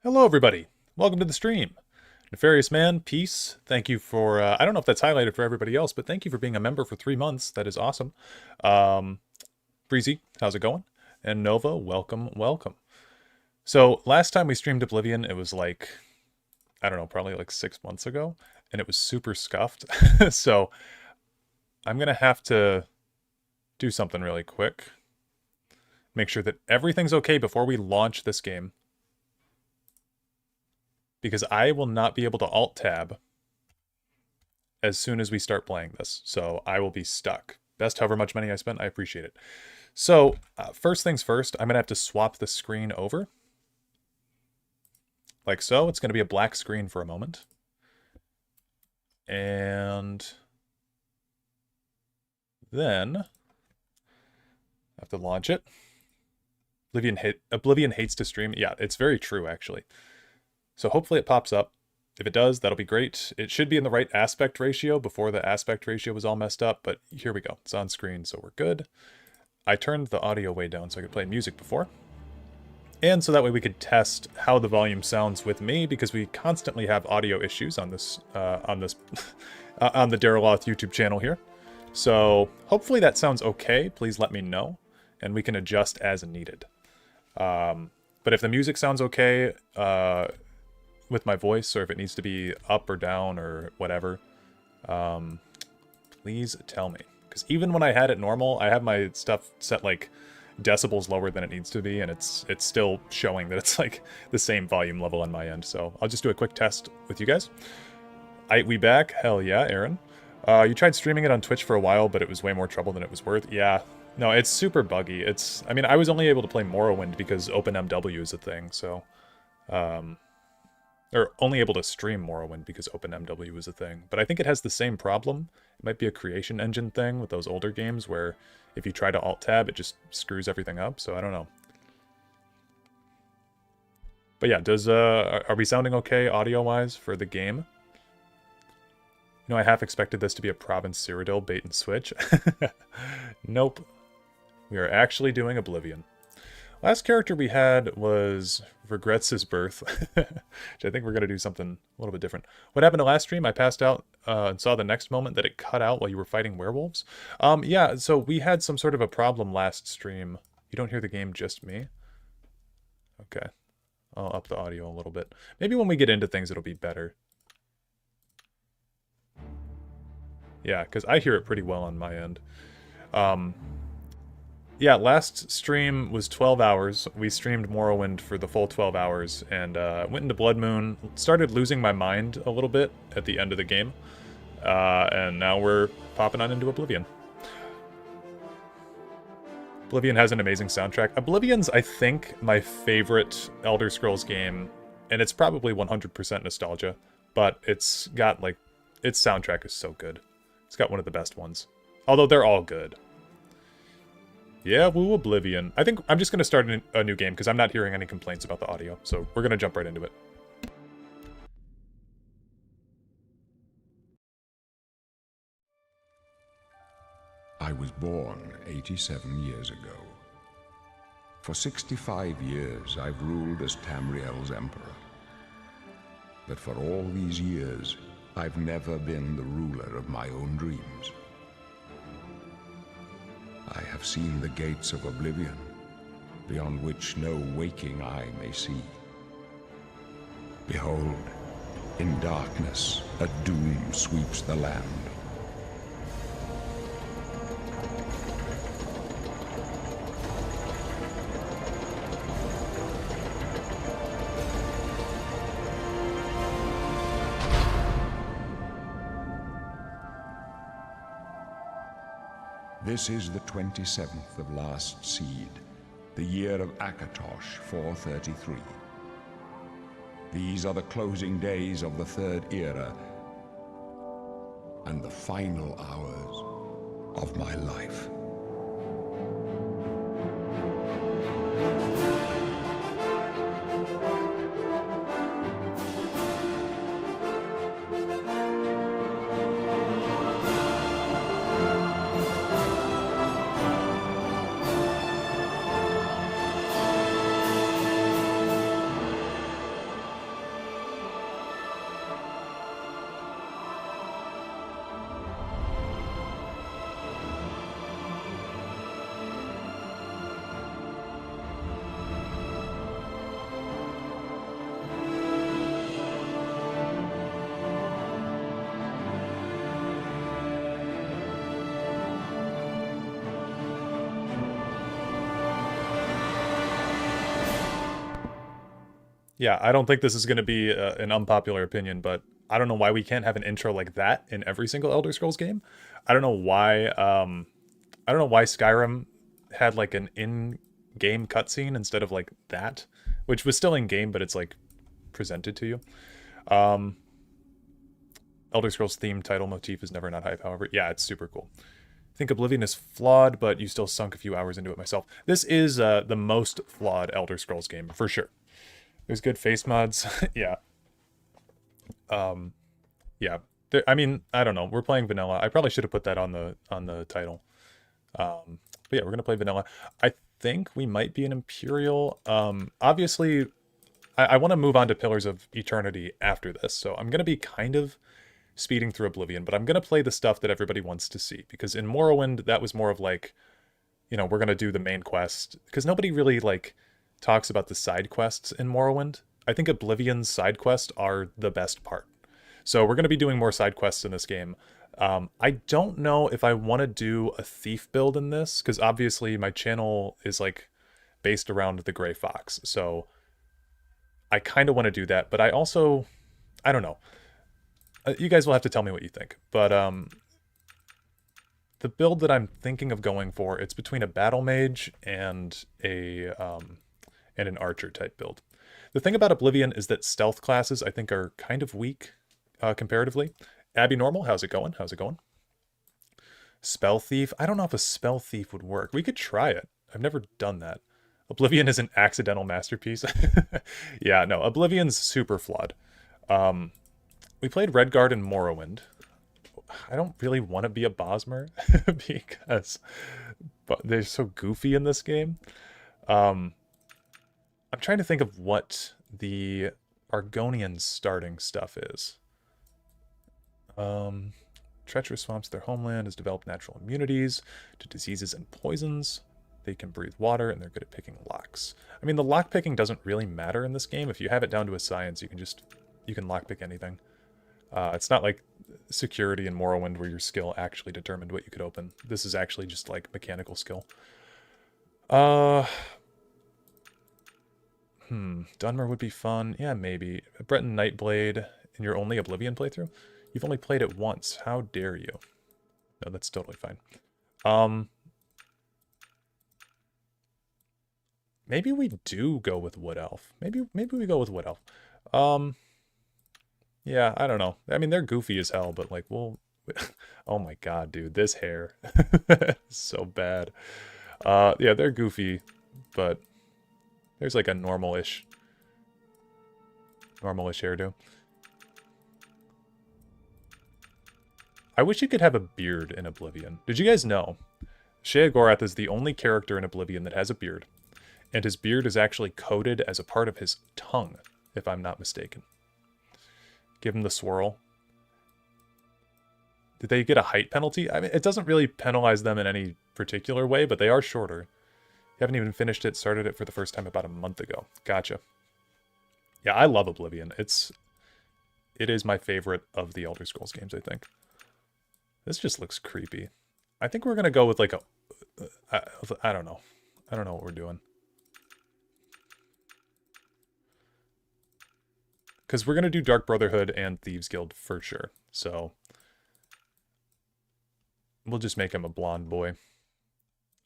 Hello, everybody. Welcome to the stream. Nefarious Man, peace. Thank you for, I don't know if that's highlighted for everybody else, but thank you for being a member for 3 months. That is awesome. Breezy, how's it going? And Nova, welcome, welcome. So last time we streamed Oblivion, it was like, I don't know, probably like 6 months ago, and it was super scuffed. So I'm going to have to do something really quick. Make sure that everything's okay before we launch this game, because I will not be able to alt-tab as soon as we start playing this. So I will be stuck. Best however much money I spent, I appreciate it. So first things first, I'm going to have to swap the screen over. Like so. It's going to be a black screen for a moment. And then I have to launch it. Oblivion hates to stream. Yeah, it's very true, actually. So hopefully it pops up. If it does, that'll be great. It should be in the right aspect ratio before the aspect ratio was all messed up, but here we go. It's on screen, so we're good. I turned the audio way down so I could play music before. And so that way we could test how the volume sounds with me, because we constantly have audio issues on this on the Dareloth YouTube channel here. So hopefully that sounds okay. Please let me know, and we can adjust as needed. But if the music sounds okay with my voice, or if it needs to be up or down or whatever, please tell me. Because even when I had it normal, I have my stuff set like decibels lower than it needs to be, and it's still showing that it's like the same volume level on my end. So I'll just do a quick test with you guys. We back? Hell yeah, Aaron. You tried streaming it on Twitch for a while, but it was way more trouble than it was worth. Yeah. No, it's super buggy. I mean, I was only able to play Morrowind because OpenMW is a thing, so... or only able to stream Morrowind because OpenMW is a thing. But I think it has the same problem. It might be a creation engine thing with those older games where if you try to alt-tab, it just screws everything up, so I don't know. But yeah, are we sounding okay audio-wise for the game? You know, I half expected this to be a Province Cyrodiil bait and switch. Nope. We are actually doing Oblivion. Last character we had was Regrets His Birth, which I think we're going to do something a little bit different. What happened to last stream? I passed out and saw the next moment that it cut out while you were fighting werewolves. Yeah, so we had some sort of a problem last stream. You don't hear the game, just me? Okay. I'll up the audio a little bit. Maybe when we get into things it'll be better. Yeah, because I hear it pretty well on my end. Yeah, last stream was 12 hours. We streamed Morrowind for the full 12 hours, and went into Blood Moon, started losing my mind a little bit at the end of the game, and now we're popping on into Oblivion. Oblivion has an amazing soundtrack. Oblivion's, I think, my favorite Elder Scrolls game, and it's probably 100% nostalgia, but it's got, like, its soundtrack is so good. It's got one of the best ones. Although they're all good. Yeah, woo Oblivion. I think I'm just going to start a new game because I'm not hearing any complaints about the audio. So we're going to jump right into it. I was born 87 years ago. For 65 years, I've ruled as Tamriel's emperor. But for all these years, I've never been the ruler of my own dreams. I have seen the gates of Oblivion, beyond which no waking eye may see. Behold, in darkness, a doom sweeps the land. This is the 27th of last seed, the year of Akatosh 433. These are the closing days of the Third Era, and the final hours of my life. Yeah, I don't think this is going to be an unpopular opinion, but I don't know why we can't have an intro like that in every single Elder Scrolls game. I don't know why. I don't know why Skyrim had like an in-game cutscene instead of like that, which was still in game, but it's like presented to you. Um, Elder Scrolls theme title motif is never not hype. However, yeah, it's super cool. I think Oblivion is flawed, but you still sunk a few hours into it myself. This is the most flawed Elder Scrolls game for sure. There's good face mods. Yeah. Yeah. I mean, I don't know. We're playing vanilla. I probably should have put that on the title. But yeah, we're gonna play vanilla. I think we might be an Imperial. Obviously, I want to move on to Pillars of Eternity after this, so I'm gonna be kind of speeding through Oblivion, but I'm gonna play the stuff that everybody wants to see because in Morrowind that was more of like, we're gonna do the main quest because nobody really like talks about the side quests in Morrowind. I think Oblivion's side quests are the best part. So we're going to be doing more side quests in this game. I don't know if I want to do a thief build in this, because obviously my channel is like based around the Gray Fox. So I kind of want to do that, but I also, I don't know. You guys will have to tell me what you think. But the build that I'm thinking of going for, it's between a battle mage and an archer type build. The thing about Oblivion is that stealth classes I think are kind of weak comparatively. Abby Normal, how's it going? How's it going? Spell Thief. I don't know if a Spell Thief would work. We could try it. I've never done that. Oblivion is an accidental masterpiece. Yeah, no, Oblivion's super flawed. We played Redguard and Morrowind. I don't really want to be a Bosmer because they're so goofy in this game. I'm trying to think of what the Argonian starting stuff is. Treacherous swamps, their homeland, has developed natural immunities to diseases and poisons. They can breathe water, and they're good at picking locks. I mean, the lock picking doesn't really matter in this game. If you have it down to a science, you can lockpick anything. It's not like security in Morrowind where your skill actually determined what you could open. This is actually just like mechanical skill. Dunmer would be fun. Yeah, maybe. Breton Nightblade in your only Oblivion playthrough? You've only played it once. How dare you? No, that's totally fine. Maybe we do go with Wood Elf. Maybe we go with Wood Elf. Yeah, I don't know. I mean, they're goofy as hell, but like, well, oh my god, dude, this hair is so bad. Yeah, they're goofy, but there's like a normal-ish hairdo. I wish you could have a beard in Oblivion. Did you guys know? Sheogorath is the only character in Oblivion that has a beard, and his beard is actually coded as a part of his tongue, if I'm not mistaken. Give him the swirl. Did they get a height penalty? I mean, it doesn't really penalize them in any particular way, but they are shorter. You haven't even finished it, started it for the first time about a month ago. Gotcha. Yeah, I love Oblivion. It is my favorite of the Elder Scrolls games, I think. This just looks creepy. I think we're going to go with like a... I don't know. I don't know what we're doing. Because we're going to do Dark Brotherhood and Thieves Guild for sure. So we'll just make him a blonde boy.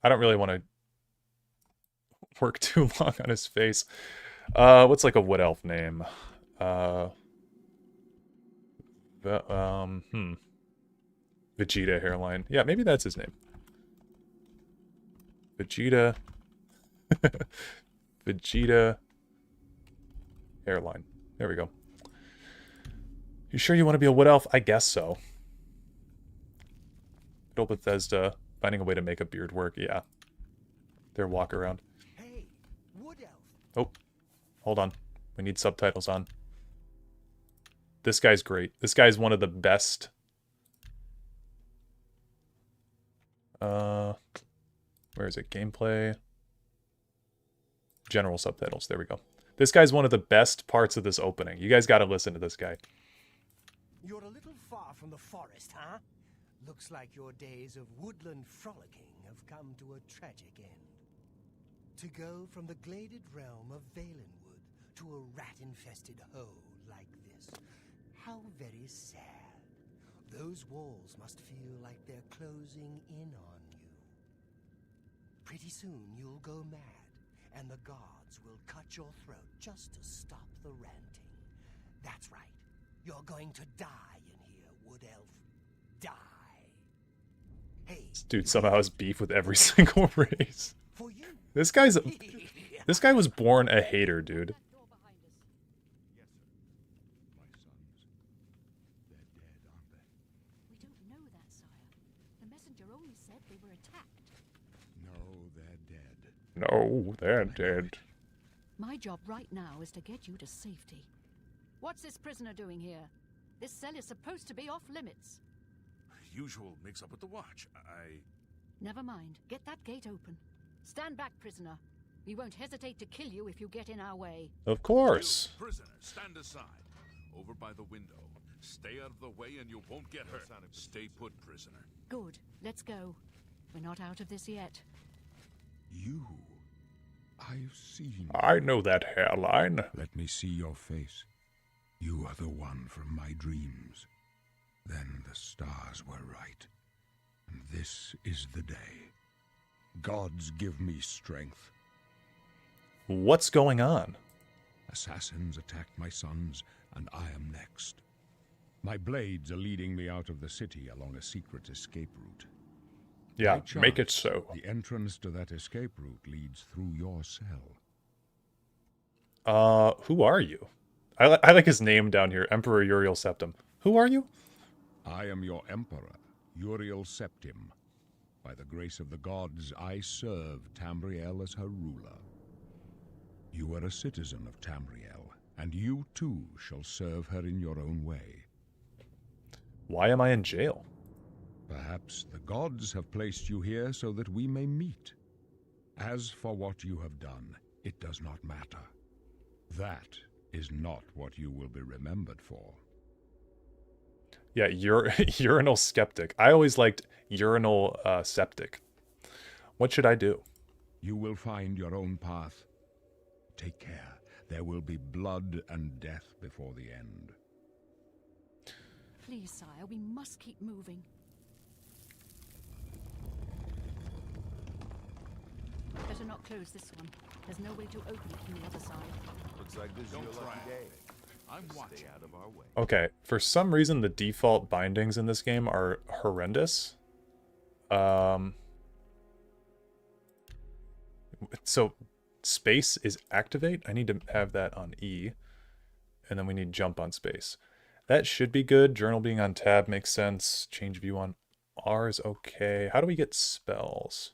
I don't really want to work too long on his face. What's like a Wood Elf name? Vegeta hairline. Yeah, maybe that's his name. Vegeta. Vegeta hairline. There we go. You sure you want to be a Wood Elf? I guess so. Good old Bethesda finding a way to make a beard work. Yeah. Their walk around. Hey, Wood Elf. Oh, hold on. We need subtitles on. This guy's great. This guy's one of the best. Where is it? Gameplay. General subtitles. There we go. This guy's one of the best parts of this opening. You guys got to listen to this guy. You're a little far from the forest, huh? Looks like your days of woodland frolicking have come to a tragic end. To go from the gladed realm of Valenwood to a rat-infested hole like this. How very sad. Those walls must feel like they're closing in on you. Pretty soon you'll go mad, and the guards will cut your throat just to stop the ranting. That's right. You're going to die in here, Wood Elf. Die. Hey, This dude somehow has beef with every single race. for you. This guy was born a hater, dude. Yes, sir. My sons. They're dead, aren't they? We don't know that, sire. The messenger only said they were attacked. No, they're dead. No, they're dead. My job right now is to get you to safety. What's this prisoner doing here? This cell is supposed to be off limits. Usual mix-up with the watch. Never mind. Get that gate open. Stand back, prisoner. We won't hesitate to kill you if you get in our way. Of course. You, prisoner, stand aside. Over by the window. Stay out of the way and you won't get hurt. Stay put, prisoner. Good. Let's go. We're not out of this yet. You. I've seen. I know that hairline. Let me see your face. You are the one from my dreams. Then the stars were right. And this is the day. Gods give me strength. What's going on? Assassins attacked my sons, and I am next. My blades are leading me out of the city along a secret escape route. Yeah, By make it chance, so. The entrance to that escape route leads through your cell. Who are you? I like his name down here, Emperor Uriel Septim. Who are you? I am your emperor, Uriel Septim. By the grace of the gods, I serve Tamriel as her ruler. You are a citizen of Tamriel, and you too shall serve her in your own way. Why am I in jail? Perhaps the gods have placed you here so that we may meet. As for what you have done, it does not matter. That is not what you will be remembered for. Yeah, urinal skeptic. I always liked urinal septic. What should I do? You will find your own path. Take care. There will be blood and death before the end. Please, sire, we must keep moving. Better not close this one. There's no way to open it from the other side. Looks like this is Don't your try lucky day. anything. I'm watching. Stay out of our way. Okay, for some reason the default bindings in this game are horrendous. So space is activate. I need to have that on E. And then we need jump on space. That should be good. Journal being on tab makes sense. Change view on R is okay. How do we get spells?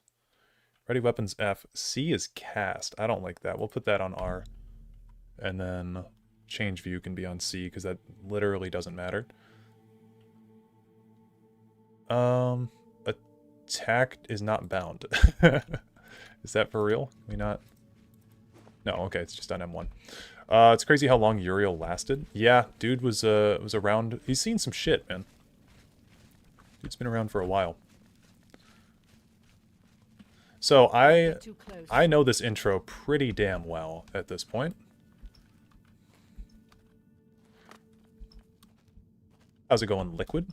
Ready weapons F. C is cast. I don't like that. We'll put that on R. And then change view can be on C because that literally doesn't matter. Attack is not bound. Is that for real? Can we not? No, okay, it's just on M1. It's crazy how long Uriel lasted. Yeah, dude was around. He's seen some shit, man. Dude's been around for a while. So Too close. I know this intro pretty damn well at this point. How's it going, Liquid?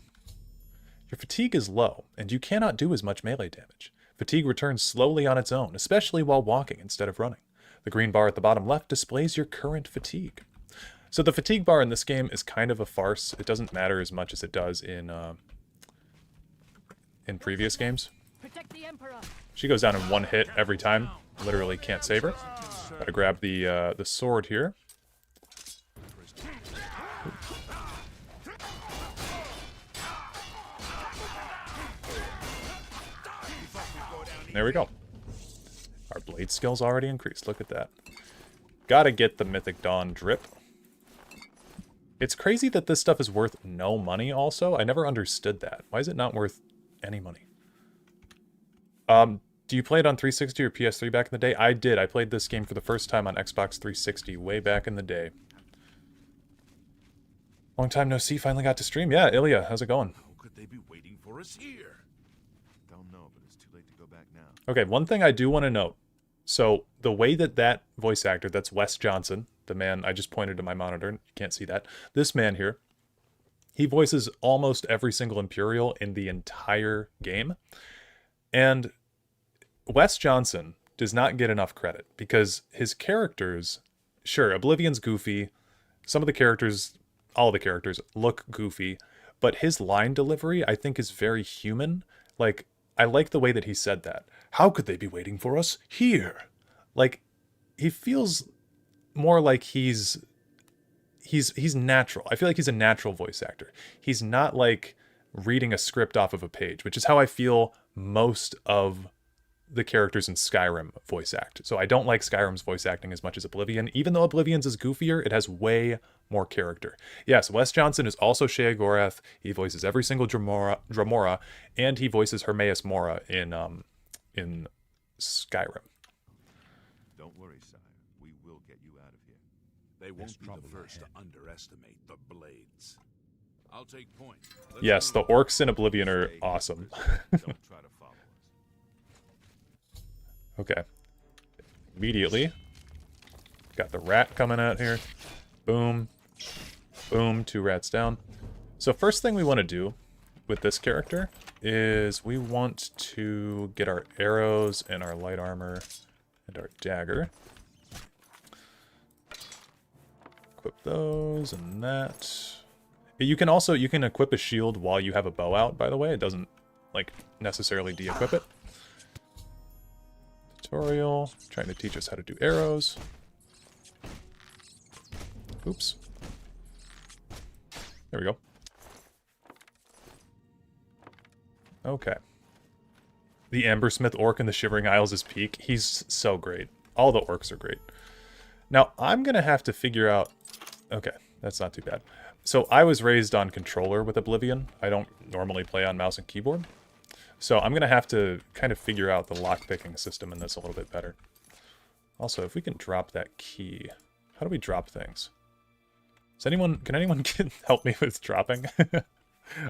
Your fatigue is low, and you cannot do as much melee damage. Fatigue returns slowly on its own, especially while walking instead of running. The green bar at the bottom left displays your current fatigue. So the fatigue bar in this game is kind of a farce. It doesn't matter as much as it does in previous games. Protect the Emperor. She goes down in one hit every time. Literally can't save her. Gotta grab the sword here. There we go. Our blade skills already increased. Look at that. Gotta get the Mythic Dawn drip. It's crazy that this stuff is worth no money also. I never understood that. Why is it not worth any money? Do you play it on 360 or PS3 back in the day? I did. I played this game for the first time on Xbox 360 way back in the day. Long time no see, finally got to stream. Yeah, Ilya, how's it going? How could they be waiting for us here? Don't know, but it's too late to go back now. Okay, one thing I do want to note. So the way that that voice actor, that's Wes Johnson, the man I just pointed to my monitor, you can't see that. This man here, he voices almost every single Imperial in the entire game. And Wes Johnson does not get enough credit because his characters, sure, Oblivion's goofy. Some of the characters, all the characters look goofy, but his line delivery, I think, is very human. Like, I like the way that he said that. How could they be waiting for us here? Like, he feels more like he's natural. I feel like he's a natural voice actor. He's not like reading a script off of a page, which is how I feel most of the characters in Skyrim voice act. So I don't like Skyrim's voice acting as much as Oblivion. Even though Oblivion's is goofier, it has way more character. Yes, Wes Johnson is also Shea Gorath. He voices every single Dramora, and he voices Hermaeus Mora in Skyrim. Don't worry, sire. We will get you out of here. They won't be the first to underestimate the blades. I'll take point. Yes, the orcs in Oblivion are awesome. Don't try to follow us. Okay. Immediately. Got the rat coming out here. Boom. Boom. 2 rats down. So first thing we want to do with this character is we want to get our arrows and our light armor and our dagger. Equip those and that. You can equip a shield while you have a bow out, by the way. It doesn't, like, necessarily de-equip it. Tutorial, trying to teach us how to do arrows. Oops. There we go. Okay. The Ambersmith orc in the Shivering Isles is peak. He's so great. All the orcs are great. Now, I'm going to have to figure out... Okay, that's not too bad. So I was raised on controller with Oblivion. I don't normally play on mouse and keyboard. So I'm going to have to kind of figure out the lockpicking system in this a little bit better. Also, if we can drop that key... How do we drop things? Can anyone help me with dropping?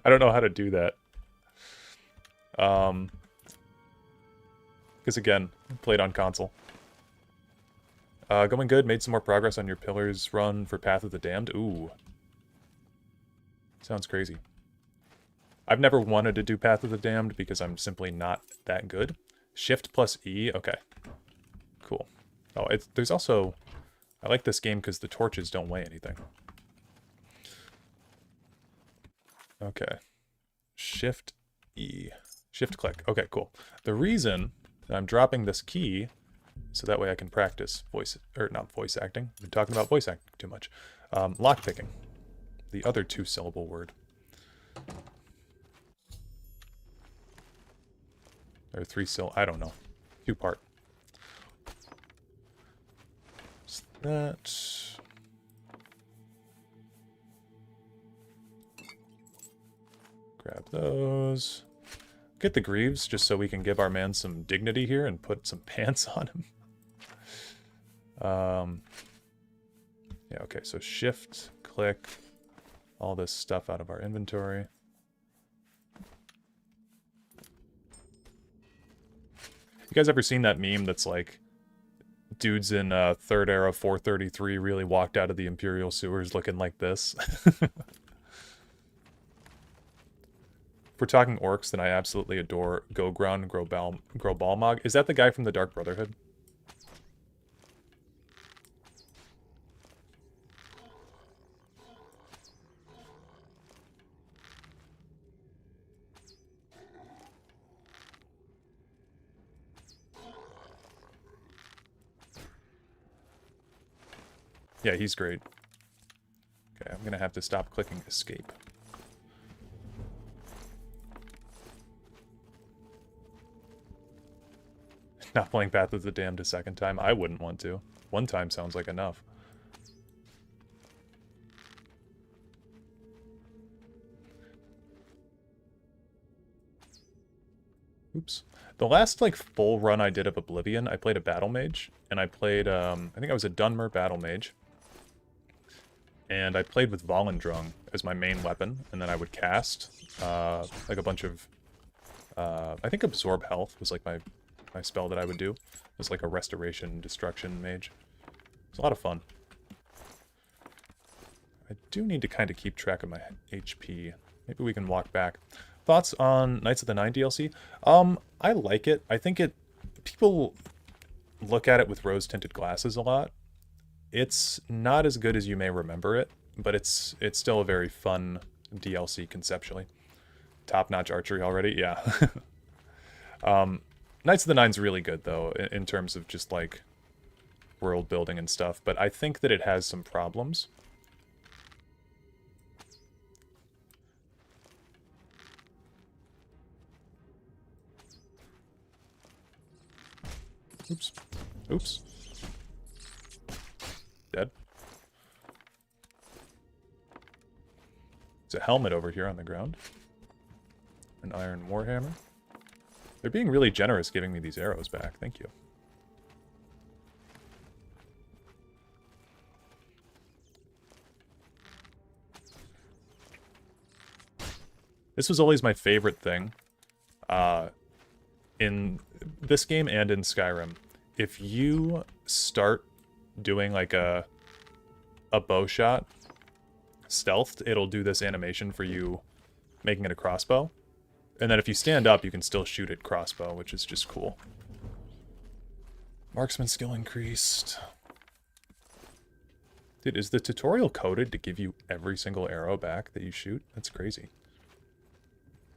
I don't know how to do that. Because again, played on console. Going good. Made some more progress on your Pillars run for Path of the Damned. Ooh. Sounds crazy. I've never wanted to do Path of the Damned because I'm simply not that good. Shift plus E. Okay. Cool. Oh, there's also... I like this game because the torches don't weigh anything. Okay. Shift E. Shift click. Okay, cool. The reason that I'm dropping this key, so that way I can practice not voice acting. I've been talking about voice acting too much. Lockpicking. The other 2-syllable word. Or 3-syllable, I don't know. 2-part. Just that. Grab those. Get the greaves, just so we can give our man some dignity here and put some pants on him. Yeah, okay, so shift, click, all this stuff out of our inventory. You guys ever seen that meme that's like, dudes in 3rd era 433 really walked out of the Imperial sewers looking like this? If we're talking orcs, then I absolutely adore Gogron and Grobalmog. Is that the guy from the Dark Brotherhood? Yeah, he's great. Okay, I'm gonna have to stop clicking escape. Not playing Path of the Damned a second time. I wouldn't want to. One time sounds like enough. Oops. The last, like, full run I did of Oblivion, I played a Battle Mage. And I played, I think I was a Dunmer Battle Mage. And I played with Volendrung as my main weapon. And then I would cast, like, a bunch of... I think Absorb Health was, like, my my spell that I would do. It's like a restoration destruction mage. It's a lot of fun. I do need to kind of keep track of my HP. Maybe we can walk back. Thoughts on Knights of the Nine DLC? I like it. I think people look at it with rose-tinted glasses a lot. It's not as good as you may remember it, but it's still a very fun DLC conceptually. Top-notch archery already? Yeah. Knights of the Nine's really good, though, in terms of just, like, world building and stuff, but I think that it has some problems. Oops. Oops. Dead. There's a helmet over here on the ground. An iron warhammer. They're being really generous giving me these arrows back. Thank you. This was always my favorite thing. In this game and in Skyrim, if you start doing like a bow shot stealthed, it'll do this animation for you making it a crossbow. And then if you stand up, you can still shoot it crossbow, which is just cool. Marksman skill increased. Dude, is the tutorial coded to give you every single arrow back that you shoot? That's crazy.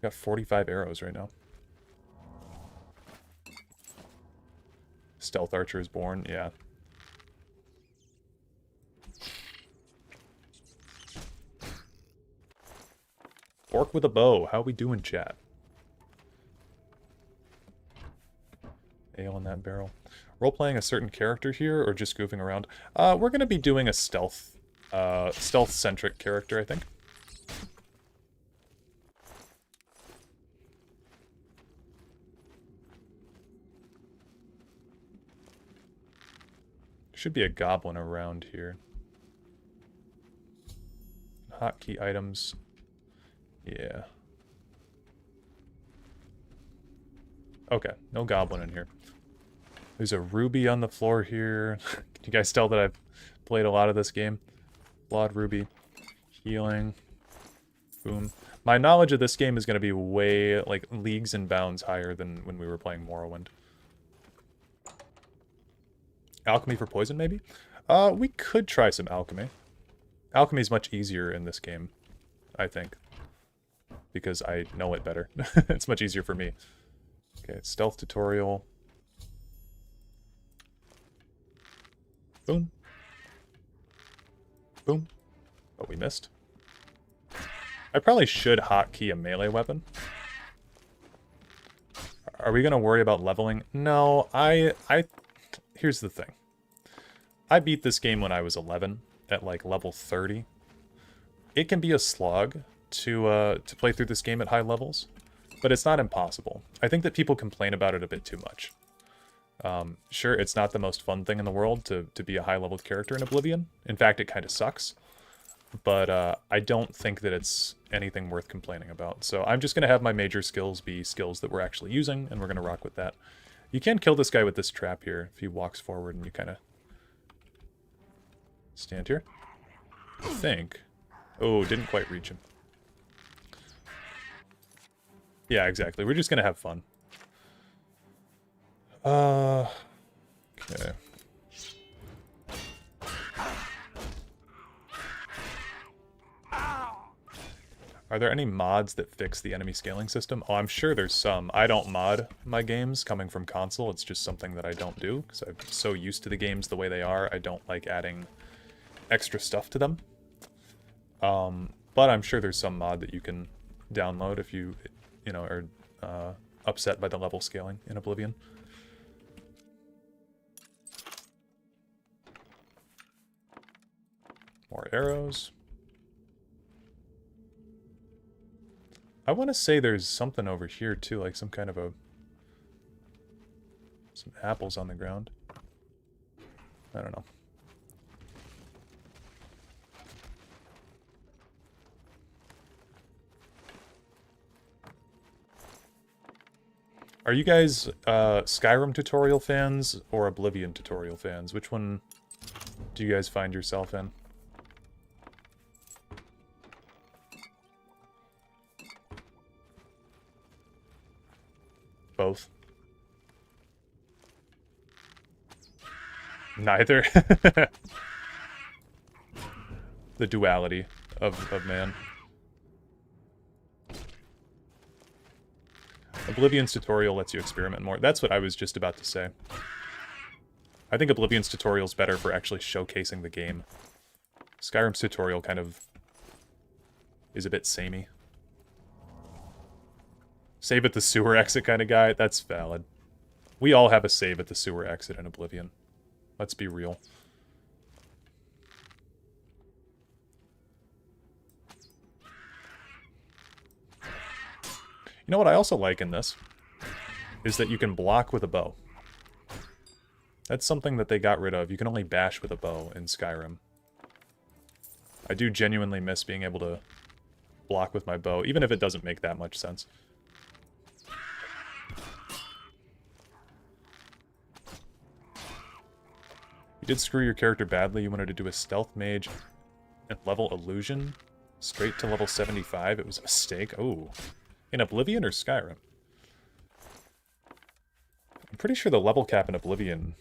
Got 45 arrows right now. Stealth Archer is born, yeah. Orc with a bow, how we doing, chat? Ale in that barrel. Role-playing a certain character here, or just goofing around? We're gonna be doing a stealth-centric character, I think. Should be a goblin around here. Hotkey items. Yeah. Okay, no goblin in here. There's a ruby on the floor here. Can you guys tell that I've played a lot of this game? Flawed ruby. Healing. Boom. My knowledge of this game is going to be way, like, leagues and bounds higher than when we were playing Morrowind. Alchemy for poison, maybe? We could try some alchemy. Alchemy is much easier in this game, I think. Because I know it better. It's much easier for me. Okay, stealth tutorial. Boom. Boom. Oh, we missed. I probably should hotkey a melee weapon. Are we going to worry about leveling? No, here's the thing. I beat this game when I was 11 at like level 30. It can be a slog to play through this game at high levels, but it's not impossible. I think that people complain about it a bit too much. Sure, it's not the most fun thing in the world to be a high-leveled character in Oblivion. In fact, it kind of sucks. But I don't think that it's anything worth complaining about. So I'm just going to have my major skills be skills that we're actually using, and we're going to rock with that. You can kill this guy with this trap here if he walks forward and you kind of stand here. I think. Oh, didn't quite reach him. Yeah, exactly. We're just going to have fun. Okay. Are there any mods that fix the enemy scaling system? Oh, I'm sure there's some. I don't mod my games coming from console. It's just something that I don't do because I'm so used to the games the way they are. I don't like adding extra stuff to them. But I'm sure there's some mod that you can download if you know, are upset by the level scaling in Oblivion. More arrows. I want to say there's something over here too, like some kind of some apples on the ground. I don't know. Are you guys Skyrim tutorial fans or Oblivion tutorial fans? Which one do you guys find yourself in? Both. Neither. The duality of man. Oblivion's tutorial lets you experiment more. That's what I was just about to say. I think Oblivion's tutorial's better for actually showcasing the game. Skyrim's tutorial kind of is a bit samey. Save at the sewer exit kind of guy, that's valid. We all have a save at the sewer exit in Oblivion. Let's be real. You know what I also like in this? Is that you can block with a bow. That's something that they got rid of. You can only bash with a bow in Skyrim. I do genuinely miss being able to block with my bow, even if it doesn't make that much sense. You did screw your character badly. You wanted to do a stealth mage and level illusion straight to level 75. It was a mistake. Oh. In Oblivion or Skyrim? I'm pretty sure the level cap in Oblivion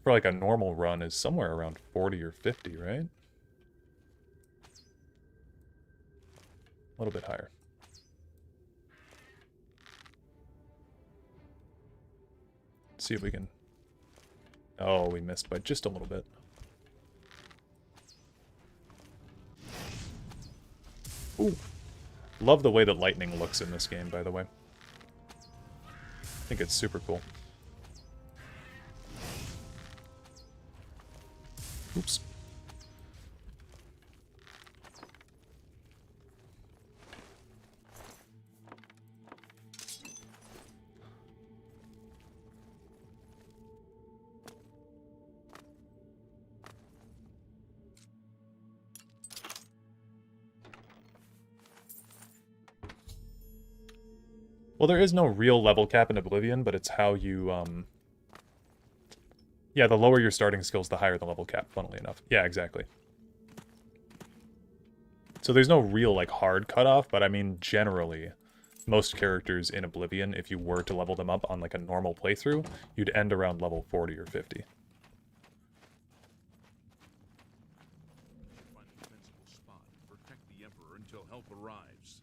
for like a normal run is somewhere around 40 or 50, right? A little bit higher. Let's see if we can... Oh, we missed by just a little bit. Ooh. Love the way that lightning looks in this game, by the way. I think it's super cool. Oops. Well, there is no real level cap in Oblivion, but it's how you, Yeah, the lower your starting skills, the higher the level cap, funnily enough. Yeah, exactly. So there's no real, like, hard cutoff, but I mean, generally, most characters in Oblivion, if you were to level them up on, like, a normal playthrough, you'd end around level 40 or 50. Find a defensible spot and protect the Emperor until help arrives.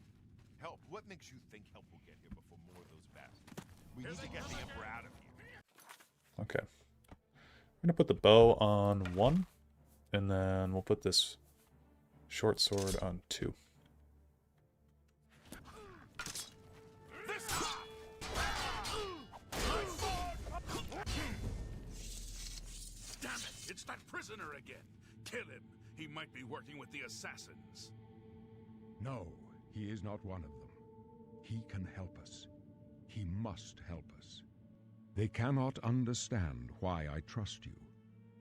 Help? What makes you think help will get here before more of those bastards? We need to get the Emperor out of here. Okay. We're gonna put the bow on 1, and then we'll put this short sword on 2. Damn it! It's that prisoner again! Kill him! He might be working with the assassins. No, he is not one of them. He can help us. He must help us. They cannot understand why I trust you.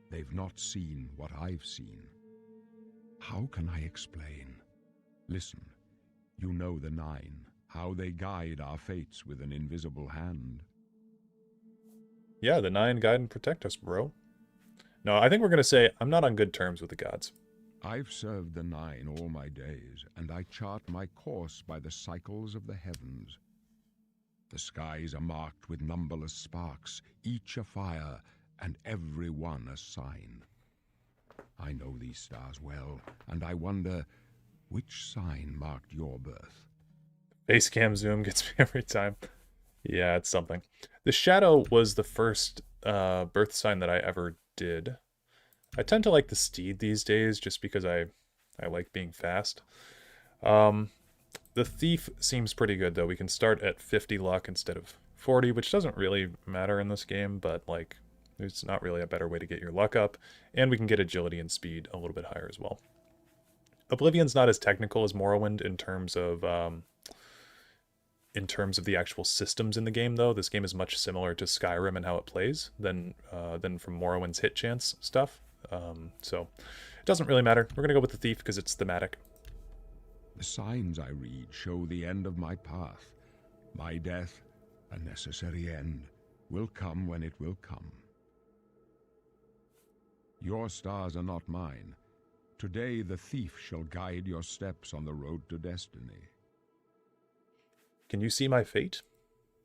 They've not seen what I've seen. How can I explain? Listen, you know the Nine, how they guide our fates with an invisible hand. Yeah, the Nine guide and protect us, bro. No, I think we're gonna say I'm not on good terms with the gods. I've served the Nine all my days, and I chart my course by the cycles of the heavens. The skies are marked with numberless sparks, each a fire, and every one a sign. I know these stars well, and I wonder, which sign marked your birth? Face cam zoom gets me every time. Yeah, it's something. The Shadow was the first birth sign that I ever did. I tend to like the Steed these days, just because I like being fast. The Thief seems pretty good, though. We can start at 50 luck instead of 40, which doesn't really matter in this game, but, like, there's not really a better way to get your luck up. And we can get agility and speed a little bit higher as well. Oblivion's not as technical as Morrowind in terms of the actual systems in the game, though. This game is much similar to Skyrim and how it plays than from Morrowind's hit chance stuff. So it doesn't really matter. We're going to go with the Thief because it's thematic. The signs I read show the end of my path, my death, A necessary end will come when it will come. Your stars are not mine. Today the thief shall guide your steps on the road to destiny. Can you see my fate?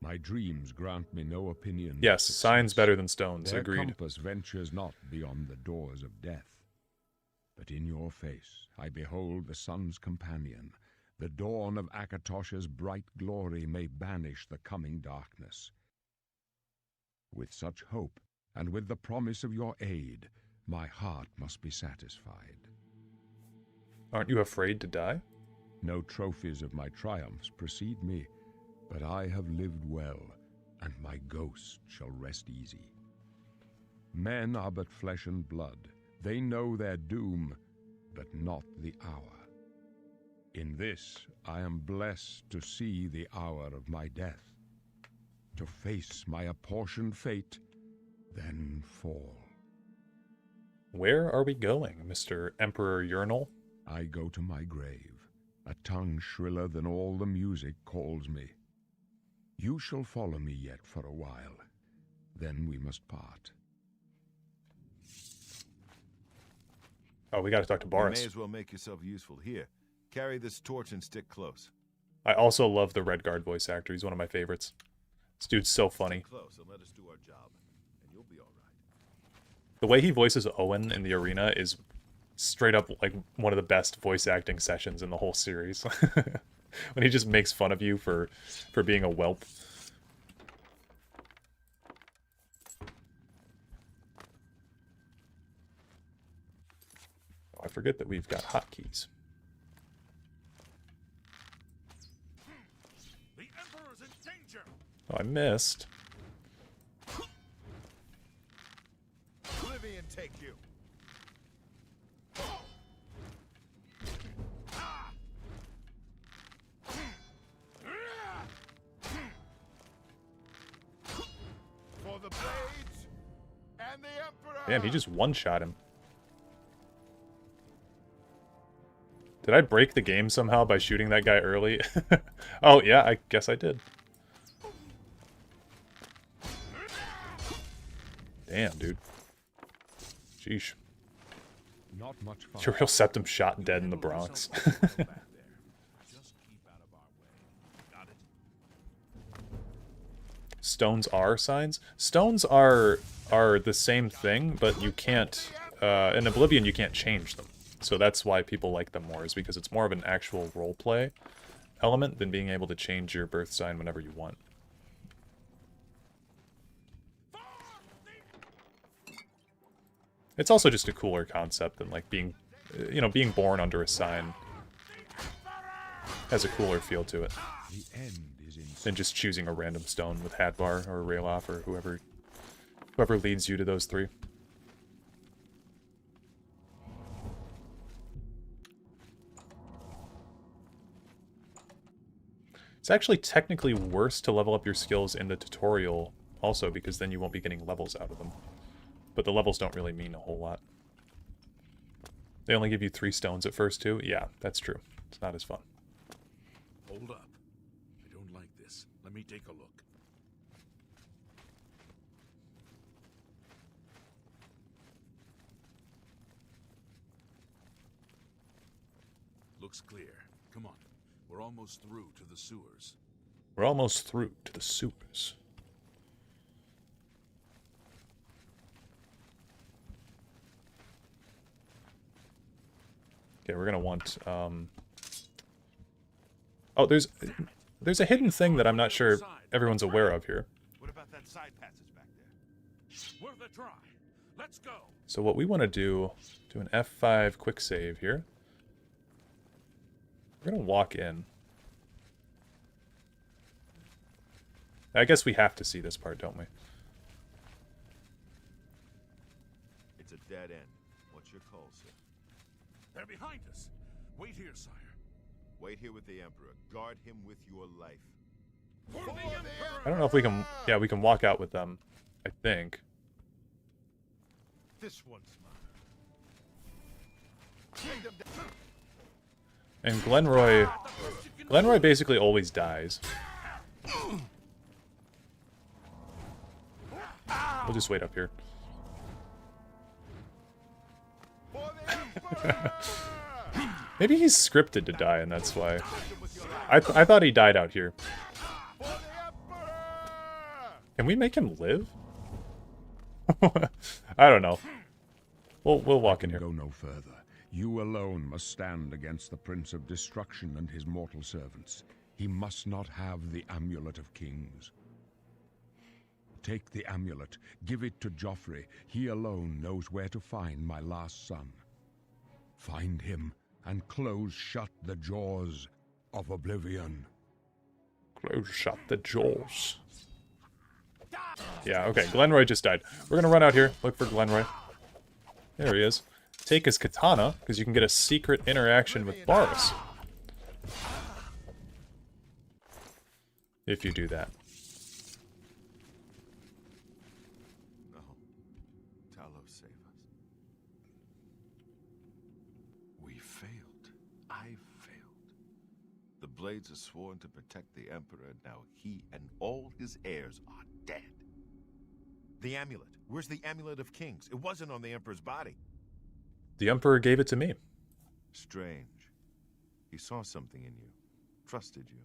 My dreams grant me no opinion. of Yes, success. signs better than stones. Their Agreed. compass ventures not beyond the doors of death. But in your face I behold the sun's companion. The dawn of Akatosh's bright glory may banish the coming darkness. With such hope, and with the promise of your aid, my heart must be satisfied. Aren't you afraid to die? No trophies of my triumphs precede me, but I have lived well, and my ghost shall rest easy. Men are but flesh and blood. They know their doom, but not the hour. In this I am blessed to see the hour of my death, to face my apportioned fate, then fall. Where are we going, Mr. Emperor Urinal? I go to my grave. A tongue shriller than all the music calls me. You shall follow me yet for a while. Then we must part. Oh, we gotta talk to You Boris. may as well make yourself useful. Here, carry this torch and stick close. I also love the Redguard voice actor. He's one of my favorites. This dude's so funny. Stick close and let us do our job, and you'll be all right. The way he voices Owen in the arena is straight up like one of the best voice acting sessions in the whole series. When he just makes fun of you for being a whelp. Oh, I forget that we've got hotkeys. The Emperor's in danger! Oh, I missed. Oblivion take you! For the blades and the Emperor! Damn, he just one-shot him. Did I break the game somehow by shooting that guy early? Oh, yeah, I guess I did. Damn, dude. Sheesh. Not much fun. Your real septum shot dead in the Bronx. Just keep out of our way. Got it? Stones are signs? Stones are the same thing, but you can't... in Oblivion, you can't change them. So that's why people like them more, is because it's more of an actual roleplay element than being able to change your birth sign whenever you want. It's also just a cooler concept than, like, being, you know, being born under a sign has a cooler feel to it The end is in than just choosing a random stone with Hadvar or Raelof or whoever leads you to those three. It's actually technically worse to level up your skills in the tutorial also, because then you won't be getting levels out of them. But the levels don't really mean a whole lot. They only give you 3 stones at first too? Yeah, that's true. It's not as fun. Hold up. I don't like this. Let me take a look. Looks clear. Come on. We're almost through to the sewers. We're almost through to the sewers. Okay, we're gonna want, Oh, there's a hidden thing that I'm not sure everyone's aware of here. What about that side passage back there? Worth a try. Let's go. So what we want to do an F5 quick save here. We're gonna walk in. I guess we have to see this part, don't we? It's a dead end. What's your call, sir? They're behind us. Wait here, sire. Wait here with the Emperor. Guard him with your life. For the Emperor! I don't know if we can... Yeah, we can walk out with them, I think. This one's mine. Take them down. And Glenroy basically always dies. We'll just wait up here. Maybe he's scripted to die, and that's why. I thought he died out here. Can we make him live? I don't know. We'll walk in here. Go no further. You alone must stand against the Prince of Destruction and his mortal servants. He must not have the Amulet of Kings. Take the amulet, give it to Joffrey. He alone knows where to find my last son. Find him and close shut the jaws of Oblivion. Close shut the jaws. Yeah, okay, Glenroy just died. We're gonna run out here, look for Glenroy. There he is. Take his katana, because you can get a secret interaction with Varys. If you do that. No. Talos, save us. We failed. I failed. The Blades are sworn to protect the Emperor, and now he and all his heirs are dead. The amulet. Where's the Amulet of Kings? It wasn't on the Emperor's body. The Emperor gave it to me. Strange. He saw something in you. Trusted you.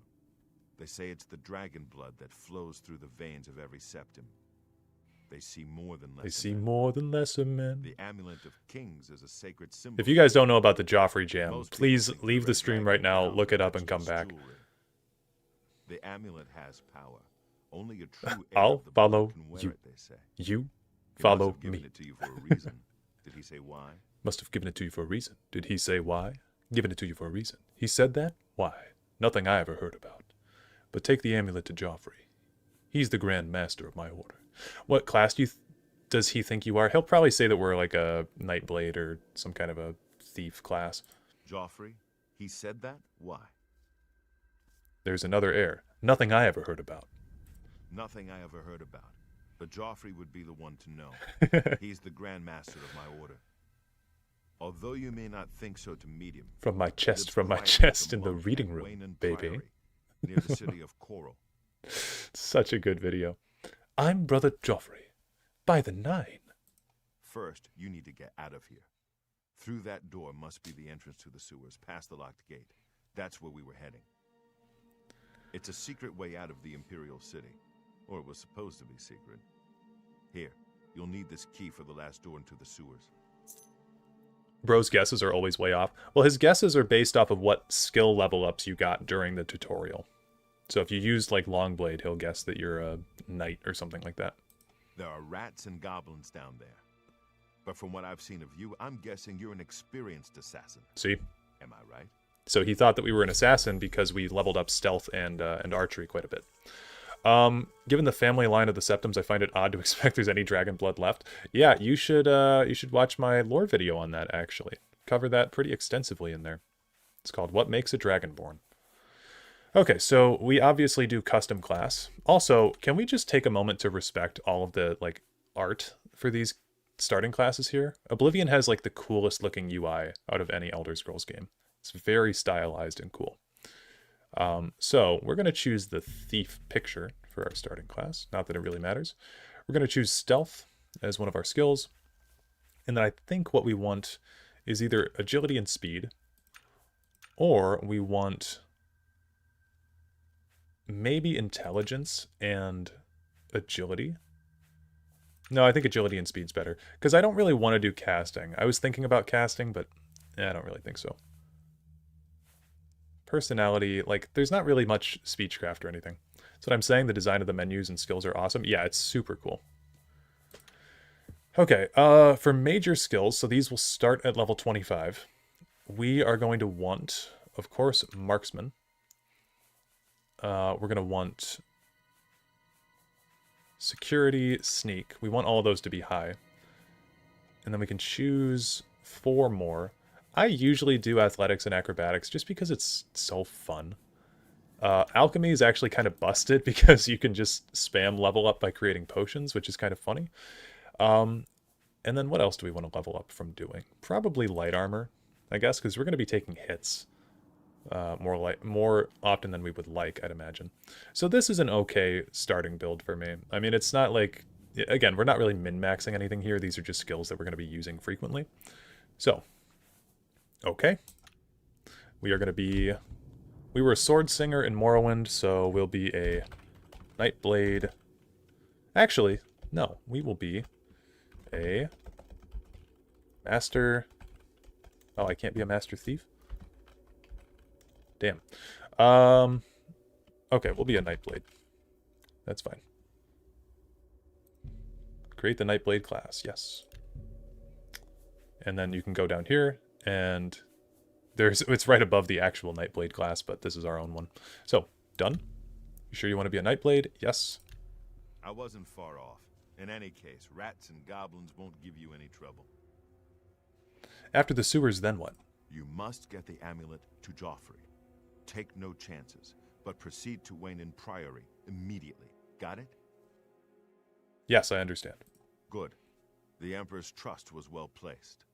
They say it's the dragon blood that flows through the veins of every septum. They see more than lesser They see men. more than lesser men. The Amulet of Kings is a sacred symbol. If you guys don't know about the Joffrey jam, Most people please think leave the red stream dragon right now, crown look it is up, and come actually back. jewelry. The amulet has power. Only a true heir I'll of the blood follow can wear you. it, they say. You He follow must have given me. it to you for a reason. Did he say why? Must have given it to you for a reason. Did he say why? Given it to you for a reason. He said that? Why? Nothing I ever heard about. But take the amulet to Joffrey. He's the Grand Master of my order. What class does he think you are? He'll probably say that we're like a Nightblade or some kind of a thief class. Joffrey? He said that? Why? There's another heir. Nothing I ever heard about. Nothing I ever heard about. But Joffrey would be the one to know. He's the Grand Master of my order. Although you may not think so to meet him. From my he chest, lives from my quietly chest as a in the monk reading at room, Waynon baby. Priory, near the city of Coral. Such a good video. I'm Brother Joffrey. By the 9. First, you need to get out of here. Through that door must be the entrance to the sewers, past the locked gate. That's where we were heading. It's a secret way out of the Imperial City. Or it was supposed to be secret. Here, you'll need this key for the last door into the sewers. Bro's guesses are always way off. Well, his guesses are based off of what skill level ups you got during the tutorial. So if you used like Longblade, he'll guess that you're a knight or something like that. There are rats and goblins down there. But from what I've seen of you, I'm guessing you're an experienced assassin. See? Am I right? So he thought that we were an assassin because we leveled up stealth and archery quite a bit. Given the family line of the Septums, I find it odd to expect there's any dragon blood left. Yeah, you should watch my lore video on that, actually. Cover that pretty extensively in there. It's called What Makes a Dragonborn. Okay, so we obviously do custom class. Also, can we just take a moment to respect all of the, like, art for these starting classes here? Oblivion has, like, the coolest looking UI out of any Elder Scrolls game. It's very stylized and cool. So we're going to choose the Thief picture for our starting class. Not that it really matters. We're going to choose Stealth as one of our skills. And then I think what we want is either Agility and Speed, or we want maybe Intelligence and Agility. No, I think Agility and Speed's better, because I don't really want to do casting. I was thinking about casting, but I don't really think so. Personality, like, there's not really much speechcraft or anything. That's what I'm saying. The design of the menus and skills are awesome. Yeah, it's super cool. Okay, for major skills, so these will start at level 25. We are going to want, of course, Marksman. We're going to want Security, Sneak. We want all of those to be high. And then we can choose 4 more. I usually do Athletics and Acrobatics just because it's so fun. Alchemy is actually kind of busted because you can just spam level up by creating potions, which is kind of funny. And then what else do we want to level up from doing? Probably Light Armor, I guess, because we're going to be taking hits more often than we would like, I'd imagine. So this is an okay starting build for me. I mean, it's not like again, we're not really min-maxing anything here. These are just skills that we're going to be using frequently. So, okay. We are going to be... We were a sword singer in Morrowind, so we'll be a Nightblade. Actually, no. We will be a master... Oh, I can't be a master thief? Damn. Okay, we'll be a Nightblade. That's fine. Create the Nightblade class, yes. And then you can go down here, and it's right above the actual Nightblade class, but this is our own one. So, done. You sure you want to be a Nightblade? Yes. I wasn't far off. In any case, rats and goblins won't give you any trouble. After the sewers, then what? You must get the amulet to Joffrey. Take no chances, but proceed to Wayne Priory immediately. Got it? Yes, I understand. Good. The Emperor's trust was well placed.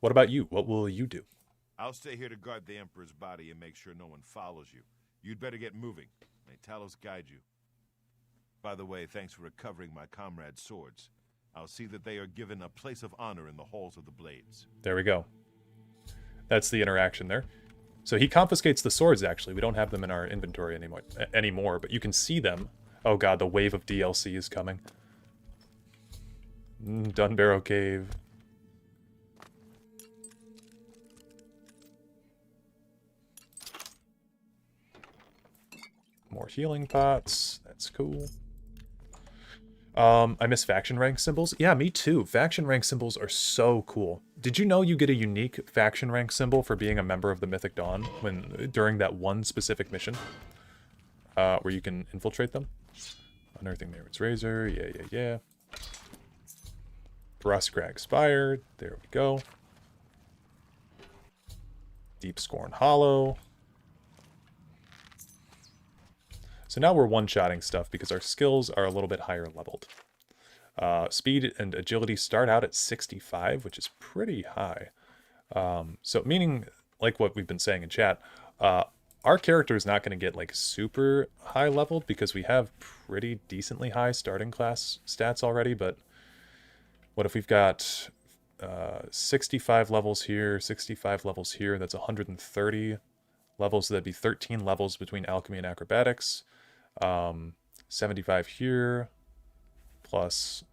What about you? What will you do? I'll stay here to guard the Emperor's body and make sure no one follows you. You'd better get moving. May Talos guide you. By the way, thanks for recovering my comrades' swords. I'll see that they are given a place of honor in the halls of the Blades. There we go. That's the interaction there. So he confiscates the swords, actually. We don't have them in our inventory anymore, but you can see them. Oh god, the wave of DLC is coming. Dunbarrow Cave. More healing pots. That's cool. I miss faction rank symbols. Yeah, me too. Faction rank symbols are so cool. Did you know you get a unique faction rank symbol for being a member of the Mythic Dawn during that one specific mission? Where you can infiltrate them? Unearthing Mayward's Razor. Yeah. Bruskrag Spire. There we go. Deep Scorn Hollow. So now we're one-shotting stuff because our skills are a little bit higher leveled. Speed and agility start out at 65, which is pretty high. So meaning, like what we've been saying in chat, our character is not going to get like super high leveled because we have pretty decently high starting class stats already. But what if we've got 65 levels here, 65 levels here? That's 130 levels. So that'd be 13 levels between alchemy and acrobatics. 75 here plus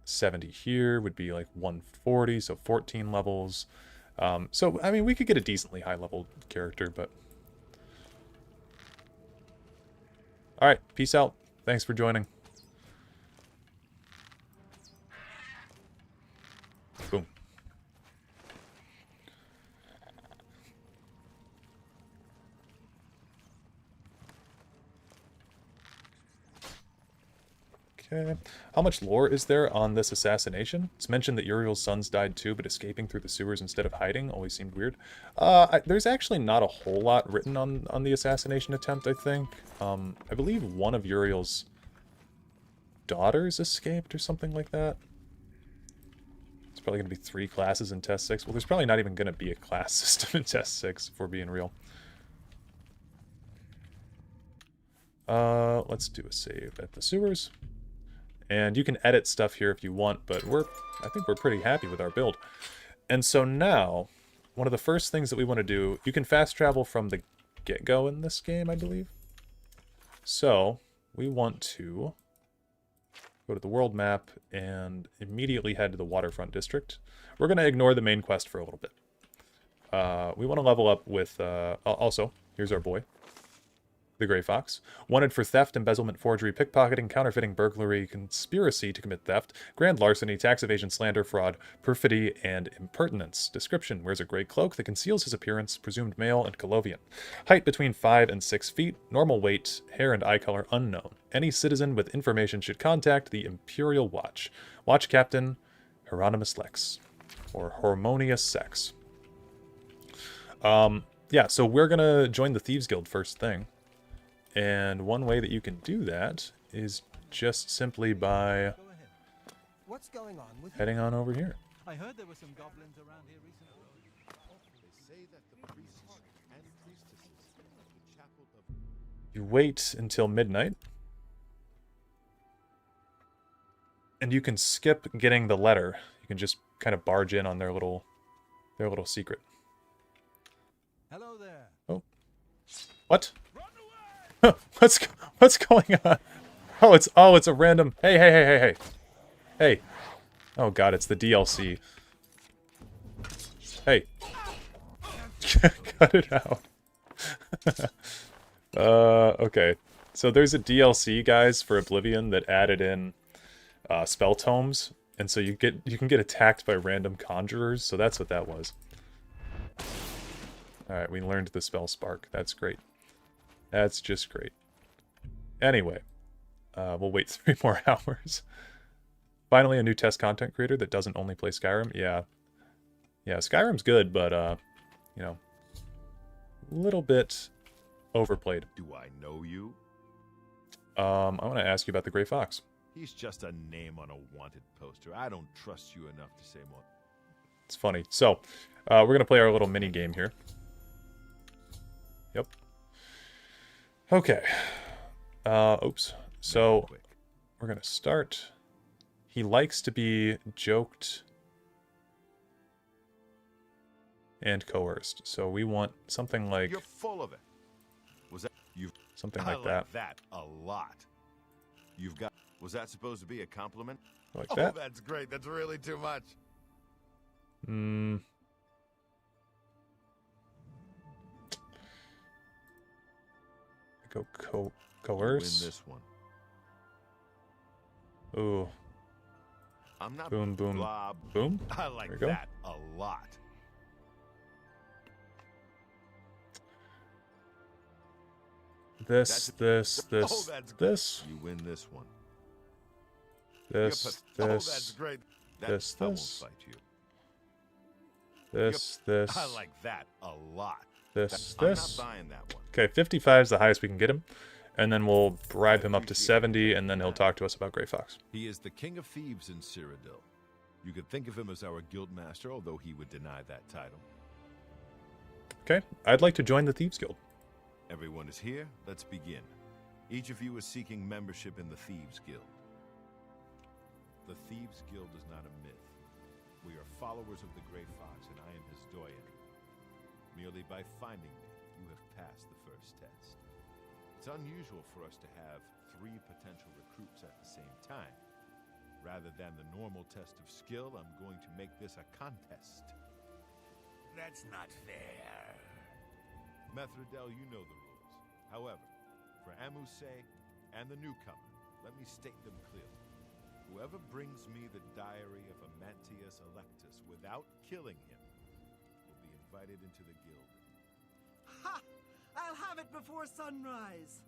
70 here would be like 140, so 14 levels. So, I mean, we could get a decently high-level character, but... Alright, peace out. Thanks for joining. Boom. Okay. How much lore is there on this assassination? It's mentioned that Uriel's sons died too, but escaping through the sewers instead of hiding always seemed weird. There's actually not a whole lot written on the assassination attempt, I think. I believe one of Uriel's daughters escaped or something like that. It's probably going to be 3 classes in Test 6. Well, there's probably not even going to be a class system in Test 6, if we're being real. Let's do a save at the sewers. And you can edit stuff here if you want, but I think we're pretty happy with our build. And so now, one of the first things that we want to do, you can fast travel from the get-go in this game, I believe. So, we want to go to the world map and immediately head to the waterfront district. We're going to ignore the main quest for a little bit. We want to level up with, also, here's our boy. The Grey Fox. Wanted for theft, embezzlement, forgery, pickpocketing, counterfeiting, burglary, conspiracy to commit theft, grand larceny, tax evasion, slander, fraud, perfidy, and impertinence. Description: wears a gray cloak that conceals his appearance, presumed male and Colovian. Height between 5 and 6 feet, normal weight, hair and eye color unknown. Any citizen with information should contact the Imperial Watch. Watch Captain Hieronymus Lex, or Harmonious Sex. Yeah, so we're gonna join the Thieves Guild first thing. And one way that you can do that is just simply by What's going on with heading on over here. I heard there were some goblins around here recently. They say that the priests and priestesses of the chapel of... You wait until midnight. And you can skip getting the letter. You can just kind of barge in on their little secret. Hello there. Oh. What? What's going on? Oh, it's a random. Hey. Hey. Oh god, it's the DLC. Hey. Cut it out. Okay. So there's a DLC, guys, for Oblivion that added in spell tomes, and so you can get attacked by random conjurers, so that's what that was. Alright, we learned the spell spark. That's great. That's just great. Anyway, we'll wait 3 more hours. Finally, a new test content creator that doesn't only play Skyrim. Yeah, Skyrim's good, but you know, a little bit overplayed. Do I know you? I want to ask you about the Gray Fox. He's just a name on a wanted poster. I don't trust you enough to say more. It's funny. So, we're gonna play our little mini game here. Yep. Okay. Oops. So, we're gonna start. He likes to be joked and coerced. So we want something like... You're full of it. Was that you? Something I like that. That a lot. You've got. Was that supposed to be a compliment? Like that. Oh, that's great. That's really too much. Go Win coerce. this one. Ooh. I'm not Boom, boom, blob. boom. I like There we go. that a lot. This, this, Oh, that's this, You win this one. this, Oh, this, that's great. this, I won't this, fight you. this, this, I like that a lot. this, I'm this. not buying that one. Okay, 55 is the highest we can get him. And then we'll bribe him up to 70, and then he'll talk to us about Gray Fox. He is the king of thieves in Cyrodiil. You could think of him as our guild master, although he would deny that title. Okay, I'd like to join the Thieves Guild. Everyone is here. Let's begin. Each of you is seeking membership in the Thieves Guild. The Thieves Guild is not a myth. We are followers of the Grey Fox, and I am his doyen. Merely by finding me, you have passed the first test. It's unusual for us to have 3 potential recruits at the same time. Rather than the normal test of skill, I'm going to make this a contest. That's not fair. Methridel, you know the rules. However, for Amuse and the newcomer, let me state them clearly. Whoever brings me the diary of Amantius Electus without killing him will be invited into the guild. Ha! I'll have it before sunrise!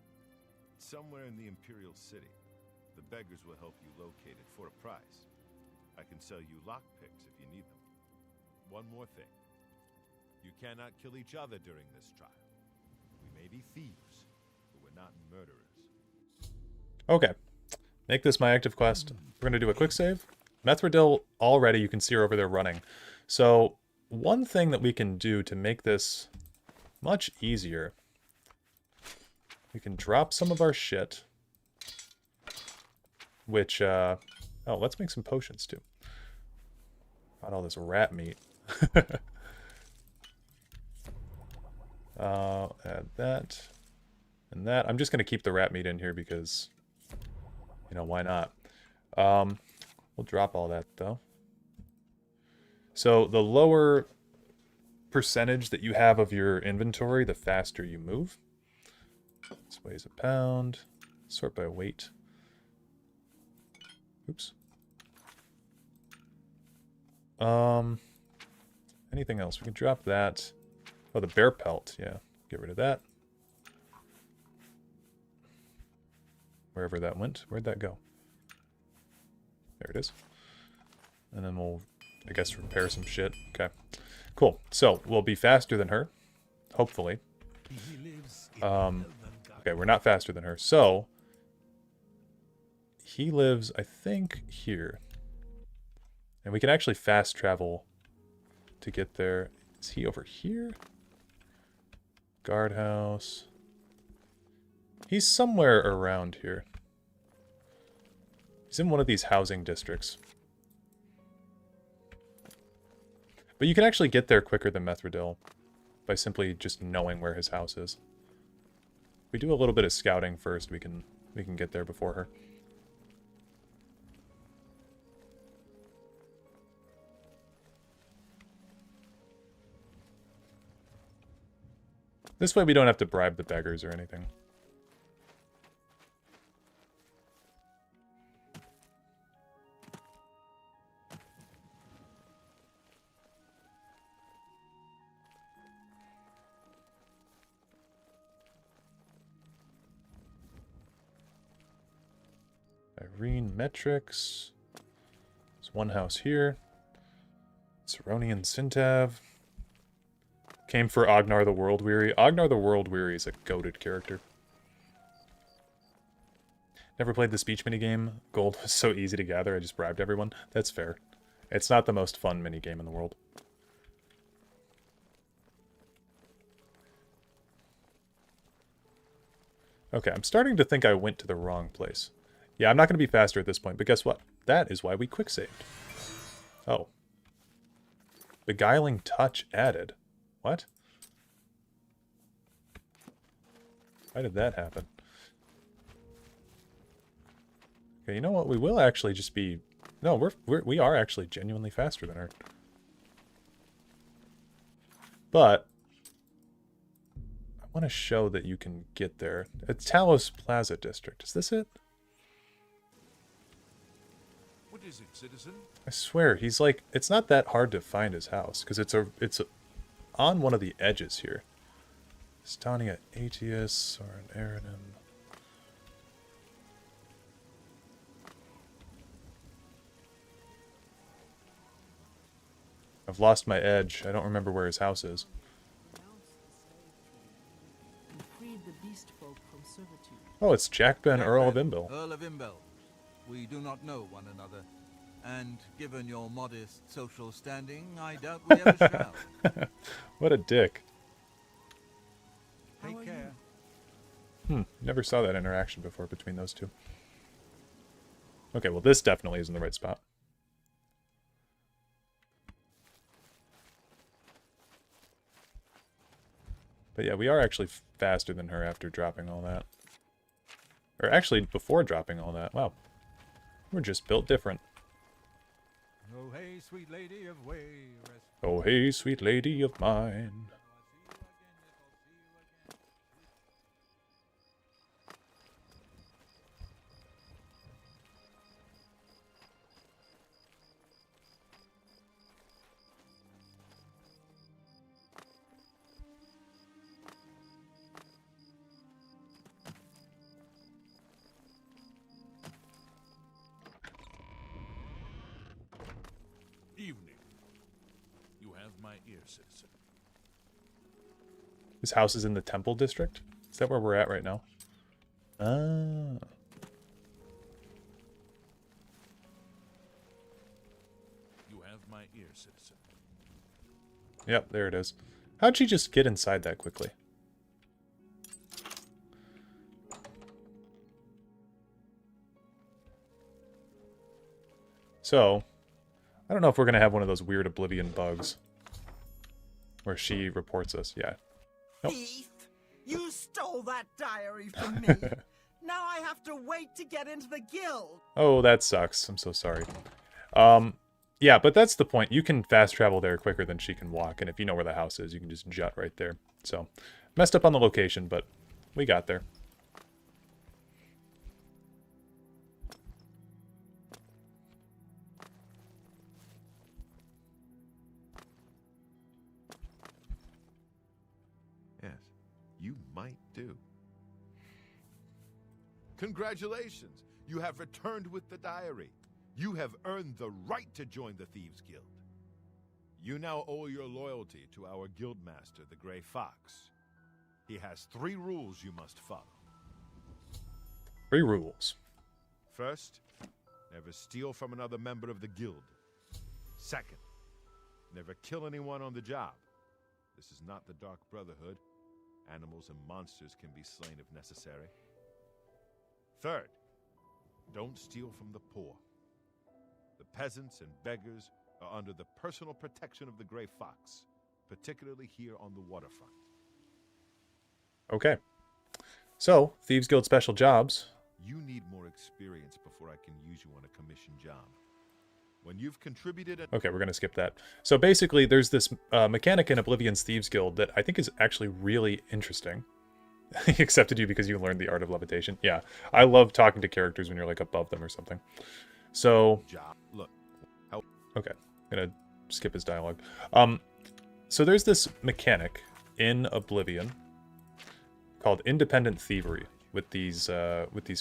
Somewhere in the Imperial City, the beggars will help you locate it for a price. I can sell you lockpicks if you need them. One more thing. You cannot kill each other during this trial. We may be thieves, but we're not murderers. Okay. Make this my active quest. We're going to do a quick save. Methridil, already you can see her over there running. So, one thing that we can do to make this much easier, we can drop some of our shit, which, oh, let's make some potions too. Got all this rat meat. Add that and that. I'm just going to keep the rat meat in here because, you know, why not? We'll drop all that though. So the lower percentage that you have of your inventory, the faster you move. This weighs a pound. Sort by weight. Oops. Anything else? We can drop that. Oh, the bear pelt. Yeah, get rid of that. Wherever that went. Where'd that go? There it is. And then we'll, I guess, repair some shit. Okay. Cool. So, we'll be faster than her. Hopefully. Okay, we're not faster than her. So, he lives, I think, here. And we can actually fast travel to get there. Is he over here? Guardhouse. He's somewhere around here. He's in one of these housing districts. But you can actually get there quicker than Methridil by simply just knowing where his house is. If we do a little bit of scouting first, we can get there before her. This way we don't have to bribe the beggars or anything. Irene Metrics. There's one house here. Ceronian Syntav. Came for Ognar the World Weary. Ognar the World Weary is a goated character. Never played the speech minigame. Gold was so easy to gather, I just bribed everyone. That's fair. It's not the most fun minigame in the world. Okay, I'm starting to think I went to the wrong place. Yeah, I'm not going to be faster at this point, but guess what? That is why we quick saved. Oh. Beguiling touch added. What? Why did that happen? Okay, you know what? We will actually just be... No, we are actually genuinely faster than her. But I want to show that you can get there. It's Talos Plaza District. Is this it? What is it, citizen? I swear, he's like... It's not that hard to find his house, because it's on one of the edges here. Stania Aetius or an Eridan. I've lost my edge. I don't remember where his house is. Oh, it's Jack Ben, Earl of Imbil. Earl of Imbil. We do not know one another. And given your modest social standing, I doubt we ever shall. What a dick. Take care. Never saw that interaction before between those two. Okay, well this definitely is in the right spot. But yeah, we are actually faster than her after dropping all that. Or actually, before dropping all that. Wow. We're just built different. Oh, hey, sweet lady of way. Oh, hey, sweet lady of mine. Evening. You have my ear, citizen. His house is in the Temple District? Is that where we're at right now? Ah. You have my ear, citizen. Yep, there it is. How'd she just get inside that quickly? So, I don't know if we're going to have one of those weird Oblivion bugs. Where she reports us, yeah. Nope. Thief! You stole that diary from me. Now I have to wait to get into the guild. Oh, that sucks. I'm so sorry. Yeah, but that's the point. You can fast travel there quicker than she can walk. And if you know where the house is, you can just jut right there. So, messed up on the location, but we got there. Yes, you might do. Congratulations! You have returned with the diary. You have earned the right to join the Thieves Guild. You now owe your loyalty to our guildmaster, the Grey Fox. He has 3 rules you must follow. 3 rules. First, never steal from another member of the guild. Second, never kill anyone on the job. This is not the Dark Brotherhood. Animals and monsters can be slain if necessary. Third, Don't steal from the poor. The peasants and beggars are under the personal protection of the Grey Fox, particularly here on the waterfront. Okay. So, Thieves Guild special jobs. You need more experience before I can use you on a commission job. When you've contributed... Okay, we're going to skip that. So basically, there's this mechanic in Oblivion's Thieves Guild that I think is actually really interesting. He accepted you because you learned the art of levitation. Yeah, I love talking to characters when you're like above them or something. So... Look. Okay, I'm going to skip his dialogue. So there's this mechanic in Oblivion called independent thievery with these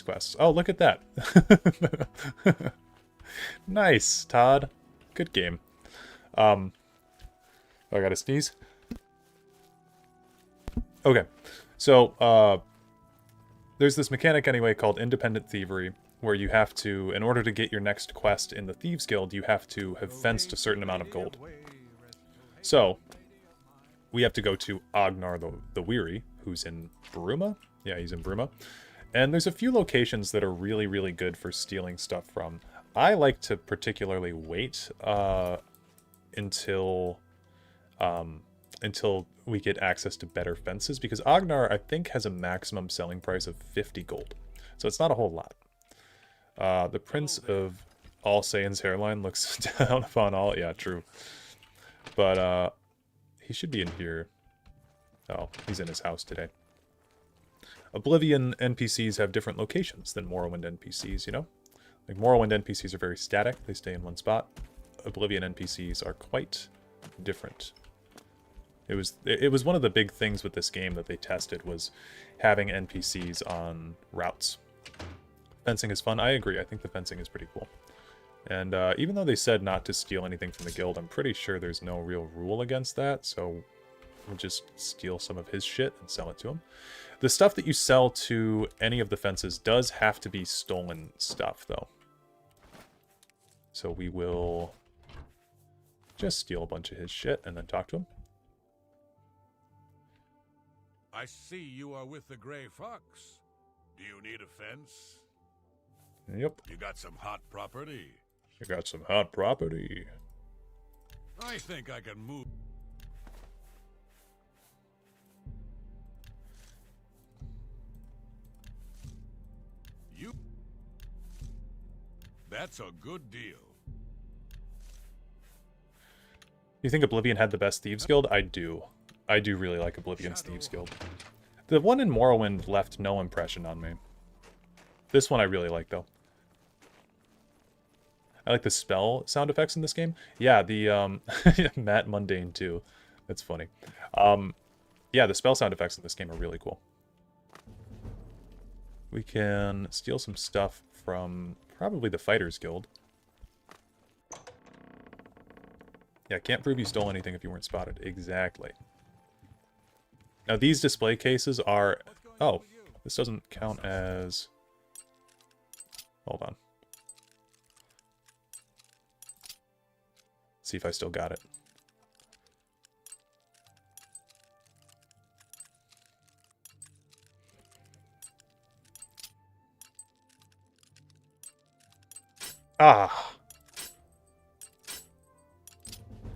quests. Oh, look at that. Nice, Todd. Good game. Oh, I gotta sneeze. Okay, so there's this mechanic anyway called independent thievery, where you have to, in order to get your next quest in the Thieves Guild, you have to have fenced a certain amount of gold. So we have to go to Agnar the Weary, who's in Bruma. Yeah, he's in Bruma. And there's a few locations that are really, really good for stealing stuff from. I like to particularly wait until we get access to better fences, because Agnar, I think, has a maximum selling price of 50 gold. So it's not a whole lot. The Prince of All Saiyans hairline looks down upon all. Yeah, true. But he should be in here. Oh, he's in his house today. Oblivion NPCs have different locations than Morrowind NPCs, you know? Like, Morrowind NPCs are very static. They stay in one spot. Oblivion NPCs are quite different. It was one of the big things with this game that they tested, was having NPCs on routes. Fencing is fun. I agree. I think the fencing is pretty cool. And even though they said not to steal anything from the guild, I'm pretty sure there's no real rule against that, so we'll just steal some of his shit and sell it to him. The stuff that you sell to any of the fences does have to be stolen stuff, though. So we will just steal a bunch of his shit and then talk to him. I see you are with the Grey Fox. Do you need a fence? Yep. You got some hot property. You got some hot property. I think I can move. You. That's a good deal. You think Oblivion had the best Thieves Guild? I do. I do really like Oblivion's Thieves Guild. The one in Morrowind left no impression on me. This one I really like, though. I like the spell sound effects in this game. Yeah, the, Matt Mundane, too. That's funny. Yeah, the spell sound effects in this game are really cool. We can steal some stuff from probably the Fighters Guild. Yeah, can't prove you stole anything if you weren't spotted. Exactly. Now, these display cases are... Oh, this doesn't count as... Hold on. See if I still got it. Ah!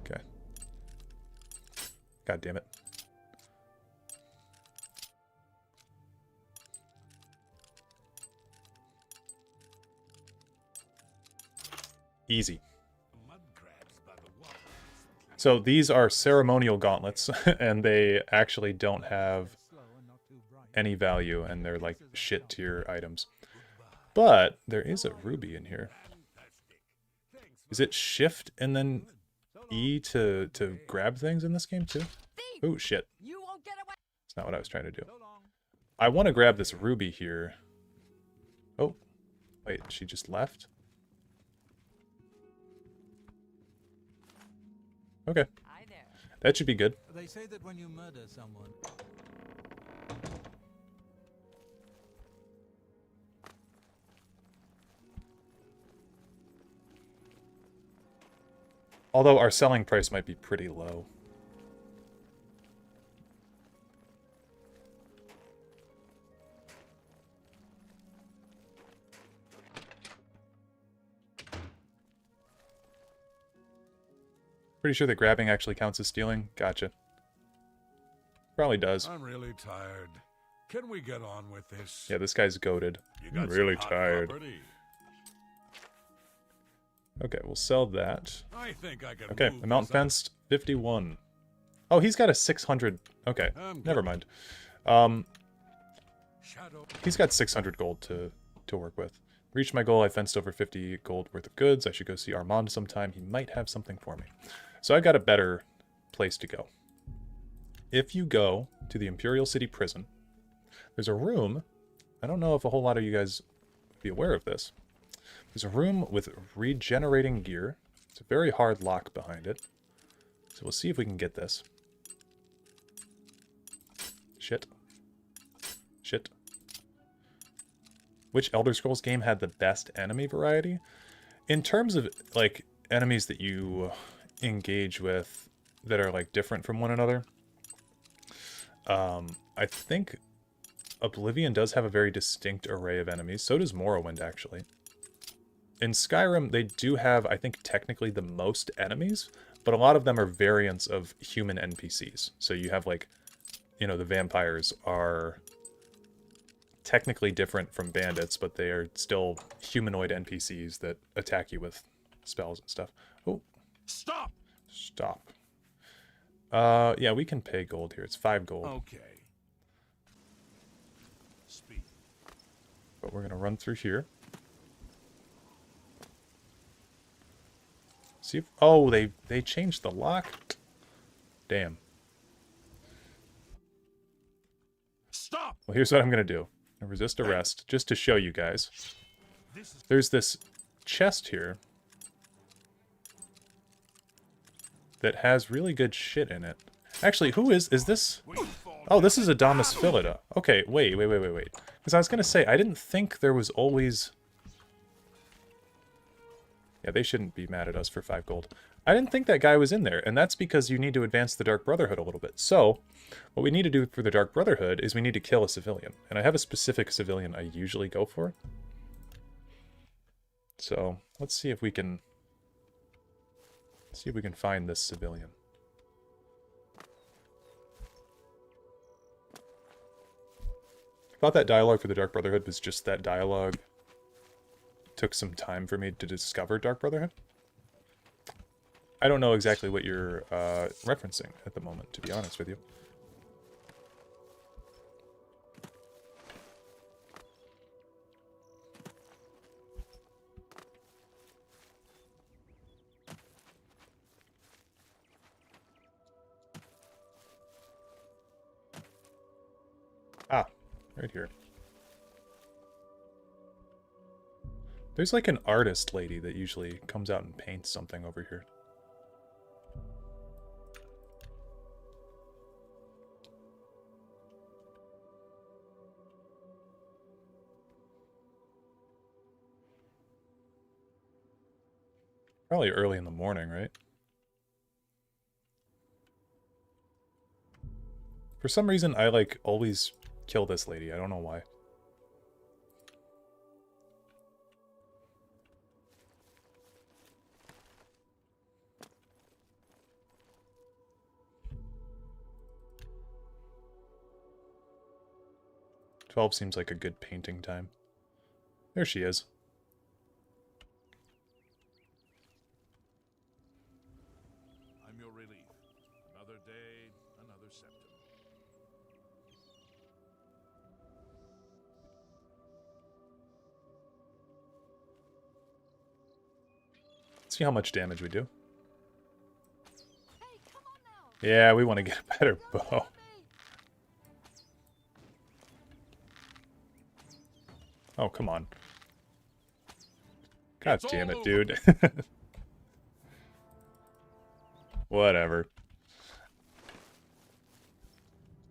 Okay. God damn it. Easy. So these are ceremonial gauntlets, and they actually don't have any value, and they're like shit tier items. But there is a ruby in here. Is it shift and then E to grab things in this game too? Oh shit. That's not what I was trying to do. I want to grab this ruby here. Oh, wait, she just left? Okay. That should be good. They say that when you murder someone... Although our selling price might be pretty low. Pretty sure that grabbing actually counts as stealing. Gotcha. Probably does. I'm really tired. Can we get on with this? Yeah, this guy's goated. You got I'm really some hot tired. property? Okay, we'll sell that. I think I can Okay, move amount this up. fenced, 51. Oh, he's got a 600. Okay, I'm never good. mind. Shadow. He's got 600 gold to work with. Reached my goal. I fenced over 50 gold worth of goods. I should go see Armand sometime. He might have something for me. So I've got a better place to go. If you go to the Imperial City Prison, there's a room. I don't know if a whole lot of you guys would be aware of this. There's a room with regenerating gear. It's a very hard lock behind it. So we'll see if we can get this. Shit. Shit. Which Elder Scrolls game had the best enemy variety? In terms of, like, enemies that you engage with that are, like, different from one another, I think Oblivion does have a very distinct array of enemies. So does Morrowind, actually. In Skyrim, they do have, I think, technically the most enemies, but a lot of them are variants of human NPCs. So you have, like, you know, the vampires are technically different from bandits, but they are still humanoid NPCs that attack you with spells and stuff. Oh. Stop! Stop. Yeah, we can pay gold here. It's 5 gold. Okay. Speak. But we're going to run through here. See if... Oh, they changed the lock? Damn. Stop! Well, here's what I'm going to do. Resist arrest, just to show you guys. There's this chest here that has really good shit in it. Actually, who is this? Oh, this is Adamus Philida. Okay, wait. Because I was going to say, I didn't think there was always... Yeah, they shouldn't be mad at us for 5 gold. I didn't think that guy was in there, and that's because you need to advance the Dark Brotherhood a little bit. So, what we need to do for the Dark Brotherhood is we need to kill a civilian. And I have a specific civilian I usually go for. So, let's see if we can... find this civilian. I thought that dialogue for the Dark Brotherhood was just that dialogue. Took some time for me to discover Dark Brotherhood. I don't know exactly what you're referencing at the moment, to be honest with you. Ah, right here. There's like an artist lady that usually comes out and paints something over here. Probably early in the morning, right? For some reason, I like always kill this lady. I don't know why. $12 seems like a good painting time. There she is. I'm your relief. Another day, another septum. Let's see how much damage we do. Hey, come on now. Yeah, we want to get a better bow. Oh, come on. God It's damn all it, dude. Whatever.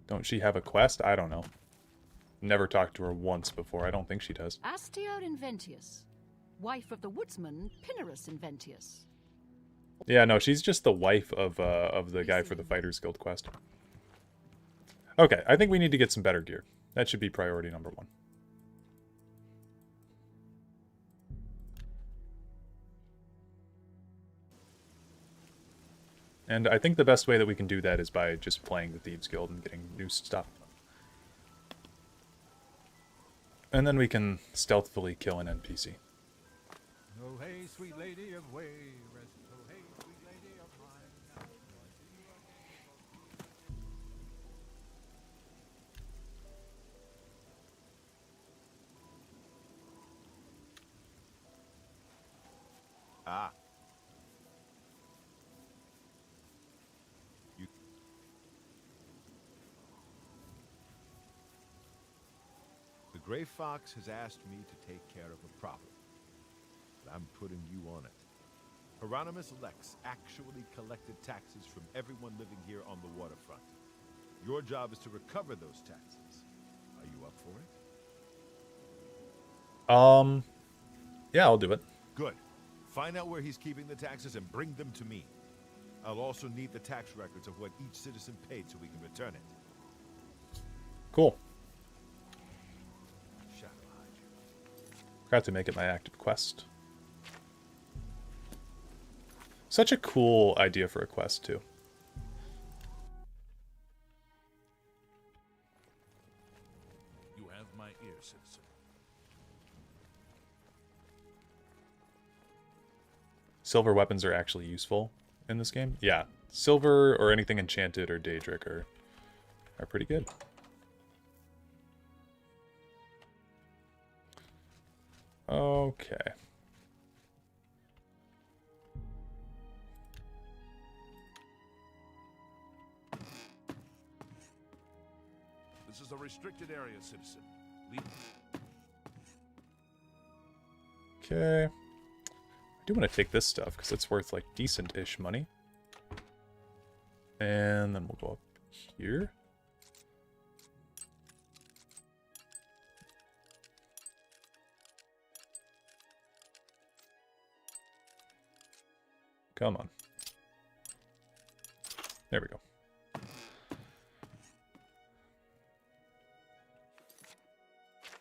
Don't she have a quest? I don't know. Never talked to her once before. I don't think she does. Astia Inventius, wife of the woodsman Pinarus Inventius. Yeah, no, she's just the wife of the guy for the Fighters Guild quest. Okay, I think we need to get some better gear. That should be priority number 1. And I think the best way that we can do that is by just playing the Thieves Guild and getting new stuff. And then we can stealthily kill an NPC. Oh, hey, sweet lady of Wayrest. Oh, hey, sweet lady of mine. Ah. The Gray Fox has asked me to take care of a problem. But I'm putting you on it. Hieronymus Lex actually collected taxes from everyone living here on the waterfront. Your job is to recover those taxes. Are you up for it? Yeah, I'll do it. Good. Find out where he's keeping the taxes and bring them to me. I'll also need the tax records of what each citizen paid so we can return it. Cool. Shadow hide you. Forgot to make it my active quest. Such a cool idea for a quest, too. You have my ear, citizen. Silver weapons are actually useful in this game. Yeah, silver or anything enchanted or Daedric are pretty good. Okay. This is a restricted area, citizen. Leave. Okay. I do want to take this stuff because it's worth like decent-ish money. And then we'll go up here. Come on. There we go.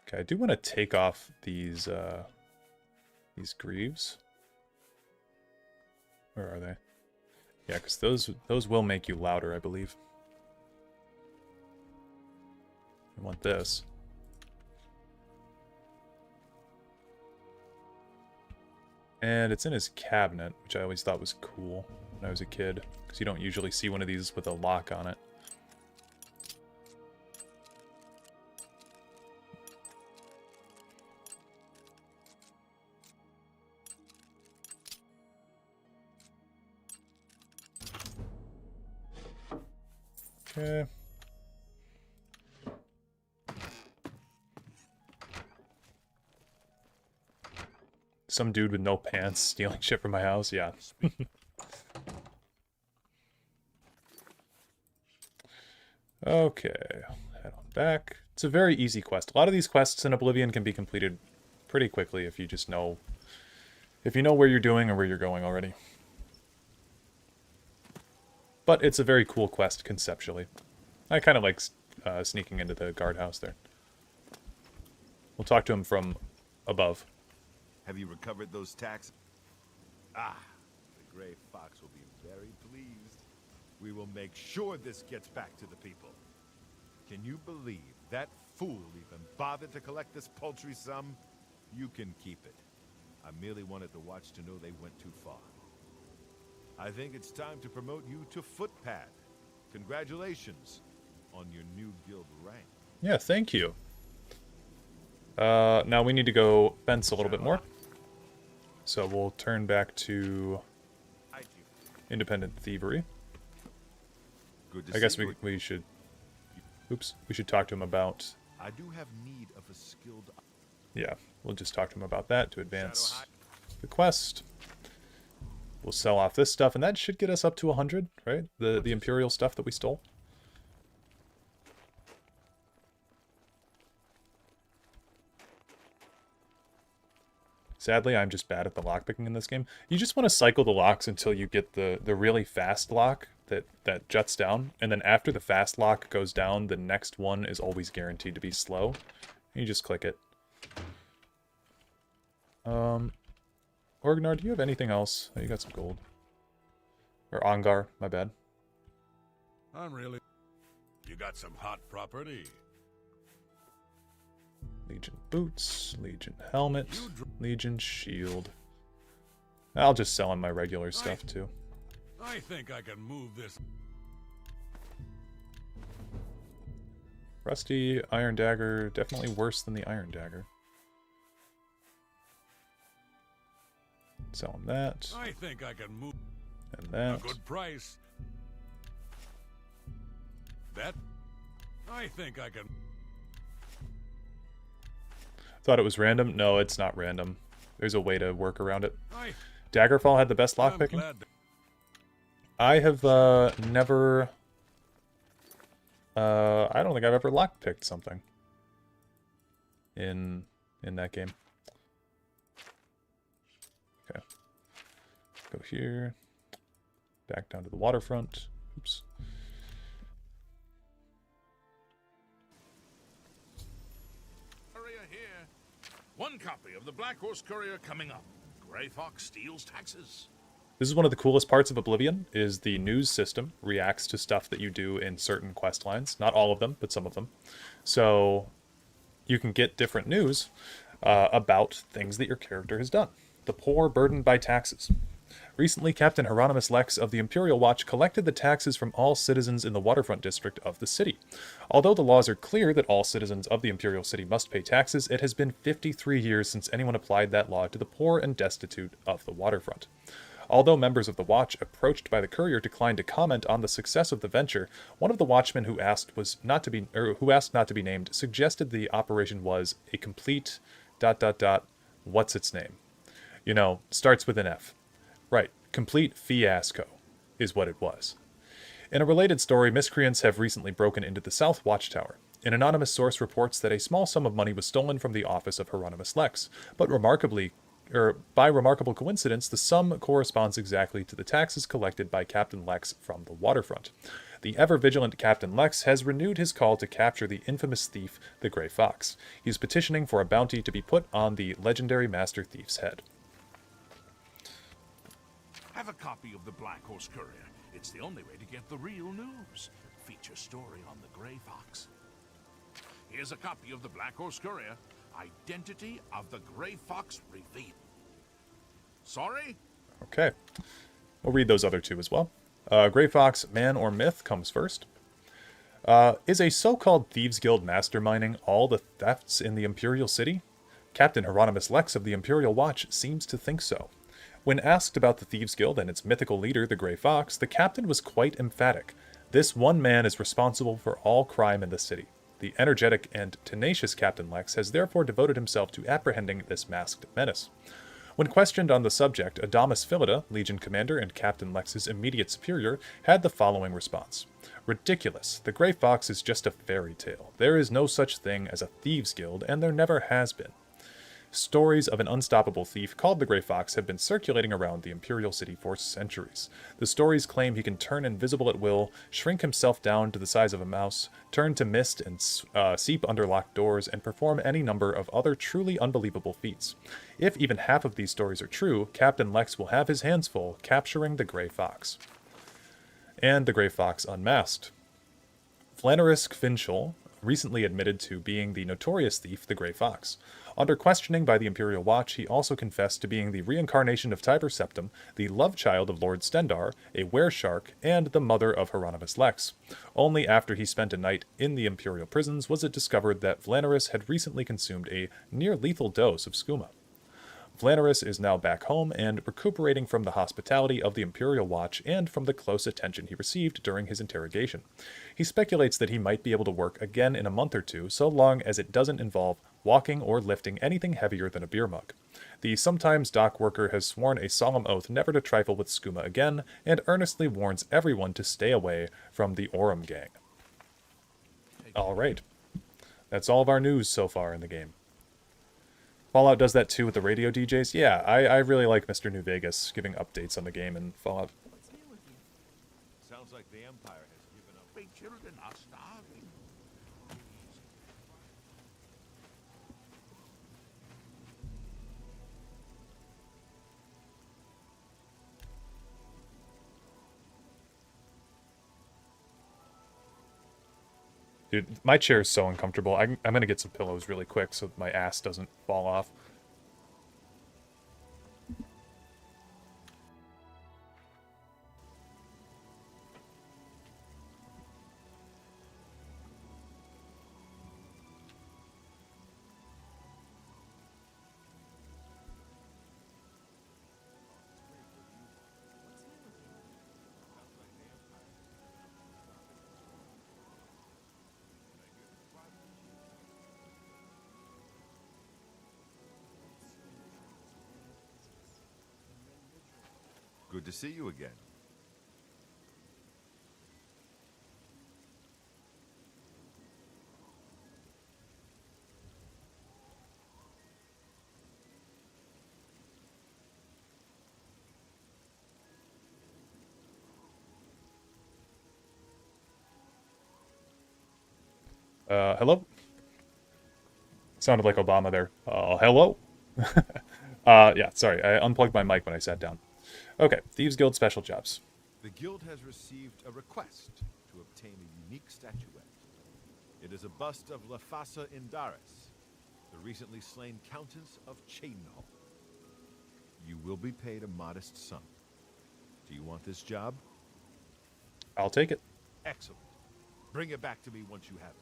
Okay, I do want to take off these greaves. Where are they? Yeah, because those will make you louder, I believe. I want this. And it's in his cabinet, which I always thought was cool when I was a kid, because you don't usually see one of these with a lock on it. Okay. Some dude with no pants stealing shit from my house, yeah. Okay, head on back. It's a very easy quest. A lot of these quests in Oblivion can be completed pretty quickly if you just know... if you know where you're doing or where you're going already. But it's a very cool quest conceptually. I kind of like sneaking into the guardhouse there. We'll talk to him from above. Have you recovered those taxes? Ah, the Gray Fox will be very pleased. We will make sure this gets back to the people. Can you believe that fool even bothered to collect this paltry sum? You can keep it. I merely wanted the Watch to know they went too far. I think it's time to promote you to Footpad. Congratulations on your new guild rank. Yeah, thank you. Now we need to go fence a little bit more. So we'll turn back to independent thievery. I guess we should... Oops, we should talk to him about... I do have need of a skilled... Yeah, we'll just talk to him about that to advance the quest. We'll sell off this stuff, and that should get us up to 100, right? The Imperial stuff that we stole. Sadly, I'm just bad at the lockpicking in this game. You just want to cycle the locks until you get the really fast lock that juts down. And then after the fast lock goes down, the next one is always guaranteed to be slow. And you just click it. Orgnar, do you have anything else? Oh, you got some gold. Or Ongar, my bad. I'm really... You got some hot property. Legion boots, Legion helmet, Legion shield. I'll just sell him my regular stuff too. I think I can move this. Rusty Iron Dagger, definitely worse than the Iron Dagger. Sell him that. I think I can move. And that. A good price. That. I think I can. Thought it was random? No, it's not random. There's a way to work around it. Daggerfall had the best lockpicking. I have never... I don't think I've ever lockpicked something in that game. Okay. Go here. Back down to the waterfront. Oops. Courier here. One copy of the Black Horse Courier coming up. Grey Fox steals taxes. This is one of the coolest parts of Oblivion, is the news system reacts to stuff that you do in certain quest lines. Not all of them, but some of them. So you can get different news about things that your character has done. The poor burdened by taxes. Recently, Captain Hieronymus Lex of the Imperial Watch collected the taxes from all citizens in the waterfront district of the city. Although the laws are clear that all citizens of the Imperial City must pay taxes, it has been 53 years since anyone applied that law to the poor and destitute of the waterfront. Although members of the Watch, approached by the courier, declined to comment on the success of the venture, one of the watchmen who asked not to be named suggested the operation was a complete ... what's its name? You know, starts with an F. Right, complete fiasco is what it was. In a related story, miscreants have recently broken into the South Watchtower. An anonymous source reports that a small sum of money was stolen from the office of Hieronymus Lex, but by remarkable coincidence, the sum corresponds exactly to the taxes collected by Captain Lex from the waterfront. The ever-vigilant Captain Lex has renewed his call to capture the infamous thief, the Grey Fox. He is petitioning for a bounty to be put on the legendary Master Thief's head. Have a copy of the Black Horse Courier. It's the only way to get the real news. Feature story on the Grey Fox. Here's a copy of the Black Horse Courier. Identity of the Grey Fox revealed. Sorry? Okay. We'll read those other two as well. Grey Fox, man or myth, comes first. Is a so-called Thieves Guild masterminding all the thefts in the Imperial City? Captain Hieronymus Lex of the Imperial Watch seems to think so. When asked about the Thieves Guild and its mythical leader, the Grey Fox, the captain was quite emphatic. This one man is responsible for all crime in the city. The energetic and tenacious Captain Lex has therefore devoted himself to apprehending this masked menace. When questioned on the subject, Adamus Philida, Legion Commander and Captain Lex's immediate superior, had the following response. Ridiculous. The Grey Fox is just a fairy tale. There is no such thing as a Thieves Guild, and there never has been. Stories of an unstoppable thief called the Grey Fox have been circulating around the Imperial City for centuries. The stories claim he can turn invisible at will, shrink himself down to the size of a mouse, turn to mist and seep under locked doors, and perform any number of other truly unbelievable feats. If even half of these stories are true, Captain Lex will have his hands full capturing the Grey Fox. And the Grey Fox unmasked. Flanneris Finchel recently admitted to being the notorious thief, the Grey Fox. Under questioning by the Imperial Watch, he also confessed to being the reincarnation of Tiber Septim, the love child of Lord Stendar, a were-shark, and the mother of Hieronymus Lex. Only after he spent a night in the Imperial prisons was it discovered that Flanneris had recently consumed a near-lethal dose of skooma. Flanneris is now back home and recuperating from the hospitality of the Imperial Watch and from the close attention he received during his interrogation. He speculates that he might be able to work again in a month or two, so long as it doesn't involve walking or lifting anything heavier than a beer mug. The sometimes dock worker has sworn a solemn oath never to trifle with skooma again, and earnestly warns everyone to stay away from the Aurum gang. Alright. That's all of our news so far in the game. Fallout does that too with the radio DJs. Yeah, I really like Mr. New Vegas giving updates on the game in Fallout. Sounds like the Empire has given up. Big children are starving. Dude, my chair is so uncomfortable. I'm gonna get some pillows really quick so my ass doesn't fall off. Good to see you again. Hello? Sounded like Obama there. Hello? Yeah, sorry. I unplugged my mic when I sat down. Okay, Thieves Guild special jobs. The guild has received a request to obtain a unique statuette. It is a bust of Lafasa Indaris, the recently slain Countess of Chadenhall. You will be paid a modest sum. Do you want this job? I'll take it. Excellent. Bring it back to me once you have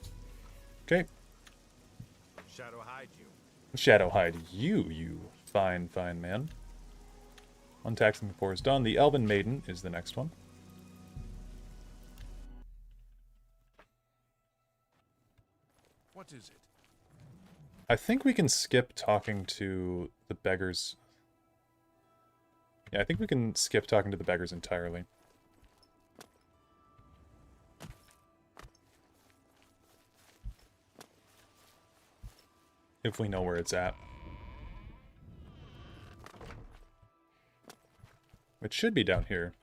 it. Okay. Shadow hide you. Shadow hide you, you fine, fine man. Untaxing before is done. The Elven Maiden is the next one. What is it? I think we can skip talking to the beggars. Yeah, I think we can skip talking to the beggars entirely. If we know where it's at. It should be down here.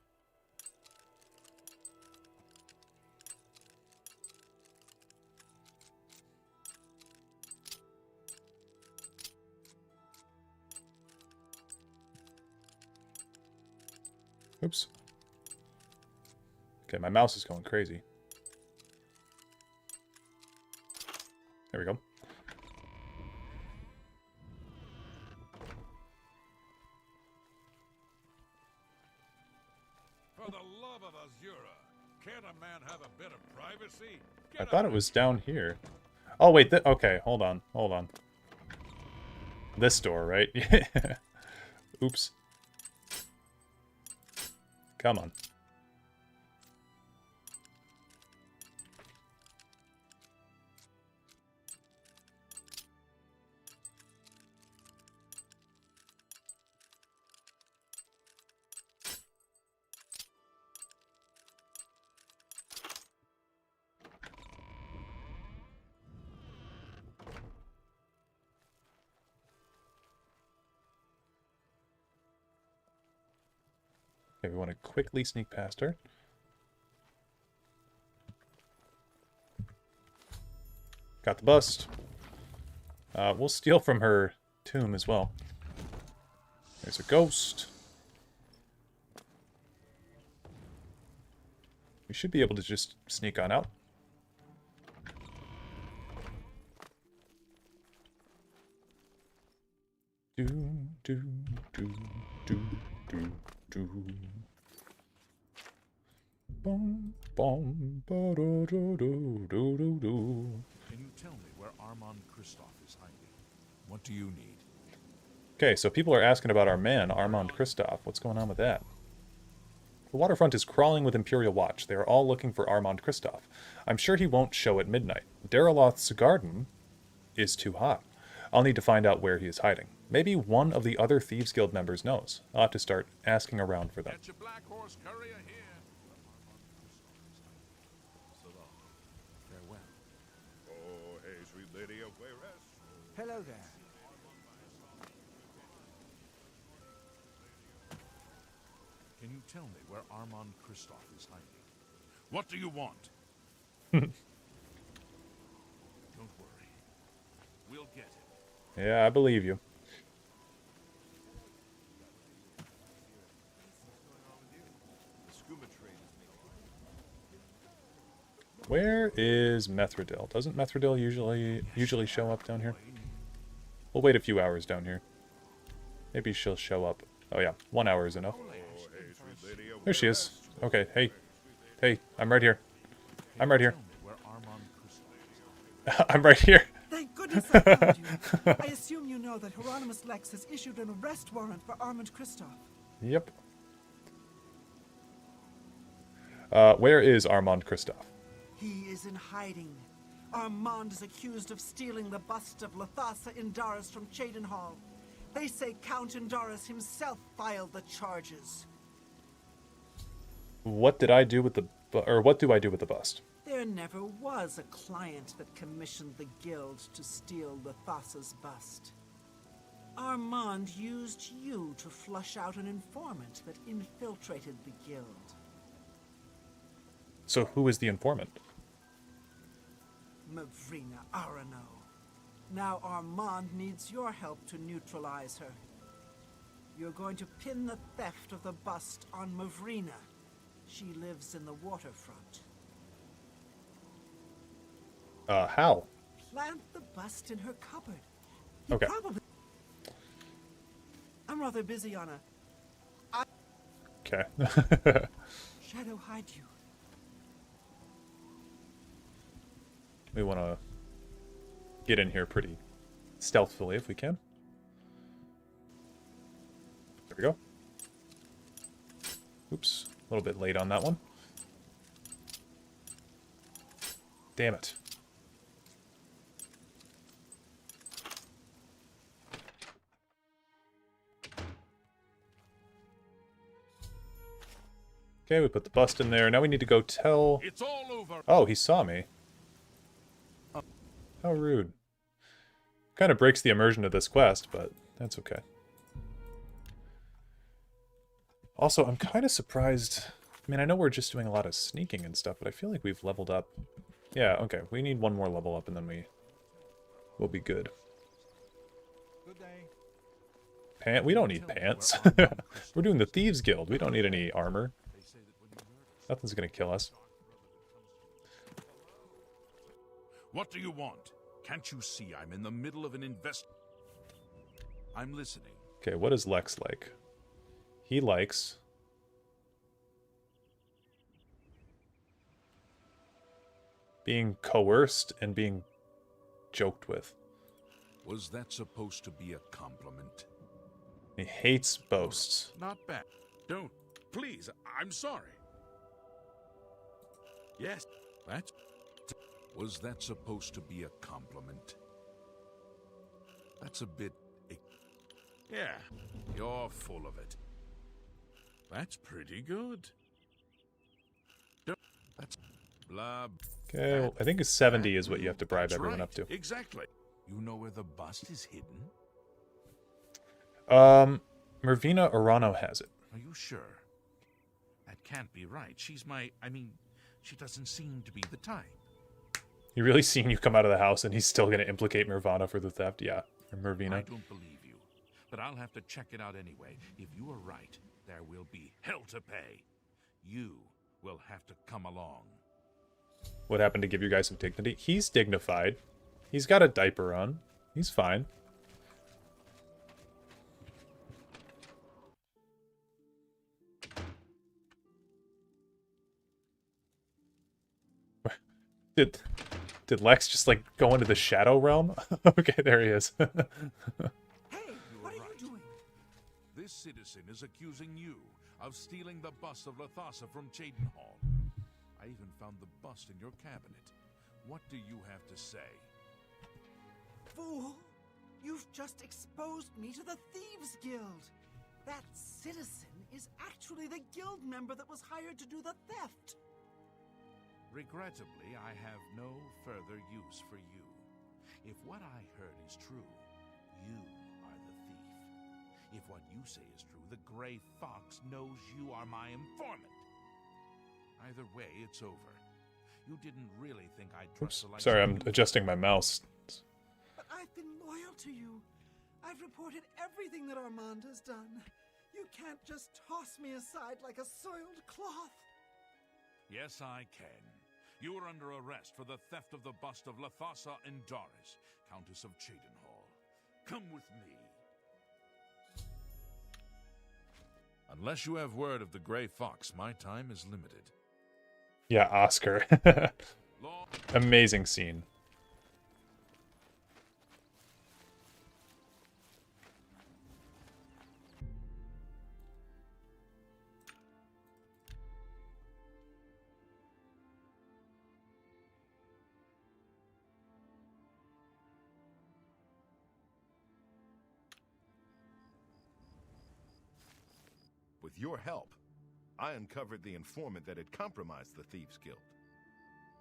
Oops. Okay, my mouse is going crazy. There we go. For the love of Azura, can't a man have a bit of privacy? I thought it was down here. Oh, wait. Okay, hold on. Hold on. This door, right? Oops. Come on. Okay, we want to quickly sneak past her. Got the bust. We'll steal from her tomb as well. There's a ghost. We should be able to just sneak on out. Do, do, do, do, do, do. Bum, bum, ba, do, do, do, do, do, do. Can you tell me where Armand Kristoff is hiding? What do you need? Okay, so people are asking about our man, Armand Kristoff. What's going on with that? The waterfront is crawling with Imperial Watch. They are all looking for Armand Kristoff. I'm sure he won't show at midnight. Dareloth's garden is too hot. I'll need to find out where he is hiding. Maybe one of the other Thieves Guild members knows. I'll have to start asking around for them. Get your black horse courier here. So long. Farewell. Oh, hey, sweet lady of Wayrest. Hello there. Can you tell me where Armand Kristoff is hiding? What do you want? Don't worry. We'll get him. Yeah, I believe you. Where is Methridil? Doesn't Methridil usually show up down here? We'll wait a few hours down here. Maybe she'll show up. Oh yeah, 1 hour is enough. There she is. Okay, hey. Hey, I'm right here. I'm right here. I'm right here. Thank goodness I found you. I assume you know that Hieronymus Lex has issued an arrest warrant for Armand Kristoff. Yep. Where is Armand Kristoff? He is in hiding. Armand is accused of stealing the bust of Lathasa Indaris from Cheydinhal. They say Count Indaris himself filed the charges. What did I do with the what do I do with the bust? There never was a client that commissioned the guild to steal Lathasa's bust. Armand used you to flush out an informant that infiltrated the guild. So who is the informant? Mavrina Arano. Now Armand needs your help to neutralize her. You're going to pin the theft of the bust on Mavrina. She lives in the waterfront. How? Plant the bust in her cupboard. Okay. I'm rather busy on a... Okay. Shadow hide you. We want to get in here pretty stealthily if we can. There we go. Oops. A little bit late on that one. Damn it. Okay, we put the bust in there. Now we need to go tell... It's all over. Oh, he saw me. How rude. Kind of breaks the immersion of this quest, but that's okay. Also, I'm kind of surprised... I mean, I know we're just doing a lot of sneaking and stuff, but I feel like we've leveled up. Yeah, okay. We need one more level up, and then we'll be good. Good day. We don't need pants. We're doing the Thieves Guild. We don't need any armor. Nothing's gonna kill us. What do you want? Can't you see I'm in the middle of an I'm listening. Okay, what is Lex like? He likes... being coerced and being joked with. Was that supposed to be a compliment? He hates boasts. Not bad. Don't. Please, I'm sorry. Yes, that's... Was that supposed to be a compliment? That's a bit... Yeah, you're full of it. That's pretty good. That's... Blah... Okay, well, I think a 70 is what you have to bribe everyone up to. Exactly. You know where the bust is hidden? Mervina Orano has it. Are you sure? That can't be right. She's I mean, she doesn't seem to be the type. You really seen you come out of the house and he's still going to implicate Mervana for the theft? Yeah, or Mervina. I don't believe you, but I'll have to check it out anyway. If you are right, there will be hell to pay. You will have to come along. What happened to give you guys some dignity? He's dignified. He's got a diaper on. He's fine. Did Lex just, like, go into the shadow realm? Okay, there he is. Hey, what are you doing? This citizen is accusing you of stealing the bust of Lathasa from Cheydinhal. I even found the bust in your cabinet. What do you have to say? Fool! You've just exposed me to the Thieves Guild! That citizen is actually the guild member that was hired to do the theft! Regrettably, I have no further use for you. If what I heard is true, you are the thief. If what you say is true, the Grey Fox knows you are my informant. Either way, it's over. You didn't really think I'd trust the likes Sorry, of I'm you. adjusting my mouse. But I've been loyal to you. I've reported everything that Armand has done. You can't just toss me aside like a soiled cloth. Yes, I can. You are under arrest for the theft of the bust of Lathasa Indaris, Countess of Cheydinhall. Come with me. Unless you have word of the Grey Fox, my time is limited. Yeah, Oscar. Amazing scene. With your help, I uncovered the informant that had compromised the Thieves' Guild.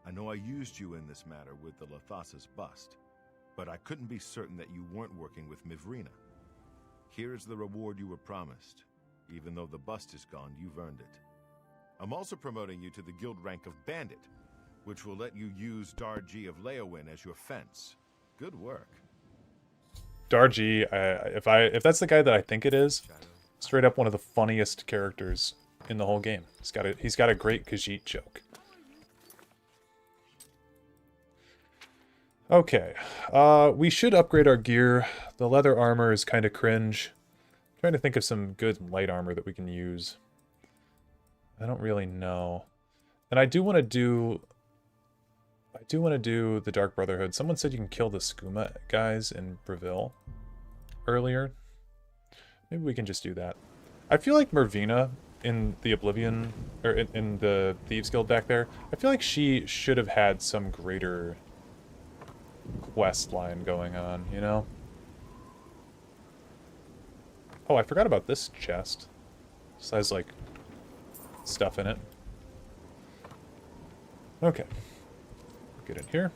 I know I used you in this matter with the Lathasa's bust, but I couldn't be certain that you weren't working with Mivrina. Here's the reward you were promised. Even though the bust is gone, you've earned it. I'm also promoting you to the guild rank of Bandit, which will let you use Darji of Leowin as your fence. Good work. Darji, if that's the guy that I think it is, straight up one of the funniest characters in the whole game. He's got a great Khajiit joke. Okay, we should upgrade our gear. The leather armor is kind of cringe. I'm trying to think of some good light armor that we can use. I don't really know. And I do want to do the Dark Brotherhood. Someone said you can kill the skooma guys in Breville earlier. Maybe we can just do that. I feel like Mervina in the Oblivion, or in the Thieves Guild back there, I feel like she should have had some greater quest line going on, you know? Oh, I forgot about this chest. This has, like, stuff in it. Okay. Get in here.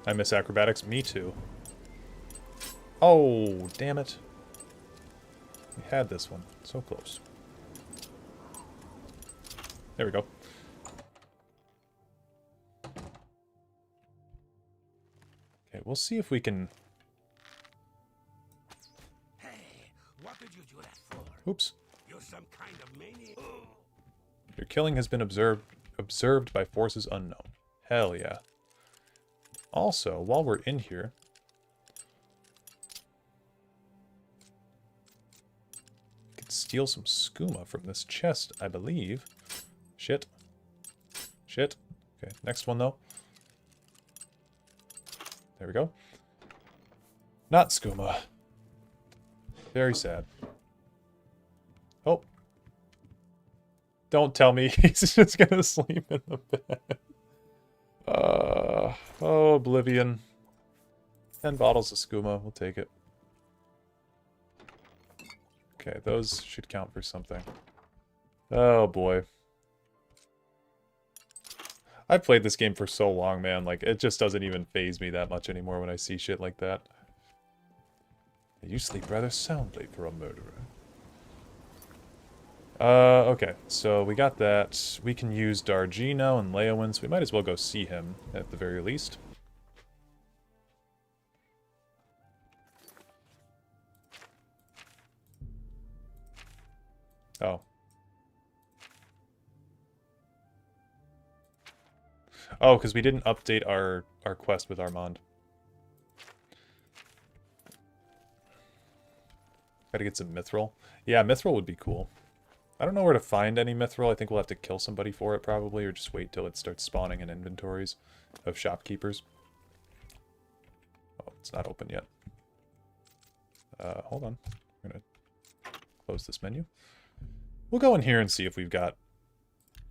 I miss acrobatics. Me too. Oh, damn it. We had this one. So close. There we go. Okay, we'll see if we can... Hey, what did you do that for? Oops. You're some kind of maniac. Your killing has been observed by forces unknown. Hell yeah. Also, while we're in here... we can steal some skooma from this chest, I believe. Shit. Shit. Okay, next one though. There we go. Not skooma. Very sad. Oh. Don't tell me he's just gonna sleep in the bed. Oh, Oblivion. 10 bottles of skooma. We'll take it. Okay, those should count for something. Oh, boy. I've played this game for so long, man. Like, it just doesn't even faze me that much anymore when I see shit like that. You sleep rather soundly for a murderer. Okay, so we got that. We can use Darji now and Leowin, so we might as well go see him, at the very least. Oh. Oh, because we didn't update our quest with Armand. Gotta get some mithril. Yeah, mithril would be cool. I don't know where to find any mithril. I think we'll have to kill somebody for it probably, or just wait till it starts spawning in inventories of shopkeepers. Oh, it's not open yet. Hold on. We're gonna close this menu. We'll go in here and see if we've got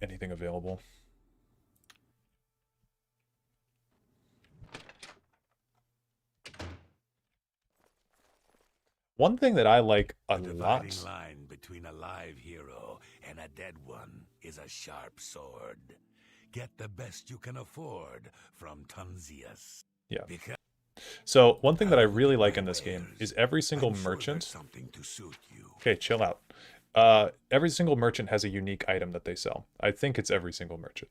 anything available. One thing that I like a The lot... dividing line between a live hero and a dead one is a sharp sword. Get the best you can afford from Tunzius. Yeah. Because So, one thing that I really like in this game is every single merchant... something to suit you. Okay, chill out. Every single merchant has a unique item that they sell. I think it's every single merchant.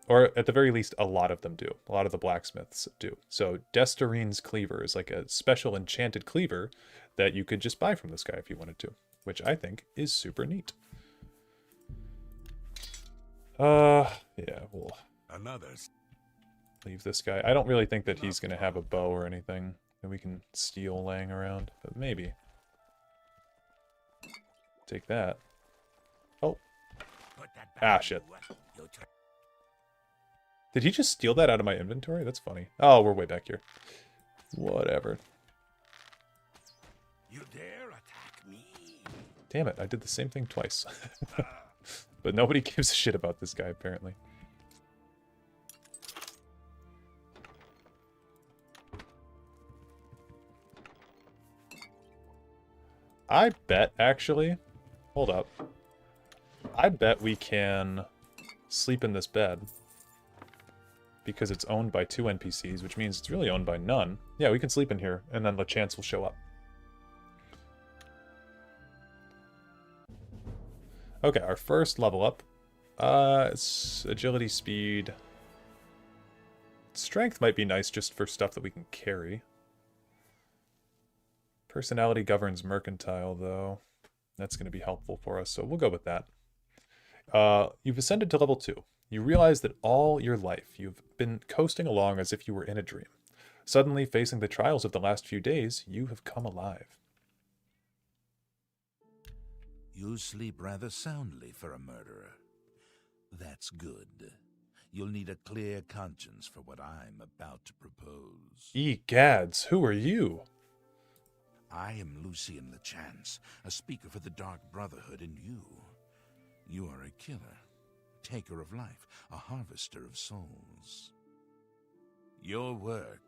Or at the very least, a lot of them do. A lot of the blacksmiths do. So Destarine's cleaver is like a special enchanted cleaver that you could just buy from this guy if you wanted to, which I think is super neat. Yeah, we'll leave this guy. I don't really think that he's going to have a bow or anything that we can steal laying around, but maybe. Take that. Oh. Ah, shit. Did he just steal that out of my inventory? That's funny. Oh, we're way back here. Whatever. You dare attack me? Damn it, I did the same thing twice. But nobody gives a shit about this guy, apparently. I bet, actually... Hold up. I bet we can sleep in this bed. Because it's owned by 2 NPCs, which means it's really owned by none. Yeah, we can sleep in here, and then LeChance will show up. Okay, our first level up. It's agility, speed. Strength might be nice just for stuff that we can carry. Personality governs mercantile, though. That's going to be helpful for us, so we'll go with that. You've ascended to level 2. You realize that all your life you've been coasting along as if you were in a dream. Suddenly, facing the trials of the last few days, you have come alive. You sleep rather soundly for a murderer. That's good. You'll need a clear conscience for what I'm about to propose. Egads, who are you? I am Lucien LeChance, a speaker for the Dark Brotherhood, and you are a killer, taker of life, a harvester of souls. Your work,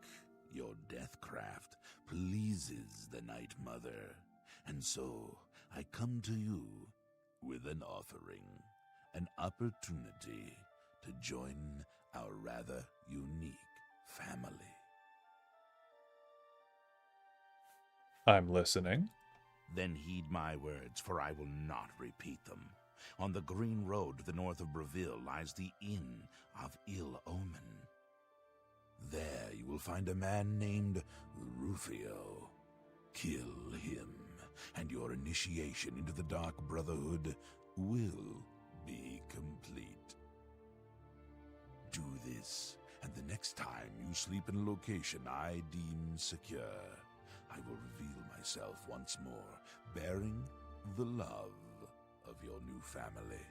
your deathcraft, pleases the Night Mother, and so I come to you with an offering, an opportunity to join our rather unique family. I'm listening. Then heed my words, for I will not repeat them. On the green road to the north of Breville lies the Inn of Ill Omen. There you will find a man named Rufio. Kill him, and your initiation into the Dark Brotherhood will be complete. Do this, and the next time you sleep in a location I deem secure, I will reveal myself once more, bearing the love of your new family.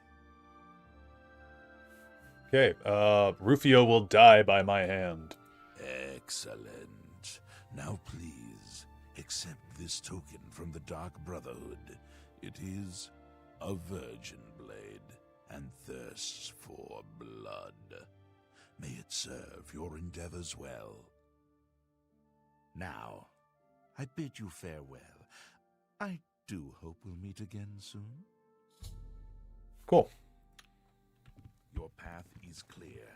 Okay, Rufio will die by my hand. Excellent. Now please, accept this token from the Dark Brotherhood. It is a virgin blade, and thirsts for blood. May it serve your endeavors well. Now, I bid you farewell. I do hope we'll meet again soon. Cool. Your path is clear.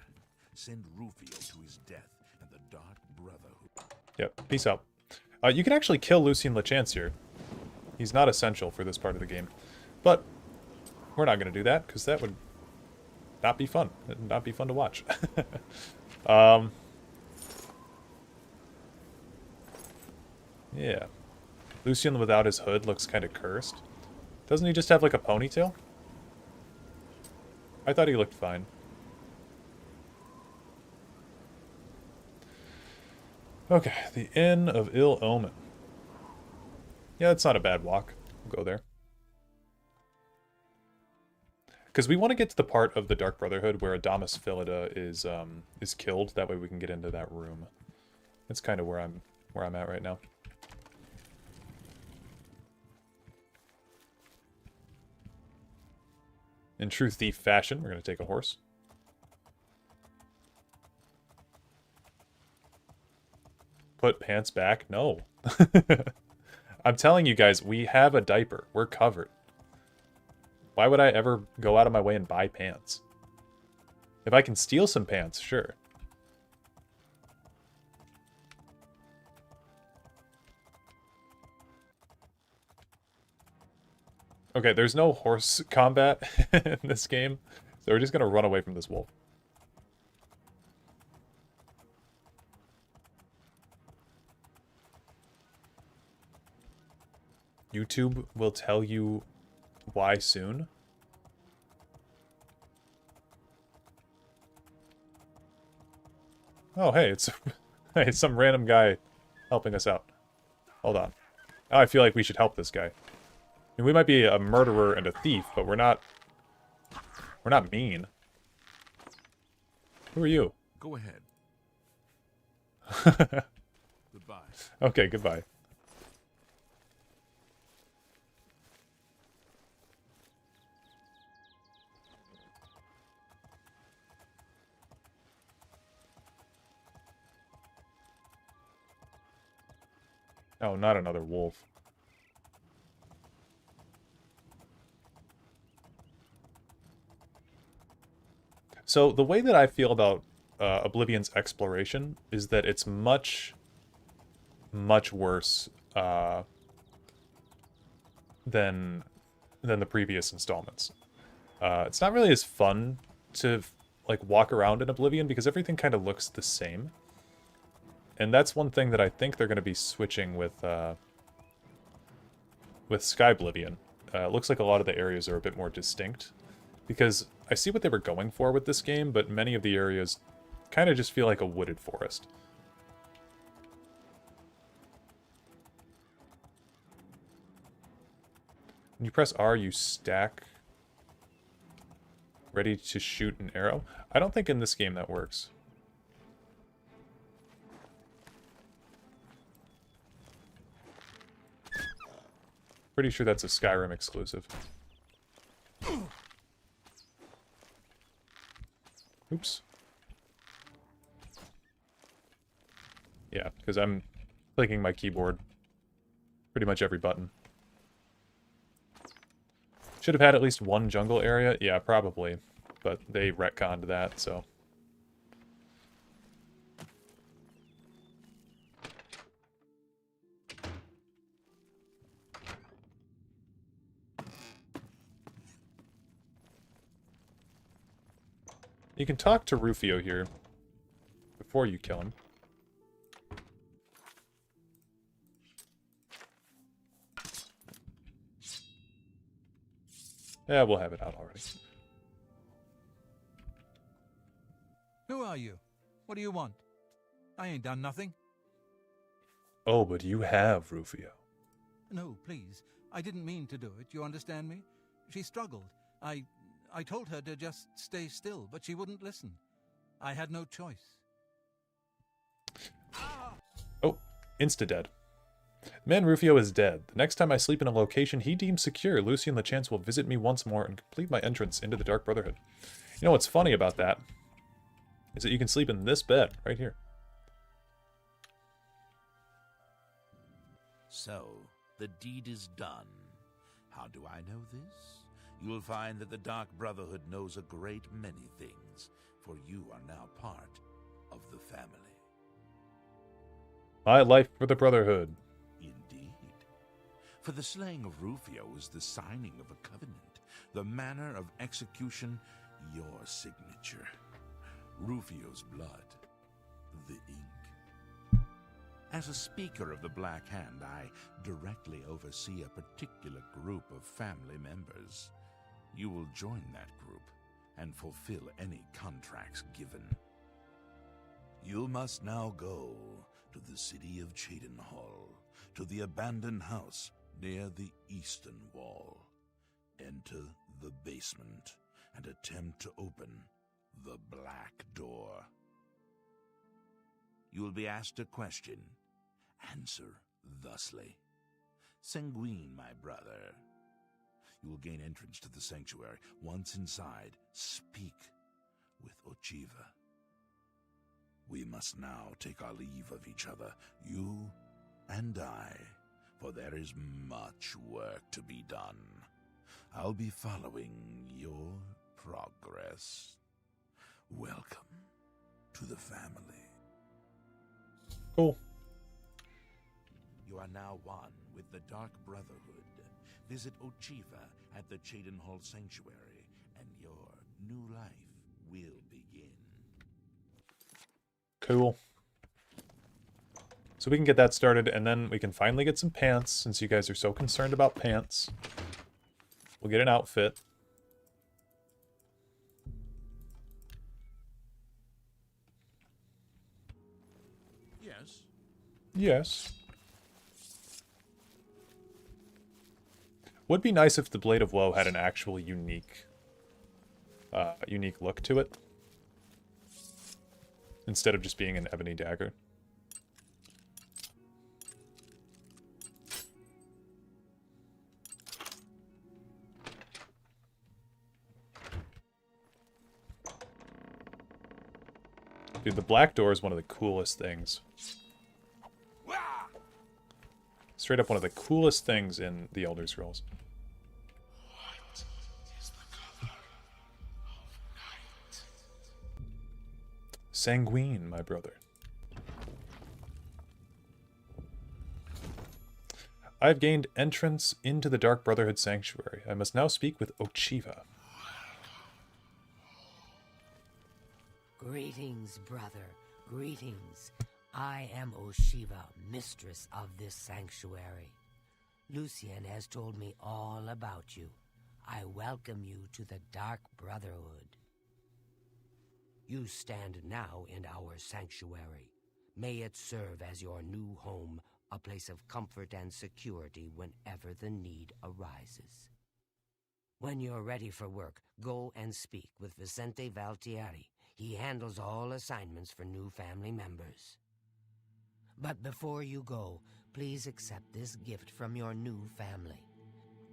Send Rufio to his death and the Dark Brotherhood. Yep, peace out. You can actually kill Lucien LeChance here. He's not essential for this part of the game. But we're not going to do that, because that would not be fun. It would not be fun to watch. Yeah. Lucien without his hood looks kind of cursed. Doesn't he just have like a ponytail? I thought he looked fine. Okay, the Inn of Ill Omen. Yeah, it's not a bad walk. We'll go there. Because we want to get to the part of the Dark Brotherhood where Adamus Philida is killed. That way we can get into that room. That's kind of where I'm at right now. In true thief fashion, we're going to take a horse. Put pants back? No. I'm telling you guys, we have a diaper. We're covered. Why would I ever go out of my way and buy pants? If I can steal some pants, sure. Okay, there's no horse combat in this game, so we're just going to run away from this wolf. YouTube will tell you why soon. Oh, hey, it's hey, it's some random guy helping us out. Hold on. Now I feel like we should help this guy. I mean, we might be a murderer and a thief, but we're not mean. Who are you? Go ahead. Goodbye. Okay, goodbye. Oh, not another wolf. So the way that I feel about Oblivion's exploration is that it's much worse than the previous installments. It's not really as fun to like walk around in Oblivion because everything kind of looks the same. And that's one thing that I think they're going to be switching with Skyblivion. It looks like a lot of the areas are a bit more distinct. Because I see what they were going for with this game, but many of the areas kind of just feel like a wooded forest. When you press R, you stack. Ready to shoot an arrow? I don't think in this game that works. Pretty sure that's a Skyrim exclusive. Oops. Yeah, because I'm clicking my keyboard. Pretty much every button. Should have had at least one jungle area? Yeah, probably. But they retconned that, so... You can talk to Rufio here before you kill him. Yeah, we'll have it out already. Who are you? What do you want? I ain't done nothing. Oh, but you have, Rufio. No, please. I didn't mean to do it, you understand me? She struggled. I told her to just stay still, but she wouldn't listen. I had no choice. Oh, insta-dead. Man Rufio is dead. The next time I sleep in a location he deems secure, Lucian Lachance will visit me once more and complete my entrance into the Dark Brotherhood. You know what's funny about that? Is that you can sleep in this bed, right here. So, the deed is done. How do I know this? You will find that the Dark Brotherhood knows a great many things, for you are now part of the family. My life for the Brotherhood. Indeed. For the slaying of Rufio is the signing of a covenant, the manner of execution, your signature. Rufio's blood, the ink. As a speaker of the Black Hand, I directly oversee a particular group of family members. You will join that group and fulfill any contracts given. You must now go to the city of Cheydinhal, to the abandoned house near the eastern wall. Enter the basement and attempt to open the Black Door. You will be asked a question. Answer thusly. Sanguine, my brother. You will gain entrance to the sanctuary. Once inside, speak with Ochiva. We must now take our leave of each other, you and I, for there is much work to be done. I'll be following your progress. Welcome to the family. Cool. You are now one with the Dark Brotherhood. Visit Ochiva at the Cheydinhal Sanctuary, and your new life will begin. Cool. So we can get that started, and then we can finally get some pants, since you guys are so concerned about pants. We'll get an outfit. Yes. Yes. Would be nice if the Blade of Woe had an actual unique look to it, instead of just being an ebony dagger. Dude, the black door is one of the coolest things. Straight up one of the coolest things in the Elder Scrolls. What is the color of night? Sanguine, my brother. I've gained entrance into the Dark Brotherhood Sanctuary. I must now speak with Ochiva. Greetings, brother. Greetings. I am Oshiva, mistress of this sanctuary. Lucien has told me all about you. I welcome you to the Dark Brotherhood. You stand now in our sanctuary. May it serve as your new home, a place of comfort and security whenever the need arises. When you're ready for work, go and speak with Vicente Valtieri. He handles all assignments for new family members. But before you go, please accept this gift from your new family.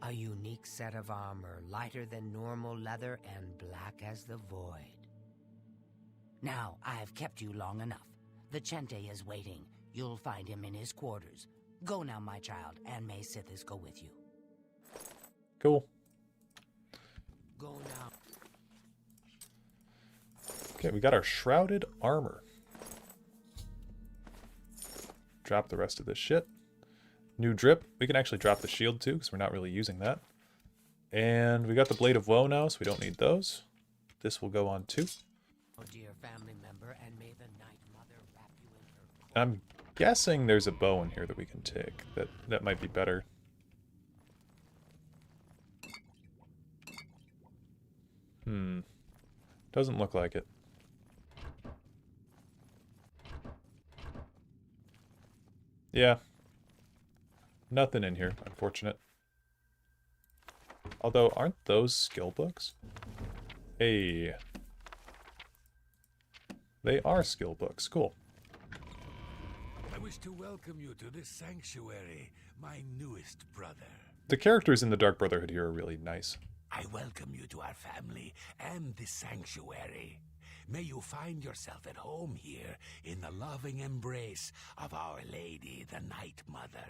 A unique set of armor, lighter than normal leather and black as the void. Now, I've kept you long enough. Vicente is waiting. You'll find him in his quarters. Go now, my child, and may Sithis go with you. Cool. Go now. Okay, we got our shrouded armor. Drop the rest of this shit. New drip. We can actually drop the shield too, because we're not really using that. And we got the Blade of Woe now, so we don't need those. This will go on too. Oh, dear family member, and may the Night Mother wrap you in her... I'm guessing there's a bow in here that we can take. That might be better. Doesn't look like it. Yeah. Nothing in here, unfortunate. Although, aren't those skill books? Hey. They are skill books. Cool. I wish to welcome you to this sanctuary, my newest brother. The characters in the Dark Brotherhood here are really nice. I welcome you to our family and this sanctuary. May you find yourself at home here in the loving embrace of Our Lady, the Night Mother.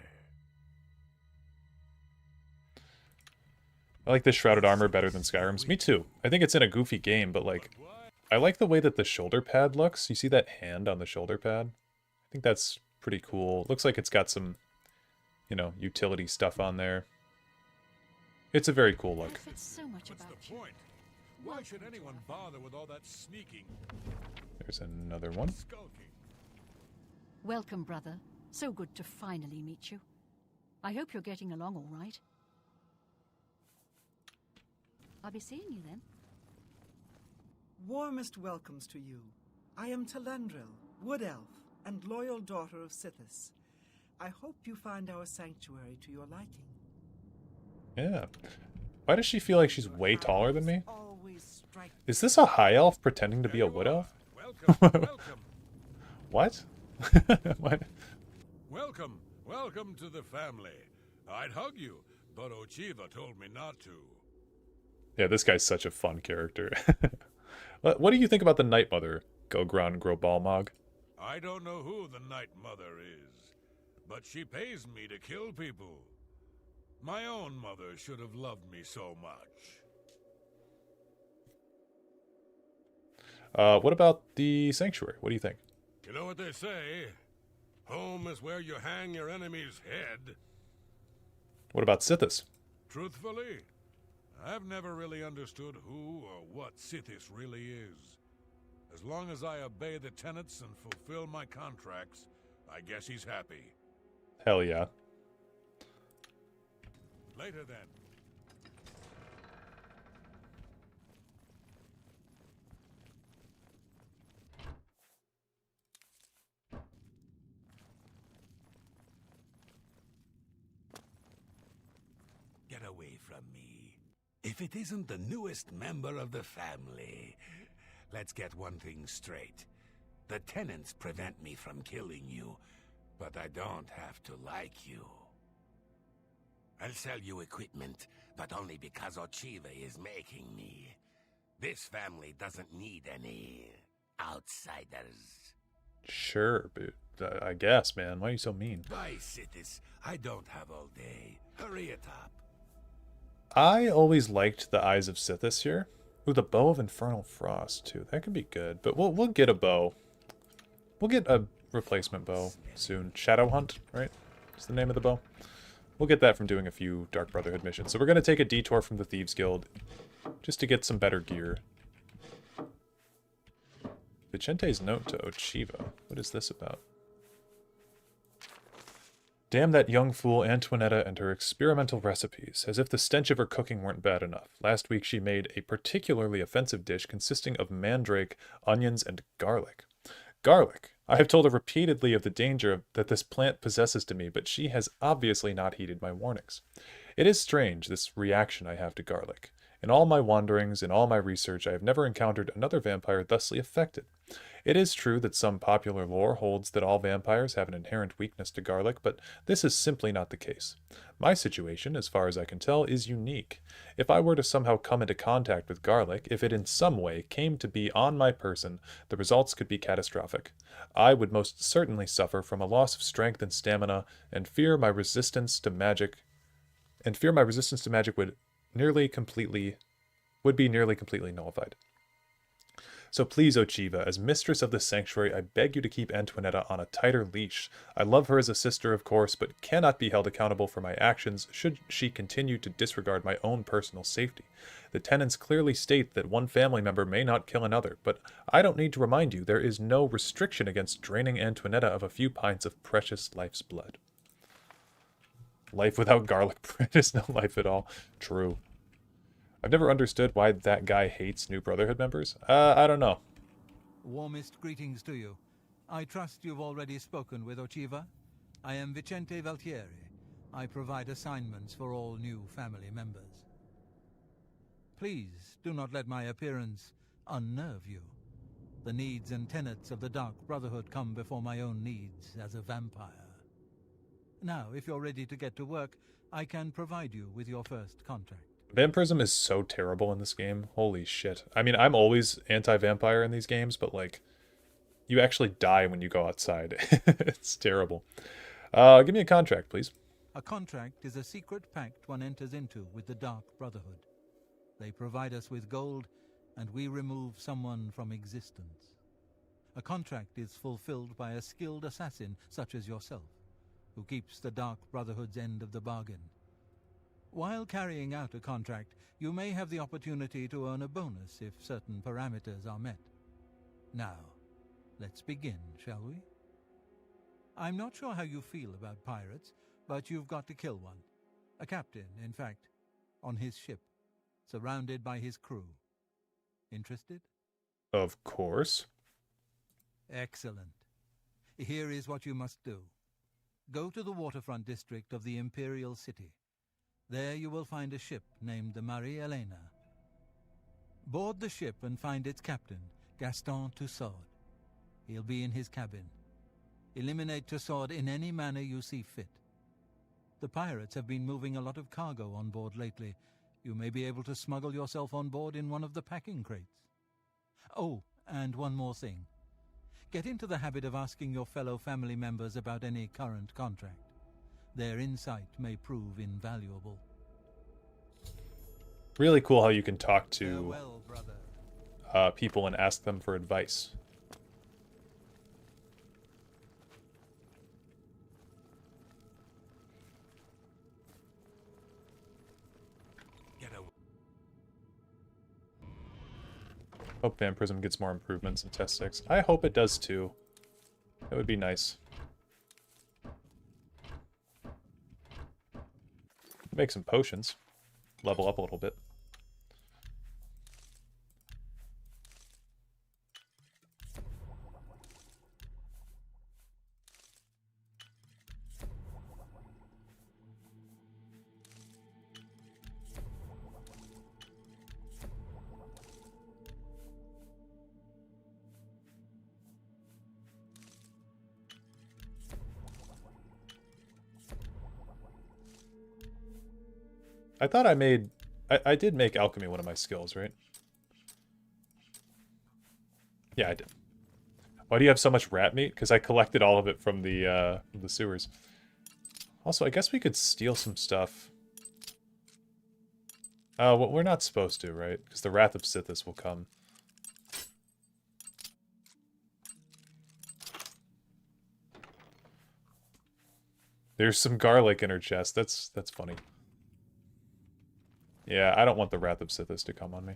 I like this shrouded armor better than Skyrim's. Me too. I think it's in a goofy game, but like, I like the way that the shoulder pad looks. You see that hand on the shoulder pad? I think that's pretty cool. It looks like it's got some, you know, utility stuff on there. It's a very cool look. So much about What's the point? Why should anyone bother with all that sneaking? There's another one. Skulking. Welcome, brother. So good to finally meet you. I hope you're getting along all right. I'll be seeing you then. Warmest welcomes to you. I am Telendril, Wood Elf, and loyal daughter of Sithis. I hope you find our sanctuary to your liking. Yeah. Why does she feel like she's way taller than me? Is this a high elf pretending to be a wood elf? Welcome. What? What? Welcome to the family. I'd hug you, but Ochiva told me not to. Yeah, this guy's such a fun character. What do you think about the Night Mother, Gogron Grobalmog? I don't know who the Night Mother is, but she pays me to kill people. My own mother should have loved me so much. What about the Sanctuary? What do you think? You know what they say? Home is where you hang your enemy's head. What about Sithis? Truthfully, I've never really understood who or what Sithis really is. As long as I obey the tenets and fulfill my contracts, I guess he's happy. Hell yeah. Later then. Get away from me. If it isn't the newest member of the family. Let's get one thing straight. The tenants prevent me from killing you, but I don't have to like you. I'll sell you equipment, but only because Ochiva is making me. This family doesn't need any outsiders. Sure, but I guess, man. Why are you so mean? Bye, Sithis. I don't have all day. Hurry it up. I always liked the Eyes of Sithis here. Ooh, the Bow of Infernal Frost, too. That could be good, but we'll get a bow. We'll get a replacement bow soon. Shadow Hunt, right? Is the name of the bow. We'll get that from doing a few Dark Brotherhood missions. So we're going to take a detour from the Thieves Guild just to get some better gear. Vicente's note to Ochiva. What is this about? Damn that young fool Antoinetta and her experimental recipes, as if the stench of her cooking weren't bad enough. Last week she made a particularly offensive dish consisting of mandrake, onions, and garlic. Garlic! I have told her repeatedly of the danger that this plant possesses to me, but she has obviously not heeded my warnings. It is strange, this reaction I have to garlic. In all my wanderings, in all my research, I have never encountered another vampire thusly affected. It is true that some popular lore holds that all vampires have an inherent weakness to garlic, but this is simply not the case. My situation, as far as I can tell, is unique. If I were to somehow come into contact with garlic, if it in some way came to be on my person, the results could be catastrophic. I would most certainly suffer from a loss of strength and stamina, and fear my resistance to magic would be nearly completely nullified. So please, Ochiva, as mistress of this sanctuary, I beg you to keep Antoinetta on a tighter leash. I love her as a sister, of course, but cannot be held accountable for my actions should she continue to disregard my own personal safety. The tenants clearly state that one family member may not kill another, but I don't need to remind you there is no restriction against draining Antoinetta of a few pints of precious life's blood. Life without garlic bread is no life at all. True. I've never understood why that guy hates New Brotherhood members. I don't know. Warmest greetings to you. I trust you've already spoken with Ochiva. I am Vicente Valtieri. I provide assignments for all new family members. Please do not let my appearance unnerve you. The needs and tenets of the Dark Brotherhood come before my own needs as a vampire. Now, if you're ready to get to work, I can provide you with your first contract. Vampirism is so terrible in this game. Holy shit. I mean, I'm always anti-vampire in these games, but, like, you actually die when you go outside. It's terrible. Give me a contract, please. A contract is a secret pact one enters into with the Dark Brotherhood. They provide us with gold, and we remove someone from existence. A contract is fulfilled by a skilled assassin such as yourself, who keeps the Dark Brotherhood's end of the bargain. While carrying out a contract, you may have the opportunity to earn a bonus if certain parameters are met. Now, let's begin, shall we? I'm not sure how you feel about pirates, but you've got to kill one. A captain, in fact, on his ship, surrounded by his crew. Interested? Of course. Excellent. Here is what you must do. Go to the waterfront district of the Imperial City. There you will find a ship named the Marie Elena. Board the ship and find its captain, Gaston Tussaud. He'll be in his cabin. Eliminate Tussaud in any manner you see fit. The pirates have been moving a lot of cargo on board lately. You may be able to smuggle yourself on board in one of the packing crates. Oh, and one more thing. Get into the habit of asking your fellow family members about any current contract. Their insight may prove invaluable. Really cool how you can talk to Farewell, brother. People and ask them for advice. Hope Vampirism gets more improvements in Test 6. I hope it does too. That would be nice. Make some potions. Level up a little bit. I thought I made... I did make alchemy one of my skills, right? Yeah, I did. Why do you have so much rat meat? Because I collected all of it from the sewers. Also, I guess we could steal some stuff. Well, we're not supposed to, right? Because the Wrath of Sithis will come. There's some garlic in her chest. That's funny. Yeah, I don't want the Wrath of Sithis to come on me.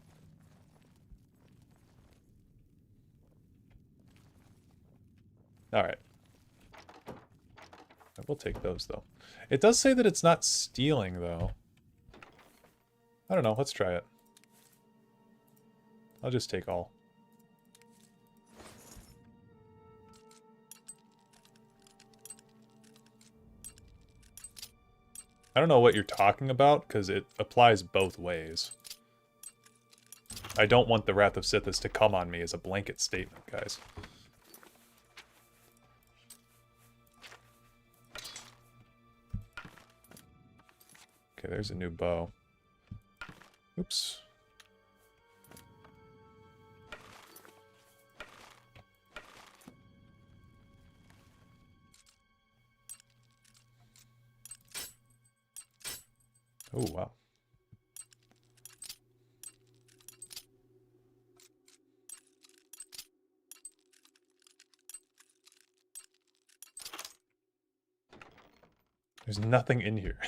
Alright. We'll take those, though. It does say that it's not stealing, though. I don't know. Let's try it. I'll just take all. I don't know what you're talking about, because it applies both ways. I don't want the Wrath of Sithis to come on me as a blanket statement, guys. Okay, there's a new bow. Oops. Oh, wow. There's nothing in here.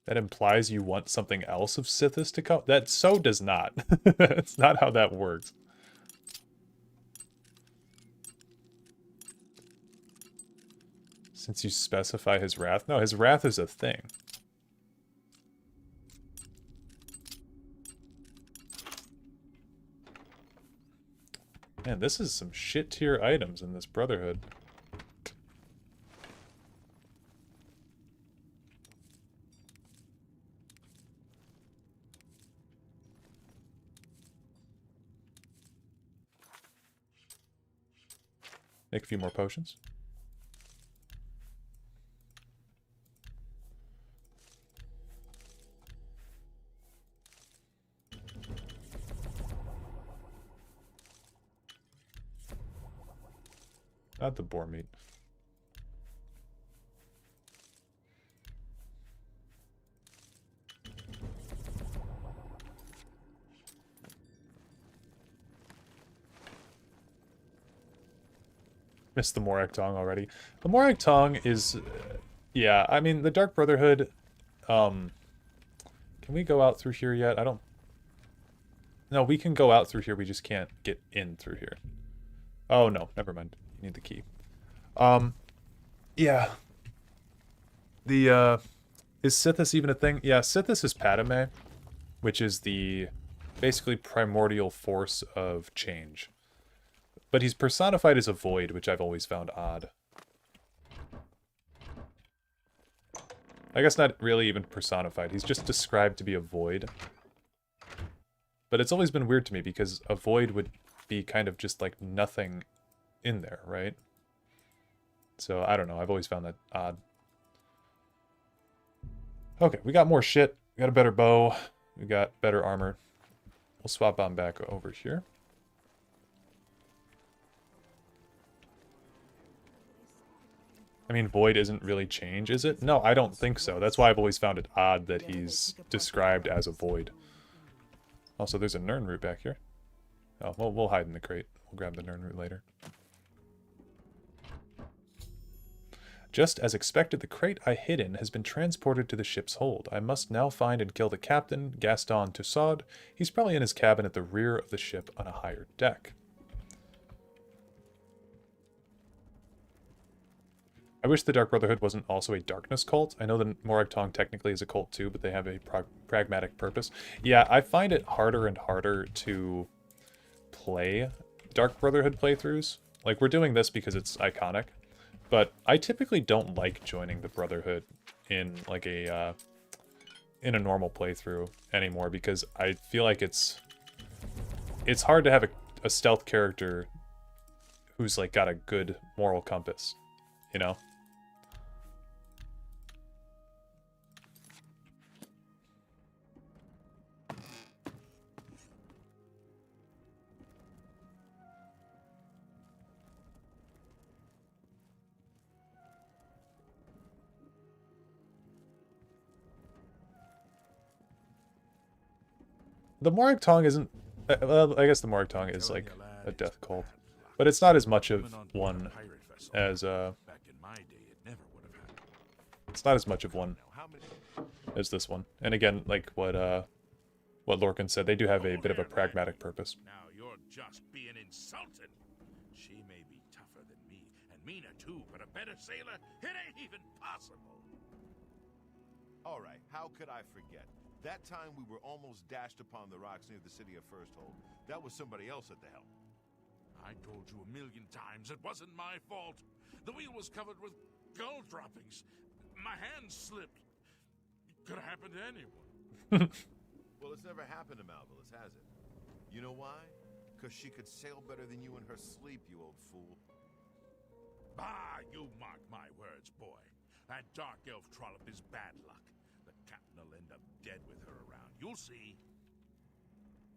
That implies you want something else of Sithis to come? That so does not. That's not how that works. Since you specify his wrath? No, his wrath is a thing. Man, this is some shit tier items in this Brotherhood. Make a few more potions. Not the boar meat. Missed the Morak Tong already. The Morak Tong is... yeah, I mean, the Dark Brotherhood... can we go out through here yet? I don't... No, we can go out through here, we just can't get in through here. Oh, no, never mind. You need the key. Yeah. The, is Sithis even a thing? Yeah, Sithis is Padme, which is the basically primordial force of change. But he's personified as a void, which I've always found odd. I guess not really even personified. He's just described to be a void. But it's always been weird to me, because a void would be kind of just like nothing in there, right? So, I don't know. I've always found that odd. Okay, we got more shit. We got a better bow. We got better armor. We'll swap on back over here. I mean, void isn't really change, is it? No, I don't think so. That's why I've always found it odd that he's described as a void. Also, there's a Nirn root back here. Oh, well, we'll hide in the crate. We'll grab the Nirn root later. Just as expected, the crate I hid in has been transported to the ship's hold. I must now find and kill the captain, Gaston Tussaud. He's probably in his cabin at the rear of the ship on a higher deck. I wish the Dark Brotherhood wasn't also a darkness cult. I know the Morag Tong technically is a cult too, but they have a pragmatic purpose. Yeah, I find it harder and harder to play Dark Brotherhood playthroughs. Like, we're doing this because it's iconic, but I typically don't like joining the Brotherhood in like a in a normal playthrough anymore, because I feel like it's hard to have a stealth character who's like got a good moral compass, you know? The Morag Tong isn't... well, I guess the Morag Tong is like a death cult. But it's not as much of one as... it's not as much of one as this one. And again, like what Lorcan said, they do have a bit of a pragmatic purpose. Now you're just being insulted. She may be tougher than me, and meaner too, but a better sailor, it ain't even possible. All right, how could I forget? That time we were almost dashed upon the rocks near the city of Firsthold. That was somebody else at the helm. I told you a million times it wasn't my fault. The wheel was covered with gold droppings. My hand slipped. It could have happened to anyone. Well, it's never happened to Malvolus, has it? You know why? Because she could sail better than you in her sleep, you old fool. Bah, you mark my words, boy. That dark elf trollop is bad luck. The captain will end up dead with her around. You'll see.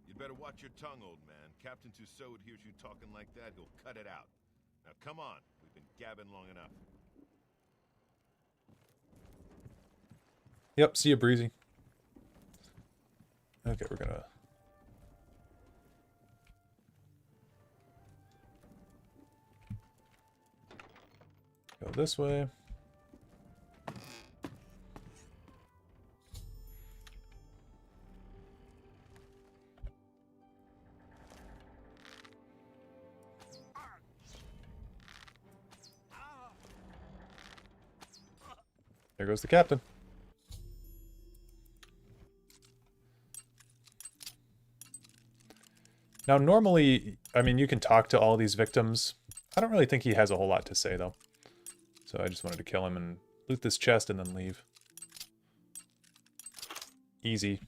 You'd better watch your tongue, old man. Captain Tussaud hears you talking like that, he'll cut it out. Now come on, we've been gabbing long enough. Yep, see you, Breezy. Okay, we're gonna... go this way. There goes the captain. Now, normally, I mean, you can talk to all these victims. I don't really think he has a whole lot to say, though. So I just wanted to kill him and loot this chest and then leave. Easy.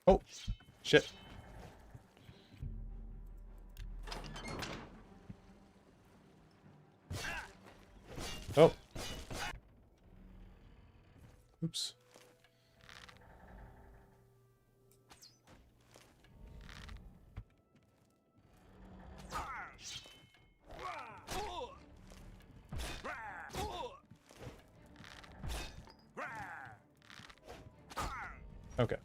Oh, shit. Oh. Oops. Okay.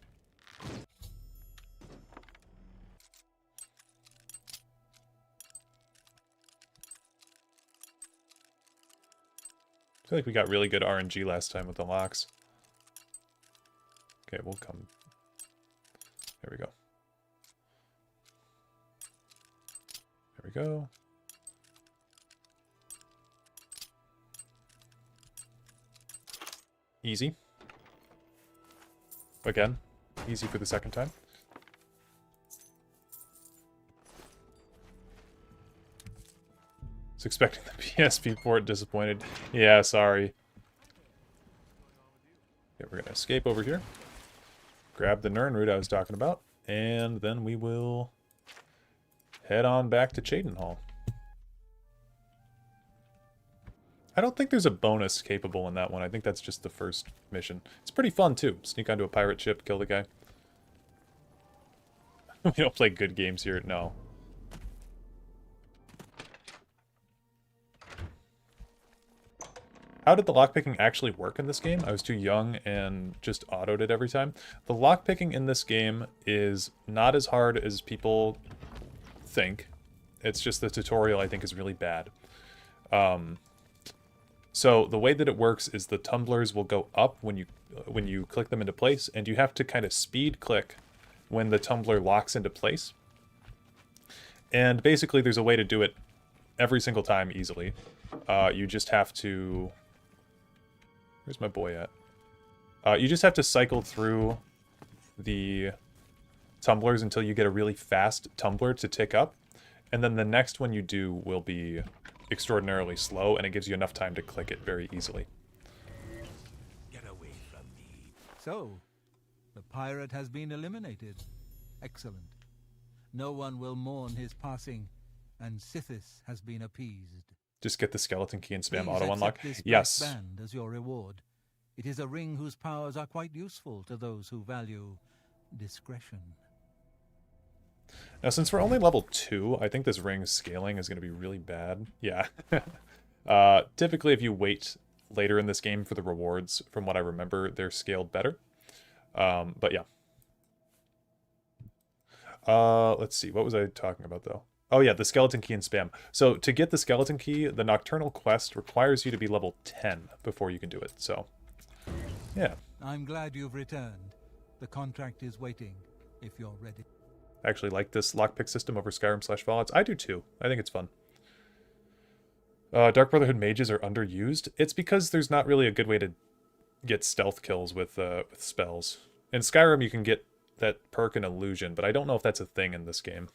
I feel like we got really good RNG last time with the locks. Okay, we'll come. There we go. There we go. Easy. Again, easy for the second time. Was expecting the PSP port, disappointed. Yeah, sorry. Okay, we're gonna escape over here. Grab the Nirnroot I was talking about, and then we will head on back to Cheydinhal. I don't think there's a bonus capable in that one. I think that's just the first mission. It's pretty fun, too. Sneak onto a pirate ship, kill the guy. We don't play good games here, no. how did the lockpicking actually work in this game? I was too young and just autoed it every time. The lockpicking in this game is not as hard as people think. It's just the tutorial, I think, is really bad. So the way that it works is the tumblers will go up when you click them into place, and you have to kind of speed click when the tumbler locks into place. And basically there's a way to do it every single time easily. You just have to... Where's my boy at? You just have to cycle through the tumblers until you get a really fast tumbler to tick up. And then the next one you do will be extraordinarily slow, and it gives you enough time to click it very easily. Get away from me. So, the pirate has been eliminated. Excellent. No one will mourn his passing, and Sithis has been appeased. Just get the skeleton key and spam Please auto unlock. accept this Yes. black band as your reward. It is a ring whose powers are quite useful to those who value discretion. Now, since we're only level 2, I think this ring's scaling is going to be really bad. Yeah. Typically, if you wait later in this game for the rewards, from what I remember, they're scaled better. But yeah. Let's see. What was I talking about, though? Oh, yeah, the skeleton key and spam. So, to get the skeleton key, the Nocturnal Quest requires you to be level 10 before you can do it. So, yeah. I'm glad you've returned. The contract is waiting, if you're ready. I actually like this lockpick system over Skyrim/Fallout. I do too. I think it's fun. Dark Brotherhood mages are underused. It's because there's not really a good way to get stealth kills with spells. In Skyrim, you can get that perk and illusion, but I don't know if that's a thing in this game.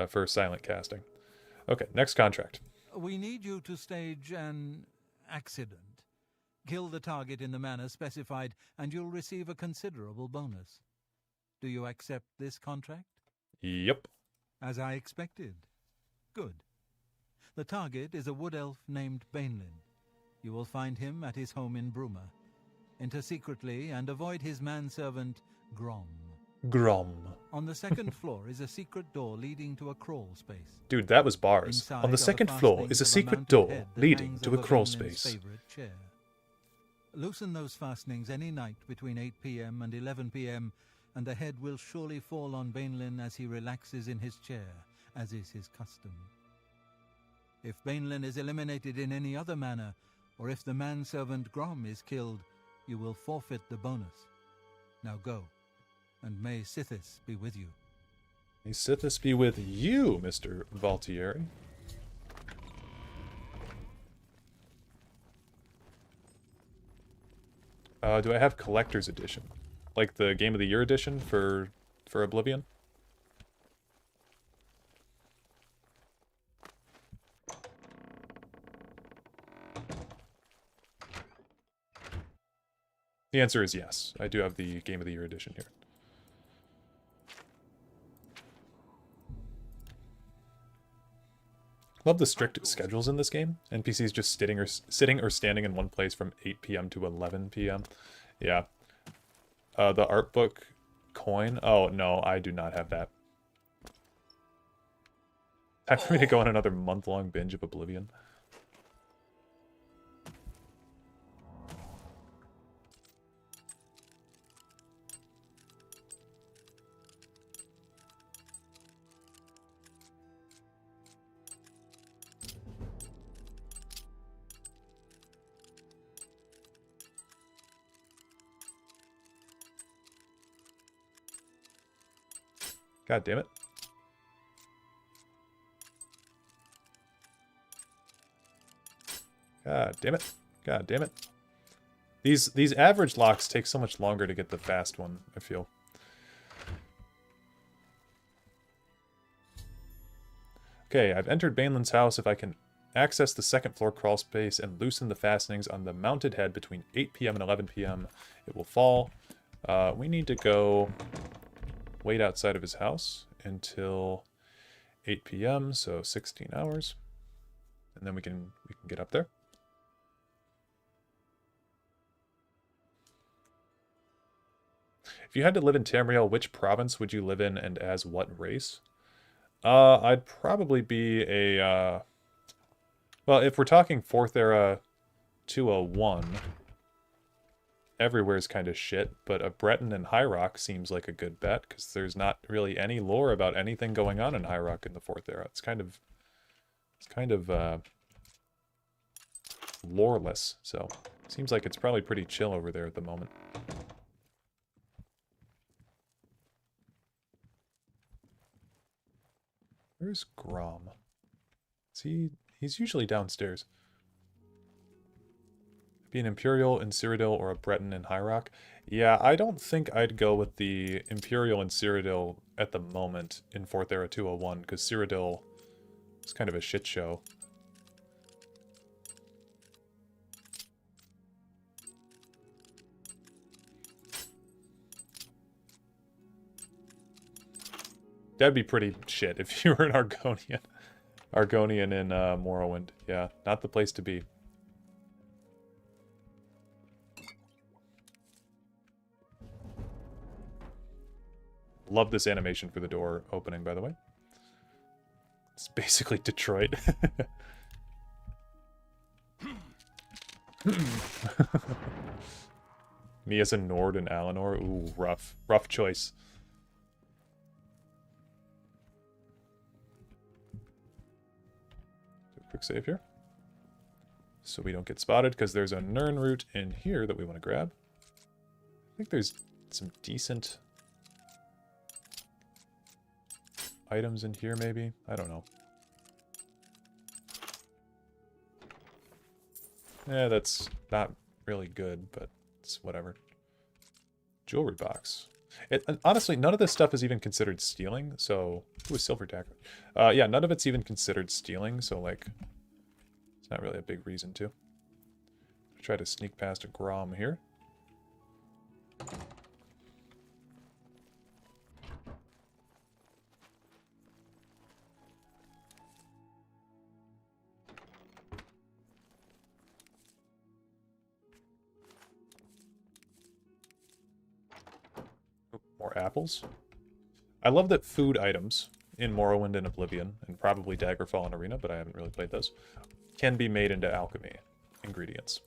For silent casting. Okay, next contract. We need you to stage an accident. Kill the target in the manner specified, and you'll receive a considerable bonus. Do you accept this contract? Yep. As I expected. Good. The target is a wood elf named Bainlin. You will find him at his home in Bruma. Enter secretly and avoid his manservant, Grom. Grom. On the second floor is a secret door leading to a crawl space. Dude, that was bars. Inside On the are second the floor is a fastenings of secret mounted door head that leading hangs to a over crawl Bainlin's space. favorite chair. Loosen those fastenings any night between 8 p.m. and 11 p.m., and the head will surely fall on Bainlin as he relaxes in his chair, as is his custom. If Bainlin is eliminated in any other manner, or if the manservant Grom is killed, you will forfeit the bonus. Now go, and may Sithis be with you. May Sithis be with you, Mr. Valtieri. Do I have Collector's Edition? Like the Game of the Year edition for Oblivion? The answer is yes. I do have the Game of the Year edition here. Love the strict schedules in this game. NPCs just sitting or standing in one place from 8 p.m. to 11 p.m. Yeah. The art book coin. Oh, no, I do not have that. Time for me to go on another month-long binge of Oblivion. God damn it. God damn it. God damn it. These average locks take so much longer to get the fast one, I feel. Okay, I've entered Bainlin's house. If I can access the second floor crawl space and loosen the fastenings on the mounted head between 8 p.m. and 11 p.m., it will fall. We need to go wait outside of his house until 8 p.m., so 16 hours. And then we can get up there. If you had to live in Tamriel, which province would you live in and as what race? I'd probably be a... well, if we're talking 4th era 201, everywhere's kind of shit, but a Breton in High Rock seems like a good bet, because there's not really any lore about anything going on in High Rock in the 4th era. It's kind of loreless, so seems like it's probably pretty chill over there at the moment. Where's Grom? He's usually downstairs. Be an Imperial in Cyrodiil or a Breton in High Rock. Yeah, I don't think I'd go with the Imperial in Cyrodiil at the moment in 4th Era 201, because Cyrodiil is kind of a shit show. That'd be pretty shit if you were an Argonian. Argonian in Morrowind. Yeah, not the place to be. Love this animation for the door opening, by the way. It's basically Detroit. Me as a Nord and Alinor. Ooh, rough. Rough choice. Quick save here. So we don't get spotted, because there's a Nirn route in here that we want to grab. I think there's some decent items in here, maybe? I don't know. Yeah, that's not really good, but it's whatever. Jewelry box. And honestly, none of this stuff is even considered stealing, so... Ooh, a silver dagger. Yeah, none of it's even considered stealing, so, like... It's not really a big reason to. Try to sneak past a Grom here. More apples. I love that food items in Morrowind and Oblivion, and probably Daggerfall and Arena, but I haven't really played those, can be made into alchemy ingredients.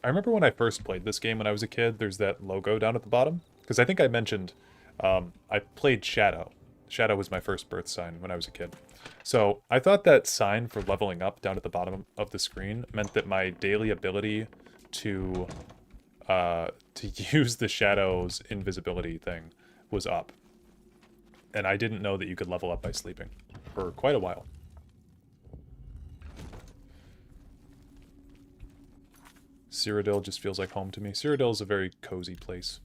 I remember when I first played this game when I was a kid, there's that logo down at the bottom. Because I think I mentioned I played Shadow. Shadow was my first birth sign when I was a kid. So I thought that sign for leveling up down at the bottom of the screen meant that my daily ability to use the Shadow's invisibility thing was up. And I didn't know that you could level up by sleeping for quite a while. Cyrodiil just feels like home to me. Cyrodiil is a very cozy place.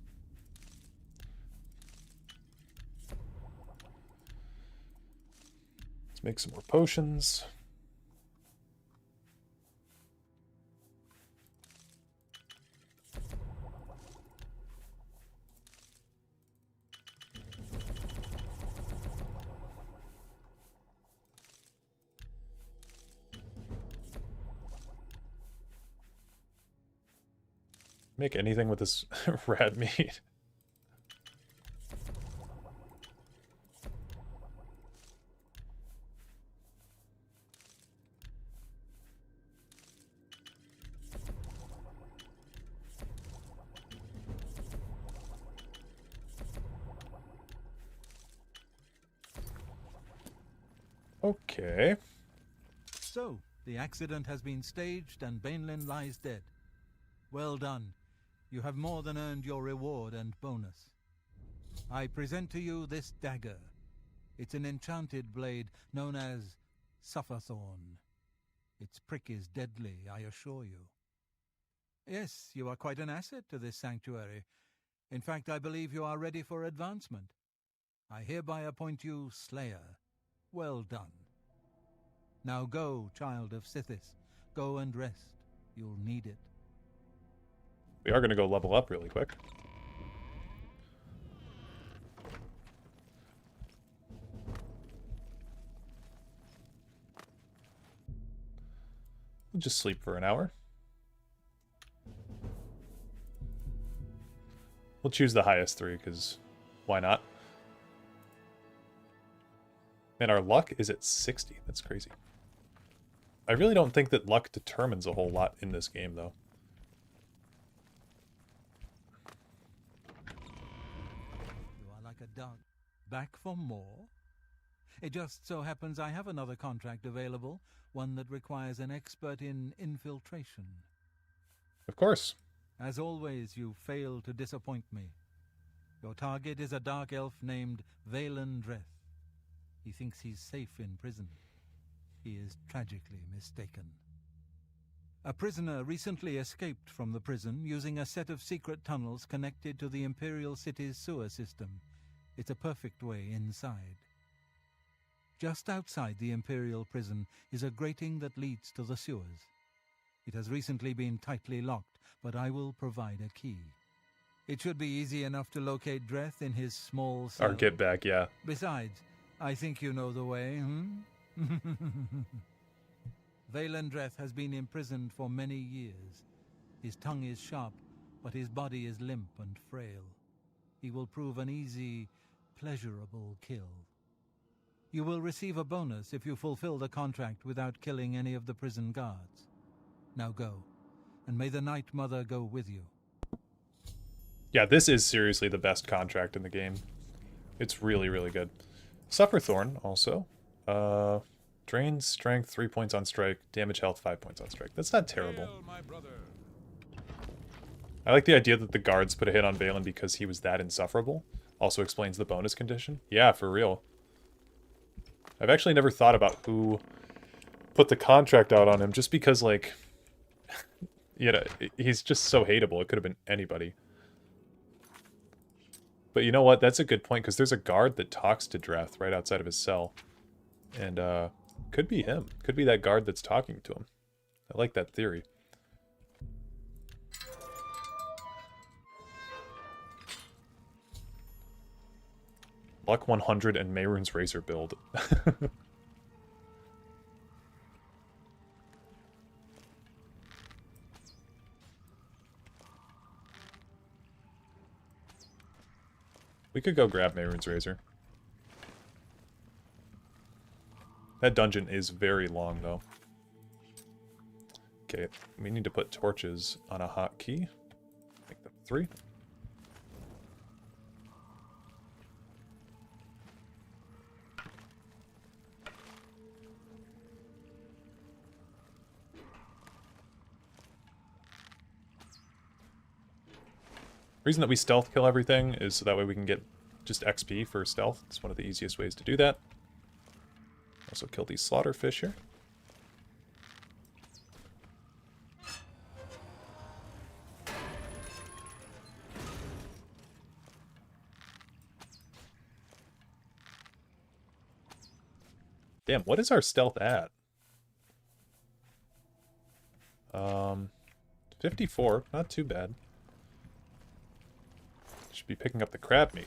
Let's make some more potions. Make anything with this rat meat. Okay. So, the accident has been staged and Bainlin lies dead. Well done. You have more than earned your reward and bonus. I present to you this dagger. It's an enchanted blade known as Sufferthorn. Its prick is deadly, I assure you. Yes, you are quite an asset to this sanctuary. In fact, I believe you are ready for advancement. I hereby appoint you Slayer. Well done. Now go, child of Sithis. Go and rest. You'll need it. We are going to go level up really quick. We'll just sleep for an hour. We'll choose the highest 3, because why not? And our luck is at 60. That's crazy. I really don't think that luck determines a whole lot in this game, though. You are like a dog. Back for more? It just so happens I have another contract available, one that requires an expert in infiltration. Of course. As always, you fail to disappoint me. Your target is a dark elf named Valen Dreth. He thinks he's safe in prison. He is tragically mistaken. A prisoner recently escaped from the prison using a set of secret tunnels connected to the Imperial City's sewer system. It's a perfect way inside. Just outside the Imperial prison is a grating that leads to the sewers. It has recently been tightly locked, but I will provide a key. It should be easy enough to locate Dreth in his small cell. Or get back, yeah. Besides, I think you know the way, Valen Dreth has been imprisoned for many years. His tongue is sharp, but his body is limp and frail. He will prove an easy, pleasurable kill. You will receive a bonus if you fulfill the contract without killing any of the prison guards. Now go, and may the Night Mother go with you. Yeah, this is seriously the best contract in the game. It's really, really good. Sufferthorn, also. Drains strength 3 points on strike, damage health 5 points on strike. That's not terrible. I like the idea that the guards put a hit on Valen because he was that insufferable. Also explains the bonus condition. Yeah, for real. I've actually never thought about who put the contract out on him, just because, like, you know, he's just so hateable. It could have been anybody. But you know what? That's a good point, because there's a guard that talks to Dreth right outside of his cell. And, could be him. Could be that guard that's talking to him. I like that theory. Luck 100 and Mehrunes Razor build. We could go grab Mehrunes Razor. That dungeon is very long, though. Okay, we need to put torches on a hotkey. Make them 3. Reason that we stealth kill everything is so that way we can get just XP for stealth. It's one of the easiest ways to do that. Also kill these slaughterfish here. Damn, what is our stealth at? 54, not too bad. Should be picking up the crab meat.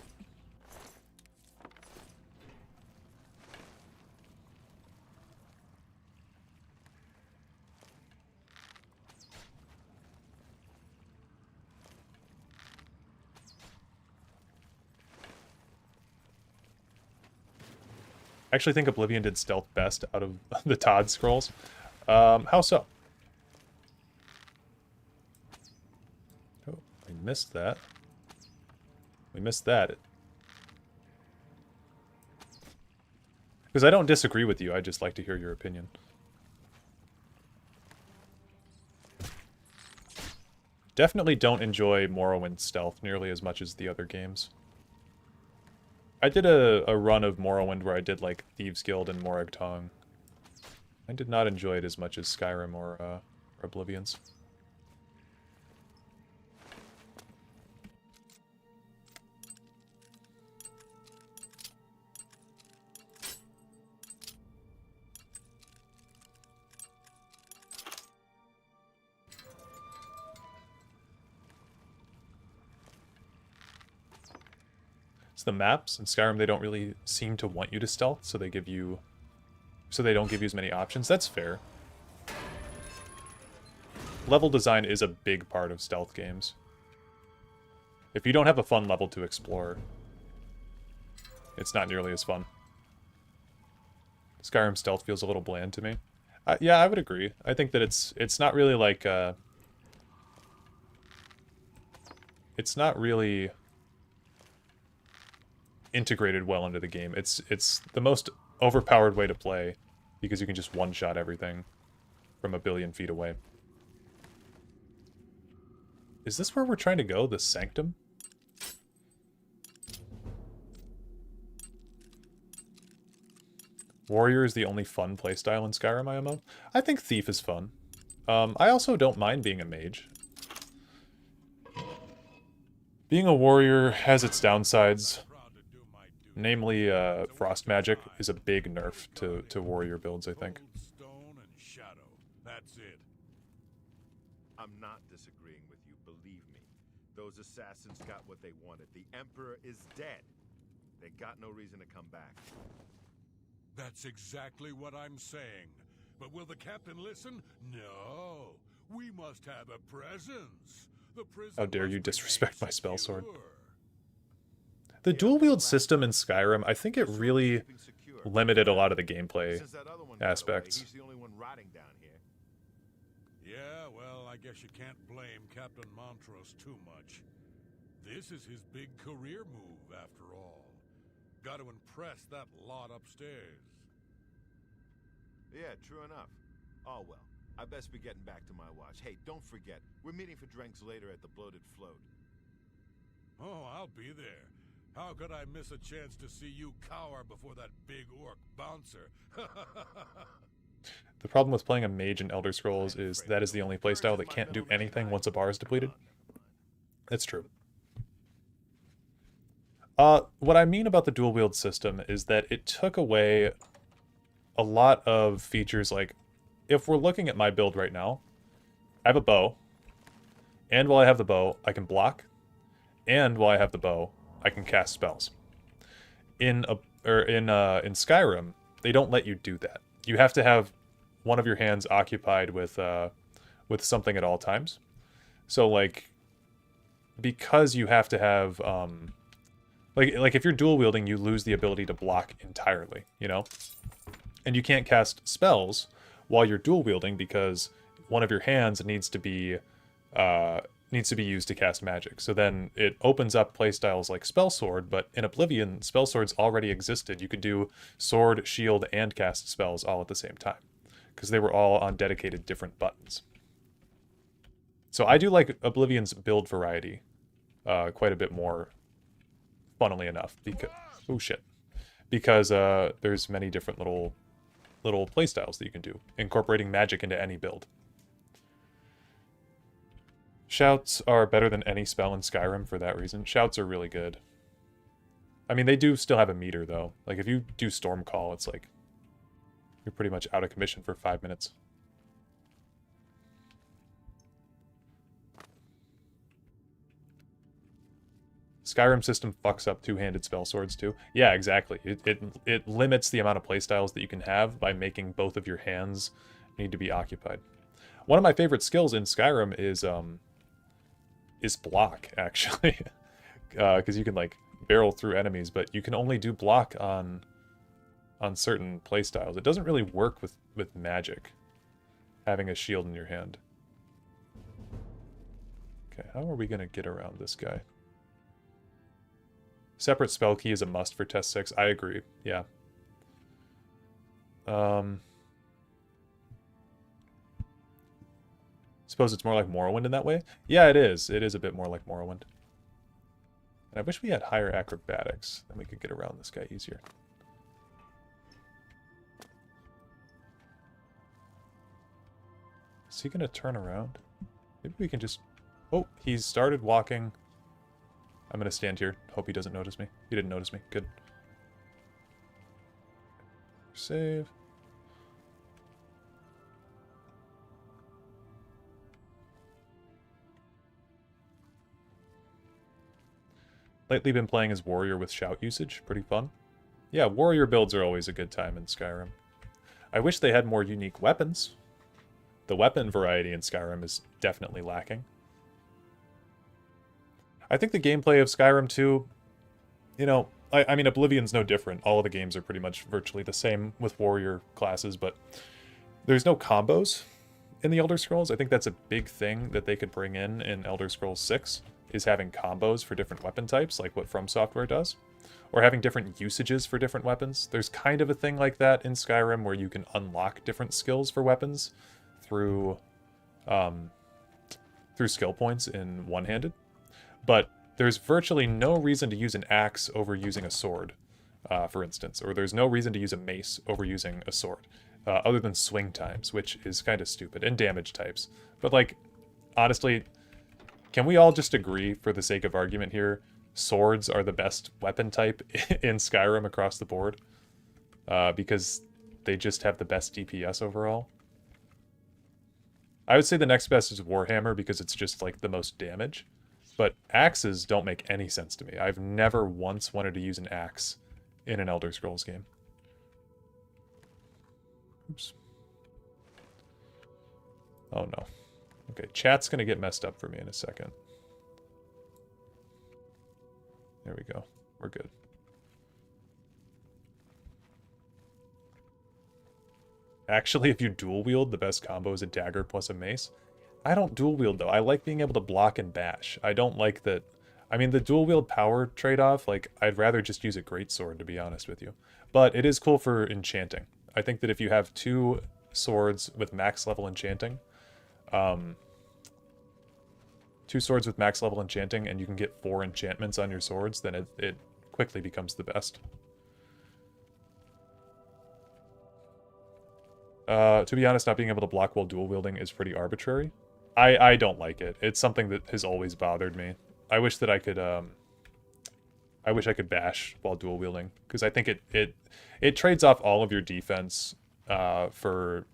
I actually think Oblivion did stealth best out of the Todd scrolls. How so? Oh, we missed that. We missed that. Because I don't disagree with you, I just like to hear your opinion. Definitely don't enjoy Morrowind stealth nearly as much as the other games. I did a run of Morrowind where I did like Thieves Guild and Morag Tong. I did not enjoy it as much as Skyrim or Oblivion's. So the maps in Skyrim, they don't really seem to want you to stealth, so they give you... So they don't give you as many options. That's fair. Level design is a big part of stealth games. If you don't have a fun level to explore, it's not nearly as fun. Skyrim stealth feels a little bland to me. Yeah, I would agree. I think that it's not really like... it's not really integrated well into the game. It's the most overpowered way to play because you can just one-shot everything from a billion feet away. Is this where we're trying to go? The Sanctum? Warrior is the only fun playstyle in Skyrim IMO. I think Thief is fun. I also don't mind being a mage. Being a warrior has its downsides. Namely, frost magic is a big nerf to warrior builds, I think. Stone and shadow. That's it. I'm not disagreeing with you, believe me. Those assassins got what they wanted. The Emperor is dead. They got no reason to come back. That's exactly what I'm saying. But will the captain listen? No. We must have a presence. The prison How dare you must disrespect remain my spell sword. secure. The dual wield system in Skyrim, I think it really limited a lot of the gameplay Since that other one got away, aspects. he's the only one rotting down here. Yeah, well, I guess you can't blame Captain Montrose too much. This is his big career move, after all. Got to impress that lot upstairs. Yeah, true enough. Oh well, I best be getting back to my watch. Hey, don't forget, we're meeting for drinks later at the Bloated Float. Oh, I'll be there. How could I miss a chance to see you cower before that big orc bouncer? The problem with playing a mage in Elder Scrolls is that is the only playstyle that can't do anything once a bar is depleted. That's true. What I mean about the dual wield system is that it took away a lot of features. Like, if we're looking at my build right now, I have a bow, and while I have the bow, I can block, and while I have the bow, I can cast spells. In Skyrim, they don't let you do that. You have to have one of your hands occupied with something at all times. So like, because you have to have like if you're dual wielding, you lose the ability to block entirely, you know? And you can't cast spells while you're dual wielding because one of your hands needs to be used to cast magic. So then it opens up playstyles like Spell Sword, but in Oblivion, Spell Swords already existed. You could do sword, shield, and cast spells all at the same time because they were all on dedicated different buttons. So I do like Oblivion's build variety quite a bit more, funnily enough, because because there's many different little playstyles that you can do, incorporating magic into any build. Shouts are better than any spell in Skyrim for that reason. Shouts are really good. I mean, they do still have a meter, though. Like, if you do Storm Call, it's like you're pretty much out of commission for 5 minutes. Skyrim system fucks up two-handed spell swords, too. Yeah, exactly. It limits the amount of playstyles that you can have by making both of your hands need to be occupied. One of my favorite skills in Skyrim is block, actually. Because you can, like, barrel through enemies, but you can only do block on certain playstyles. It doesn't really work with magic, having a shield in your hand. Okay, how are we going to get around this guy? Separate spell key is a must for Test 6. I agree, yeah. Suppose it's more like Morrowind in that way? Yeah, it is. It is a bit more like Morrowind. And I wish we had higher acrobatics, then we could get around this guy easier. Is he gonna turn around? Maybe we can just... Oh, he's started walking. I'm gonna stand here. Hope he doesn't notice me. He didn't notice me. Good. Save. Lately been playing as warrior with shout usage. Pretty fun. Yeah, warrior builds are always a good time in Skyrim. I wish they had more unique weapons. The weapon variety in Skyrim is definitely lacking. I think the gameplay of Skyrim 2, you know, I mean, Oblivion's no different. All of the games are pretty much virtually the same with warrior classes, but there's no combos in the Elder Scrolls. I think that's a big thing that they could bring in Elder Scrolls 6, is having combos for different weapon types, like what From Software does, or having different usages for different weapons. There's kind of a thing like that in Skyrim where you can unlock different skills for weapons through skill points in one-handed, but there's virtually no reason to use an axe over using a sword, for instance, or there's no reason to use a mace over using a sword, other than swing times, which is kind of stupid, and damage types. But, like, honestly, can we all just agree, for the sake of argument here, swords are the best weapon type in Skyrim across the board? Because they just have the best DPS overall. I would say the next best is Warhammer, because it's just, like, the most damage. But axes don't make any sense to me. I've never once wanted to use an axe in an Elder Scrolls game. Oops. Oh no. Okay, chat's gonna get messed up for me in a second. There we go. We're good. Actually, if you dual wield, the best combo is a dagger plus a mace. I don't dual wield though. I like being able to block and bash. I don't like that. I mean, the dual wield power trade-off, like, I'd rather just use a greatsword, to be honest with you. But it is cool for enchanting. I think that if you have 2 swords with max level enchanting, 2 swords with max level enchanting, and you can get 4 enchantments on your swords, then it quickly becomes the best. To be honest, not being able to block while dual wielding is pretty arbitrary. I don't like it. It's something that has always bothered me. I wish that I could I wish I could bash while dual wielding, because I think it trades off all of your defense for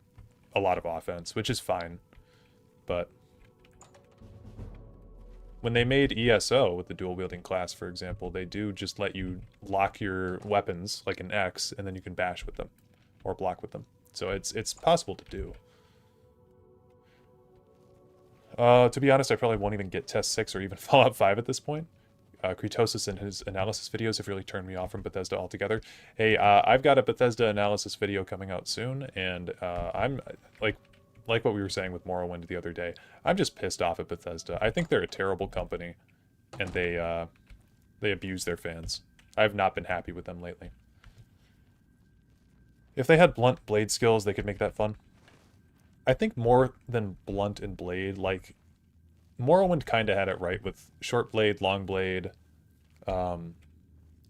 a lot of offense, which is fine. But when they made ESO with the dual wielding class, for example, they do just let you lock your weapons like an X, and then you can bash with them or block with them. So it's possible to do. To be honest, I probably won't even get Test 6 or even Fallout 5 at this point. Kretosis in his analysis videos have really turned me off from Bethesda altogether. Hey, I've got a Bethesda analysis video coming out soon, and I'm, like what we were saying with Morrowind the other day, I'm just pissed off at Bethesda. I think they're a terrible company, and they abuse their fans. I've not been happy with them lately. If they had blunt blade skills, they could make that fun. I think more than blunt and blade, like, Morrowind kind of had it right with short blade, long blade, you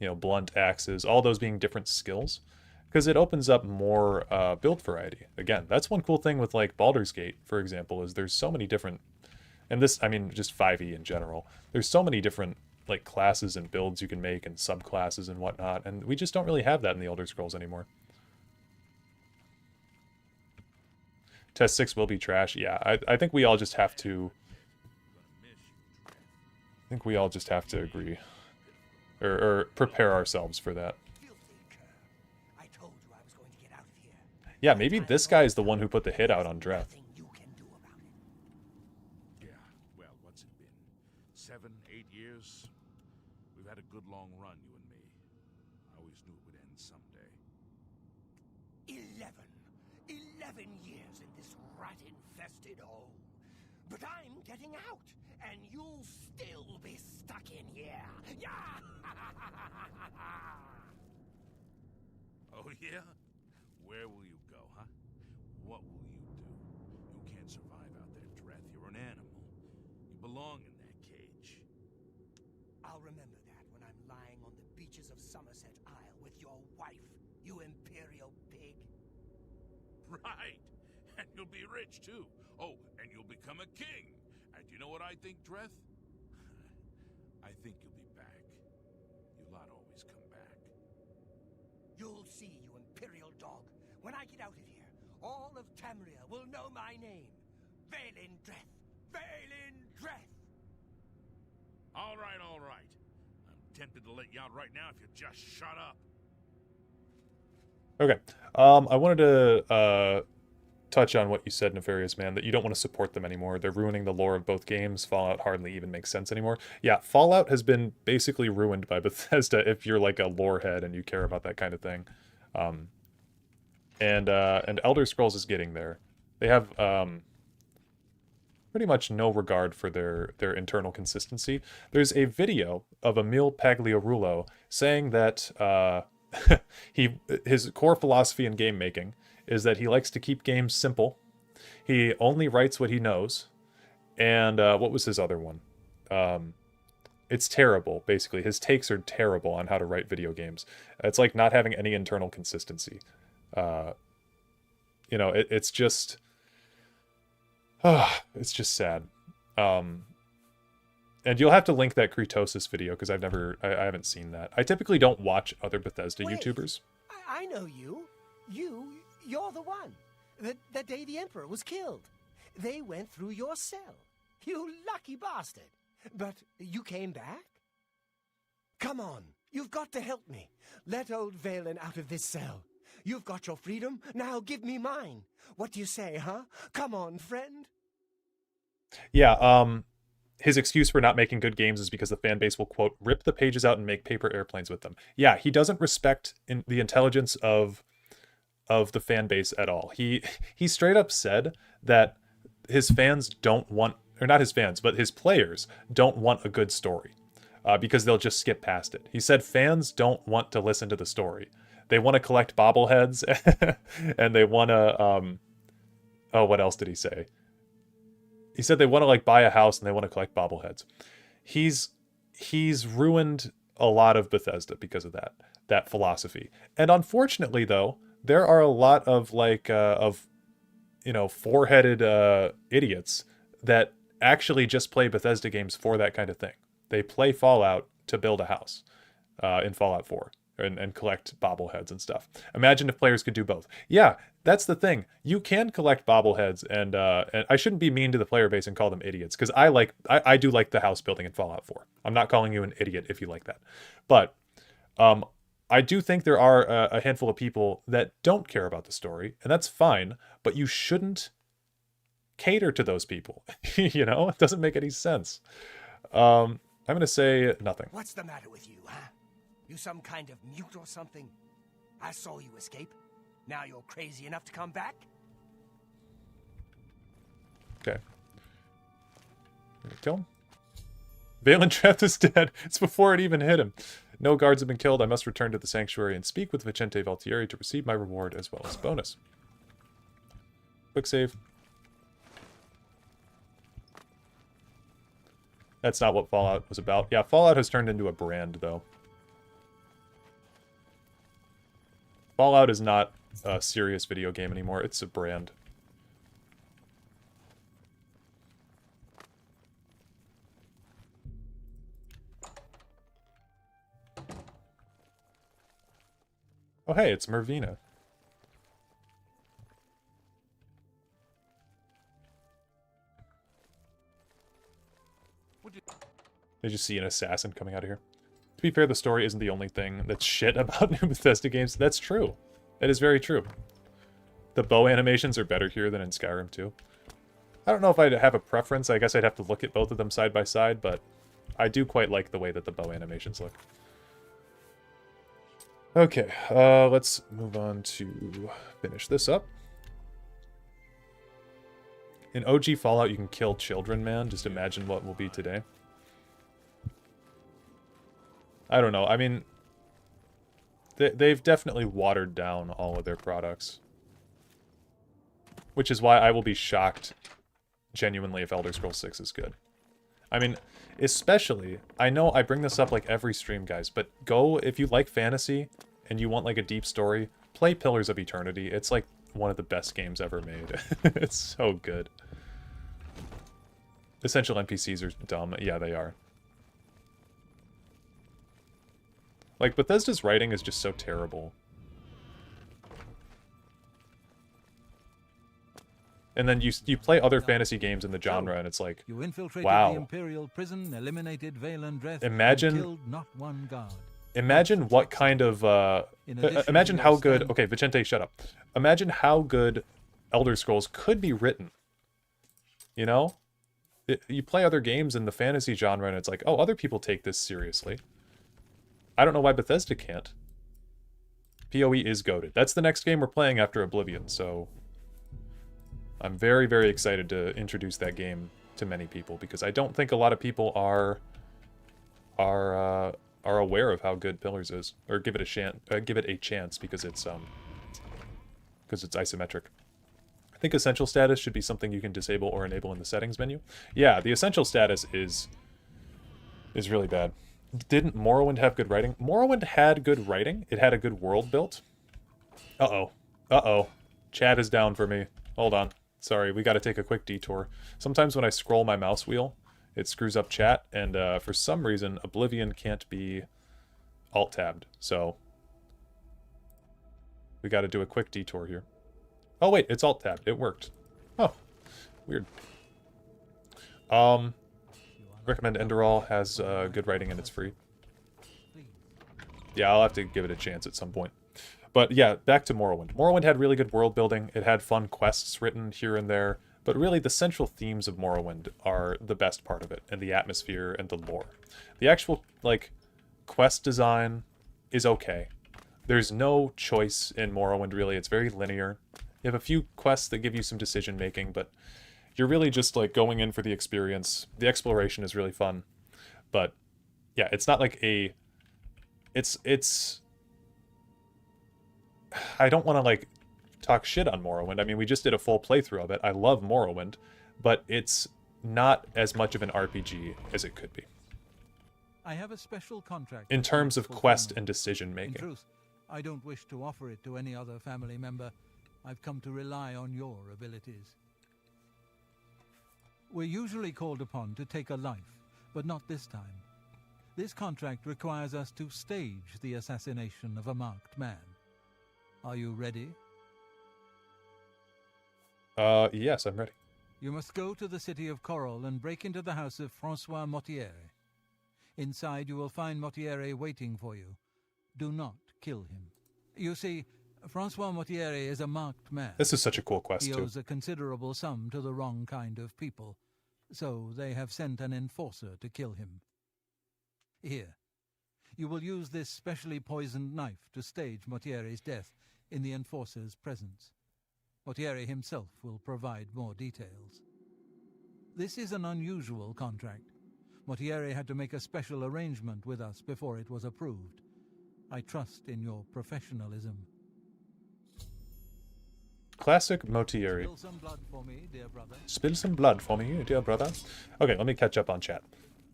know, blunt axes, all those being different skills, because it opens up more build variety. Again, that's one cool thing with, like, Baldur's Gate, for example, is there's so many different, and this, I mean, just 5e in general, there's so many different, like, classes and builds you can make and subclasses and whatnot, and we just don't really have that in the Elder Scrolls anymore. Test 6 will be trash. Yeah, I think we all just have to... I think we all just have to agree. Or prepare ourselves for that. I told you I was going to get out of here. Yeah, maybe this guy is the one who put the hit out on Dreth. Yeah, well, what's it been? 7, 8 years? We've had a good long run, you and me. I always knew it would end someday. 11 years in this rat-infested hole. But I'm getting out, and you'll still be stuck in here. Yeah! Oh, yeah? Where will you go, huh? What will you do? You can't survive out there, Dreth. You're an animal. You belong in that cage. I'll remember that when I'm lying on the beaches of Somerset Isle with your wife, you imperial pig. Right. And you'll be rich, too. Oh, and you'll become a king. And you know what I think, Dreth? I think you'll be back. You lot always come back. You'll see, you imperial dog. When I get out of here, all of Tamriel will know my name. Vaelin Dreth. Vaelin Dreth. All right, all right. I'm tempted to let you out right now if you just shut up. Okay. I wanted to touch on what you said, Nefarious Man, that you don't want to support them anymore. They're ruining the lore of both games. Fallout hardly even makes sense anymore. Yeah, Fallout has been basically ruined by Bethesda if you're like a lore head and you care about that kind of thing. And Elder Scrolls is getting there. They have pretty much no regard for their internal consistency. There's a video of Emil Pagliarulo saying that his core philosophy in game making is that he likes to keep games simple. He only writes what he knows. And what was his other one? It's terrible, basically. His takes are terrible on how to write video games. It's like not having any internal consistency. You know, it's just... it's just sad. And you'll have to link that Kretosis video, because I haven't seen that. I typically don't watch other Bethesda YouTubers. I know you. You're the one. The day the Emperor was killed. They went through your cell. You lucky bastard. But you came back? Come on. You've got to help me. Let old Valen out of this cell. You've got your freedom. Now give me mine. What do you say, huh? Come on, friend. Yeah, his excuse for not making good games is because the fan base will, quote, rip the pages out and make paper airplanes with them. Yeah, he doesn't respect the intelligence of the fan base at all. He straight up said that his fans don't want, or not his fans, but his players don't want a good story because they'll just skip past it. He said fans don't want to listen to the story. They want to collect bobbleheads and they want to, oh, what else did he say? He said they want to like buy a house and they want to collect bobbleheads. He's ruined a lot of Bethesda because of that philosophy. And unfortunately, though, there are a lot of like four-headed idiots that actually just play Bethesda games for that kind of thing. They play Fallout to build a house in Fallout 4 and collect bobbleheads and stuff. Imagine if players could do both. Yeah, that's the thing. You can collect bobbleheads, and I shouldn't be mean to the player base and call them idiots, because I do like the house building in Fallout 4. I'm not calling you an idiot if you like that. But I do think there are a handful of people that don't care about the story, and that's fine, but you shouldn't cater to those people. You know, it doesn't make any sense. I'm going to say nothing. What's the matter with you, huh? You some kind of mute or something? I saw you escape. Now you're crazy enough to come back? Okay. Kill him. Valen Trath is dead. It's before it even hit him. No guards have been killed. I must return to the sanctuary and speak with Vicente Valtieri to receive my reward as well as bonus. Quick save. That's not what Fallout was about. Yeah, Fallout has turned into a brand, though. Fallout is not a serious video game anymore. It's a brand. Oh, hey, it's Mervina. Did you see an assassin coming out of here? To be fair, the story isn't the only thing that's shit about new Bethesda games. That's true. That is very true. The bow animations are better here than in Skyrim 2. I don't know if I'd have a preference. I guess I'd have to look at both of them side by side, but I do quite like the way that the bow animations look. Okay, let's move on to finish this up. In OG Fallout, you can kill children, man. Just imagine what will be today. I don't know. I mean, they've definitely watered down all of their products. Which is why I will be shocked, genuinely, if Elder Scrolls 6 is good. I mean, especially, I know I bring this up like every stream, guys, but go, if you like fantasy and you want like a deep story, play Pillars of Eternity. It's like one of the best games ever made. It's so good. Essential NPCs are dumb. Yeah, they are. Like, Bethesda's writing is just so terrible. And then you play other fantasy games in the genre, and it's like, You infiltrated wow. the Imperial prison, eliminated Vale and Dreth, Imagine- and killed not one guard. Imagine what kind of imagine how good. Okay, Vicente, shut up. Imagine how good Elder Scrolls could be written. You know, you play other games in the fantasy genre, and it's like, oh, other people take this seriously. I don't know why Bethesda can't. PoE is goated. That's the next game we're playing after Oblivion, so I'm very, very excited to introduce that game to many people, because I don't think a lot of people are aware of how good Pillars is, or give it a chance because it's isometric. I think essential status should be something you can disable or enable in the settings menu. Yeah, the essential status is really bad. Didn't Morrowind have good writing? Morrowind had good writing. It had a good world built. Uh-oh. Chat is down for me. Hold on. Sorry, we got to take a quick detour. Sometimes when I scroll my mouse wheel, it screws up chat, and for some reason, Oblivion can't be alt-tabbed, so we got to do a quick detour here. Oh wait, it's alt-tabbed. It worked. Oh, weird. Recommend Enderall, has good writing and it's free. Yeah, I'll have to give it a chance at some point. But yeah, back to Morrowind. Morrowind had really good world building. It had fun quests written here and there. But really, the central themes of Morrowind are the best part of it, and the atmosphere and the lore. The actual, like, quest design is okay. There's no choice in Morrowind, really. It's very linear. You have a few quests that give you some decision-making, but you're really just, like, going in for the experience. The exploration is really fun. But, yeah, it's not like a... It's... I don't want to, like, talk shit on Morrowind. I mean, we just did a full playthrough of it. I love Morrowind, but it's not as much of an RPG as it could be. I have a special contract In terms of quest family. and decision In making. truth, I don't wish to offer it to any other family member. I've come to rely on your abilities. We're usually called upon to take a life, but not this time. This contract requires us to stage the assassination of a marked man. Are you ready? Yes, I'm ready. You must go to the city of Coral and break into the house of Francois Mortier. Inside you will find Mortier waiting for you. Do not kill him. You see, Francois Mortier is a marked man. This is such a cool quest, He too. owes a considerable sum to the wrong kind of people, so they have sent an enforcer to kill him. Here, you will use this specially poisoned knife to stage Mortier's death in the enforcer's presence. Mortier himself will provide more details. This is an unusual contract. Mortier had to make a special arrangement with us before it was approved. I trust in your professionalism. Classic Motieri. Spill some blood for me, dear brother. Spill some blood for me, dear brother. Okay, let me catch up on chat.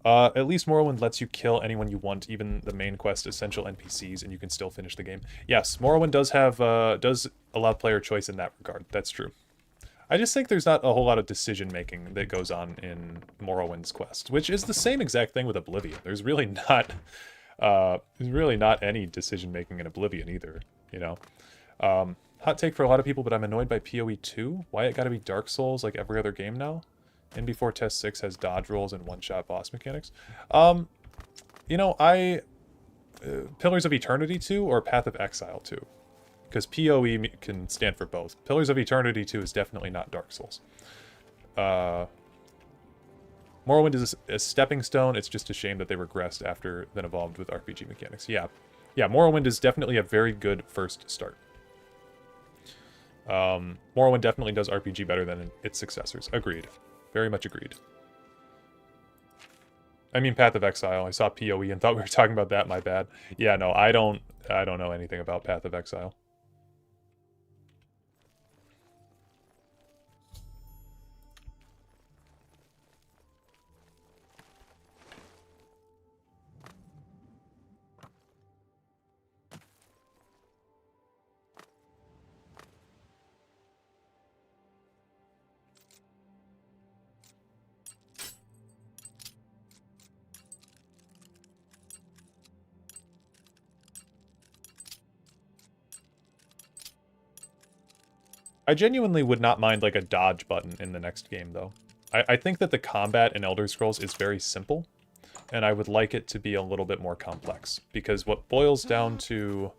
At least Morrowind lets you kill anyone you want, even the main quest essential NPCs, and you can still finish the game. Yes, Morrowind does have does allow player choice in that regard. That's true. I just think there's not a whole lot of decision making that goes on in Morrowind's quest, which is the same exact thing with Oblivion. There's really not any decision making in Oblivion either. You know, hot take for a lot of people, but I'm annoyed by PoE 2. Why it got to be Dark Souls like every other game now? And before Test 6 has dodge rolls and one-shot boss mechanics. You know, Pillars of Eternity 2 or Path of Exile 2? Because PoE can stand for both. Pillars of Eternity 2 is definitely not Dark Souls. Morrowind is a stepping stone. It's just a shame that they regressed after then evolved with RPG mechanics. Yeah, Morrowind is definitely a very good first start. Morrowind definitely does RPG better than its successors. Agreed. Very much agreed. I mean Path of Exile. I saw PoE and thought we were talking about that. My bad. Yeah, no, I don't know anything about Path of Exile. I genuinely would not mind like a dodge button in the next game, though. I think that the combat in Elder Scrolls is very simple, and I would like it to be a little bit more complex, because what it boils down to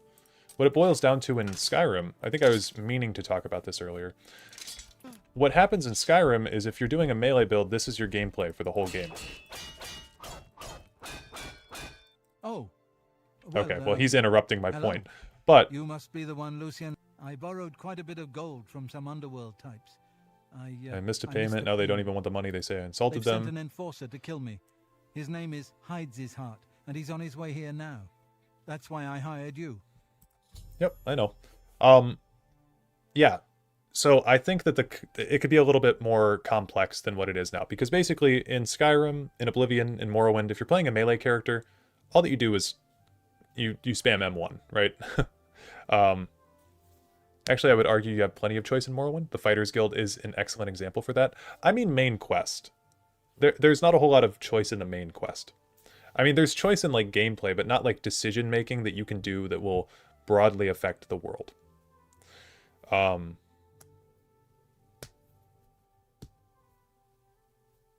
in Skyrim, I think I was meaning to talk about this earlier. What happens in Skyrim is if you're doing a melee build, this is your gameplay for the whole game. Oh. Okay, well, he's interrupting my hello. point. But You must be the one, Lucian. I borrowed quite a bit of gold from some underworld types. I missed a payment. Now they don't even want the money. They say I insulted They've them. sent an enforcer to kill me. His name is Hides His Heart, and he's on his way here now. That's why I hired you. Yep, I know. Yeah. So I think that it could be a little bit more complex than what it is now, because basically in Skyrim, in Oblivion, in Morrowind, if you're playing a melee character, all that you do is you spam M1, right? Actually, I would argue you have plenty of choice in Morrowind. The Fighters Guild is an excellent example for that. I mean main quest. There's not a whole lot of choice in the main quest. I mean, there's choice in like gameplay, but not like decision making that you can do that will broadly affect the world.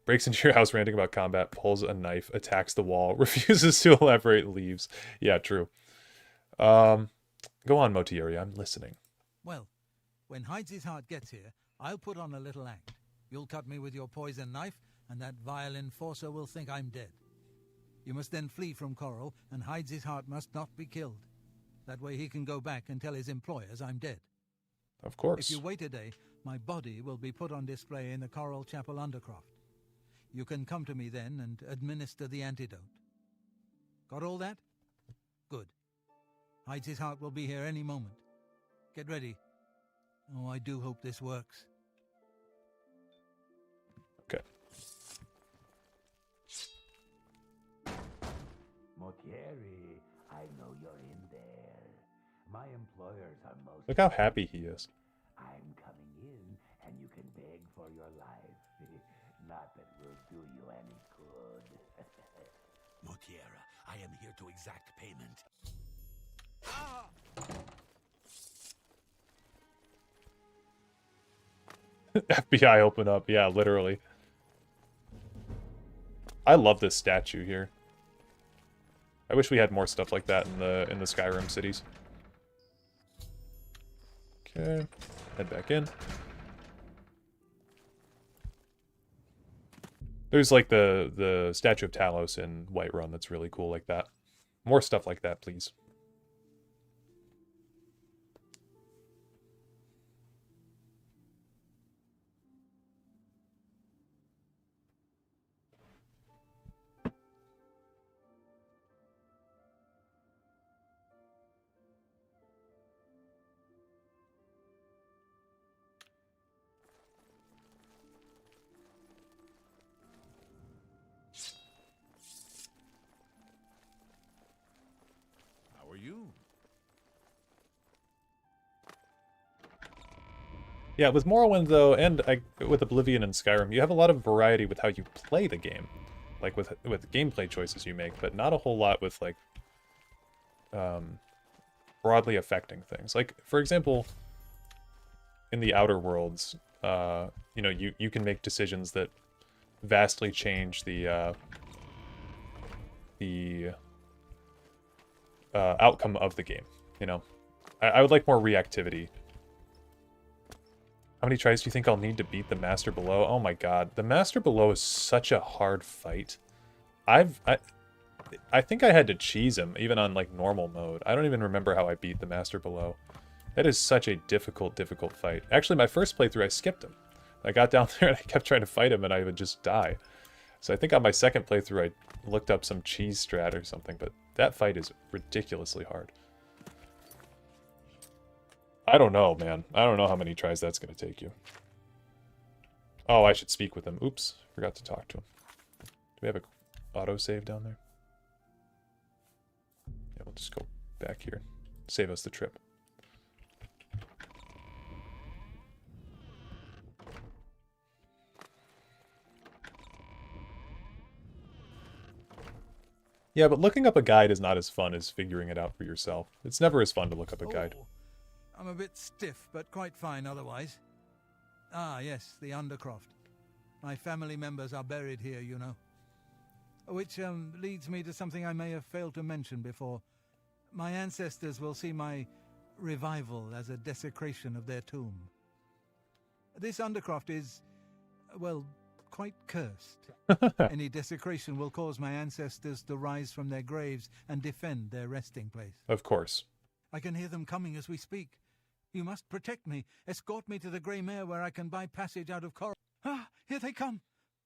Breaks into your house ranting about combat, pulls a knife, attacks the wall, refuses to elaborate, leaves. Yeah, true. Go on, Motieri, I'm listening. Well, when Hides His Heart gets here, I'll put on a little act. You'll cut me with your poison knife, and that vile enforcer will think I'm dead. You must then flee from Coral, and Hides His Heart must not be killed. That way he can go back and tell his employers I'm dead. Of course. If you wait a day, my body will be put on display in the Coral Chapel Undercroft. You can come to me then and administer the antidote. Got all that? Good. Hides His Heart will be here any moment. Get ready. Oh, I do hope this works. Okay. Motieri, I know you're in there. My employers are most... Look how happy he is. I'm coming in, and you can beg for your life. Not that will do you any good. Motiera, I am here to exact payment. FBI open up. Yeah, literally. I love this statue here. I wish we had more stuff like that in the Skyrim cities. Okay, head back in. There's like the Statue of Talos in Whiterun that's really cool like that. More stuff like that, please. How are you? Yeah, with Morrowind though, and with Oblivion and Skyrim, you have a lot of variety with how you play the game, like with gameplay choices you make, but not a whole lot with like broadly affecting things. Like for example, in the Outer Worlds, you know, you can make decisions that vastly change the outcome of the game. You know, I would like more reactivity. How many tries do you think I'll need to beat the Master Below? Oh my god, the Master Below is such a hard fight. I think I had to cheese him, even on like normal mode. I don't even remember how I beat the Master Below. That is such a difficult fight. Actually, my first playthrough, I skipped him. I got down there and I kept trying to fight him and I would just die. So I think on my second playthrough, I looked up some cheese strat or something, but that fight is ridiculously hard. I don't know, man. I don't know how many tries that's going to take you. Oh, I should speak with him. Oops, forgot to talk to him. Do we have a autosave down there? Yeah, we'll just go back here. Save us the trip. Yeah, but looking up a guide is not as fun as figuring it out for yourself. It's never as fun to look up a guide. I'm a bit stiff, but quite fine otherwise. Ah, yes, the Undercroft. My family members are buried here, you know. Which leads me to something I may have failed to mention before. My ancestors will see my revival as a desecration of their tomb. This Undercroft is, well, quite cursed. Any desecration will cause my ancestors to rise from their graves and defend their resting place. Of course. I can hear them coming as we speak. You must protect me. Escort me to the Grey Mare where I can buy passage out of Coral. Ah, here they come.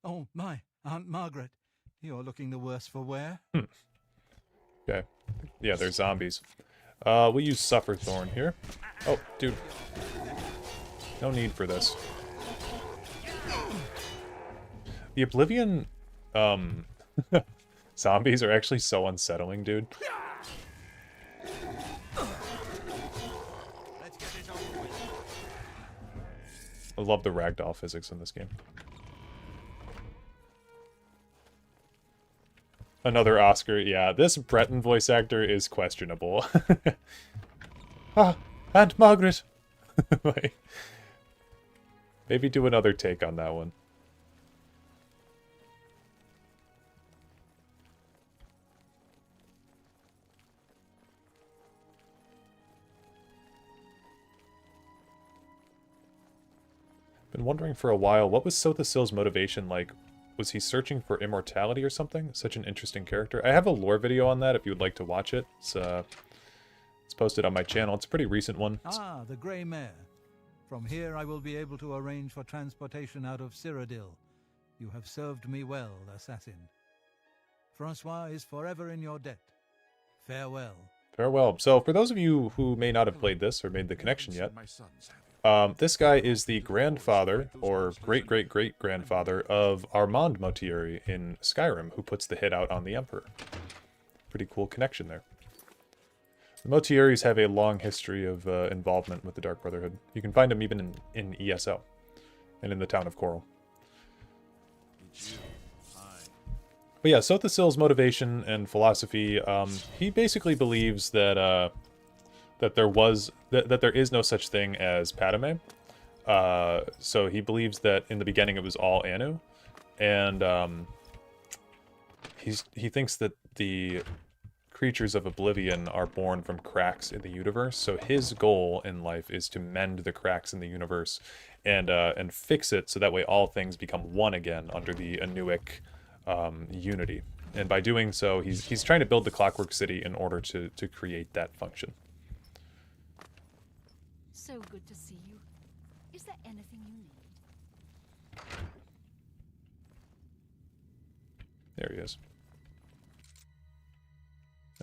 Oh, my, Aunt Margaret. You're looking the worse for wear. Okay. Yeah, they're zombies. We'll use Sufferthorn here. Oh, dude. No need for this. The Oblivion, zombies are actually so unsettling, dude. I love the ragdoll physics in this game. Another Oscar, yeah. This Breton voice actor is questionable. Ah, Aunt Margaret! Like, maybe do another take on that one. Been wondering for a while, what was Sothasil's motivation like? Was he searching for immortality or something? Such an interesting character. I have a lore video on that if you would like to watch it. It's posted on my channel. It's a pretty recent one. Ah, the Grey Mare. From here I will be able to arrange for transportation out of Cyrodiil. You have served me well, assassin. Francois is forever in your debt. Farewell. Farewell. So, for those of you who may not have played this or made the connection yet, this guy is the grandfather, or great-great-great-grandfather, of Armand Motieri in Skyrim, who puts the hit out on the Emperor. Pretty cool connection there. The Motieris have a long history of involvement with the Dark Brotherhood. You can find them even in ESO, and in the town of Coral. But yeah, Sothasil's motivation and philosophy, he basically believes that that there is no such thing as Padme. So he believes that in the beginning it was all Anu, and he thinks that the creatures of Oblivion are born from cracks in the universe. So his goal in life is to mend the cracks in the universe and fix it so that way all things become one again under the Anuic unity. And by doing so, he's trying to build the Clockwork City in order to create that function. So good to see you. Is there anything you need? There he is.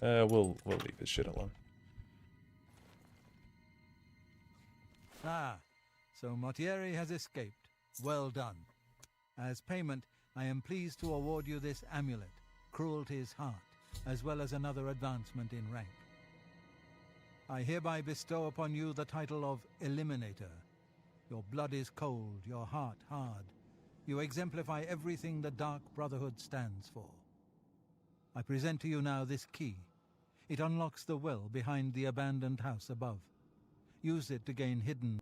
We'll leave his shit alone. Ah, so Motieri has escaped. Well done. As payment, I am pleased to award you this amulet, Cruelty's Heart, as well as another advancement in rank. I hereby bestow upon you the title of Eliminator. Your blood is cold, your heart hard. You exemplify everything the Dark Brotherhood stands for. I present to you now this key. It unlocks the well behind the abandoned house above. Use it to gain hidden...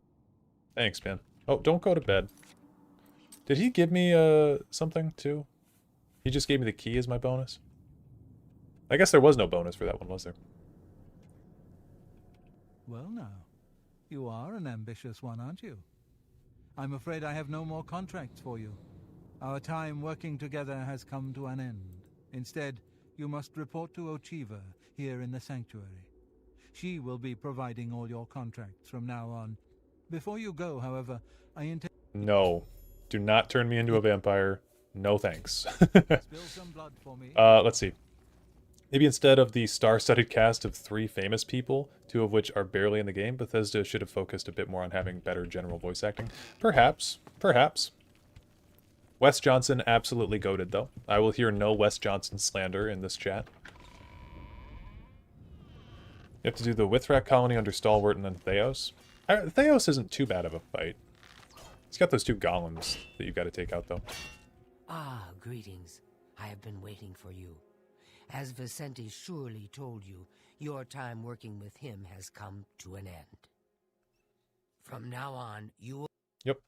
Thanks, man. Oh, don't go to bed. Did he give me something, too? He just gave me the key as my bonus? I guess there was no bonus for that one, was there? Well now, you are an ambitious one, aren't you? I'm afraid I have no more contracts for you. Our time working together has come to an end. Instead, you must report to Ochiva here in the sanctuary. She will be providing all your contracts from now on. Before you go, however, I intend... No. Do not turn me into a vampire. No thanks. Spill some blood for me. Let's see. Maybe instead of the star-studded cast of 3 famous people, 2 of which are barely in the game, Bethesda should have focused a bit more on having better general voice acting. Perhaps. Perhaps. Wes Johnson absolutely goated, though. I will hear no Wes Johnson slander in this chat. You have to do the Withrak colony under Stalwart and then Theos. Theos isn't too bad of a fight. He's got those 2 golems that you've got to take out, though. Ah, greetings. I have been waiting for you. As Vicente surely told you, your time working with him has come to an end. From now on, you will... Yep.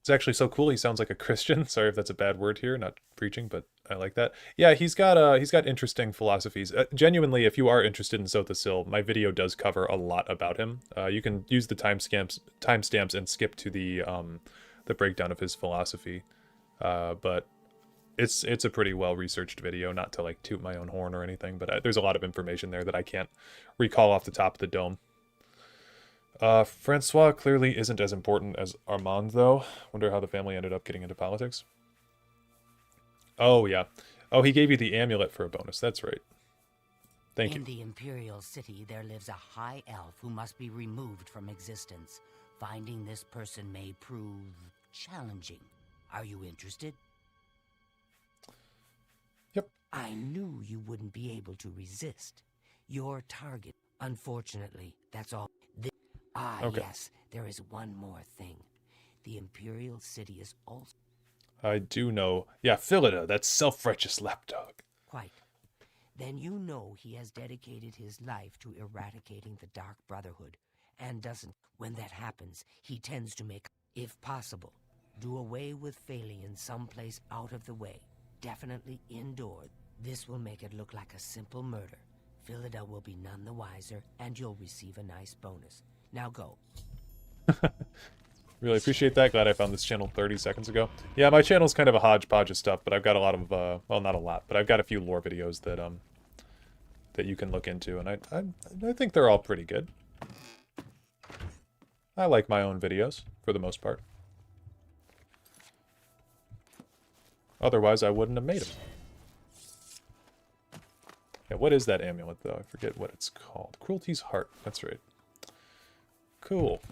It's actually so cool. He sounds like a Christian. Sorry if that's a bad word here, not preaching, but I like that. Yeah, he's got interesting philosophies. Genuinely, if you are interested in Sotha Sil, my video does cover a lot about him. You can use the timestamps and skip to the breakdown of his philosophy. But it's a pretty well researched video. Not to like toot my own horn or anything, but there's a lot of information there that I can't recall off the top of the dome. Francois clearly isn't as important as Armand, though. Wonder how the family ended up getting into politics. Oh, yeah. Oh, he gave you the amulet for a bonus. That's right. Thank you. In the Imperial City, there lives a high elf who must be removed from existence. Finding this person may prove challenging. Are you interested? Yep. I knew you wouldn't be able to resist. Your target. Unfortunately, that's all. Okay. Yes, there is one more thing. The Imperial City is also... I do know. Yeah, Philida, that self-righteous lapdog. Quite. Then you know he has dedicated his life to eradicating the Dark Brotherhood, and doesn't. When that happens, he tends to make, if possible, do away with Phalian someplace out of the way, definitely indoors. This will make it look like a simple murder. Philida will be none the wiser, and you'll receive a nice bonus. Now go. Really appreciate that. Glad I found this channel 30 seconds ago. Yeah, my channel's kind of a hodgepodge of stuff, but I've got a lot of, well, not a lot, but I've got a few lore videos that that you can look into, and I think they're all pretty good. I like my own videos, for the most part. Otherwise, I wouldn't have made them. Yeah, what is that amulet, though? I forget what it's called. Cruelty's Heart. That's right. Cool.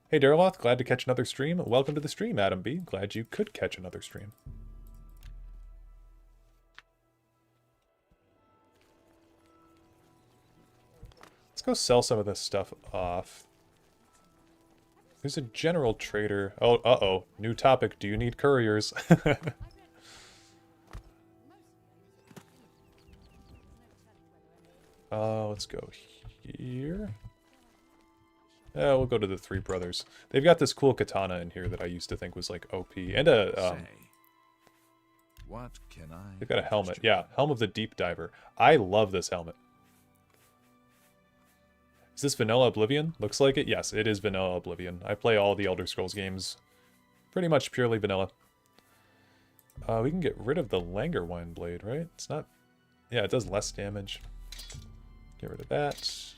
Hey, Dareloth, glad to catch another stream. Welcome to the stream, Adam B. Glad you could catch another stream. Let's go sell some of this stuff off. There's a general trader. Oh, uh-oh. New topic. Do you need couriers? Let's go here. Yeah, we'll go to the Three Brothers. They've got this cool katana in here that I used to think was like OP. And a, what can I... They've got a helmet. Yeah, Helm of the Deep Diver. I love this helmet. Is this vanilla Oblivion? Looks like it. Yes, it is vanilla Oblivion. I play all the Elder Scrolls games pretty much purely vanilla. We can get rid of the Langerwine blade, right? It's not... Yeah, it does less damage. Get rid of that.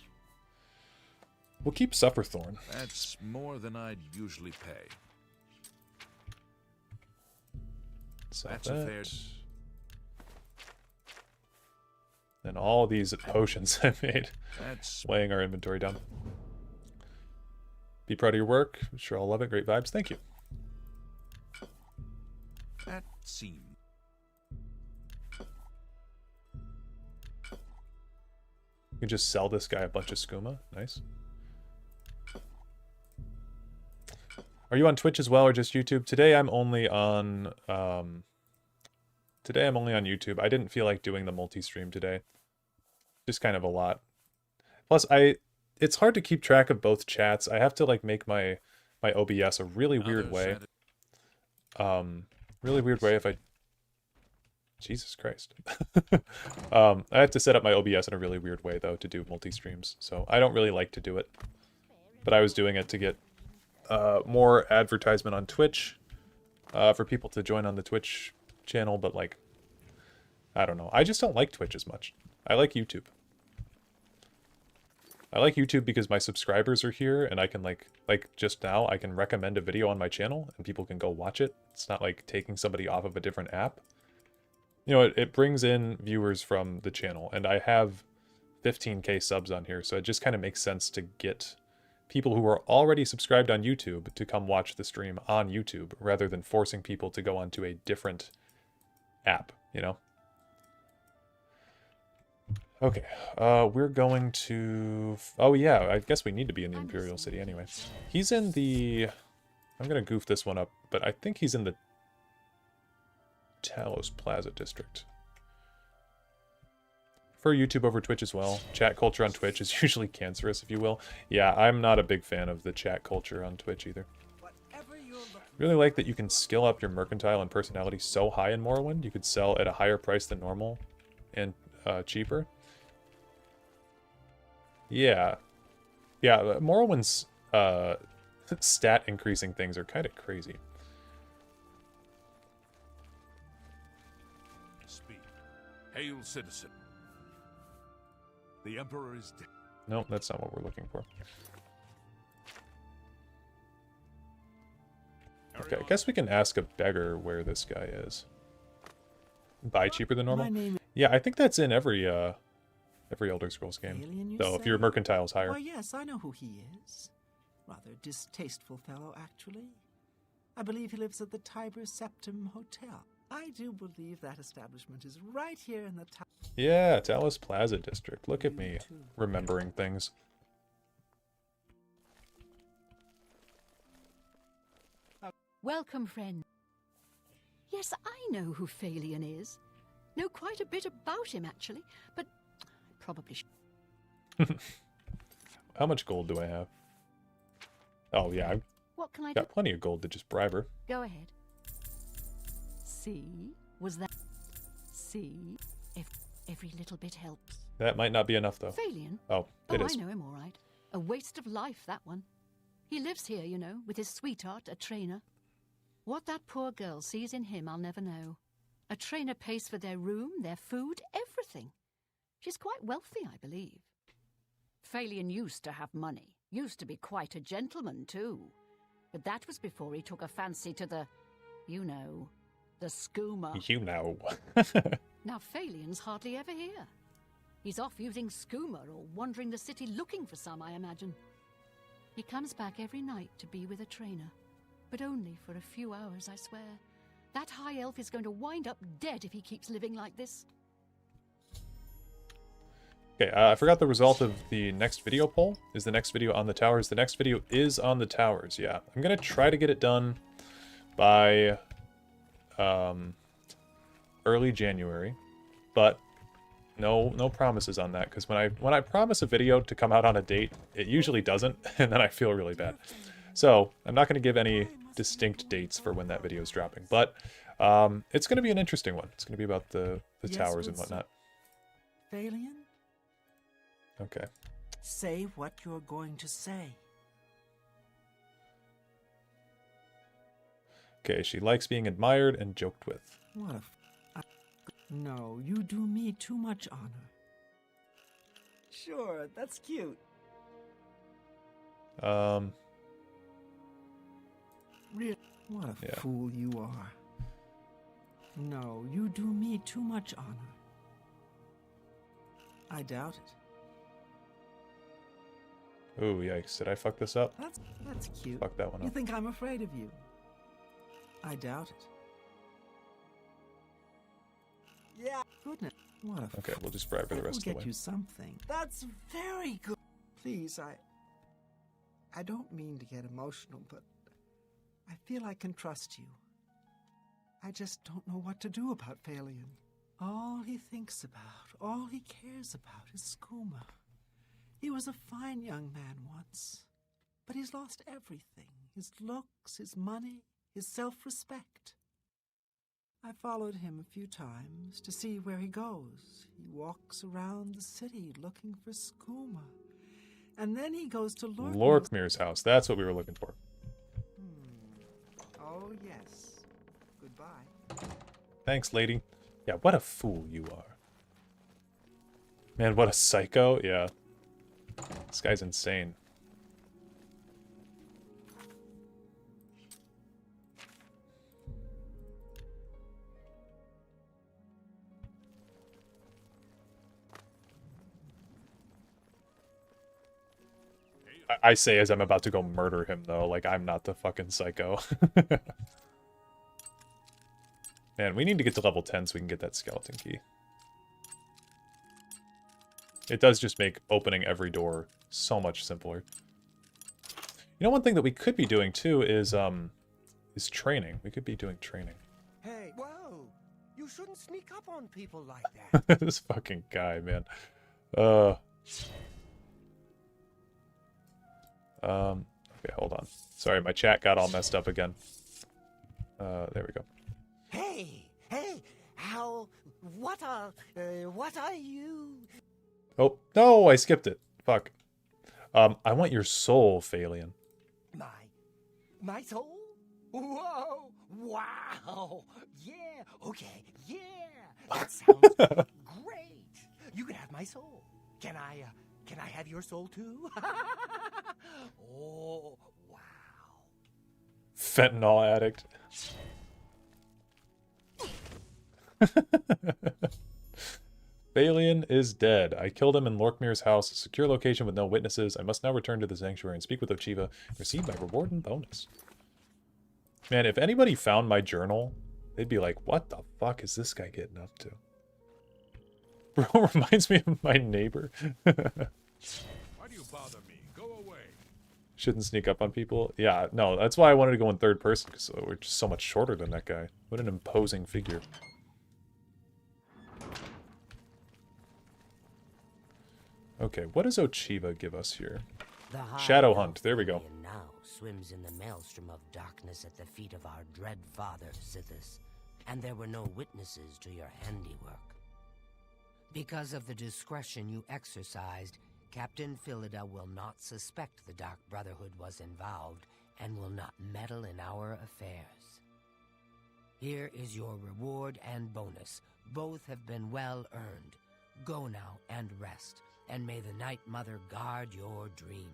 We'll keep Sufferthorn. That's more than I'd usually pay. That's a fair... And all these potions I made. That's weighing our inventory down. Be proud of your work. I'm sure I'll love it. Great vibes. Thank you. That seems... You can just sell this guy a bunch of skooma. Nice. Are you on Twitch as well or just YouTube? Today I'm only on YouTube. I didn't feel like doing the multi-stream today. Just kind of a lot. Plus it's hard to keep track of both chats. I have to like make my OBS a really weird way. Really weird way if I... Jesus Christ. I have to set up my OBS in a really weird way, though, to do multi-streams. So I don't really like to do it. But I was doing it to get more advertisement on Twitch for people to join on the Twitch channel. But, like, I don't know. I just don't like Twitch as much. I like YouTube. I like YouTube because my subscribers are here and I can, like just now, I can recommend a video on my channel and people can go watch it. It's not like taking somebody off of a different app. You know, it brings in viewers from the channel, and I have 15k subs on here, so it just kind of makes sense to get people who are already subscribed on YouTube to come watch the stream on YouTube, rather than forcing people to go onto a different app, you know? Okay, we're going to... Oh yeah, I guess we need to be in the Imperial City anyway. He's in the... I'm gonna goof this one up, but I think he's in the Talos Plaza district. prefer YouTube over Twitch as well. Chat culture on Twitch is usually cancerous, if you will. Yeah, I'm not a big fan of the chat culture on Twitch either. Really like that you can skill up your mercantile and personality so high in Morrowind. You could sell at a higher price than normal and cheaper. Yeah. Yeah, Morrowind's stat increasing things are kind of crazy. Speak. Hail, citizen. The Emperor is dead. No, that's not what we're looking for. Okay, I guess we can ask a beggar where this guy is. Buy cheaper than normal? Yeah, I think that's in every Elder Scrolls game. Though, if your mercantile's higher. Why, yes, I know who he is. Rather distasteful fellow, actually. I believe he lives at the Tiber Septim Hotel. I do believe that establishment is right here in the town. Yeah, Talus Plaza District. Look at me, remembering things. Welcome, friend. Yes, I know who Phalion is. Know quite a bit about him, actually, but I probably should. How much gold do I have? Oh, yeah, I've What can I got do? plenty of gold to just bribe her. Go ahead. See? Was that... See? Every little bit helps. That might not be enough, though. Phalion? Oh, it is. I know him all right. A waste of life, that one. He lives here, you know, with his sweetheart, a trainer. What that poor girl sees in him, I'll never know. A trainer pays for their room, their food, everything. She's quite wealthy, I believe. Phalion used to have money. Used to be quite a gentleman, too. But that was before he took a fancy to the, you know, the skooma. You know. Now Phalion's hardly ever here. He's off using skooma or wandering the city looking for some, I imagine. He comes back every night to be with a trainer. But only for a few hours, I swear. That high elf is going to wind up dead if he keeps living like this. Okay, I forgot the result of the next video poll. Is the next video on the towers? The next video is on the towers, yeah. I'm going to try to get it done by early January, but no promises on that, because when I promise a video to come out on a date, it usually doesn't, and then I feel really bad. So I'm not going to give any distinct dates for when that video is dropping, but it's going to be an interesting one. It's going to be about the towers and whatnot. Phalion? Okay. Say what you're going to say. Okay, she likes being admired and joked with. What a... No, you do me too much honor. Sure, that's cute. Really? What a fool you are. No, you do me too much honor. I doubt it. Ooh, yikes. Did I fuck this up? That's cute. Fuck that one You up. think I'm afraid of you? I doubt it. Yeah. Goodness. What a Okay, we'll just bribe her the rest of the We'll way. get you something. That's very good. Please, I don't mean to get emotional, but I feel I can trust you. I just don't know what to do about Phalion. All he thinks about, all he cares about is skooma. He was a fine young man once, but he's lost everything. His looks, his money, his self-respect. I followed him a few times to see where he goes. He walks around the city looking for skooma. And then he goes to Lorkmir's house. That's what we were looking for. Oh, yes. Goodbye. Thanks, lady. Yeah, what a fool you are. Man, what a psycho. Yeah. This guy's insane. I say as I'm about to go murder him, though. Like, I'm not the fucking psycho. Man, we need to get to level 10 so we can get that skeleton key. It does just make opening every door so much simpler. You know, one thing that we could be doing, too, is training. We could be doing training. Hey, whoa! You shouldn't sneak up on people like that. This fucking guy, man. Okay, hold on. Sorry, my chat got all messed up again. There we go. Hey, what are you? Oh, no, I skipped it. Fuck. I want your soul, Phalian. My soul? Whoa, wow, yeah, okay, yeah, that sounds great. You can have my soul. Can I have your soul too? Oh, wow. Fentanyl addict. Phalian is dead. I killed him in Lorkmir's house, a secure location with no witnesses. I must now return to the sanctuary and speak with Ochiva and receive my reward and bonus. Man, if anybody found my journal, they'd be like, what the fuck is this guy getting up to? Bro, reminds me of my neighbor. Why do you bother me? Go away. Shouldn't sneak up on people. Yeah, no, that's why I wanted to go in third person, because we're just so much shorter than that guy. What an imposing figure. Okay, what does Ochiva give us here? Shadow Hunt, there we go. Now swims in the maelstrom of darkness at the feet of our dread father, Sithis, and there were no witnesses to your handiwork. Because of the discretion you exercised, Captain Philida will not suspect the Dark Brotherhood was involved and will not meddle in our affairs. Here is your reward and bonus. Both have been well earned. Go now and rest, and may the Night Mother guard your dreams.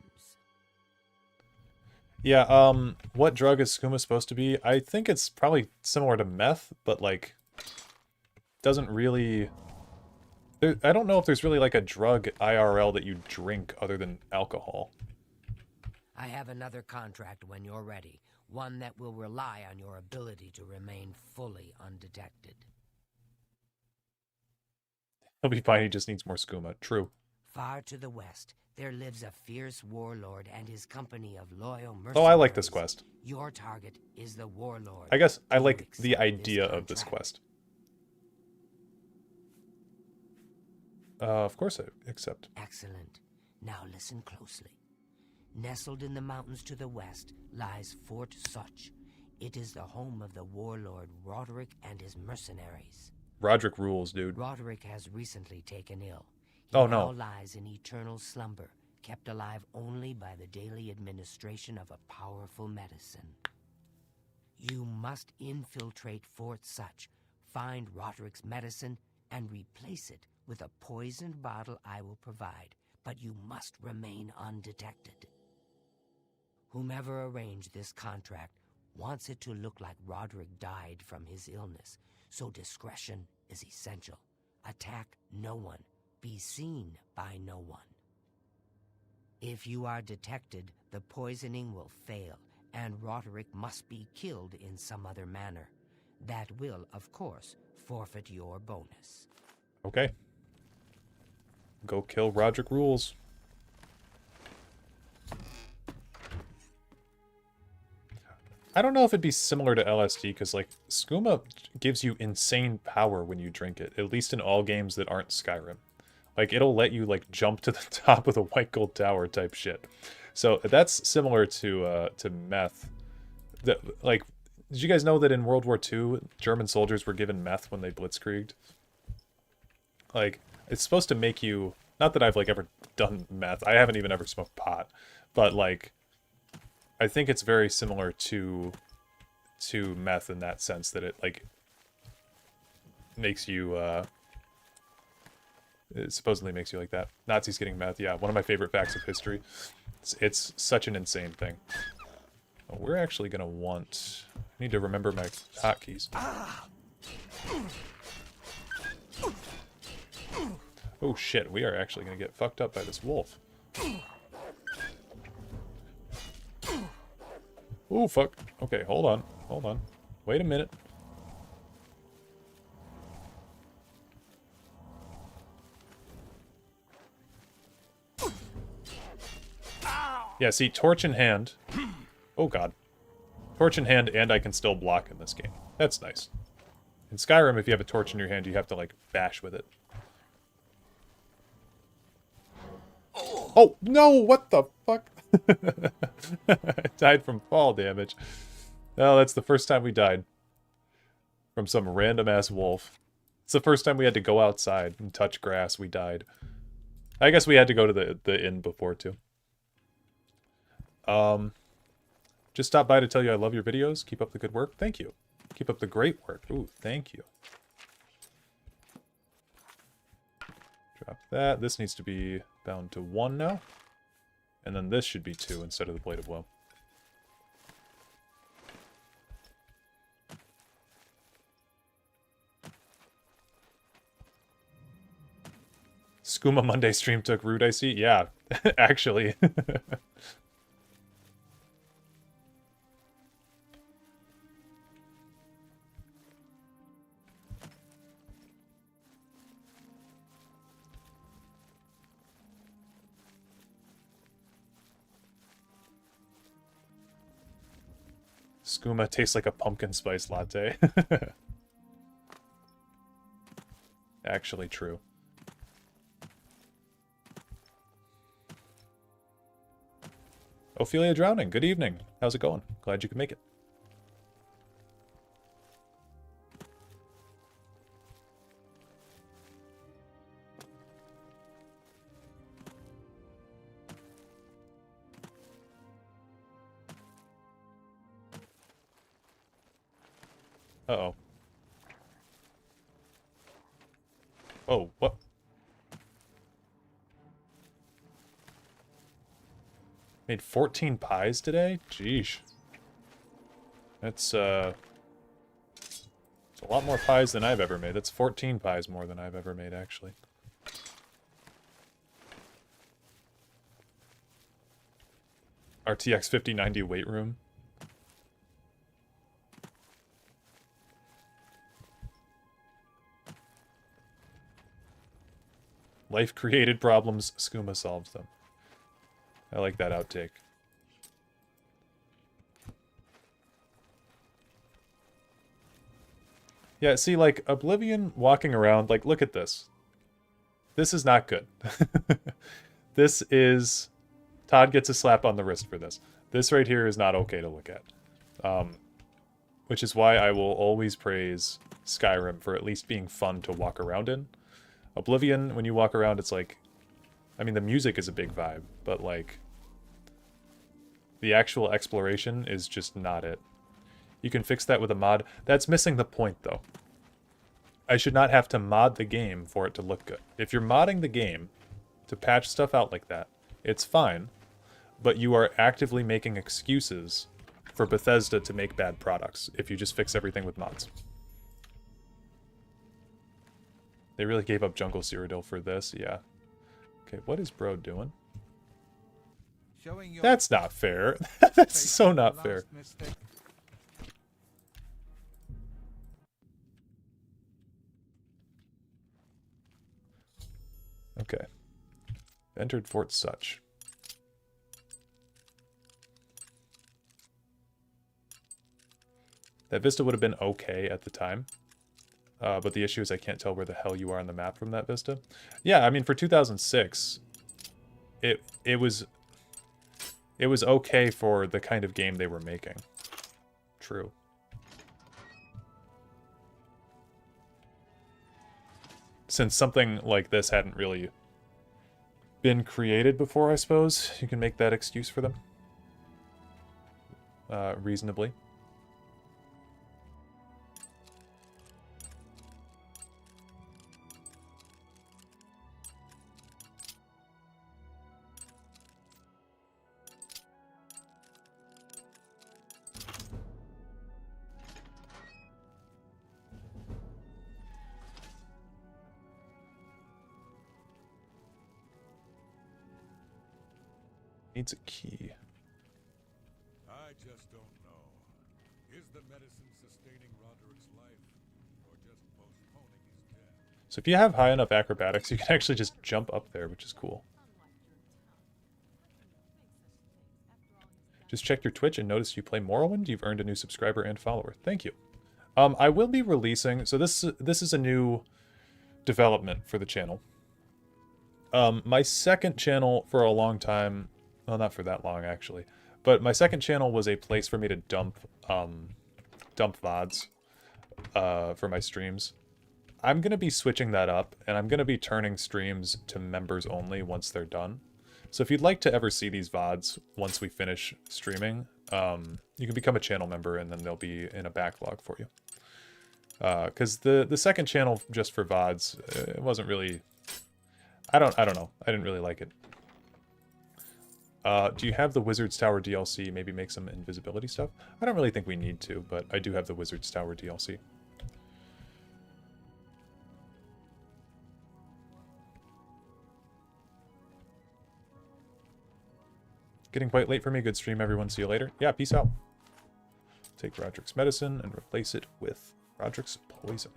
Yeah, what drug is skooma supposed to be? I think it's probably similar to meth, but, like, doesn't really... I don't know if there's really, like, a drug IRL that you drink other than alcohol. I have another contract when you're ready, one that will rely on your ability to remain fully undetected. He'll be fine, he just needs more skooma. True. Far to the west, there lives a fierce warlord and his company of loyal mercenaries. Oh, I like this quest. Your target is the warlord. I guess I like the idea of this quest. Of course I accept. Excellent. Now listen closely. Nestled in the mountains to the west lies Fort Such. It is the home of the warlord Roderick and his mercenaries. Roderick rules, dude. Roderick has recently taken ill. He now lies in eternal slumber, kept alive only by the daily administration of a powerful medicine. You must infiltrate Fort Such, find Roderick's medicine, and replace it with a poisoned bottle I will provide, but you must remain undetected. Whomever arranged this contract wants it to look like Roderick died from his illness, so discretion is essential. Attack no one. Be seen by no one. If you are detected, the poisoning will fail, and Roderick must be killed in some other manner. That will, of course, forfeit your bonus. Okay. Go kill Roderick rules. I don't know if it'd be similar to LSD, because, like, skooma gives you insane power when you drink it, at least in all games that aren't Skyrim. Like, it'll let you, like, jump to the top of the White Gold Tower type shit. So, that's similar to meth. Like, did you guys know that in World War II, German soldiers were given meth when they blitzkrieged? Like, it's supposed to make you... Not that I've, like, ever done meth. I haven't even ever smoked pot. But, like... I think it's very similar to meth in that sense, that it, like, makes you, it supposedly makes you like that. Nazis getting meth, yeah, one of my favorite facts of history. It's such an insane thing. Oh, we're actually gonna want... I need to remember my hotkeys. Oh shit, we are actually gonna get fucked up by this wolf. Oh, fuck. Okay, hold on. Hold on. Wait a minute. Yeah, see, torch in hand. Oh, God. Torch in hand, and I can still block in this game. That's nice. In Skyrim, if you have a torch in your hand, you have to, like, bash with it. Oh, no! What the fuck? I died from fall damage. Oh, that's the first time we died. From some random-ass wolf. It's the first time we had to go outside and touch grass, we died. I guess we had to go to the inn before, too. Just stopped by to tell you I love your videos. Keep up the good work. Thank you. Keep up the great work. Ooh, thank you. Drop that. This needs to be bound to 1 now. And then this should be 2 instead of the Blade of Woe. Skooma Monday stream took root, I see. Yeah, actually. Skooma tastes like a pumpkin spice latte. Actually true. Ophelia Drowning, good evening. How's it going? Glad you could make it. Uh-oh. Oh, what? Made 14 pies today? Jeesh. That's, it's a lot more pies than I've ever made. That's 14 pies more than I've ever made, actually. RTX 5090 weight room. Life created problems, Skooma solves them. I like that outtake. Yeah, see, like, Oblivion walking around, like, look at this. This is not good. This is... Todd gets a slap on the wrist for this. This right here is not okay to look at. Which is why I will always praise Skyrim for at least being fun to walk around in. Oblivion, when you walk around, it's like... I mean, the music is a big vibe, but, like... the actual exploration is just not it. You can fix that with a mod. That's missing the point, though. I should not have to mod the game for it to look good. If you're modding the game to patch stuff out like that, it's fine, but you are actively making excuses for Bethesda to make bad products if you just fix everything with mods. They really gave up Jungle Cyrodiil for this, yeah. Okay, what is bro doing? That's not fair. That's so not fair. Okay. Entered Fort Such. That vista would have been okay at the time. But the issue is I can't tell where the hell you are on the map from that vista. Yeah, I mean, for 2006, it was okay for the kind of game they were making. True. Since something like this hadn't really been created before, I suppose, you can make that excuse for them. Reasonably. Needs a key. I just don't know. Is the medicine sustaining Roderick's life, or just postponing his death? So if you have high enough acrobatics, you can actually just jump up there, which is cool. Just checked your Twitch and noticed you play Morrowind. You've earned a new subscriber and follower. Thank you. I will be releasing, so this is a new development for the channel. My second channel for a long time, well, not for that long actually, but my second channel was a place for me to dump VODs for my streams. I'm going to be switching that up, and I'm going to be turning streams to members only once they're done. So if you'd like to ever see these VODs once we finish streaming, you can become a channel member, and then they'll be in a backlog for you. Because the second channel just for VODs, it wasn't really... I don't know. I didn't really like it. Do you have the Wizard's Tower DLC? Maybe make some invisibility stuff? I don't really think we need to, but I do have the Wizard's Tower DLC. Getting quite late for me. Good stream, everyone. See you later. Yeah, peace out. Take Roderick's medicine and replace it with Roderick's poison.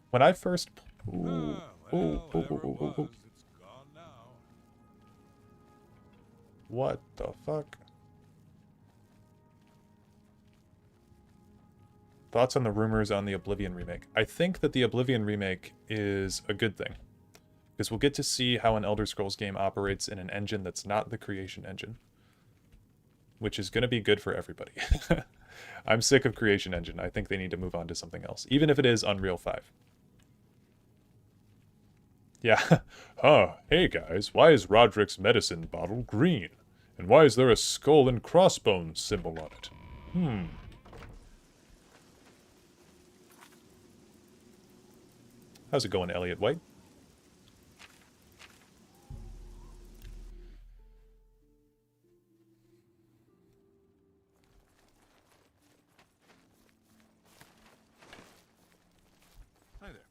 When I first... Ooh. What the fuck? Thoughts on the rumors on the Oblivion remake? I think that the Oblivion remake is a good thing, because we'll get to see how an Elder Scrolls game operates in an engine that's not the Creation Engine, which is going to be good for everybody. I'm sick of Creation Engine. I think they need to move on to something else, even if it is Unreal 5. Yeah. Huh. Hey guys, why is Roderick's medicine bottle green? And why is there a skull and crossbones symbol on it? How's it going, Elliot White? Hi there.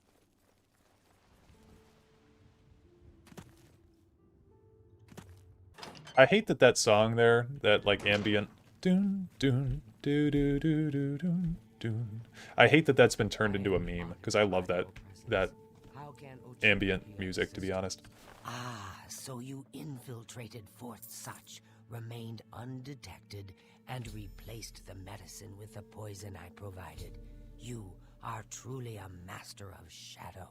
I hate that song there, that like ambient doon doon doo doo doo doo doon doon. I hate that that's been turned into a meme, because I love that ambient music, to be honest. Ah, so you infiltrated Fourth Such, remained undetected, and replaced the medicine with the poison I provided. You are truly a master of shadow.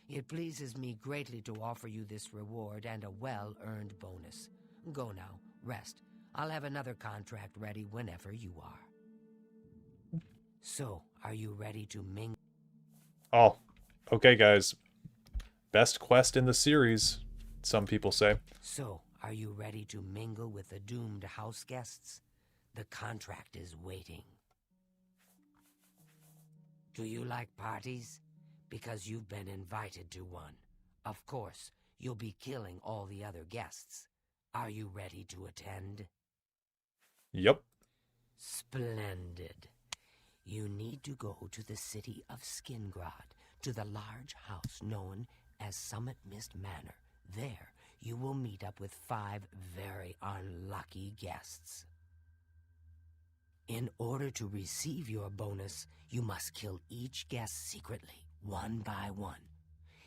It pleases me greatly to offer you this reward and a well-earned bonus. Go now, rest. I'll have another contract ready whenever you are. So, are you ready to mingle? Oh, okay guys. Best quest in the series, some people say. So, are you ready to mingle with the doomed house guests? The contract is waiting. Do you like parties? Because you've been invited to one. Of course, you'll be killing all the other guests. Are you ready to attend? Yep. Splendid. You need to go to the city of Skingrad, to the large house known as Summit Mist Manor. There, you will meet up with 5 very unlucky guests. In order to receive your bonus, you must kill each guest secretly, one by one.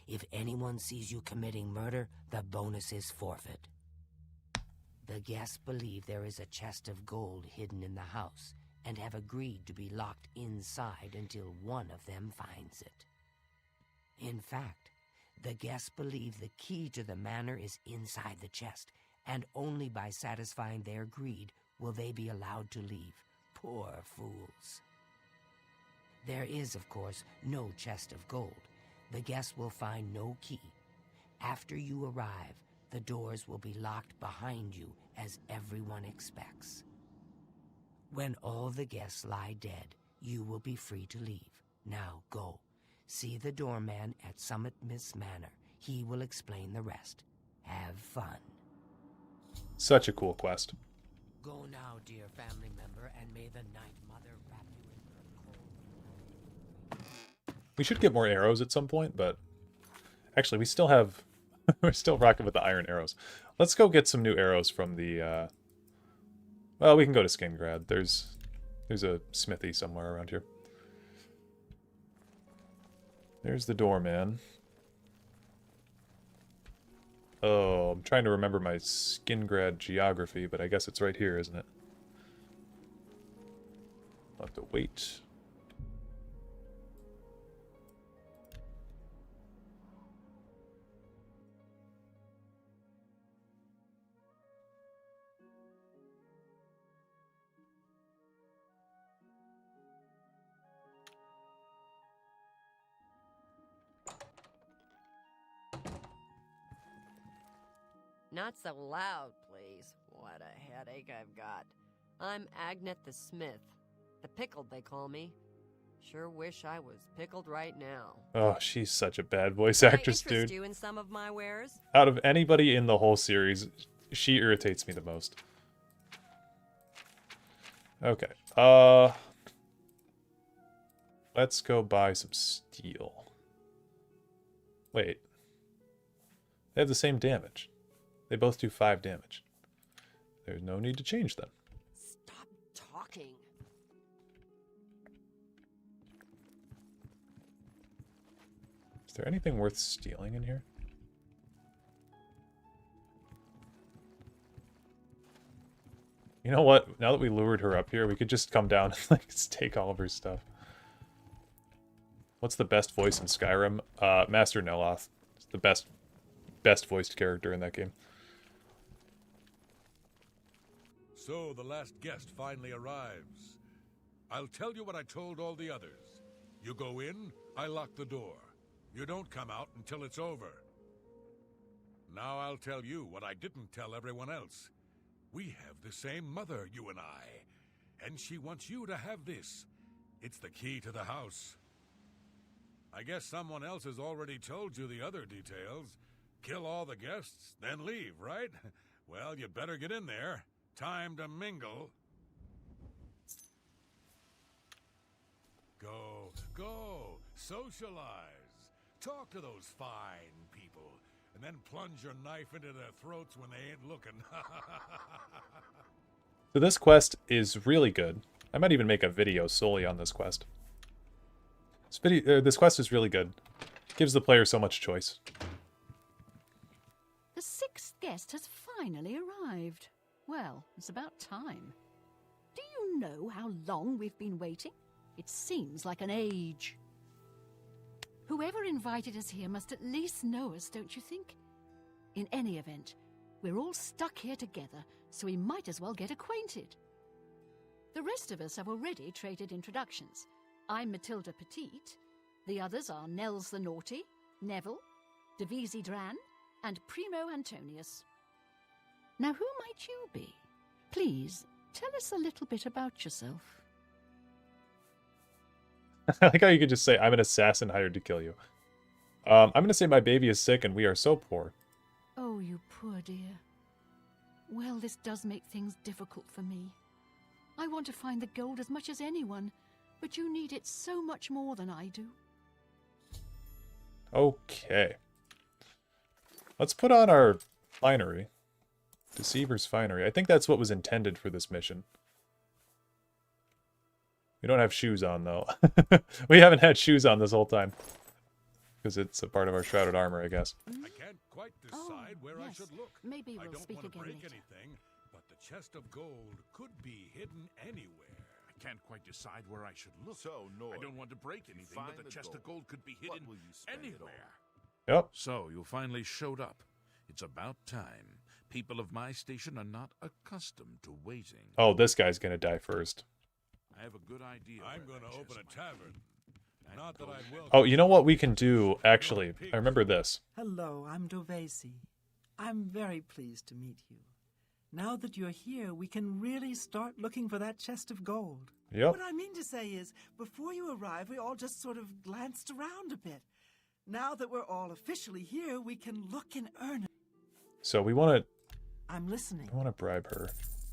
If anyone sees you committing murder, the bonus is forfeit. The guests believe there is a chest of gold hidden in the house, and have agreed to be locked inside until one of them finds it. In fact, the guests believe the key to the manor is inside the chest, and only by satisfying their greed will they be allowed to leave. Poor fools. There is, of course, no chest of gold. The guests will find no key. After you arrive, the doors will be locked behind you, as everyone expects. When all the guests lie dead, you will be free to leave. Now go. See the doorman at Summit Mist Manor. He will explain the rest. Have fun. Such a cool quest. Go now, dear family member, and may the Night Mother wrap you in her cold. We should get more arrows at some point, but... Actually, we still have We're still rocking with the iron arrows. Let's go get some new arrows from the, well, we can go to Skingrad. There's a smithy somewhere around here. There's the doorman. Oh, I'm trying to remember my Skingrad geography, but I guess it's right here, isn't it? I'll have to wait. Not so loud, please. What a headache I've got. I'm Agnet the Smith. The Pickled, they call me. Sure wish I was pickled right now. Oh, she's such a bad voice Can actress, I interest dude. you in some of my wares? Out of anybody in the whole series, she irritates me the most. Okay. Let's go buy some steel. Wait. They have the same damage. They both do 5 damage. There's no need to change them. Stop talking. Is there anything worth stealing in here? You know what? Now that we lured her up here, we could just come down and like take all of her stuff. What's the best voice in Skyrim? Master Dareloth. It's the best voiced character in that game. So the last guest finally arrives. I'll tell you what I told all the others. You go in, I lock the door. You don't come out until it's over. Now I'll tell you what I didn't tell everyone else. We have the same mother, you and I. And she wants you to have this. It's the key to the house. I guess someone else has already told you the other details. Kill all the guests, then leave, right? Well, you better get in there. Time to mingle. Go, socialize. Talk to those fine people, and then plunge your knife into their throats when they ain't looking. So this quest is really good. I might even make a video solely on this quest. This quest is really good. Gives the player so much choice. The 6th guest has finally arrived. Well, it's about time. Do you know how long we've been waiting? It seems like an age. Whoever invited us here must at least know us, don't you think? In any event, we're all stuck here together, so we might as well get acquainted. The rest of us have already traded introductions. I'm Matilda Petite. The others are Nels the Naughty, Neville, Devisi Dran, and Primo Antonius. Now, who might you be? Please, tell us a little bit about yourself. I like how you could just say, I'm an assassin hired to kill you. I'm going to say my baby is sick and we are so poor. Oh, you poor dear. Well, this does make things difficult for me. I want to find the gold as much as anyone, but you need it so much more than I do. Okay. Let's put on our finery. Deceiver's finery. I think that's what was intended for this mission. We don't have shoes on, though. We haven't had shoes on this whole time. Because it's a part of our shrouded armor, I guess. I can't quite decide where I should look. Maybe we'll I don't speak want to again break later. anything, but the chest of gold could be hidden anywhere. I can't quite decide where I should look. So, Nord, I don't want to break anything, but find the the chest of gold. gold could be What hidden will you spend it on? anywhere. Yep. So, you finally showed up. It's about time. People of my station are not accustomed to waiting. Oh, this guy's gonna die first. I have a good idea. I'm where going to that open chest a might tavern. be. Not that I'd welcome. Oh, you know what we can do, actually? I remember this. Hello, I'm Dovesi. I'm very pleased to meet you. Now that you're here, we can really start looking for that chest of gold. Yep. What I mean to say is, before you arrived, we all just sort of glanced around a bit. Now that we're all officially here, we can look in earnest. So we want I'm listening. to bribe her.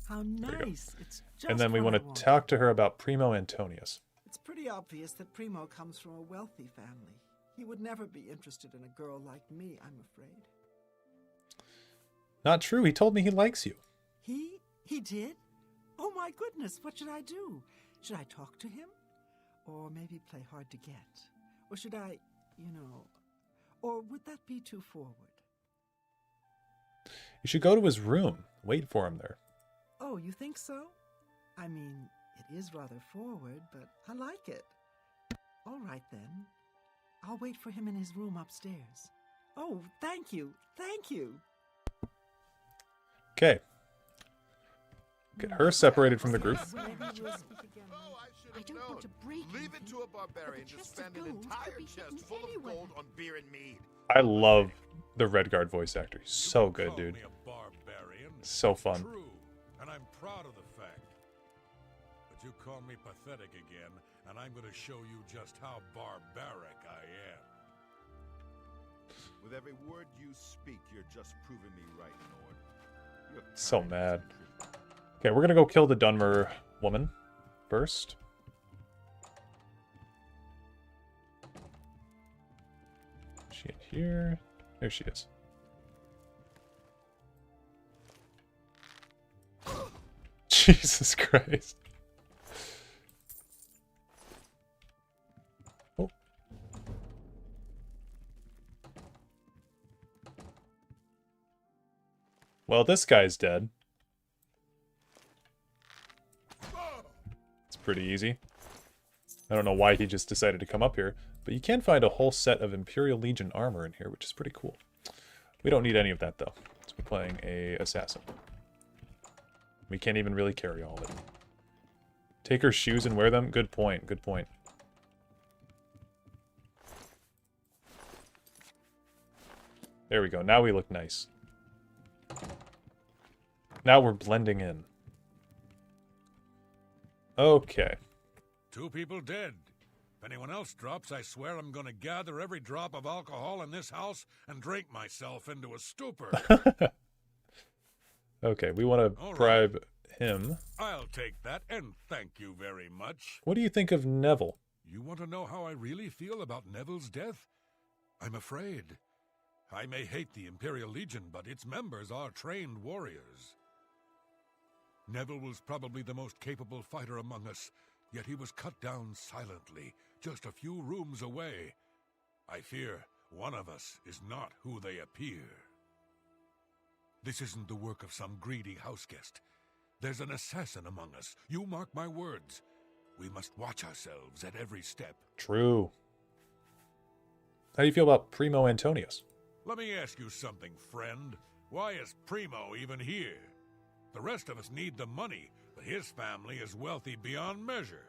How we go. nice. It's just And then we what want I to talk to her about Primo Antonius. It's pretty obvious that Primo comes from a wealthy family. He would never be interested in a girl like me, I'm afraid. Not true. He told me he likes you. He did? Oh my goodness, what should I do? Should I talk to him? Or maybe play hard to get? Or should I, or would that be too forward? You should go to his room. Wait for him there. Oh, you think so? I mean, it is rather forward, but I like it. All right then. I'll wait for him in his room upstairs. Oh, thank you. Thank you. Okay. Get her separated from the group. I don't want to break Leave it to a barbarian to spend an entire chest full of gold on beer and mead. I love the Redguard voice actor. He's so good, dude. So fun. True, and I'm proud of the fact. But you call me pathetic again, and I'm going to show you just how barbaric I am. With every word you speak, you're just proving me right, Nord. So mad. Okay, we're gonna go kill the Dunmer woman first. Is she in here? There she is. Jesus Christ. Oh. Well, this guy's dead. It's pretty easy. I don't know why he just decided to come up here, but you can find a whole set of Imperial Legion armor in here, which is pretty cool. We don't need any of that, though. So we're playing a assassin. We can't even really carry all of it. Take her shoes and wear them? Good point, good point. There we go. Now we look nice. Now we're blending in. Okay. 2 people dead. If anyone else drops, I swear I'm gonna gather every drop of alcohol in this house and drink myself into a stupor. Okay, we want to bribe him. I'll take that, and thank you very much. What do you think of Neville? You want to know how I really feel about Neville's death? I'm afraid. I may hate the Imperial Legion, but its members are trained warriors. Neville was probably the most capable fighter among us, yet he was cut down silently, just a few rooms away. I fear one of us is not who they appear. This isn't the work of some greedy houseguest. There's an assassin among us. You mark my words. We must watch ourselves at every step. True. How do you feel about Primo Antonius? Let me ask you something, friend. Why is Primo even here? The rest of us need the money, but his family is wealthy beyond measure.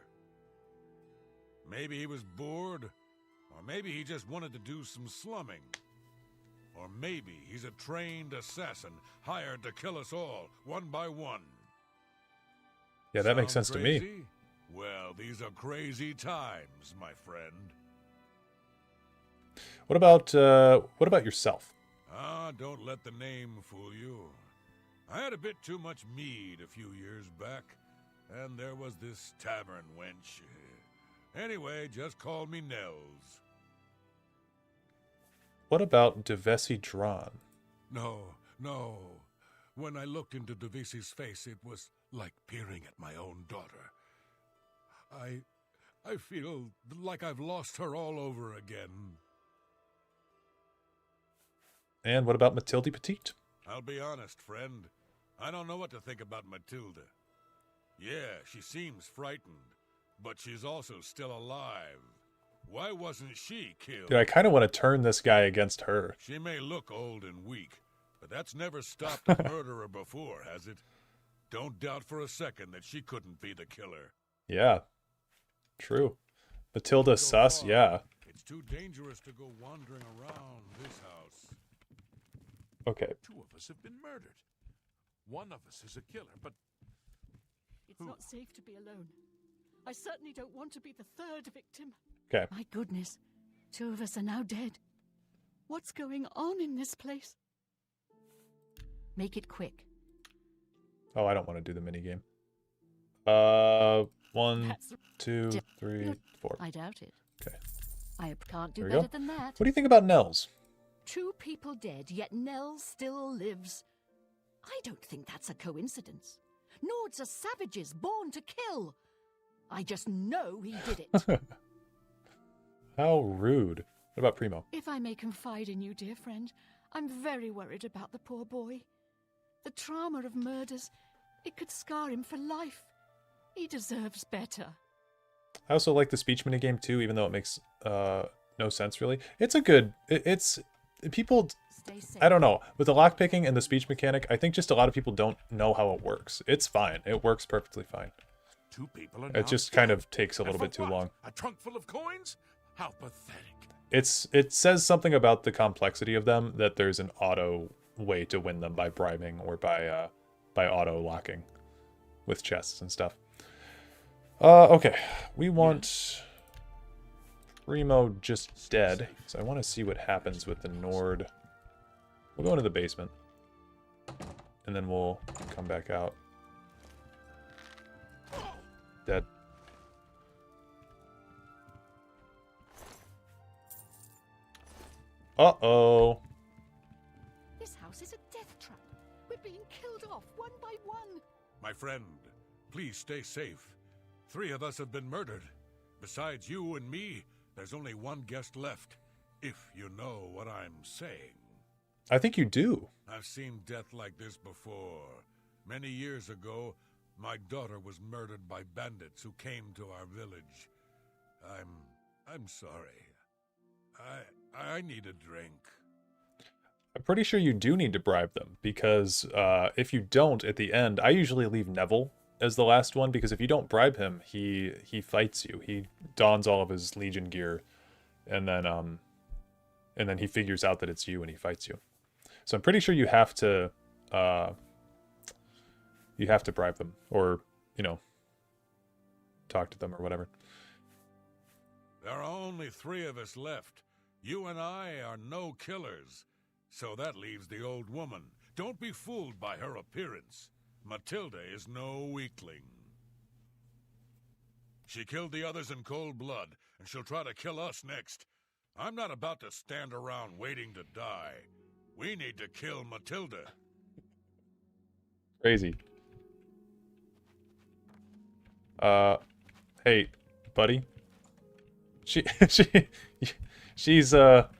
Maybe he was bored, or maybe he just wanted to do some slumming. Or maybe he's a trained assassin hired to kill us all, one by one. Yeah, that makes sense to me. Well, these are crazy times, my friend. What about yourself? Ah, don't let the name fool you. I had a bit too much mead a few years back, and there was this tavern wench. Anyway, just call me Nels. What about Devesi Dran? No. When I looked into Devesi's face, it was like peering at my own daughter. I feel like I've lost her all over again. And what about Mathilde Petite? I'll be honest, friend. I don't know what to think about Matilda. Yeah, she seems frightened, but she's also still alive. Why wasn't she killed? Dude, I kind of want to turn this guy against her. She may look old and weak, but that's never stopped a murderer before, has it? Don't doubt for a second that she couldn't be the killer. Yeah, true. Matilda sus, yeah. It's too dangerous to go wandering around this house. Okay. 2 of us have been murdered. One of us is a killer, but... It's not safe to be alone. I certainly don't want to be the 3rd victim. Okay. My goodness. 2 of us are now dead. What's going on in this place? Make it quick. Oh, I don't want to do the minigame. 1, 2, 3, 4. I doubt it. Okay. I can't do There we better go. than that. What do you think about Nels? 2 people dead, yet Nell still lives. I don't think that's a coincidence. Nords are savages born to kill. I just know he did it. How rude. What about Primo? If I may confide in you, dear friend, I'm very worried about the poor boy. The trauma of murders, it could scar him for life. He deserves better. I also like the speech minigame too, even though it makes no sense really. It's a good... It's... People... I don't know. With the lockpicking and the speech mechanic, I think just a lot of people don't know how it works. It's fine. It works perfectly fine. 2 people are It just kind of takes a little bit too long. A trunk full of coins? How pathetic. It says something about the complexity of them, that there's an auto way to win them by bribing or by auto locking with chests and stuff. Okay. We want Primo just dead, so I want to see what happens with the Nord. We'll go into the basement, and then we'll come back out. Dead. Uh-oh. This house is a death trap. We're being killed off one by one. My friend, please stay safe. 3 of us have been murdered. Besides you and me, there's only one guest left. If you know what I'm saying. I think you do. I've seen death like this before. Many years ago, my daughter was murdered by bandits who came to our village. I'm sorry. I need a drink. I'm pretty sure you do need to bribe them, because if you don't, at the end, I usually leave Neville as the last one, because if you don't bribe him, he fights you. He dons all of his Legion gear, and then he figures out that it's you and he fights you. So I'm pretty sure you have to bribe them, or, you know, talk to them or whatever. There are only 3 of us left. You and I are no killers. So that leaves the old woman. Don't be fooled by her appearance. Matilda is no weakling. She killed the others in cold blood, and she'll try to kill us next. I'm not about to stand around waiting to die. We need to kill Matilda. Crazy. Hey, buddy. She's up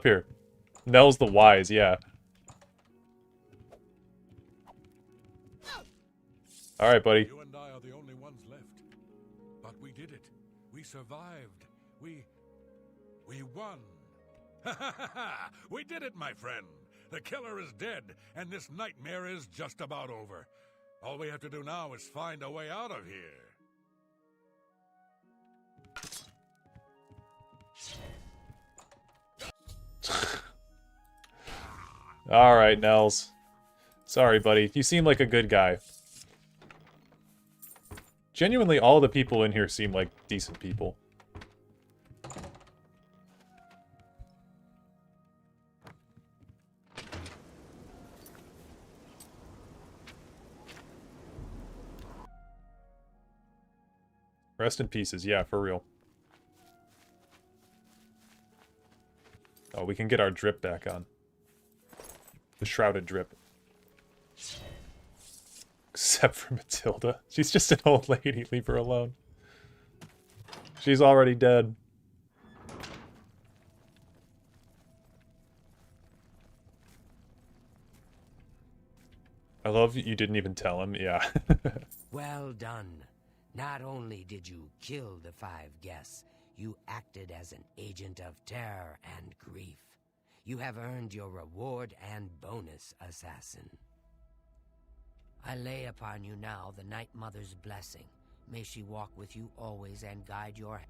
here. Nell's the wise, yeah. All right, buddy. You and I are the only ones left. But we did it. We survived. We won. Ha ha ha ha! We did it, my friend. The killer is dead, and this nightmare is just about over. All we have to do now is find a way out of here. All right, Nels. Sorry, buddy. You seem like a good guy. Genuinely, all the people in here seem like decent people. Rest in pieces, yeah, for real. Oh, we can get our drip back on. The shrouded drip. Except for Matilda. She's just an old lady. Leave her alone. She's already dead. I love you didn't even tell him. Yeah. Well done. Not only did you kill the 5 guests, you acted as an agent of terror and grief. You have earned your reward and bonus, assassin. I lay upon you now the Night Mother's blessing. May she walk with you always and guide your...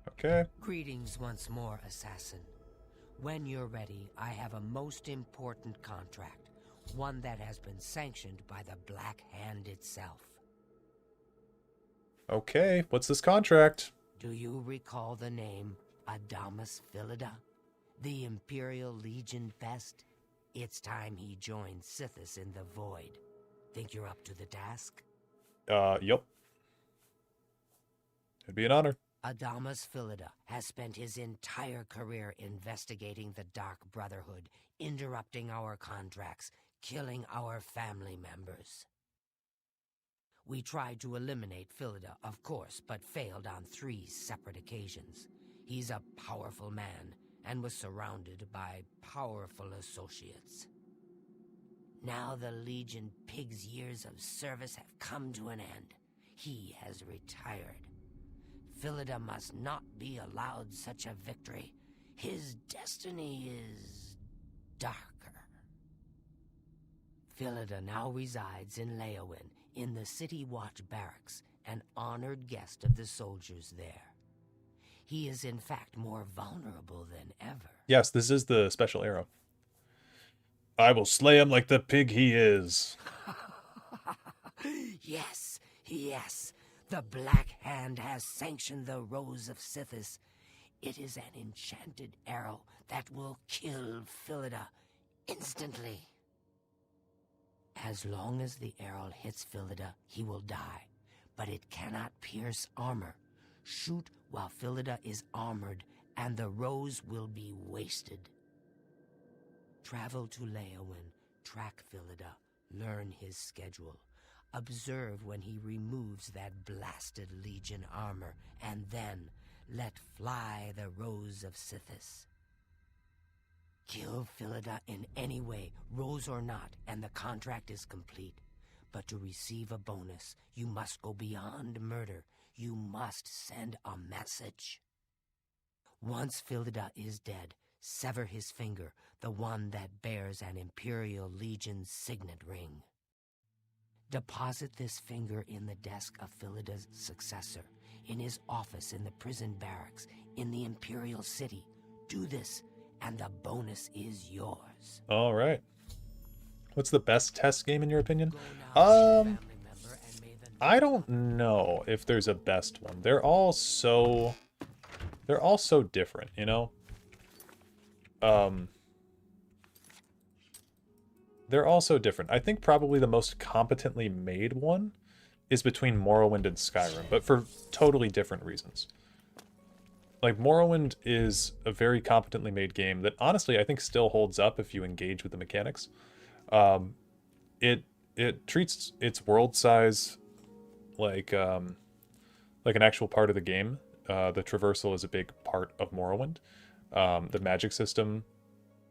Okay. Greetings once more, assassin. When you're ready, I have a most important contract. One that has been sanctioned by the Black Hand itself. Okay, what's this contract? Do you recall the name Adamus Philida? The Imperial Legion best? It's time he joined Sithis in the Void. Think you're up to the task? Yup. It'd be an honor. Adamus Philida has spent his entire career investigating the Dark Brotherhood, interrupting our contracts, killing our family members. We tried to eliminate Philida, of course, but failed on 3 separate occasions. He's a powerful man and was surrounded by powerful associates. Now the Legion Pig's years of service have come to an end. He has retired. Philida must not be allowed such a victory. His destiny is darker. Philida now resides in Leowin, in the City Watch Barracks, an honored guest of the soldiers there. He is in fact more vulnerable than ever. Yes, this is the special arrow. I will slay him like the pig he is. Yes, yes. The Black Hand has sanctioned the Rose of Sithis. It is an enchanted arrow that will kill Philida instantly. As long as the arrow hits Philida, he will die, but it cannot pierce armor. Shoot while Philida is armored, and the rose will be wasted. Travel to Leowin, track Philida, learn his schedule. Observe when he removes that blasted Legion armor, and then let fly the Rose of Sithis. Kill Philida in any way, rose or not, and the contract is complete. But to receive a bonus, you must go beyond murder. You must send a message. Once Philida is dead, sever his finger, the one that bears an Imperial Legion signet ring. Deposit this finger in the desk of Philida's successor, in his office in the prison barracks, in the Imperial City. Do this, and the bonus is yours. All right. What's the best test game in your opinion? I don't know if there's a best one. They're all so different, you know? They're all so different. I think probably the most competently made one is between Morrowind and Skyrim, but for totally different reasons. Like, Morrowind is a very competently made game that, honestly, I think still holds up if you engage with the mechanics. It treats its world size like an actual part of the game. The traversal is a big part of Morrowind. The magic system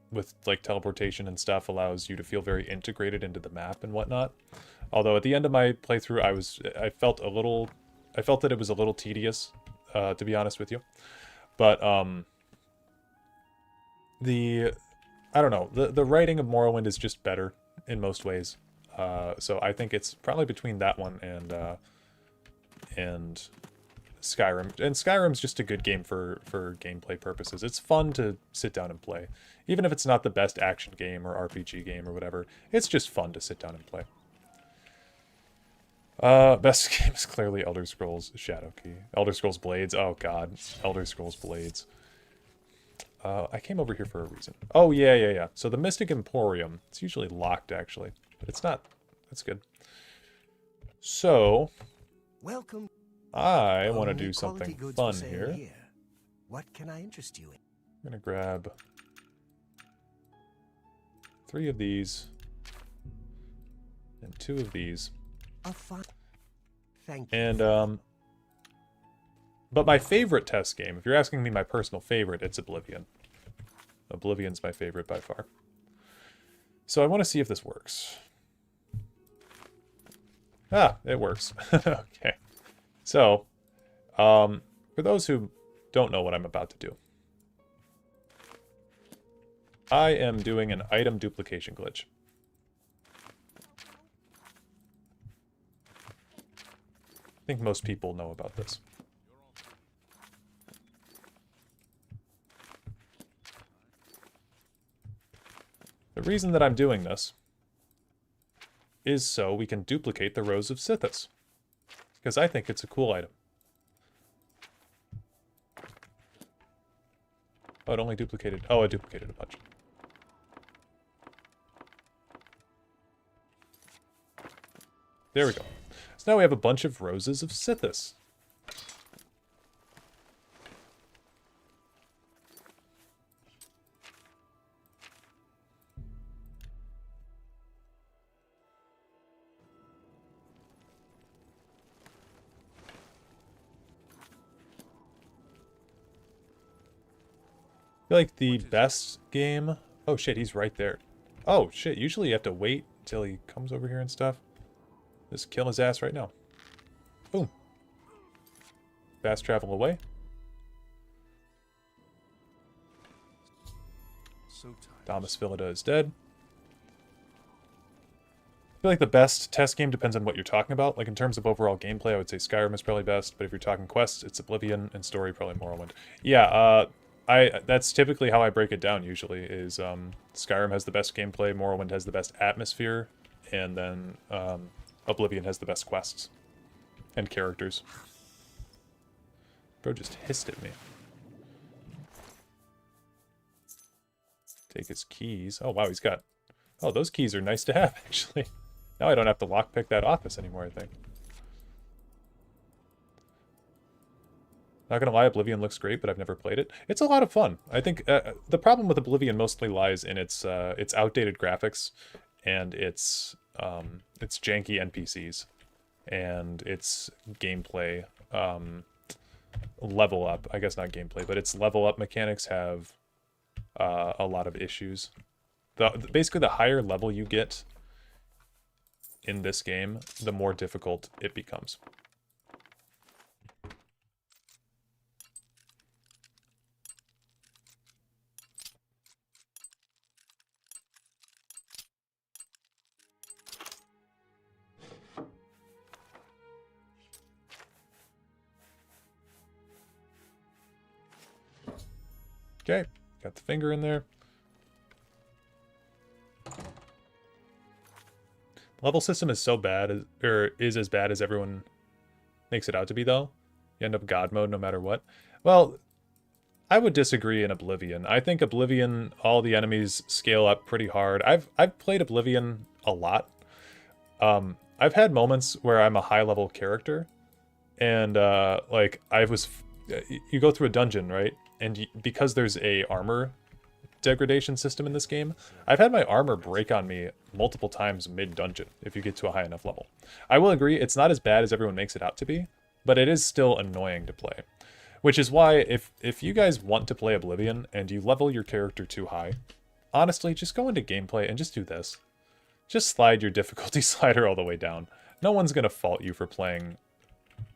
with like teleportation and stuff allows you to feel very integrated into the map and whatnot. Although at the end of my playthrough, I felt that it was a little tedious, to be honest with you. But I don't know, the writing of Morrowind is just better in most ways. So I think it's probably between that one and Skyrim. And Skyrim's just a good game for gameplay purposes. It's fun to sit down and play. Even if it's not the best action game or RPG game or whatever, it's just fun to sit down and play. Best game is clearly Elder Scrolls Shadowkey. Elder Scrolls Blades. Oh god. Elder Scrolls Blades. I came over here for a reason. Oh, yeah. So the Mystic Emporium. It's usually locked, actually. But it's not. That's good. So... Welcome. I want to do something fun here. What can I interest you in? I'm going to grab 3 of these and 2 of these. Thank you. And but my favorite test game, if you're asking me my personal favorite, it's Oblivion. Oblivion's my favorite by far. So I want to see if this works. Ah, it works. Okay. So, for those who don't know what I'm about to do, I am doing an item duplication glitch. I think most people know about this. The reason that I'm doing this is so we can duplicate the Rose of Sithis. Because I think it's a cool item. Oh, it only duplicated... Oh, it duplicated a bunch. There we go. So now we have a bunch of Roses of Sithis. feel like the best game... Oh shit, he's right there. Oh shit, usually you have to wait until he comes over here and stuff. Just kill his ass right now. Boom. Fast travel away. So tired. Thomas Philida is dead. I feel like the best test game depends on what you're talking about. Like in terms of overall gameplay, I would say Skyrim is probably best, but if you're talking quests, it's Oblivion, and story, probably Morrowind. Yeah, that's typically how I break it down usually, is Skyrim has the best gameplay, Morrowind has the best atmosphere, and then Oblivion has the best quests and characters. Bro just hissed at me. Take his keys. Oh wow, he's got... Oh, those keys are nice to have, actually. Now I don't have to lockpick that office anymore, I think. Not gonna lie, Oblivion looks great, but I've never played it. It's a lot of fun. I think the problem with Oblivion mostly lies in its outdated graphics and its janky NPCs and its gameplay level up. I guess not gameplay, but its level up mechanics have a lot of issues. Basically, the higher level you get in this game, the more difficult it becomes. Okay, got the finger in there. Level system is so bad, or is as bad as everyone makes it out to be, though. You end up God mode no matter what. Well, I would disagree in Oblivion. I think Oblivion, all the enemies scale up pretty hard. I've played Oblivion a lot. I've had moments where I'm a high-level character, and like you go through a dungeon, right? And because there's a armor degradation system in this game, I've had my armor break on me multiple times mid-dungeon if you get to a high enough level. I will agree, it's not as bad as everyone makes it out to be, but it is still annoying to play. Which is why, if you guys want to play Oblivion and you level your character too high, honestly, just go into gameplay and just do this. Just slide your difficulty slider all the way down. No one's going to fault you for playing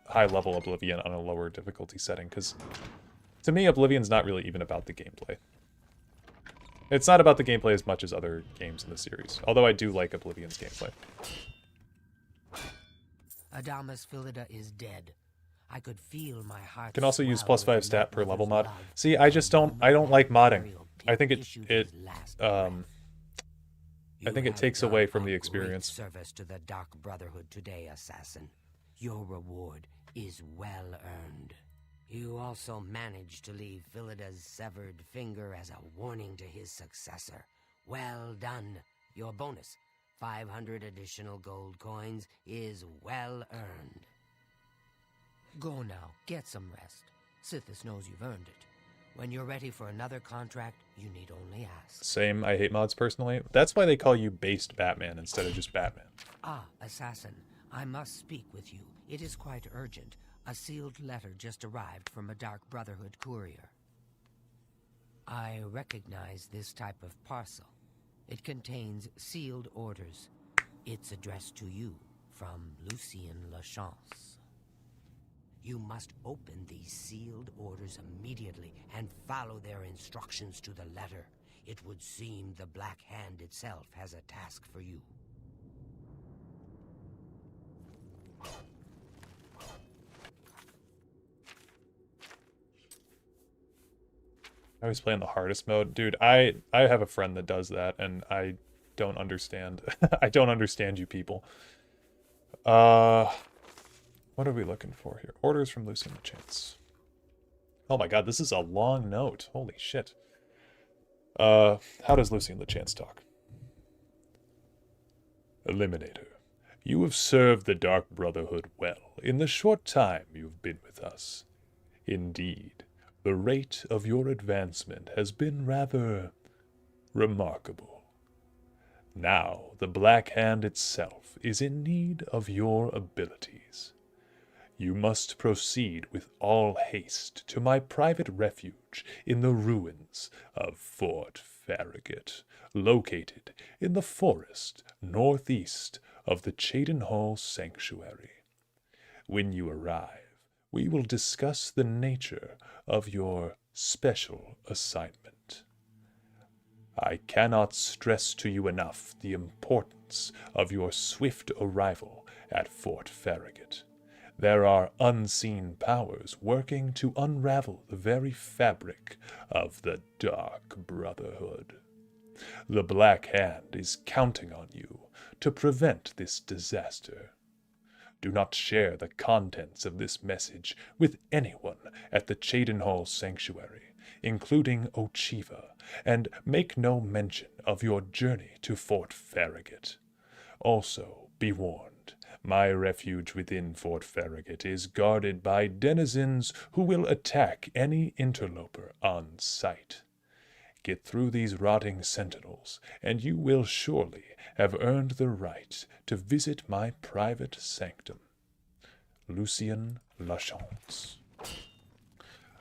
high-level Oblivion on a lower difficulty setting, because to me, Oblivion's not really even about the gameplay. It's not about the gameplay as much as other games in the series, although I do like Oblivion's gameplay. Adamus Philida is dead. I could feel my heart. Can also use +5 stat per level mod. See, I don't like modding. I think I think it takes away from the experience. Service to the Dark Brotherhood today, assassin. Your reward is well earned. You also managed to leave Philida's severed finger as a warning to his successor. Well done. Your bonus, 500 additional gold coins, is well earned. Go now, get some rest. Sithis knows you've earned it. When you're ready for another contract, you need only ask. Same, I hate mods personally. That's why they call you Based Batman instead of just Batman. Ah, assassin, I must speak with you. It is quite urgent. A sealed letter just arrived from a Dark Brotherhood courier. I recognize this type of parcel. It contains sealed orders. It's addressed to you from Lucien Lachance. You must open these sealed orders immediately and follow their instructions to the letter. It would seem the Black Hand itself has a task for you. I always play in the hardest mode. Dude, I have a friend that does that, and I don't understand. I don't understand you people. What are we looking for here? Orders from Lucien Lachance. Oh my god, this is a long note. Holy shit. How does Lucien Lachance talk? Eliminator, you have served the Dark Brotherhood well in the short time you've been with us. Indeed, the rate of your advancement has been rather remarkable. Now, the Black Hand itself is in need of your abilities. You must proceed with all haste to my private refuge in the ruins of Fort Farragut, located in the forest northeast of the Cheydinhall Sanctuary. When you arrive, we will discuss the nature of your special assignment. I cannot stress to you enough the importance of your swift arrival at Fort Farragut. There are unseen powers working to unravel the very fabric of the Dark Brotherhood. The Black Hand is counting on you to prevent this disaster. Do not share the contents of this message with anyone at the Cheydinhall Sanctuary, including Ochiva, and make no mention of your journey to Fort Farragut. Also, be warned, my refuge within Fort Farragut is guarded by denizens who will attack any interloper on sight. Get through these rotting sentinels, and you will surely have earned the right to visit my private sanctum. Lucien Lachance.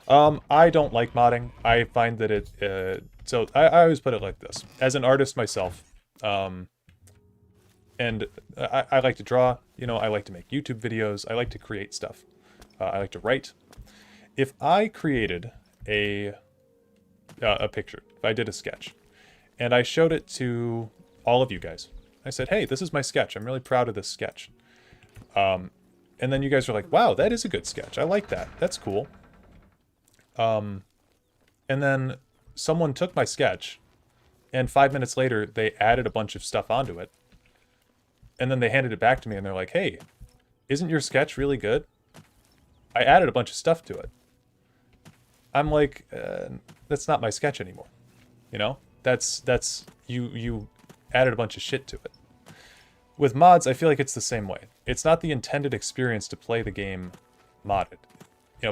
I don't like modding. I find that so I always put it like this. As an artist myself, and I like to draw, I like to make YouTube videos, I like to create stuff. I like to write. If I created a picture, if I did a sketch, and I showed it to all of you guys, I said, hey, this is my sketch. I'm really proud of this sketch. And then you guys are like, wow, that is a good sketch. I like that. That's cool. And then someone took my sketch, and 5 minutes later, they added a bunch of stuff onto it. And then they handed it back to me, and they're like, hey, isn't your sketch really good? I added a bunch of stuff to it. I'm like, that's not my sketch anymore. That's you added a bunch of shit to it. With mods, I feel like it's the same way. It's not the intended experience to play the game modded.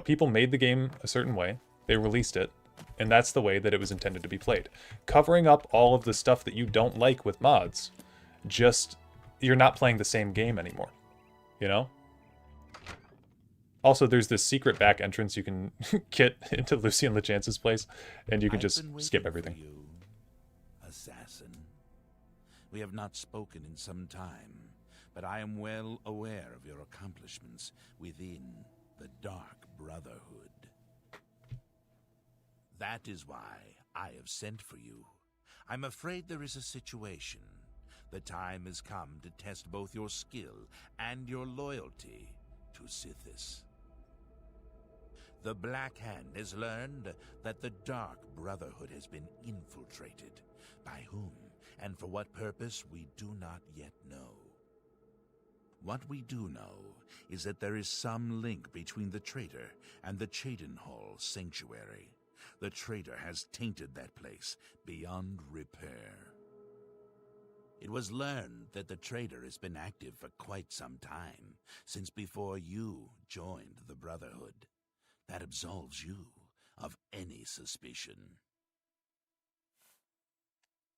People made the game a certain way, they released it, and that's the way that it was intended to be played. Covering up all of the stuff that you don't like with mods, you're not playing the same game anymore. Also, there's this secret back entrance you can get into Lucien Lachance's place, and you can just skip everything. You, assassin. We have not spoken in some time, but I am well aware of your accomplishments within the Dark Brotherhood. That is why I have sent for you. I'm afraid there is a situation. The time has come to test both your skill and your loyalty to Sithis. The Black Hand has learned that the Dark Brotherhood has been infiltrated. By whom and for what purpose we do not yet know. What we do know is that there is some link between the traitor and the Cheydinhall Sanctuary. The traitor has tainted that place beyond repair. It was learned that the traitor has been active for quite some time, since before you joined the Brotherhood. That absolves you of any suspicion.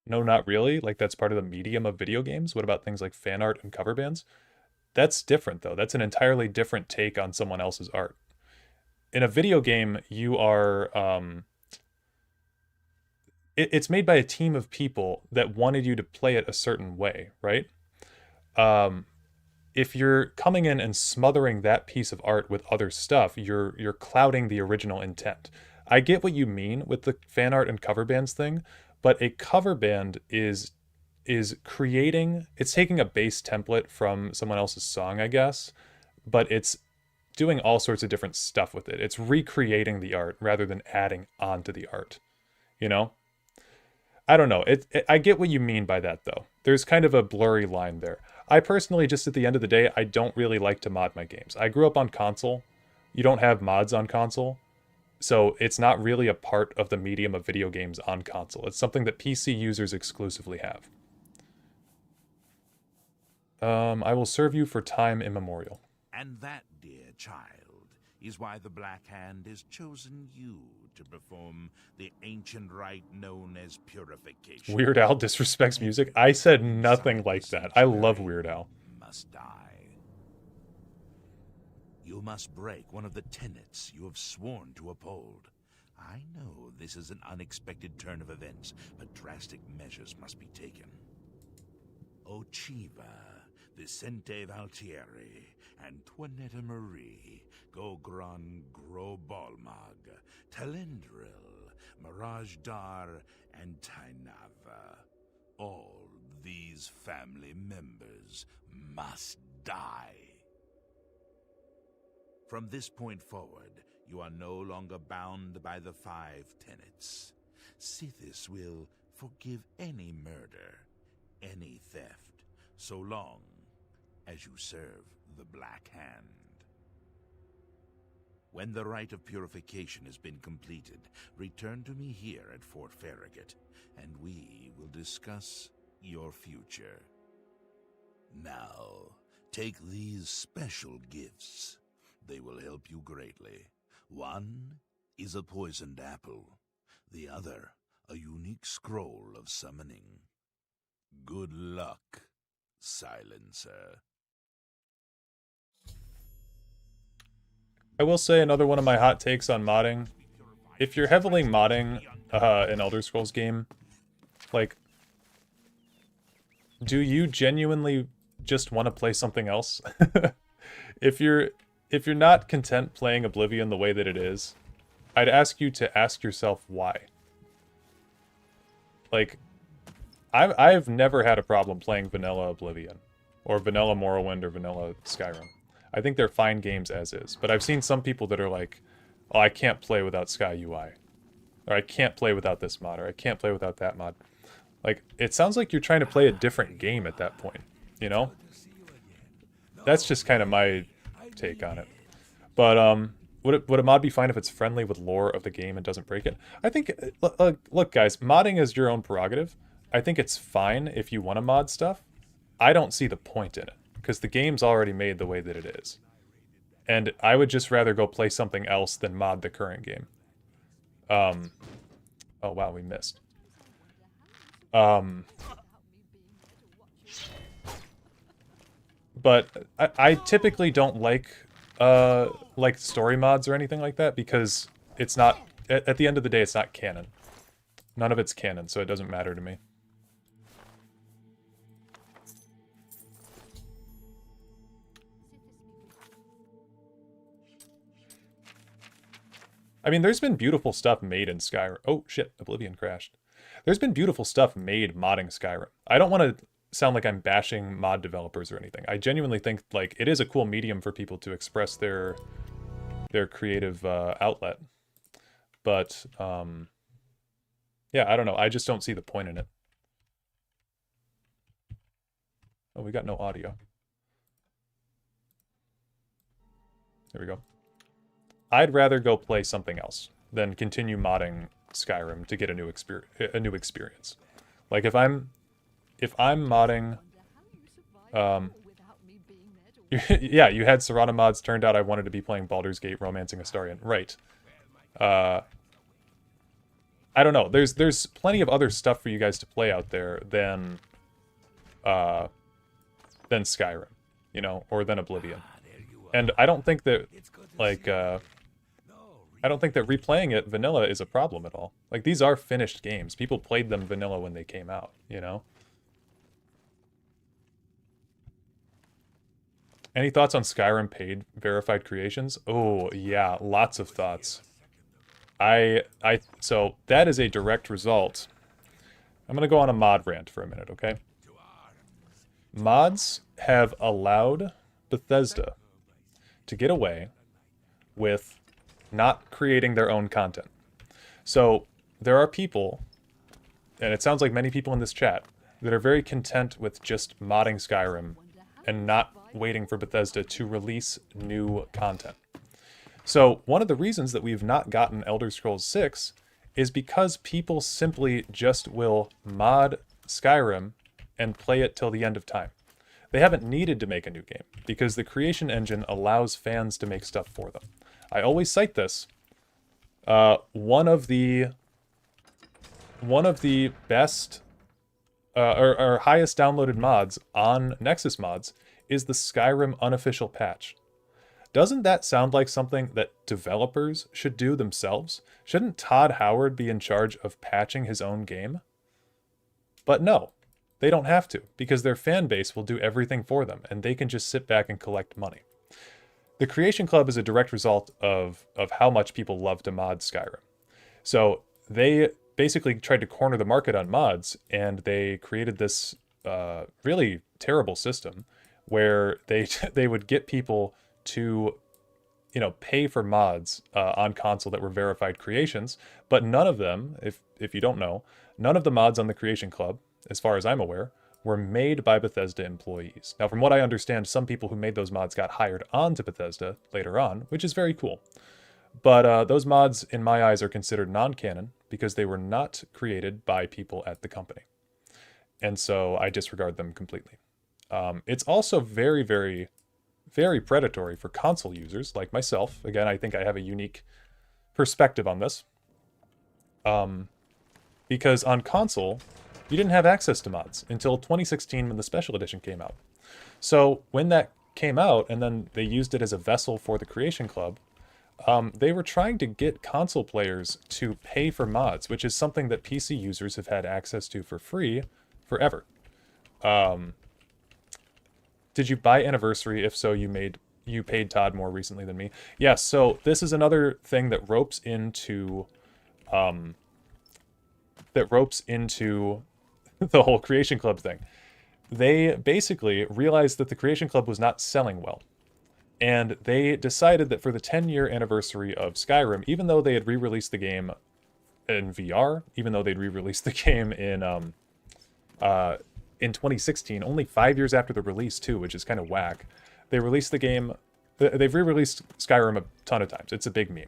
No, not really. Like, that's part of the medium of video games. What about things like fan art and cover bands? That's different, though. That's an entirely different take on someone else's art. In a video game, you are... it's made by a team of people that wanted you to play it a certain way, right? If you're coming in and smothering that piece of art with other stuff, you're clouding the original intent. I get what you mean with the fan art and cover bands thing, but a cover band is taking a base template from someone else's song, I guess, but it's doing all sorts of different stuff with it. It's recreating the art rather than adding onto the art, I don't know. I get what you mean by that, though. There's kind of a blurry line there. I personally, just at the end of the day, I don't really like to mod my games. I grew up on console. You don't have mods on console. So it's not really a part of the medium of video games on console. It's something that PC users exclusively have. I will serve you for time immemorial. And that, dear child, is why the Black Hand has chosen you to perform the ancient rite known as purification. Weird Al disrespects music? I said nothing like that. I love Weird Al. Must die. You must break one of the tenets you have sworn to uphold. I know this is an unexpected turn of events, but drastic measures must be taken. Ochiva, Vicente Valtieri, Antoinette Marie, Gogran Grobalmag, Talendril, Mirage Dar, and Tainava. All these family members must die. From this point forward, you are no longer bound by the 5 tenets. Sithis will forgive any murder, any theft, so long as you serve the Black Hand. When the rite of purification has been completed, return to me here at Fort Farragut, and we will discuss your future. Now, take these special gifts. They will help you greatly. One is a poisoned apple. The other, a unique scroll of summoning. Good luck, Silencer. I will say another one of my hot takes on modding. If you're heavily modding an Elder Scrolls game, like, do you genuinely just want to play something else? If you're not content playing Oblivion the way that it is, I'd ask you to ask yourself why. Like, I've never had a problem playing vanilla Oblivion, or vanilla Morrowind, or vanilla Skyrim. I think they're fine games as is, but I've seen some people that are like, oh, I can't play without Sky UI, or I can't play without this mod, or I can't play without that mod. Like, it sounds like you're trying to play a different game at that point, you know? That's just kind of my take on it. But would a mod be fine if it's friendly with lore of the game and doesn't break it? I think, look guys, modding is your own prerogative. I think it's fine if you want to mod stuff. I don't see the point in it, because the game's already made the way that it is. And I would just rather go play something else than mod the current game. Oh wow, we missed. But I typically don't like story mods or anything like that, because it's not, at the end of the day, it's not canon. None of it's canon, so it doesn't matter to me. I mean, there's been beautiful stuff made in Skyrim. Oh, shit, Oblivion crashed. There's been beautiful stuff made modding Skyrim. I don't want to sound like I'm bashing mod developers or anything. I genuinely think, like, it is a cool medium for people to express their creative outlet. But, yeah, I don't know. I just don't see the point in it. Oh, we got no audio. There we go. I'd rather go play something else than continue modding Skyrim to get a new experience. Like, if I'm modding, yeah, you had Serrano mods. Turned out I wanted to be playing Baldur's Gate Romancing Astarion. Right. I don't know. There's plenty of other stuff for you guys to play out there than Skyrim, you know, or than Oblivion. And I don't think that, like, I don't think that replaying it vanilla is a problem at all. Like, these are finished games. People played them vanilla when they came out, you know? Any thoughts on Skyrim paid verified creations? Oh, yeah, lots of thoughts. So that is a direct result. I'm going to go on a mod rant for a minute, okay? Mods have allowed Bethesda to get away with not creating their own content. So there are people, and it sounds like many people in this chat, that are very content with just modding Skyrim and not waiting for Bethesda to release new content. So one of the reasons that we've not gotten Elder Scrolls 6 is because people simply just will mod Skyrim and play it till the end of time. They haven't needed to make a new game because the creation engine allows fans to make stuff for them. I always cite this. One of the best or highest downloaded mods on Nexus Mods is the Skyrim unofficial patch. Doesn't that sound like something that developers should do themselves? Shouldn't Todd Howard be in charge of patching his own game? But no, they don't have to, because their fan base will do everything for them, and they can just sit back and collect money. The Creation Club is a direct result of how much people love to mod Skyrim. So they basically tried to corner the market on mods, and they created this really terrible system where they would get people to pay for mods on console that were verified creations, but none of them, if you don't know, none of the mods on the Creation Club, as far as I'm aware, were made by Bethesda employees. Now, from what I understand, some people who made those mods got hired on to Bethesda later on, which is very cool. But those mods, in my eyes, are considered non-canon because they were not created by people at the company. And so I disregard them completely. It's also very, very, very predatory for console users like myself. Again, I think I have a unique perspective on this. Because on console, you didn't have access to mods until 2016 when the Special Edition came out. So when that came out, and then they used it as a vessel for the Creation Club, they were trying to get console players to pay for mods, which is something that PC users have had access to for free forever. Did you buy Anniversary? If so, you paid Todd more recently than me. Yes, so this is another thing that ropes into the whole Creation Club thing. They basically realized that the Creation Club was not selling well. And they decided that for the 10-year anniversary of Skyrim, even though they had re-released the game in VR, even though they'd re-released the game in 2016, only 5 years after the release too, which is kind of whack, they released the game. They've re-released Skyrim a ton of times. It's a big meme.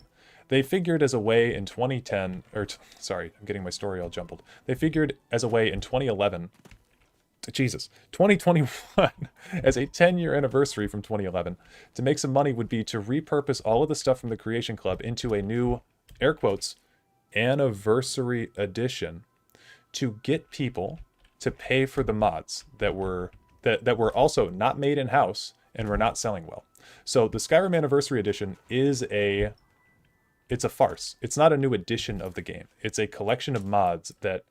They figured as a way in 2010, sorry, I'm getting my story all jumbled. They figured as a way in 2021, as a 10-year anniversary from 2011, to make some money would be to repurpose all of the stuff from the Creation Club into a new, air quotes, anniversary edition to get people to pay for the mods that were also not made in-house and were not selling well. So the Skyrim Anniversary Edition is it's a farce. It's not a new edition of the game. It's a collection of mods that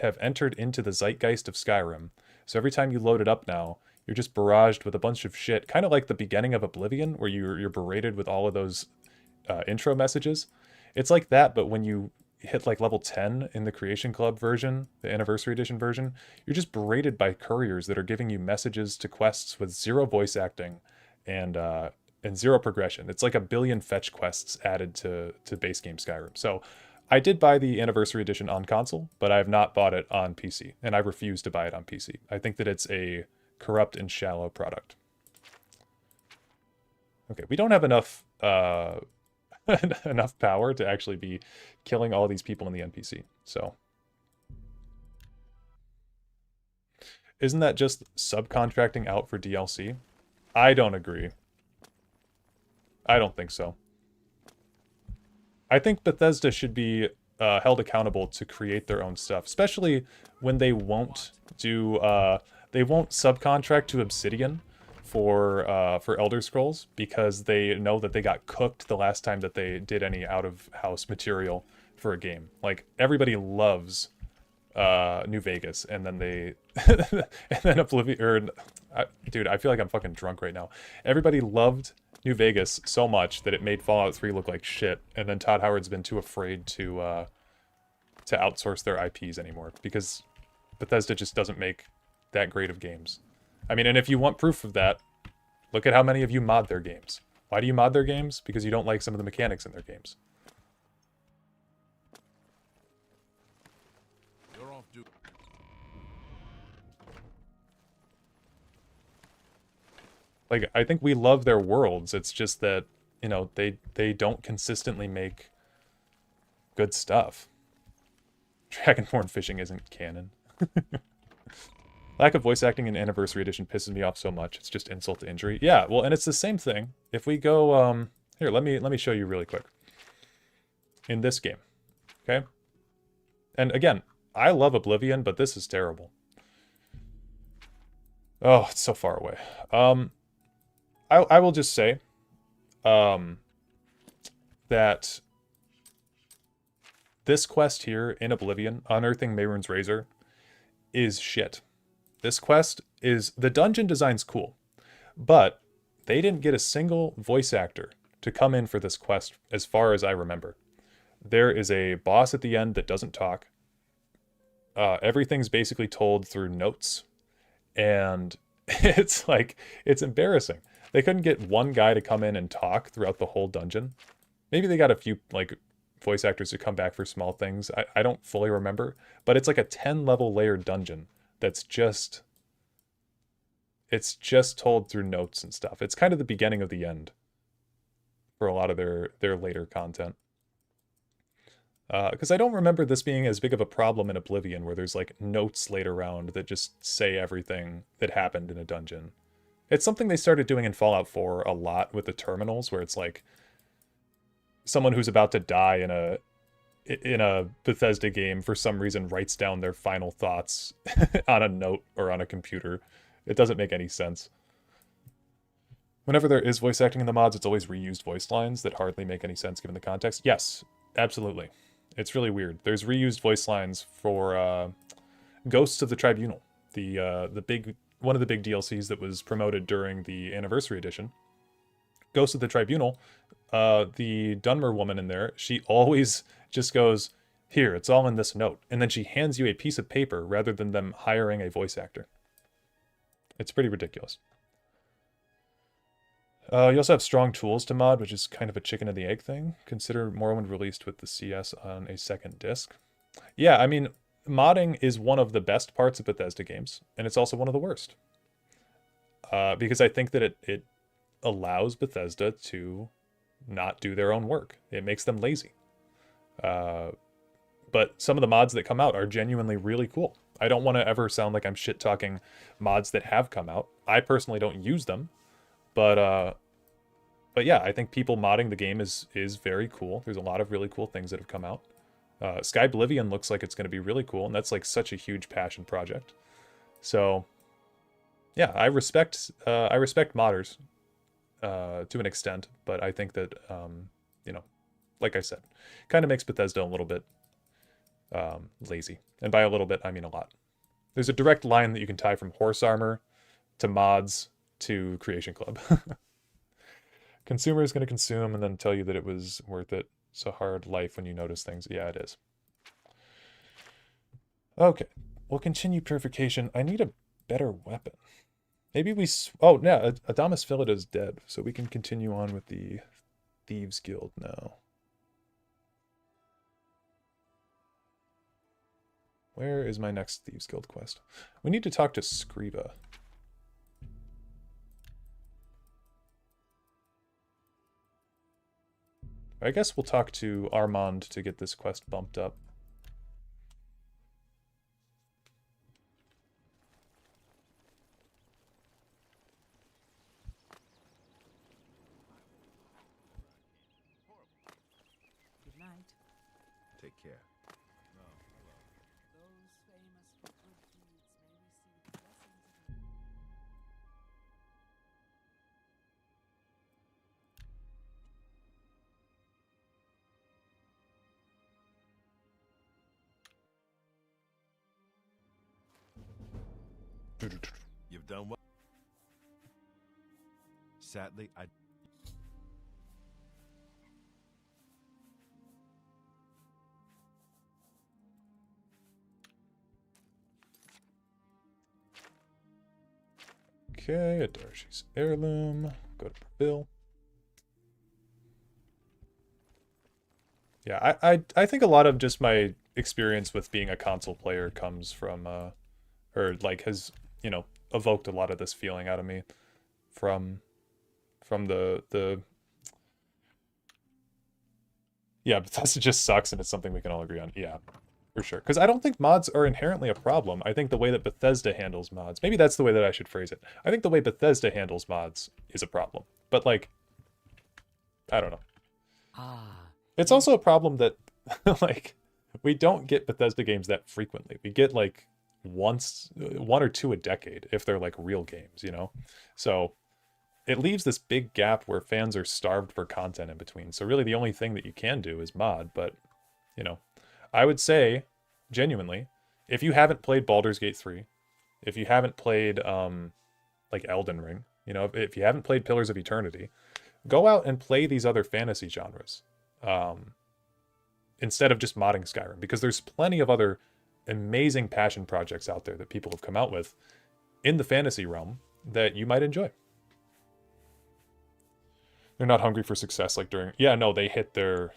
have entered into the zeitgeist of Skyrim. So every time you load it up now, you're just barraged with a bunch of shit, kind of like the beginning of Oblivion, where you're berated with all of those intro messages. It's like that, but when you hit like level 10 in the Creation Club version, the Anniversary Edition version, you're just berated by couriers that are giving you messages to quests with zero voice acting and zero progression. It's like a billion fetch quests added to base game Skyrim. So I did buy the Anniversary Edition on console, but I have not bought it on PC, and I refuse to buy it on PC. I think that it's a corrupt and shallow product. Okay, we don't have enough enough power to actually be killing all these people in the NPC. So isn't that just subcontracting out for DLC? I don't agree. I don't think so. I think Bethesda should be held accountable to create their own stuff, especially when they won't subcontract to Obsidian for Elder Scrolls, because they know that they got cooked the last time that they did any out-of-house material for a game. Like, everybody loves New Vegas, and then and then Oblivion, dude, I feel like I'm fucking drunk right now. Everybody loved New Vegas so much that it made Fallout 3 look like shit, and then Todd Howard's been too afraid to outsource their IPs anymore, because Bethesda just doesn't make that great of games. I mean, and if you want proof of that, look at how many of you mod their games. Why do you mod their games? Because you don't like some of the mechanics in their games. You're off duty. Like, I think we love their worlds. It's just that, you know, they don't consistently make good stuff. Dragonborn fishing isn't canon. Lack of voice acting in Anniversary Edition pisses me off so much. It's just insult to injury. Yeah, well, and it's the same thing. If we go, here, let me show you really quick. In this game, okay? And again, I love Oblivion, but this is terrible. Oh, it's so far away. I will just say, that this quest here in Oblivion, Unearthing Mehrunes Razor, is shit. This quest is... the dungeon design's cool, but they didn't get a single voice actor to come in for this quest as far as I remember. There is a boss at the end that doesn't talk. Everything's basically told through notes. And it's like, it's embarrassing. They couldn't get one guy to come in and talk throughout the whole dungeon. Maybe they got a few like voice actors to come back for small things. I don't fully remember, but it's like a 10 level layered dungeon that's just... it's just told through notes and stuff. It's kind of the beginning of the end for a lot of their later content. Because I don't remember this being as big of a problem in Oblivion, where there's like notes laid around that just say everything that happened in a dungeon. It's something they started doing in Fallout 4 a lot with the terminals, where it's like someone who's about to die in a Bethesda game for some reason writes down their final thoughts on a note or on a computer. It doesn't make any sense. Whenever there is voice acting in the mods, it's always reused voice lines that hardly make any sense given the context. Yes, absolutely. It's really weird. There's reused voice lines for Ghosts of the Tribunal, the big one of the big DLCs that was promoted during the Anniversary Edition. Ghosts of the Tribunal, the Dunmer woman in there, she always just goes, "Here, it's all in this note," and then she hands you a piece of paper rather than them hiring a voice actor. It's pretty ridiculous. You also have strong tools to mod, which is kind of a chicken and the egg thing. Consider Morrowind released with the CS on a second disc. Yeah, I mean, modding is one of the best parts of Bethesda games, and it's also one of the worst. Because I think that it allows Bethesda to not do their own work. It makes them lazy. But some of the mods that come out are genuinely really cool. I don't want to ever sound like I'm shit-talking mods that have come out. I personally don't use them. But yeah, I think people modding the game is very cool. There's a lot of really cool things that have come out. Sky Oblivion looks like it's going to be really cool, and that's like such a huge passion project. So yeah, I respect modders to an extent, but I think that you know, like I said, kind of makes Bethesda a little bit lazy. And by a little bit, I mean a lot. There's a direct line that you can tie from horse armor to mods to Creation Club. Consumer is going to consume and then tell you that it was worth it. It's a hard life when you notice things. Yeah, it is. Okay, we'll continue purification. I need a better weapon. Maybe we... oh, yeah, Adamus Philida is dead, so we can continue on with the Thieves Guild now. Where is my next Thieves Guild quest? We need to talk to Scriba. I guess we'll talk to Armand to get this quest bumped up. Good night. Take care. Those famous for good deeds may receive blessings of... You've done well. Sadly, I... Okay, a Darcy's Heirloom. Go to Bill. Yeah, I think a lot of just my experience with being a console player comes from, or like has, you know, evoked a lot of this feeling out of me from the yeah, Bethesda just sucks and it's something we can all agree on. Yeah, for sure. Because I don't think mods are inherently a problem. I think the way that Bethesda handles mods, maybe that's the way that I should phrase it. I think the way Bethesda handles mods is a problem. But like, I don't know. It's also a problem that like we don't get Bethesda games that frequently. We get like one or two a decade if they're like real games, you know? So it leaves this big gap where fans are starved for content in between. So really the only thing that you can do is mod, but you know, I would say genuinely, if you haven't played Baldur's Gate 3, if you haven't played like Elden Ring, you know, if you haven't played Pillars of Eternity, go out and play these other fantasy genres. Instead of just modding Skyrim, because there's plenty of other amazing passion projects out there that people have come out with in the fantasy realm that you might enjoy. They're not hungry for success like during... Yeah, no, they hit their...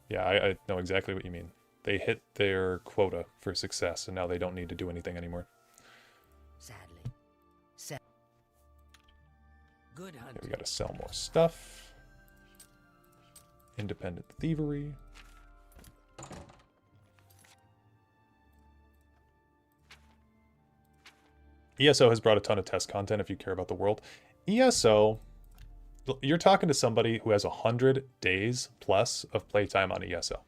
Yeah, I know exactly what you mean. They hit their quota for success, and now they don't need to do anything anymore. Sadly. Good hunting. Okay, we gotta sell more stuff. Independent thievery. ESO has brought a ton of test content if you care about the world. ESO, you're talking to somebody who has 100 days plus of playtime on ESO.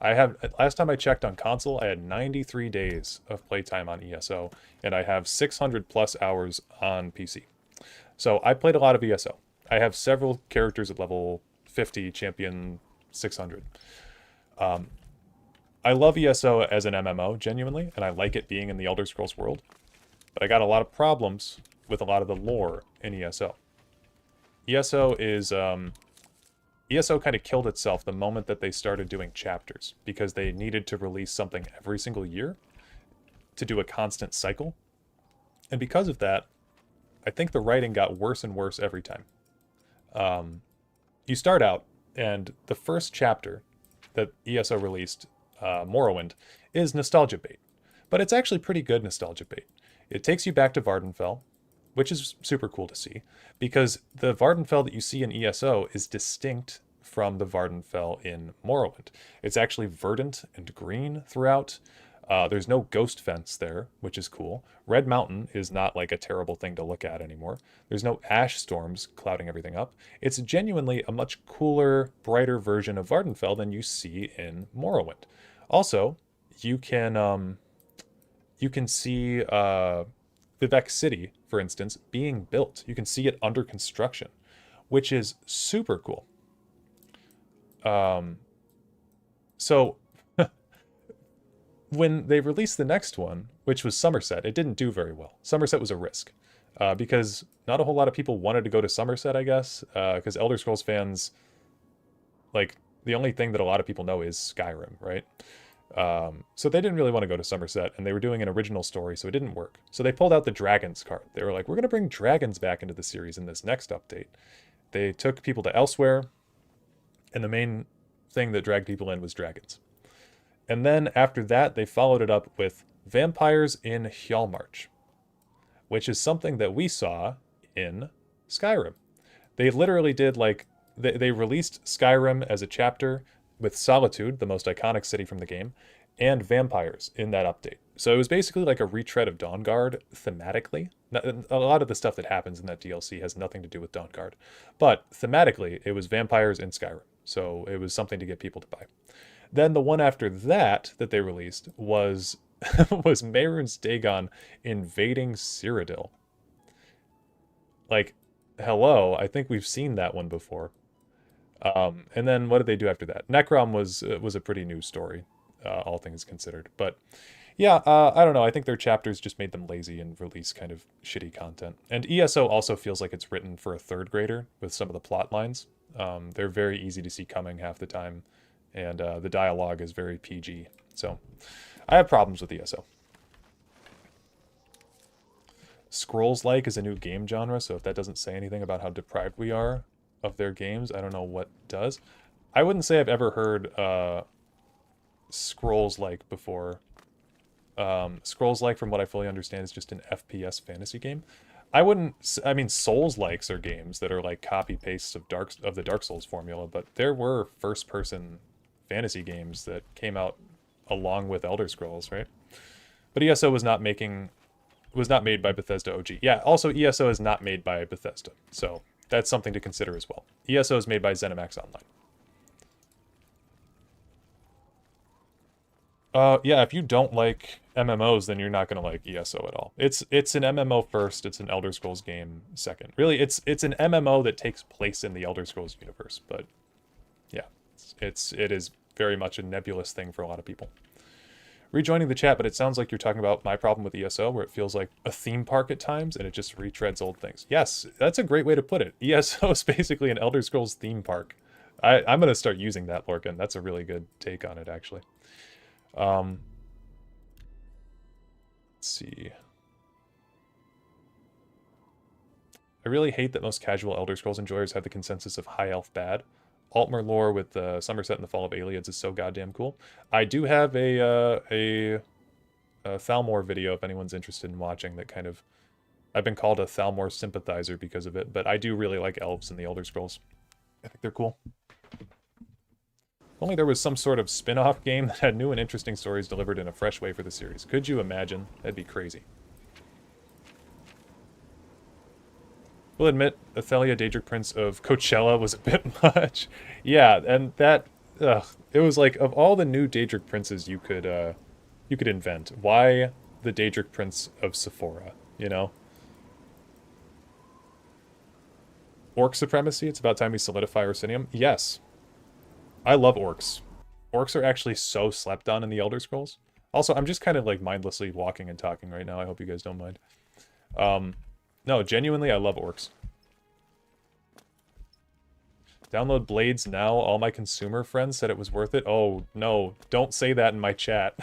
Last time I checked on console, I had 93 days of playtime on ESO, and I have 600 plus hours on PC. So I played a lot of ESO. I have several characters at level 50, champion 600. I love ESO as an MMO, genuinely, and I like it being in the Elder Scrolls world. But I got a lot of problems with a lot of the lore in ESO. ESO kind of killed itself the moment that they started doing chapters, because they needed to release something every single year to do a constant cycle. And because of that, I think the writing got worse and worse every time. You start out, and the first chapter that ESO released, Morrowind, is nostalgia bait. But it's actually pretty good nostalgia bait. It takes you back to Vardenfell, which is super cool to see, because the Vardenfell that you see in ESO is distinct from the Vardenfell in Morrowind. It's actually verdant and green throughout. There's no ghost fence there, which is cool. Red Mountain is not like a terrible thing to look at anymore. There's no ash storms clouding everything up. It's genuinely a much cooler, brighter version of Vardenfell than you see in Morrowind. Also, you can see Vivek City, for instance, being built. You can see it under construction, which is super cool. So when they released the next one, which was Somerset, it didn't do very well. Somerset was a risk, because not a whole lot of people wanted to go to Somerset, I guess, because Elder Scrolls fans, like, the only thing that a lot of people know is Skyrim, right? So they didn't really want to go to Somerset, and they were doing an original story, so it didn't work. So they pulled out the dragons card. They were like, we're going to bring dragons back into the series in this next update. They took people to Elsewhere, and the main thing that dragged people in was dragons. And then after that, they followed it up with vampires in Hjalmarch, which is something that we saw in Skyrim. They literally did, like, they released Skyrim as a chapter with Solitude, the most iconic city from the game, and vampires in that update. So it was basically like a retread of Dawnguard thematically. A lot of the stuff that happens in that DLC has nothing to do with Dawnguard. But thematically, it was vampires in Skyrim. So it was something to get people to buy. Then the one after that they released was was Mehrunes Dagon invading Cyrodiil. Like, hello, I think we've seen that one before. And then what did they do after that? Necrom was a pretty new story, all things considered. But yeah, I don't know. I think their chapters just made them lazy and release kind of shitty content. And ESO also feels like it's written for a third grader with some of the plot lines. They're very easy to see coming half the time, and the dialogue is very PG. So I have problems with ESO. Scrolls-like is a new game genre, so if that doesn't say anything about how deprived we are of their games, I don't know what does. I wouldn't say I've ever heard Scrolls-like before. Scrolls-like, from what I fully understand, is just an FPS fantasy game. I mean, Souls-likes are games that are like copy-pastes of the Dark Souls formula, but there were first-person fantasy games that came out along with Elder Scrolls, right? But ESO was not made by Bethesda OG. Yeah, also ESO is not made by Bethesda, so that's something to consider as well. ESO is made by ZeniMax Online. Yeah, if you don't like MMOs, then you're not gonna like ESO at all. It's an MMO first, it's an Elder Scrolls game second. Really, it's an MMO that takes place in the Elder Scrolls universe, but yeah, it is very much a nebulous thing for a lot of people. Rejoining the chat, but it sounds like you're talking about my problem with ESO, where it feels like a theme park at times, and it just retreads old things. Yes, that's a great way to put it. ESO is basically an Elder Scrolls theme park. I'm gonna start using that, Lorcan. That's a really good take on it, actually. Let's see. I really hate that most casual Elder Scrolls enjoyers have the consensus of high elf bad. Altmer lore with Somerset and the Fall of Aliens is so goddamn cool. I do have a Thalmor video if anyone's interested in watching that kind of... I've been called a Thalmor sympathizer because of it, but I do really like elves in the Elder Scrolls. I think they're cool. If only there was some sort of spin-off game that had new and interesting stories delivered in a fresh way for the series. Could you imagine? That'd be crazy. We'll admit, Athalia Daedric Prince of Coachella was a bit much. Yeah, and that... it was like, of all the new Daedric Princes you could invent, why the Daedric Prince of Sephora, you know? Orc supremacy, it's about time we solidify Orsinium. Yes. I love orcs. Orcs are actually so slept on in the Elder Scrolls. Also, I'm just kind of like mindlessly walking and talking right now. I hope you guys don't mind. No, genuinely, I love orcs. Download Blades now. All my consumer friends said it was worth it. Oh, no. Don't say that in my chat.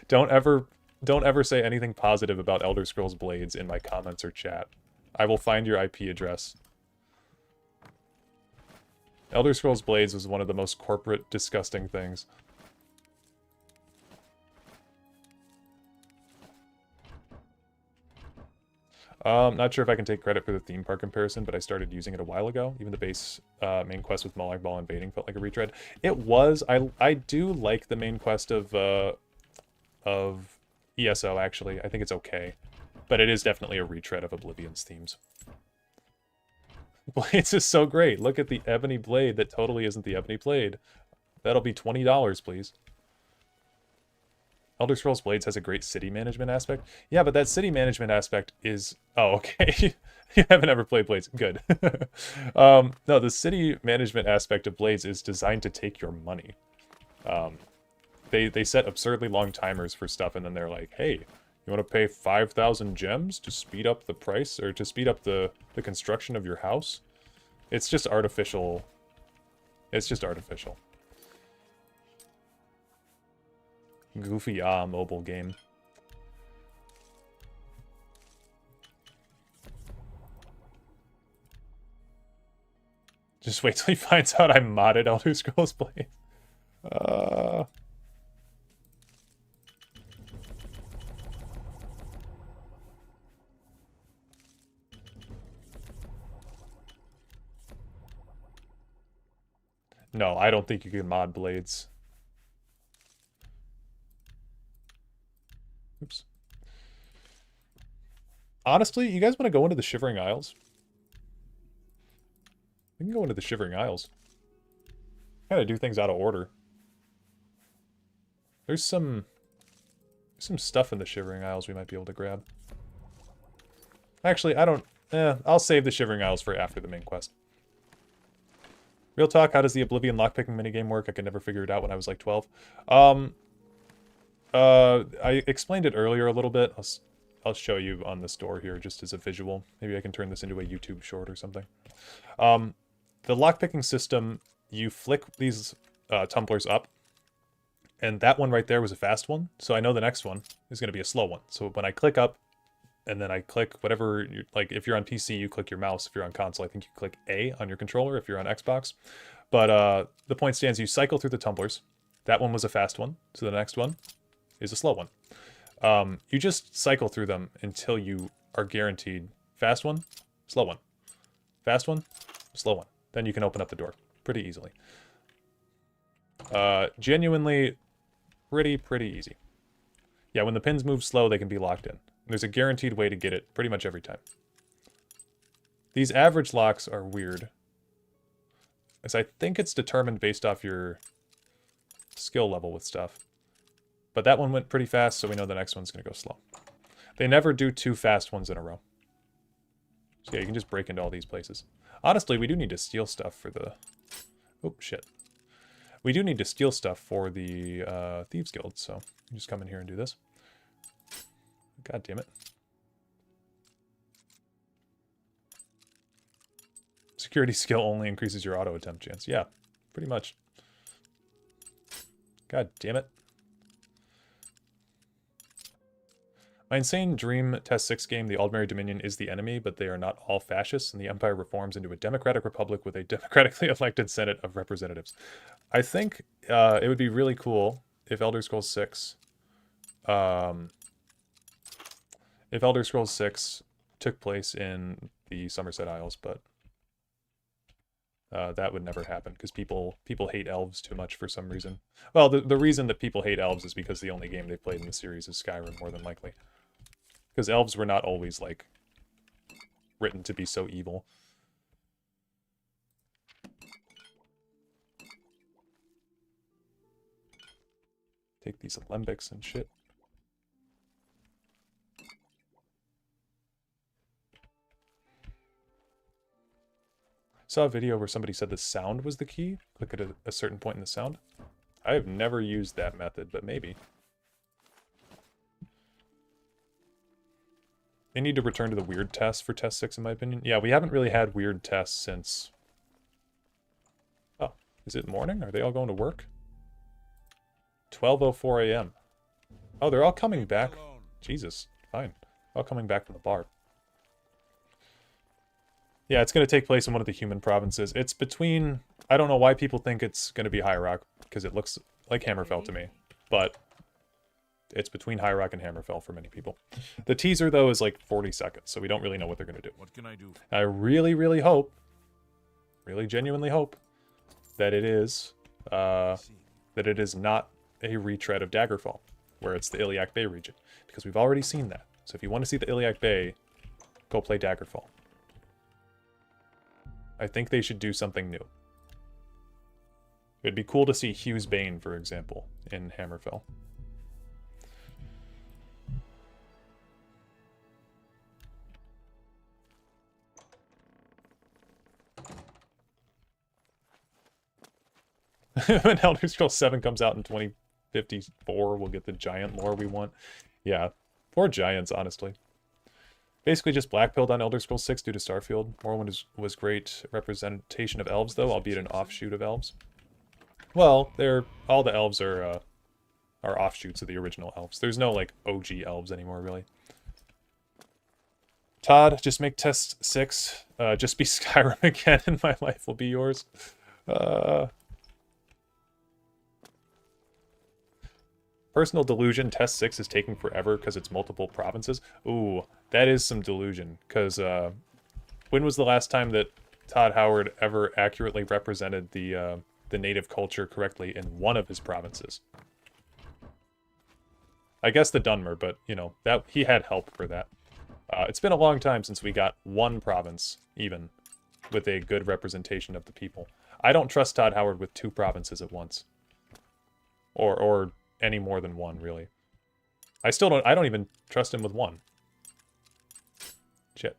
Don't ever say anything positive about Elder Scrolls Blades in my comments or chat. I will find your IP address. Elder Scrolls Blades was one of the most corporate, disgusting things. Not sure if I can take credit for the theme park comparison, but I started using it a while ago. Even the base main quest with Molag Bal invading felt like a retread. It was. I do like the main quest of ESO, actually. I think it's okay. But it is definitely a retread of Oblivion's themes. Blades is so great. Look at the ebony blade that totally isn't the ebony blade. That'll be $20, please. Elder Scrolls Blades has a great city management aspect. Yeah, but that city management aspect is... Oh, okay. You haven't ever played Blades. Good. No, the city management aspect of Blades is designed to take your money. They set absurdly long timers for stuff, and then they're like, hey, you want to pay 5,000 gems to speed up the price, or to speed up the construction of your house? It's just artificial. It's just artificial. Goofy mobile game. Just wait till he finds out I modded Elder Scrolls Blades. No, I don't think you can mod Blades. Oops. Honestly, you guys want to go into the Shivering Isles? We can go into the Shivering Isles. Gotta do things out of order. There's some stuff in the Shivering Isles we might be able to grab. Actually, I don't... I'll save the Shivering Isles for after the main quest. Real talk, how does the Oblivion lockpicking minigame work? I could never figure it out when I was like 12. I explained it earlier a little bit. I'll show you on the store here just as a visual. Maybe I can turn this into a YouTube short or something. The lockpicking system, you flick these tumblers up, and that one right there was a fast one, so I know the next one is going to be a slow one. So when I click up, and then I click whatever, like if you're on PC, you click your mouse. If you're on console, I think you click A on your controller if you're on Xbox. But the point stands, you cycle through the tumblers. That one was a fast one, so the next one is a slow one. You just cycle through them until you are guaranteed fast one, slow one. Fast one, slow one. Then you can open up the door pretty easily. Genuinely pretty easy. Yeah, when the pins move slow, they can be locked in. There's a guaranteed way to get it pretty much every time. These average locks are weird, as I think it's determined based off your skill level with stuff. But that one went pretty fast, so we know the next one's going to go slow. They never do 2 fast ones in a row. So yeah, you can just break into all these places. Honestly, we do need to steal stuff for the... Oh, shit. We do need to steal stuff for the Thieves Guild, so just come in here and do this. God damn it. Security skill only increases your auto attempt chance. Yeah, pretty much. God damn it. My insane dream Test 6 game, the Aldmeri Dominion, is the enemy, but they are not all fascists, and the Empire reforms into a democratic republic with a democratically elected Senate of Representatives. I think it would be really cool if Elder Scrolls 6... if Elder Scrolls 6 took place in the Somerset Isles, but that would never happen because people hate elves too much for some reason. Well, the reason that people hate elves is because the only game they've played in the series is Skyrim, more than likely. Because elves were not always, like, written to be so evil. Take these alembics and shit. Saw a video where somebody said the sound was the key. Click at a certain point in the sound. I have never used that method, but maybe. They need to return to the weird tests for Test 6, in my opinion. Yeah, we haven't really had weird tests since... Oh, is it morning? Are they all going to work? 12:04 a.m. Oh, they're all coming back. Jesus, fine. All coming back from the bar. Yeah, it's going to take place in one of the human provinces. It's between... I don't know why people think it's going to be High Rock, because it looks like Hammerfell to me. But it's between High Rock and Hammerfell for many people. The teaser, though, is like 40 seconds, so we don't really know what they're going to do. What can I do? I really, really hope, really genuinely hope, that it is not a retread of Daggerfall, where it's the Iliac Bay region, because we've already seen that. So if you want to see the Iliac Bay, go play Daggerfall. I think they should do something new. It'd be cool to see Hugh's Bane, for example, in Hammerfell. When Elder Scrolls 7 comes out in 2054, we'll get the giant lore we want. Yeah, poor giants, honestly. Basically just blackpilled on Elder Scrolls 6 due to Starfield. Morrowind was great representation of elves, though, albeit an offshoot of elves. Well, all the elves are offshoots of the original elves. There's no, like, OG elves anymore, really. Todd, just make Test 6. Just be Skyrim again, and my life will be yours. Personal delusion, Test 6 is taking forever because it's multiple provinces. Ooh, that is some delusion. Because when was the last time that Todd Howard ever accurately represented the native culture correctly in one of his provinces? I guess the Dunmer, but, you know, that he had help for that. It's been a long time since we got one province, even, with a good representation of the people. I don't trust Todd Howard with 2 provinces at once. Or any more than one, really. I don't even trust him with 1. Shit.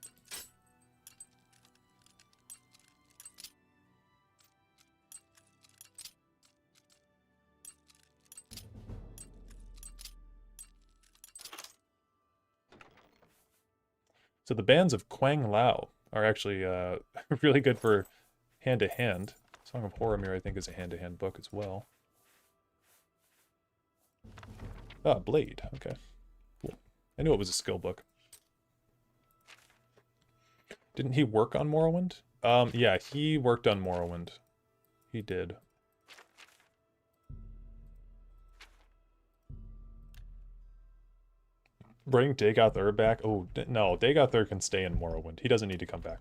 So the bands of Quang Lao are actually really good for hand-to-hand. Song of Horomir, I think, is a hand-to-hand book as well. Ah, Blade. Okay. Cool. I knew it was a skill book. Didn't he work on Morrowind? Yeah, he worked on Morrowind. He did. Bring Dagoth Ur back? Oh, no. Dagoth Ur can stay in Morrowind. He doesn't need to come back.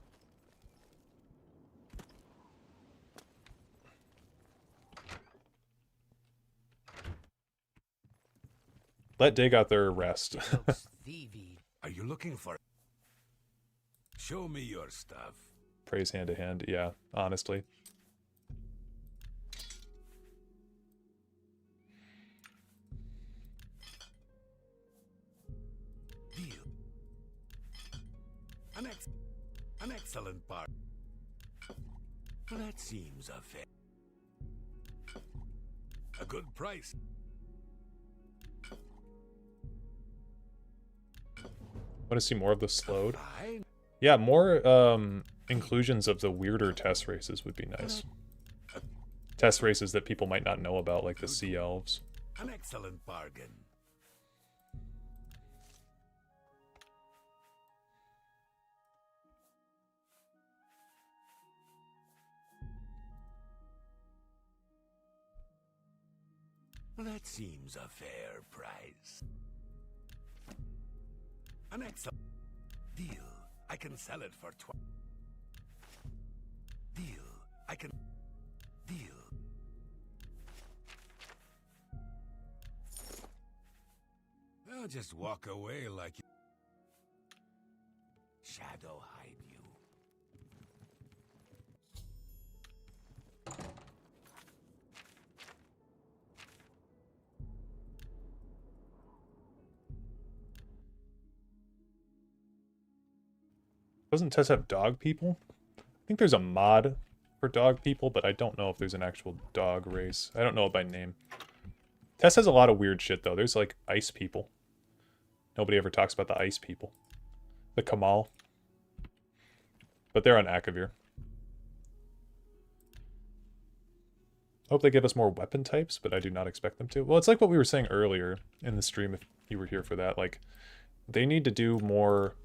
Let Dagoth Ur rest. Are you looking for... Show me your stuff. Praise hand to hand. Yeah, honestly. excellent bar. That seems a good price. Want to see more of the slowed? Yeah, more inclusions of the weirder test races would be nice. Test races that people might not know about, like the sea elves. An excellent bargain. That seems a fair price. An excellent deal. I can sell it for deal. I can deal. I'll just walk away like you. Shadow hide you. Doesn't Tess have dog people? I think there's a mod for dog people, but I don't know if there's an actual dog race. I don't know it by name. Tess has a lot of weird shit, though. There's, like, ice people. Nobody ever talks about the ice people. The Kamal. But they're on Akavir. Hope they give us more weapon types, but I do not expect them to. Well, it's like what we were saying earlier in the stream, if you were here for that. Like, they need to do more...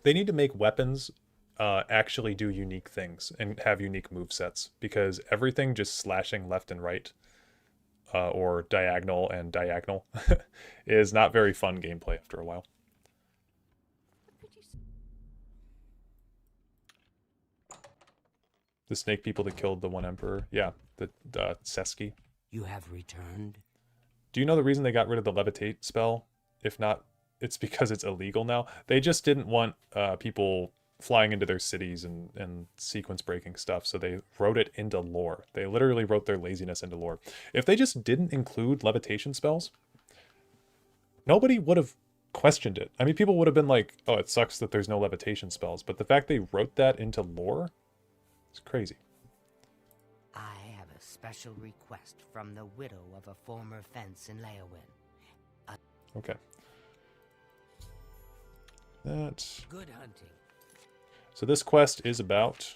They need to make weapons actually do unique things and have unique movesets, because everything just slashing left and right or diagonal and diagonal is not very fun gameplay after a while. The snake people that killed the one emperor. Yeah, the Seski. You have returned? Do you know the reason they got rid of the levitate spell? If not, it's because it's illegal now. They just didn't want people flying into their cities and sequence breaking stuff, so they wrote it into lore. They literally wrote their laziness into lore. If they just didn't include levitation spells, nobody would have questioned it. I mean, people would have been like, oh, it sucks that there's no levitation spells, but the fact they wrote that into lore is crazy. I have a special request from the widow of a former fence in Leowin. Okay. That's good hunting. So this quest is about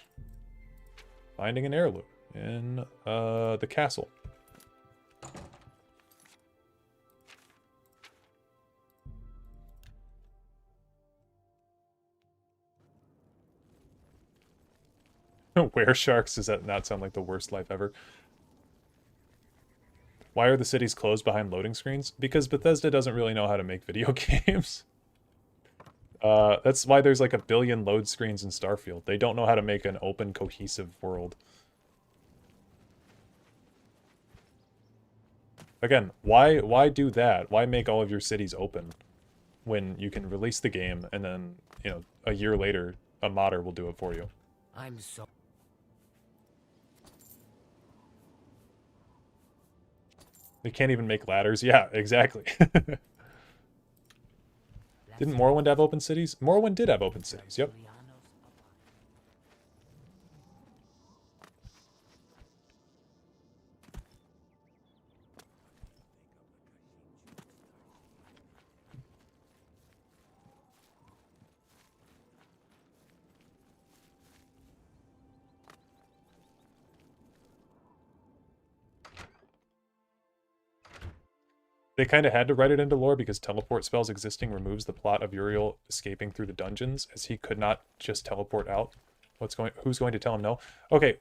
finding an heirloom in the castle. Were sharks? Does that not sound like the worst life ever? Why are the cities closed behind loading screens? Because Bethesda doesn't really know how to make video games. That's why there's like a billion load screens in Starfield. They don't know how to make an open, cohesive world. Again, why do that? Why make all of your cities open when you can release the game and then, you know, a year later, a modder will do it for you? I'm so... They can't even make ladders. Yeah, exactly. Didn't Morrowind have open cities? Morrowind did have open cities, yep. They kind of had to write it into lore because teleport spells existing removes the plot of Uriel escaping through the dungeons, as he could not just teleport out. Who's going to tell him no? Okay,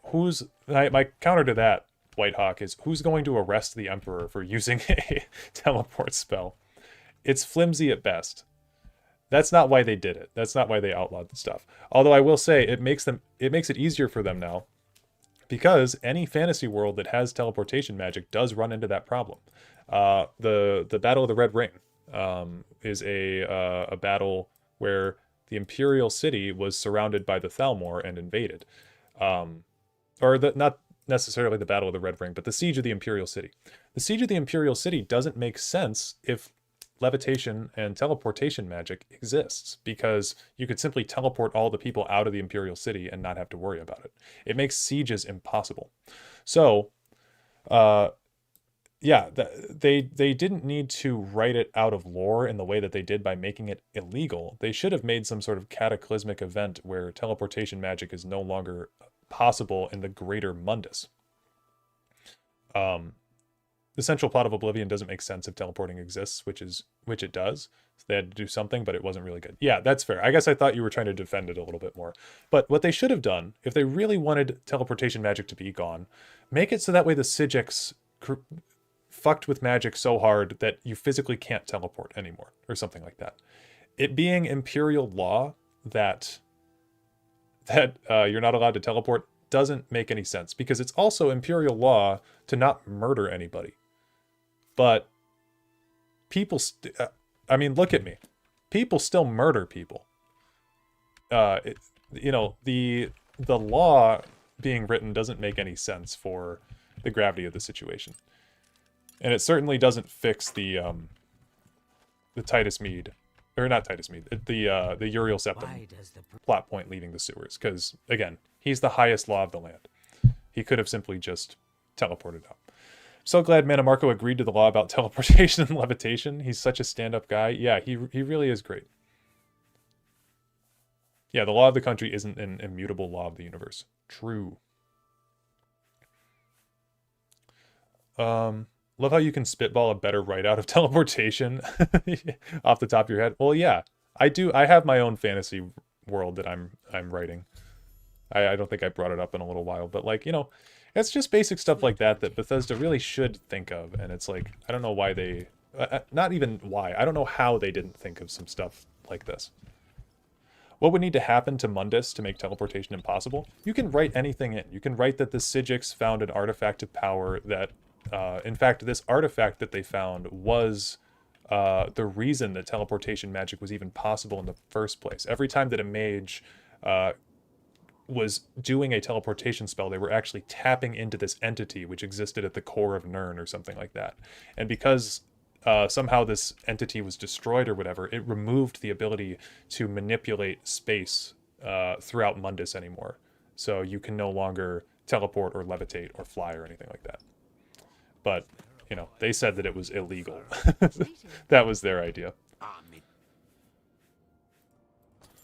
my counter to that, Whitehawk, is who's going to arrest the Emperor for using a teleport spell? It's flimsy at best. That's not why they did it. That's not why they outlawed the stuff. Although I will say it makes it easier for them now, because any fantasy world that has teleportation magic does run into that problem. The Battle of the Red Ring is a battle where the Imperial City was surrounded by the Thalmor and invaded. Not necessarily the Battle of the Red Ring, but the Siege of the Imperial City. The Siege of the Imperial City doesn't make sense if levitation and teleportation magic exists, because you could simply teleport all the people out of the Imperial City and not have to worry about it. It makes sieges impossible. So, yeah, they didn't need to write it out of lore in the way that they did by making it illegal. They should have made some sort of cataclysmic event where teleportation magic is no longer possible in the greater Mundus. The central plot of Oblivion doesn't make sense if teleporting exists, which it does. So they had to do something, but it wasn't really good. Yeah, that's fair. I guess I thought you were trying to defend it a little bit more. But what they should have done, if they really wanted teleportation magic to be gone, make it so that way the Psijics fucked with magic so hard that you physically can't teleport anymore, or something like that. It being Imperial law that you're not allowed to teleport doesn't make any sense, because it's also Imperial law to not murder anybody. But people, I mean, look at me. People still murder people. You know, the law being written doesn't make any sense for the gravity of the situation, and it certainly doesn't fix the Titus Mead, or not Titus Mead, the Uriel Septim plot point leaving the sewers, because again, he's the highest law of the land. He could have simply just teleported out. So glad Manamarco agreed to the law about teleportation and levitation. He's such a stand-up guy. Yeah, he really is great. Yeah, the law of the country isn't an immutable law of the universe. True. Love how you can spitball a better write out of teleportation off the top of your head. Well, yeah, I do. I have my own fantasy world that I'm writing. I don't think I brought it up in a little while, but like, you know, it's just basic stuff like that Bethesda really should think of. And it's like, I don't know why they, not even why, I don't know how they didn't think of some stuff like this. What would need to happen to Mundus to make teleportation impossible? You can write anything in. You can write that the Psijics found an artifact of power that, in fact, this artifact that they found was the reason that teleportation magic was even possible in the first place. Every time that a mage was doing a teleportation spell, they were actually tapping into this entity which existed at the core of Nirn or something like that. And because somehow this entity was destroyed or whatever, it removed the ability to manipulate space throughout Mundus anymore. So you can no longer teleport or levitate or fly or anything like that. But, you know, they said that it was illegal. That was their idea.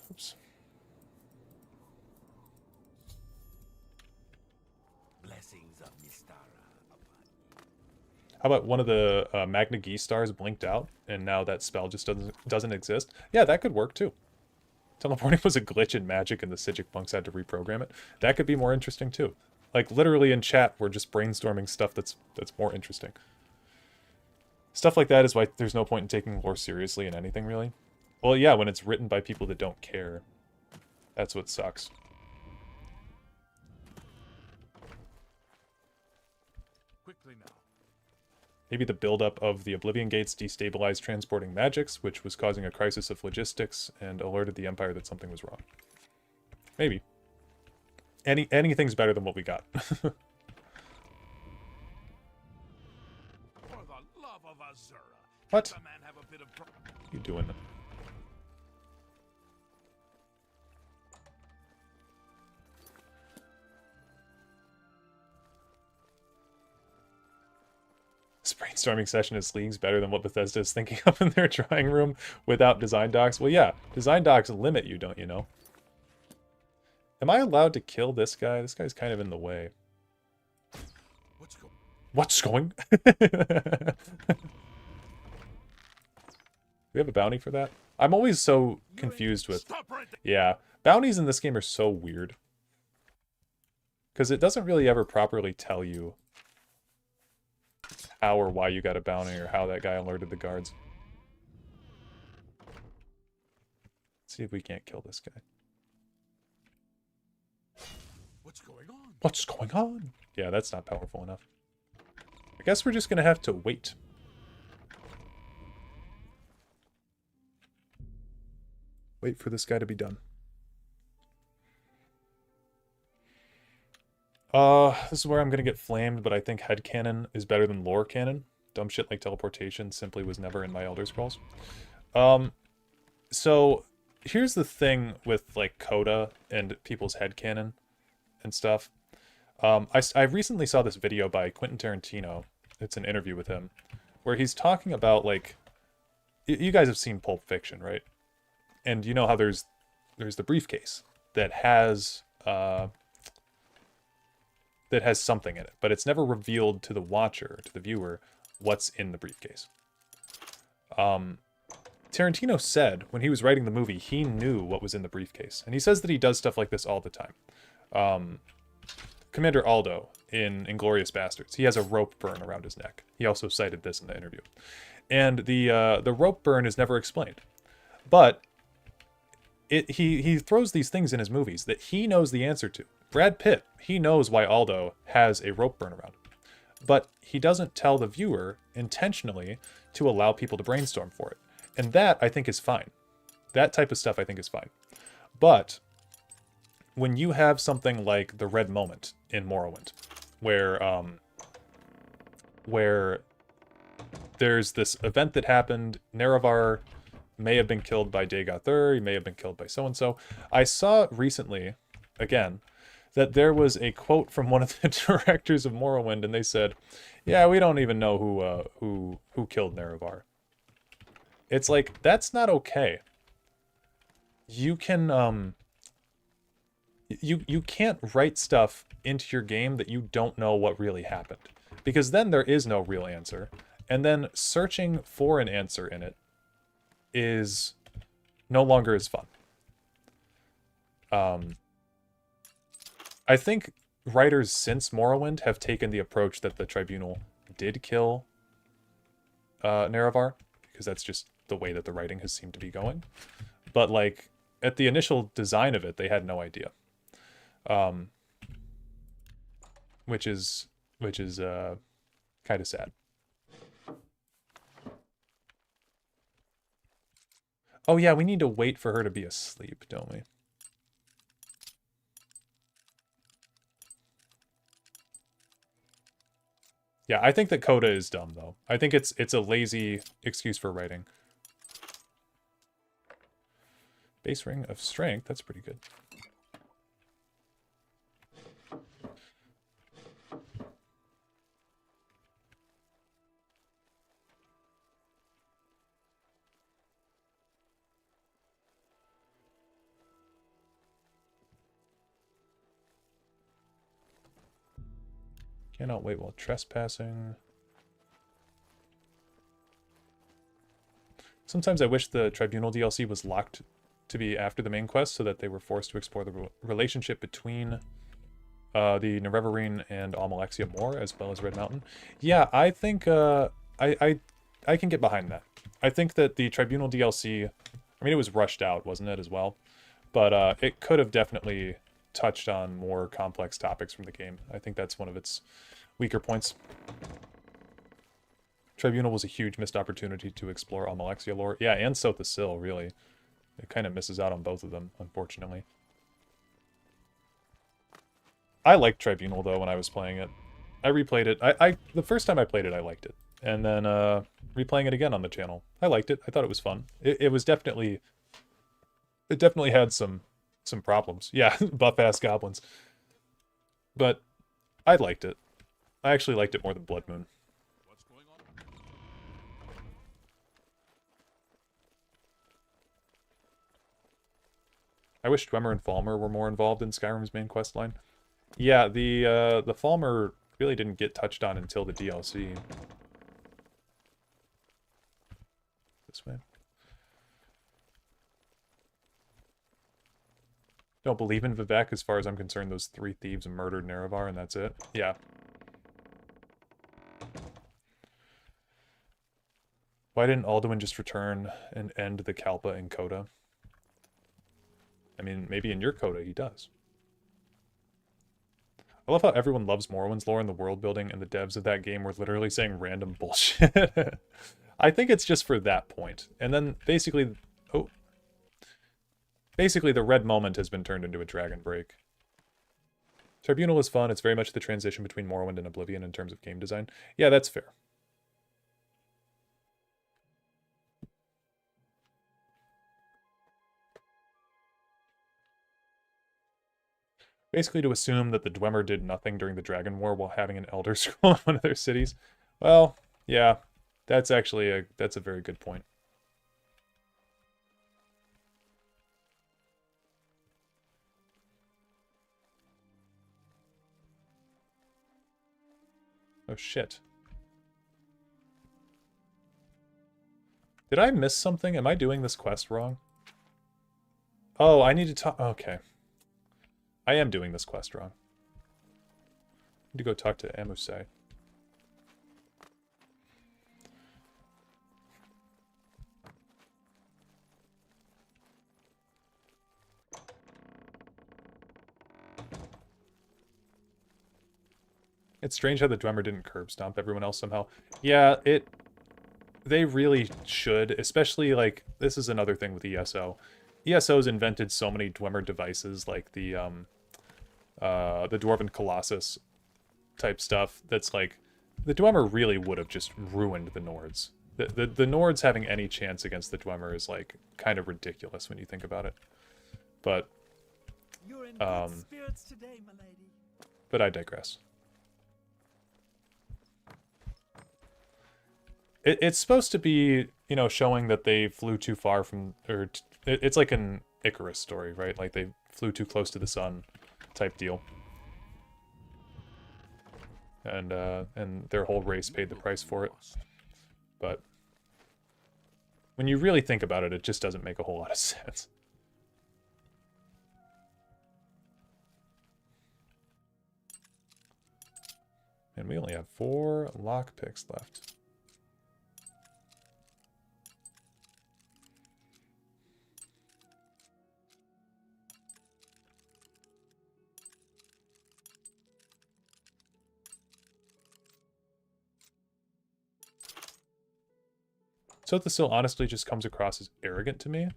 Oops. How about one of the Magna Gi stars blinked out, and now that spell just doesn't exist? Yeah, that could work too. Teleporting was a glitch in magic, and the Psijic monks had to reprogram it. That could be more interesting too. Like literally in chat, we're just brainstorming stuff that's more interesting. Stuff like that is why there's no point in taking lore seriously in anything, really. Well, yeah, when it's written by people that don't care. That's what sucks. Quickly now. Maybe the buildup of the Oblivion Gates destabilized transporting magics, which was causing a crisis of logistics and alerted the Empire that something was wrong. Maybe. Anything's better than what we got. For the love of Azura. What? The man have a bit of What are you doing? This brainstorming session is leagues better than what Bethesda is thinking of in their drawing room without design docs. Well, yeah, design docs limit you, don't you know? Am I allowed to kill this guy? This guy's kind of in the way. What's going? Do we have a bounty for that? I'm always so confused with... Yeah, bounties in this game are so weird. Because it doesn't really ever properly tell you how or why you got a bounty or how that guy alerted the guards. Let's see if we can't kill this guy. What's going on? What's going on? Yeah, that's not powerful enough. I guess we're just gonna have to wait. Wait for this guy to be done. This is where I'm gonna get flamed, but I think headcanon is better than lore canon. dumb shit like teleportation simply was never in my Elder Scrolls. So here's the thing with like Coda and people's headcanon and stuff. I recently saw this video by Quentin Tarantino. It's an interview with him where he's talking about like, you guys have seen Pulp Fiction, right? And you know how there's the briefcase that has something in it, but it's never revealed to the watcher, to the viewer, what's in the briefcase. Tarantino said when he was writing the movie, he knew what was in the briefcase. And he says that he does stuff like this all the time. Commander Aldo in Inglourious Basterds, he has a rope burn around his neck. He also cited this in the interview. And the rope burn is never explained. But he throws these things in his movies that he knows the answer to. Brad Pitt, he knows why Aldo has a rope burn around him. But he doesn't tell the viewer intentionally to allow people to brainstorm for it. And that, I think, is fine. That type of stuff, I think, is fine. But when you have something like the Red Moment in Morrowind, where there's this event that happened, Nerevar may have been killed by Dagoth, he may have been killed by so-and-so. I saw recently, again, that there was a quote from one of the directors of Morrowind, and they said, yeah, we don't even know who killed Nerevar. It's like, that's not okay. You can, you can't write stuff into your game that you don't know what really happened. Because then there is no real answer. And then searching for an answer in it is no longer as fun. I think writers since Morrowind have taken the approach that the Tribunal did kill Nerevar, because that's just the way that the writing has seemed to be going. But like at the initial design of it, they had no idea. Which is kind of sad. Oh yeah, we need to wait for her to be asleep, don't we? Yeah, I think that Coda is dumb, though. I think it's a lazy excuse for writing. Base ring of strength, that's pretty good. Cannot wait while trespassing. Sometimes I wish the Tribunal DLC was locked to be after the main quest so that they were forced to explore the relationship between the Nerevarine and Almalexia more, as well as Red Mountain. Yeah, I think I can get behind that. I think that the Tribunal DLC, I mean, it was rushed out, wasn't it, as well? But it could have definitely touched on more complex topics from the game. I think that's one of its weaker points. Tribunal was a huge missed opportunity to explore Almalexia lore. Yeah, and Sotha Sil, really. It kind of misses out on both of them, unfortunately. I liked Tribunal, though, when I was playing it. I replayed it. The first time I played it, I liked it. And then replaying it again on the channel, I liked it. I thought it was fun. It was definitely... It definitely had some problems. Yeah, buff-ass goblins. But I liked it. I actually liked it more than Blood Moon. What's going on? I wish Dwemer and Falmer were more involved in Skyrim's main quest line. Yeah, the Falmer really didn't get touched on until the DLC. This way. Don't believe in Vivek as far as I'm concerned. Those 3 thieves murdered Nerevar and that's it. Yeah. Why didn't Alduin just return and end the Kalpa in Coda? I mean, maybe in your Coda he does. I love how everyone loves Morrowind's lore and the world building, and the devs of that game were literally saying random bullshit. I think it's just for that point. And then basically... Oh. Basically, the red moment has been turned into a dragon break. Tribunal is fun. It's very much the transition between Morrowind and Oblivion in terms of game design. Yeah, that's fair. Basically to assume that the Dwemer did nothing during the Dragon War while having an Elder Scroll in one of their cities. Well, yeah, that's actually that's a very good point. Oh shit. Did I miss something? Am I doing this quest wrong? Oh, I need to talk... Okay. I am doing this quest wrong. I need to go talk to Amusei. It's strange how the Dwemer didn't curb stomp everyone else somehow. Yeah, they really should, especially, like, this is another thing with ESO. ESO's invented so many Dwemer devices, like the Dwarven Colossus type stuff, that's like, the Dwemer really would have just ruined the Nords. The Nords having any chance against the Dwemer is, like, kind of ridiculous when you think about it. But, You're in good spirits today, milady. But I digress. It's supposed to be, you know, showing that they flew too far from, or it's like an Icarus story, right? Like they flew too close to the sun, type deal. And their whole race paid the price for it. But when you really think about it, it just doesn't make a whole lot of sense. And we only have 4 lockpicks left. Sothasil honestly just comes across as arrogant to me,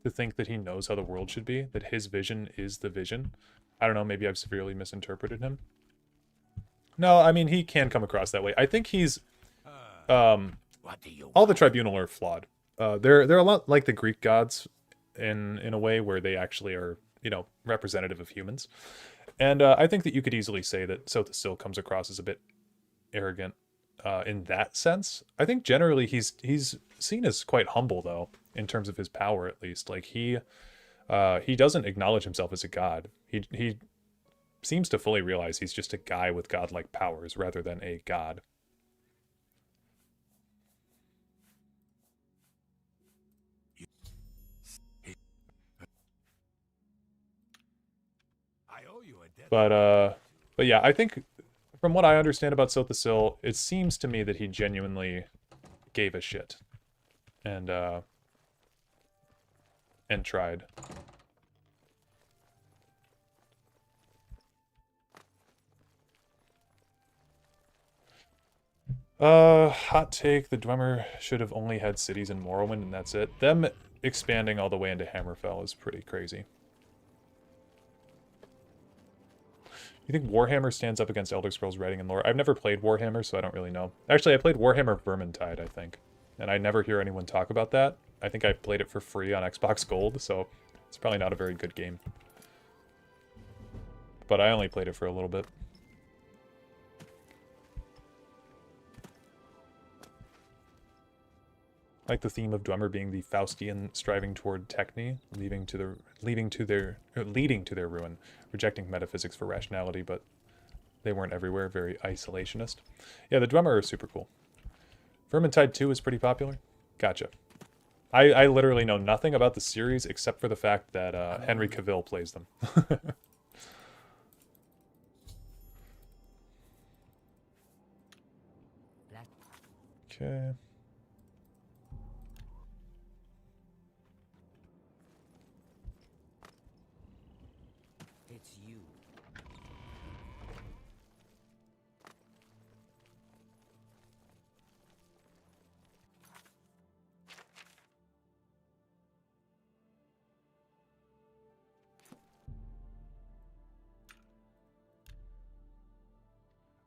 to think that he knows how the world should be, that his vision is the vision. I don't know, maybe I've severely misinterpreted him. No, I mean, he can come across that way. I think he's... all the Tribunal are flawed. They're a lot like the Greek gods in a way where they actually are, you know, representative of humans. And I think that you could easily say that Sothasil comes across as a bit arrogant in that sense. I think generally he's seen as quite humble, though, in terms of his power, at least. Like, he doesn't acknowledge himself as a god. He seems to fully realize he's just a guy with godlike powers rather than a god. But yeah, I think from what I understand about Sothasil, it seems to me that he genuinely gave a shit and tried. Hot take, the Dwemer should have only had cities in Morrowind and that's it. Them expanding all the way into Hammerfell is pretty crazy. You think Warhammer stands up against Elder Scrolls writing and lore? I've never played Warhammer, so I don't really know. Actually, I played Warhammer Vermintide, I think. And I never hear anyone talk about that. I think I played it for free on Xbox Gold, so it's probably not a very good game. But I only played it for a little bit. I like the theme of Dwemer being the Faustian striving toward techne, leading to their ruin, rejecting metaphysics for rationality, but they weren't everywhere, very isolationist. Yeah, the Dwemer are super cool. Vermintide 2 is pretty popular. Gotcha. I literally know nothing about the series except for the fact that Henry Cavill plays them. Okay. It's you.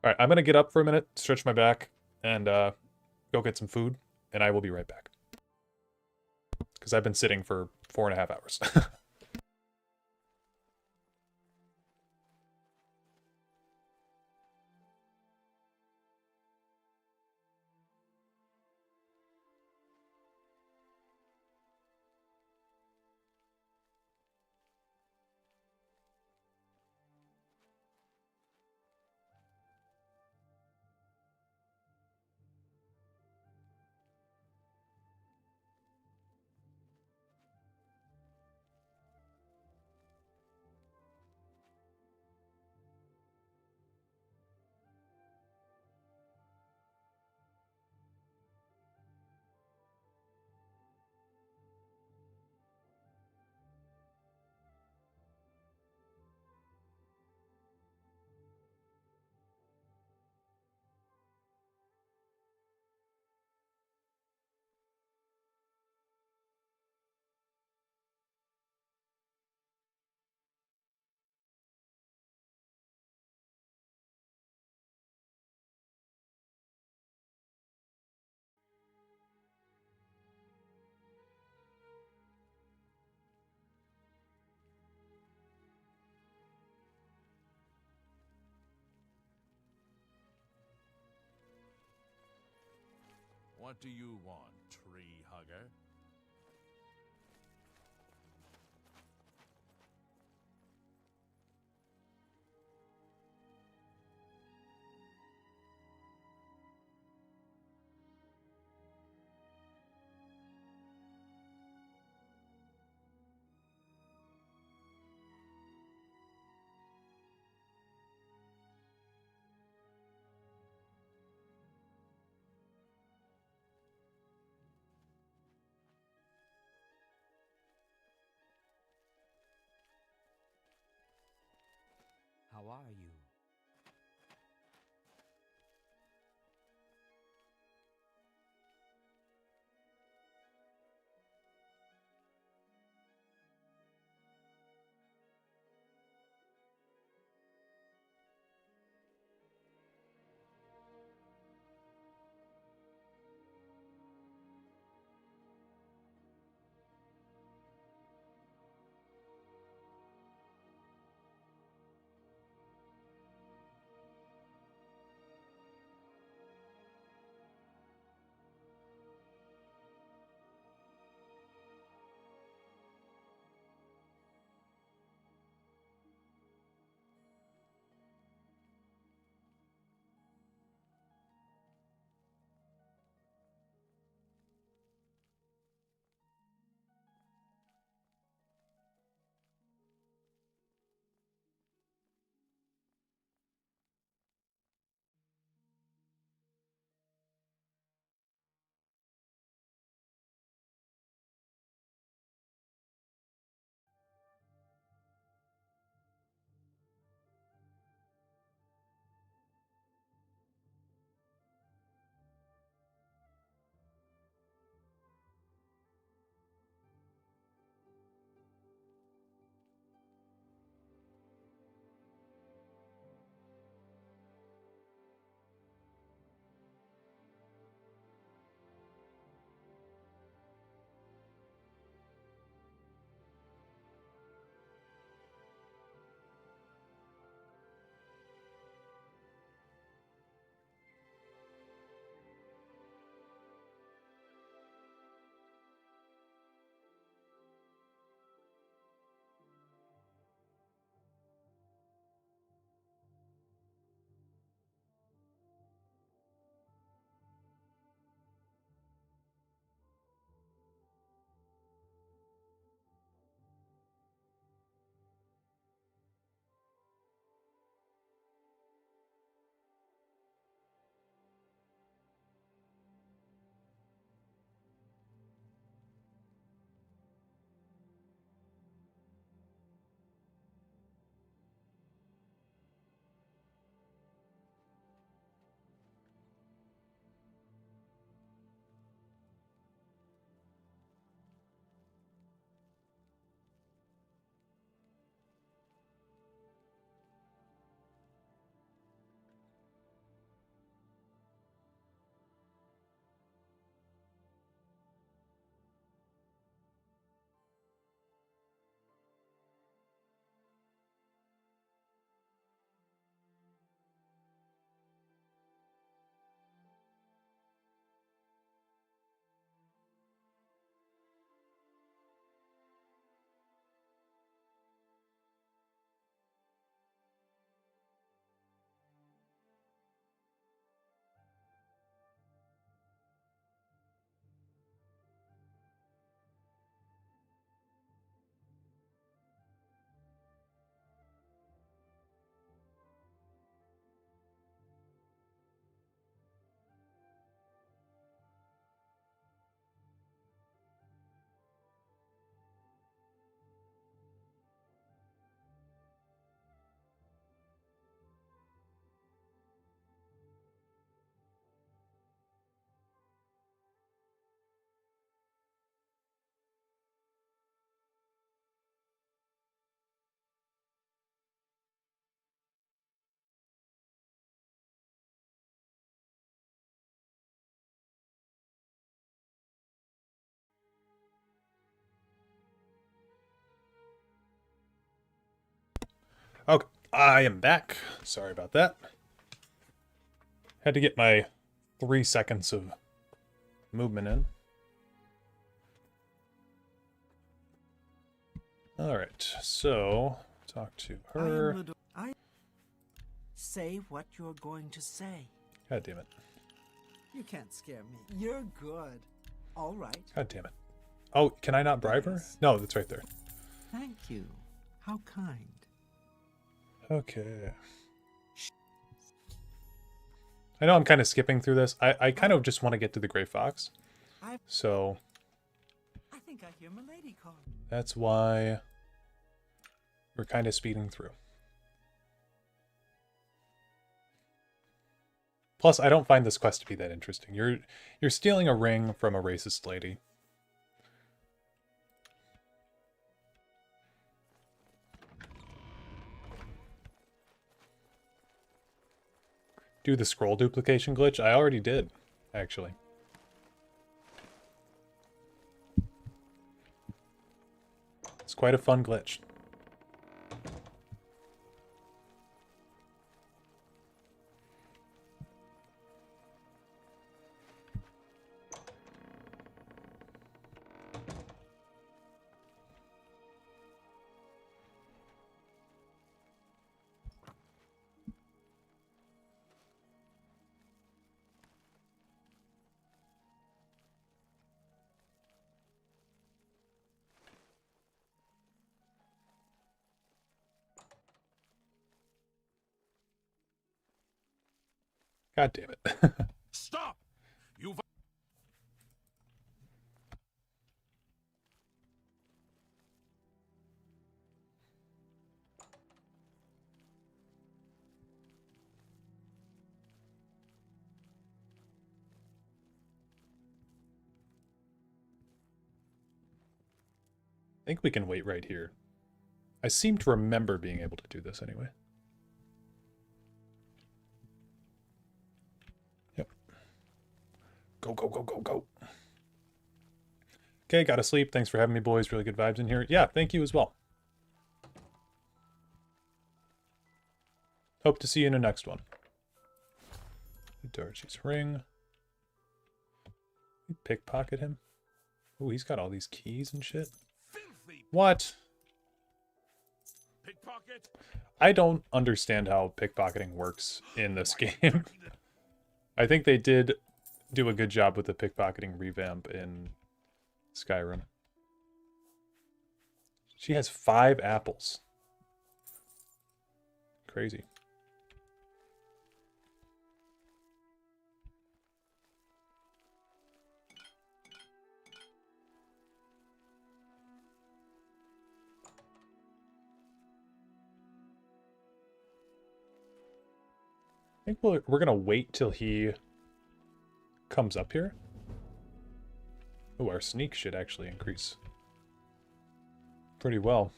Alright, I'm gonna get up for a minute, stretch my back, and go get some food, and I will be right back. Because I've been sitting for 4.5 hours. What do you want, tree hugger? How are you? Okay, I am back. Sorry about that. Had to get my 3 seconds of movement in. Alright, so talk to her. Say what you're going to say. God damn it. You can't scare me. You're good. All right. God damn it. Oh, can I not bribe her? No, that's right there. Thank you. How kind. Okay. I know I'm kind of skipping through this. I kind of just want to get to the Gray Fox. So I think I hear Milady calling. that's why we're kind of speeding through. Plus, I don't find this quest to be that interesting. You're stealing a ring from a racist lady. Do the scroll duplication glitch? I already did, actually. It's quite a fun glitch. God damn it. Stop! You've... I think we can wait right here. I seem to remember being able to do this anyway. Yep. Go, go, go, go, go. Okay, gotta sleep. Thanks for having me, boys. Really good vibes in here. Yeah, thank you as well. Hope to see you in the next one. Darcy's ring. Pickpocket him. Oh, he's got all these keys and shit. What? Pickpocket? I don't understand how pickpocketing works in this game. I think they did do a good job with the pickpocketing revamp in Skyrim. She has 5 apples. Crazy. I think we're going to wait till he comes up here. Oh, our sneak should actually increase pretty well.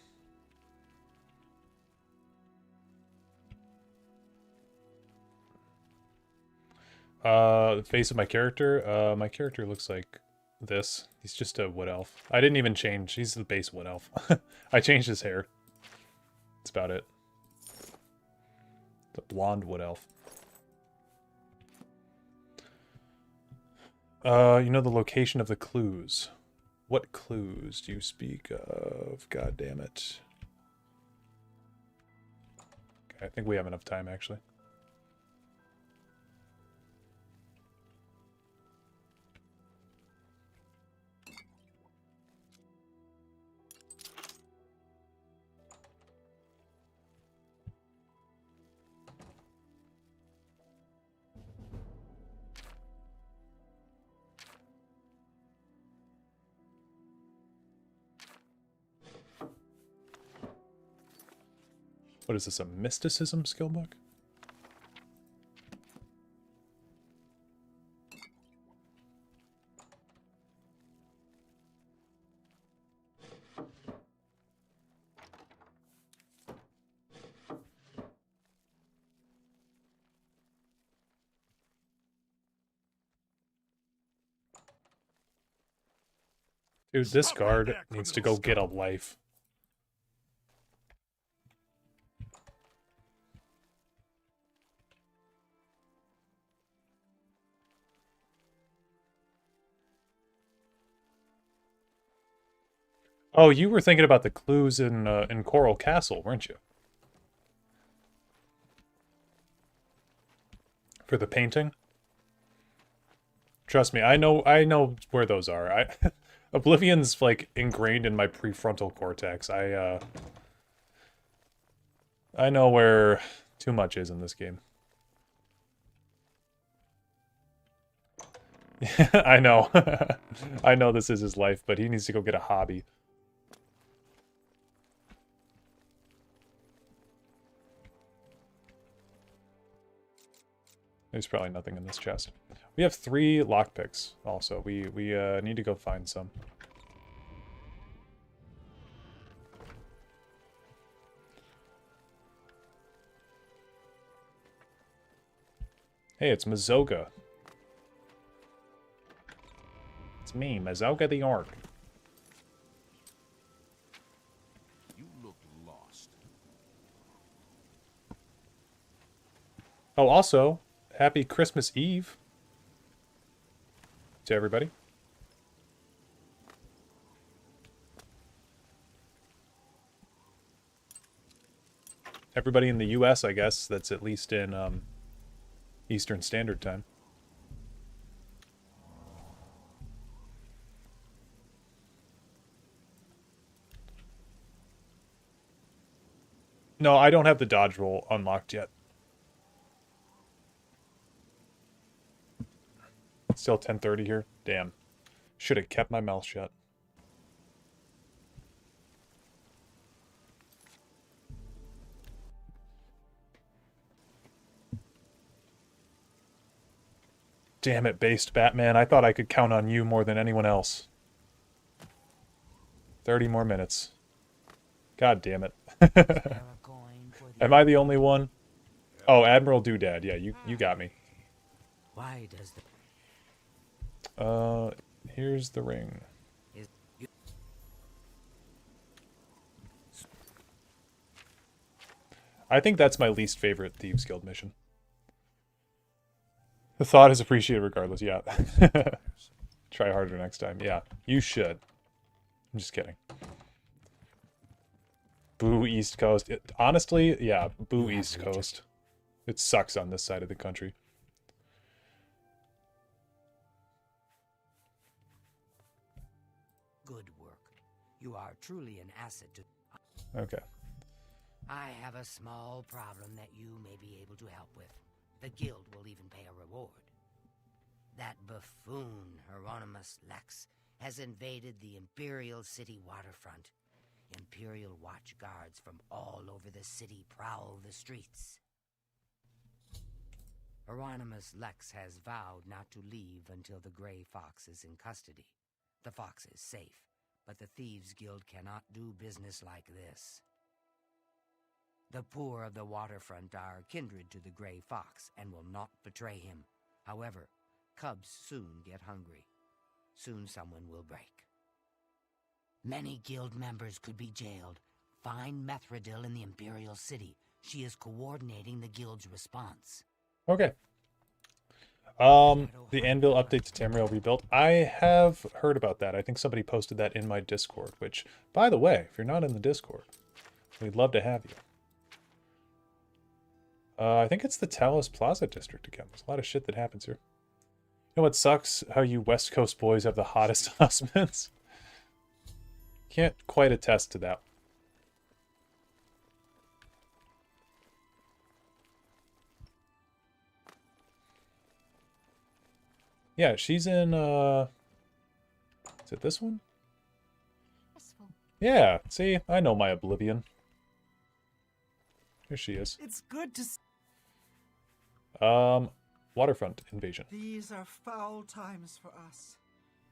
The face of my character? My character looks like this. He's just a wood elf. I didn't even change. He's the base wood elf. I changed his hair. That's about it. The blonde wood elf. You know the location of the clues. What clues do you speak of? God damn it. Okay, I think we have enough time, actually. What is this, a mysticism skill book? Dude, this guard needs to go get a life. Oh, you were thinking about the clues in Coral Castle, weren't you? For the painting? Trust me, I know where those are. Oblivion's like ingrained in my prefrontal cortex. I know where too much is in this game. I know. I know this is his life, but he needs to go get a hobby. There's probably nothing in this chest. We have 3 lockpicks also. We need to go find some. Hey, it's Mazoga. It's me, Mazoga the Orc. You look lost. Oh, also, happy Christmas Eve to everybody. Everybody in the US, I guess, that's at least in Eastern Standard Time. No, I don't have the dodge roll unlocked yet. It's still 10:30 here. Damn. Should have kept my mouth shut. Damn it, based Batman. I thought I could count on you more than anyone else. 30 more minutes. God damn it. Am I the only one? Oh, Admiral Doodad. Yeah, you got me. Why does the... here's the ring. I think that's my least favorite Thieves Guild mission. The thought is appreciated regardless, yeah. Try harder next time. Yeah, you should. I'm just kidding. Boo East Coast. Honestly, yeah, boo East Coast. It sucks on this side of the country. Good work. You are truly an asset to... Okay. I have a small problem that you may be able to help with. The guild will even pay a reward. That buffoon, Hieronymus Lex, has invaded the Imperial City waterfront. Imperial watch guards from all over the city prowl the streets. Hieronymus Lex has vowed not to leave until the Gray Fox is in custody. The fox is safe, but the Thieves Guild cannot do business like this. The poor of the waterfront are kindred to the Gray Fox and will not betray him. However, cubs soon get hungry. Soon someone will break. Many guild members could be jailed. Find Methredil in the Imperial City. She is coordinating the guild's response. Okay. The Anvil update to Tamriel Rebuilt. I have heard about that. I think somebody posted that in my Discord, which, by the way, if you're not in the Discord, we'd love to have you. I think it's the Talos Plaza district again. There's a lot of shit that happens here. You know what sucks? How you West Coast boys have the hottest husbands. Can't quite attest to that. Yeah, she's in, is it this one? Yeah, see, I know my Oblivion. Here she is. It's good to see. Waterfront invasion. These are foul times for us.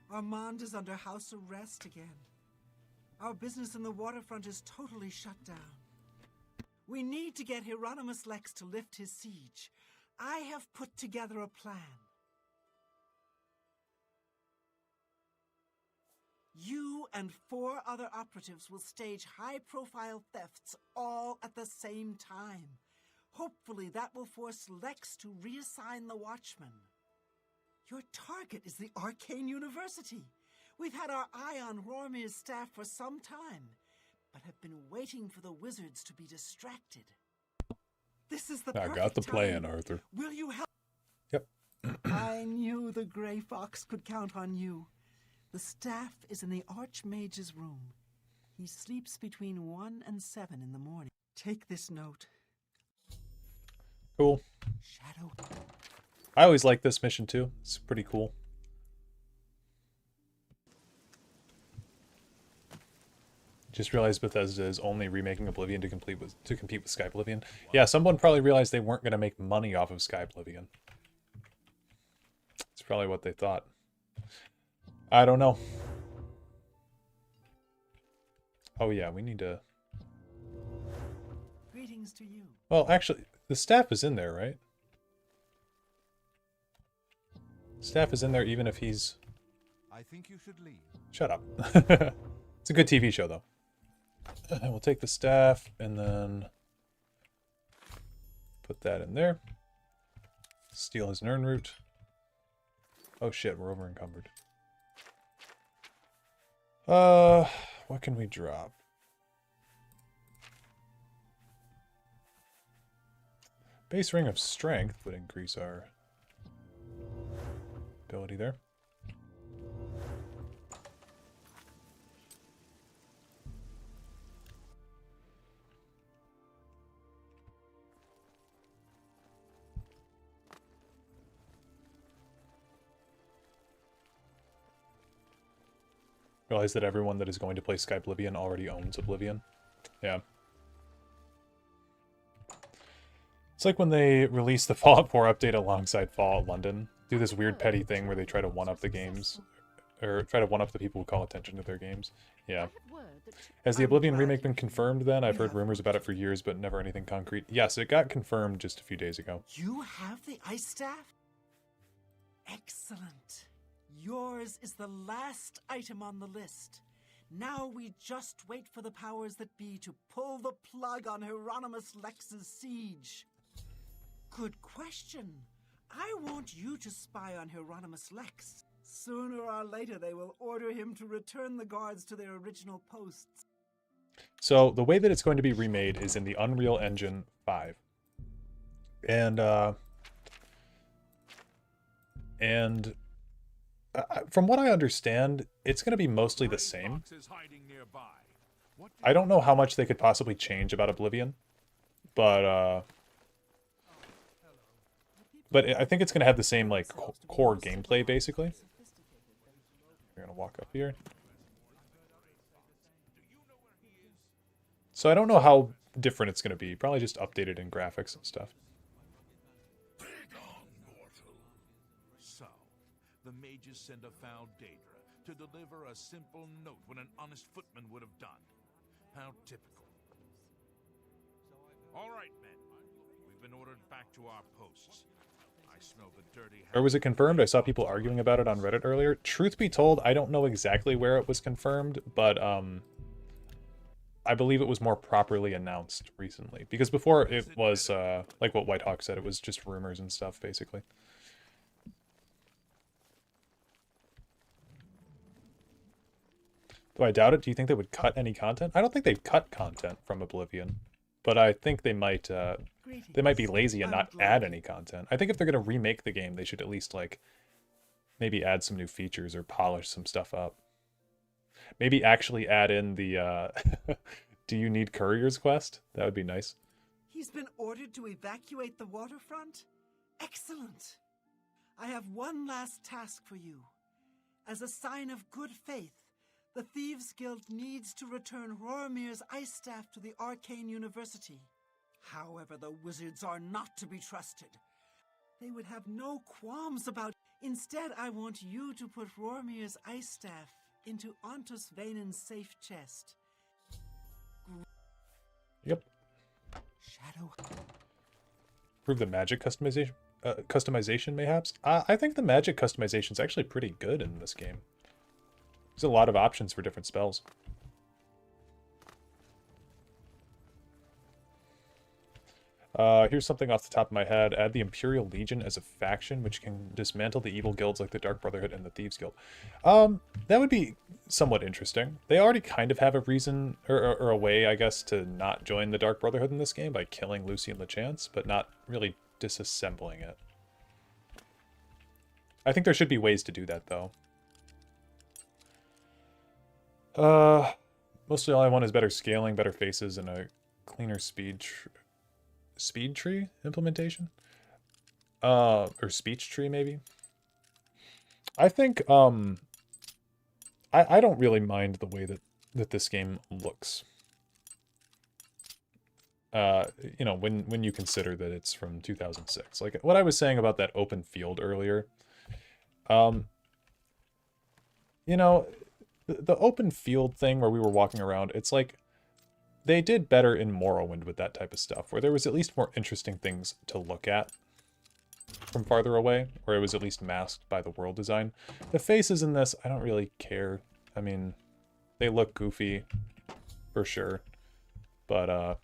Armand is under house arrest again. Our business in the waterfront is totally shut down. We need to get Hieronymus Lex to lift his siege. I have put together a plan. You and 4 other operatives will stage high-profile thefts all at the same time. Hopefully that will force Lex to reassign the Watchmen. Your target is the Arcane University. We've had our eye on Rormir's staff for some time, but have been waiting for the wizards to be distracted. This is the I perfect got the plan, time. Arthur. Will you help? Yep. I knew the Grey Fox could count on you. The staff is in the Archmage's room. He sleeps between 1 and 7 in the morning. Take this note. Cool. Shadow. I always like this mission too. It's pretty cool. Just realized Bethesda is only remaking Oblivion to compete with Sky Oblivion. Yeah, someone probably realized they weren't going to make money off of Sky Oblivion. It's probably what they thought. I don't know. Oh yeah, we need to... Greetings to you. Well, actually, the staff is in there, right? Staff is in there even if he's... I think you should leave. Shut up. It's a good TV show, though. We'll take the staff and then put that in there. Steal his Nern root. Oh shit, we're over encumbered. What can we drop? Base Ring of Strength would increase our ability there. Realize that everyone that is going to play Sky Oblivion already owns Oblivion. Yeah. It's like when they release the Fallout 4 update alongside Fallout London. Do this weird petty thing where they try to one-up the games. Or try to one-up the people who call attention to their games. Yeah. Has the Oblivion remake been confirmed then? I've heard rumors about it for years, but never anything concrete. Yes, it got confirmed just a few days ago. You have the ice staff? Excellent. Yours is the last item on the list. Now we just wait for the powers that be to pull the plug on Hieronymus Lex's siege. Good question. I want you to spy on Hieronymus Lex. Sooner or later they will order him to return the guards to their original posts. So the way that it's going to be remade is in the Unreal Engine 5. And from what I understand, it's going to be mostly the same. I don't know how much they could possibly change about Oblivion, but I think it's going to have the same like core gameplay basically. We're going to walk up here. So I don't know how different it's going to be. Probably just updated in graphics and stuff. The mages send a foul Daedra to deliver a simple note when an honest footman would have done. How typical. All right, men. We've been ordered back to our posts. I smell the dirty... Or was it confirmed? I saw people arguing about it on Reddit earlier. Truth be told, I don't know exactly where it was confirmed, but I believe it was more properly announced recently. Because before it was, like what Whitehawk said, it was just rumors and stuff, basically. Do I doubt it? Do you think they would cut any content? I don't think they'd cut content from Oblivion, but I think they might be lazy and not add any content. I think if they're going to remake the game, they should at least like maybe add some new features or polish some stuff up. Maybe actually add in the do you need couriers quest? That would be nice. He's been ordered to evacuate the waterfront? Excellent. I have one last task for you. As a sign of good faith, the Thieves Guild needs to return Rormir's ice staff to the Arcane University. However, the wizards are not to be trusted. They would have no qualms about it. Instead, I want you to put Rormir's ice staff into Ontus Vaynon's safe chest. Yep. Shadow. Improve the magic customization, mayhaps? I think the magic customization is actually pretty good in this game. There's a lot of options for different spells. Here's something off the top of my head. Add the Imperial Legion as a faction, which can dismantle the evil guilds like the Dark Brotherhood and the Thieves Guild. That would be somewhat interesting. They already kind of have a reason, or a way, I guess, to not join the Dark Brotherhood in this game by killing Lucy and LeChance, but not really disassembling it. I think there should be ways to do that, though. Mostly all I want is better scaling, better faces, and a cleaner speed tree implementation? Or speech tree, maybe? I think, I don't really mind the way that this game looks. You know, when you consider that it's from 2006. Like, what I was saying about that open field earlier, you know, the open field thing where we were walking around, it's like, they did better in Morrowind with that type of stuff, where there was at least more interesting things to look at from farther away, or it was at least masked by the world design. The faces in this, I don't really care. I mean, they look goofy, for sure. But, I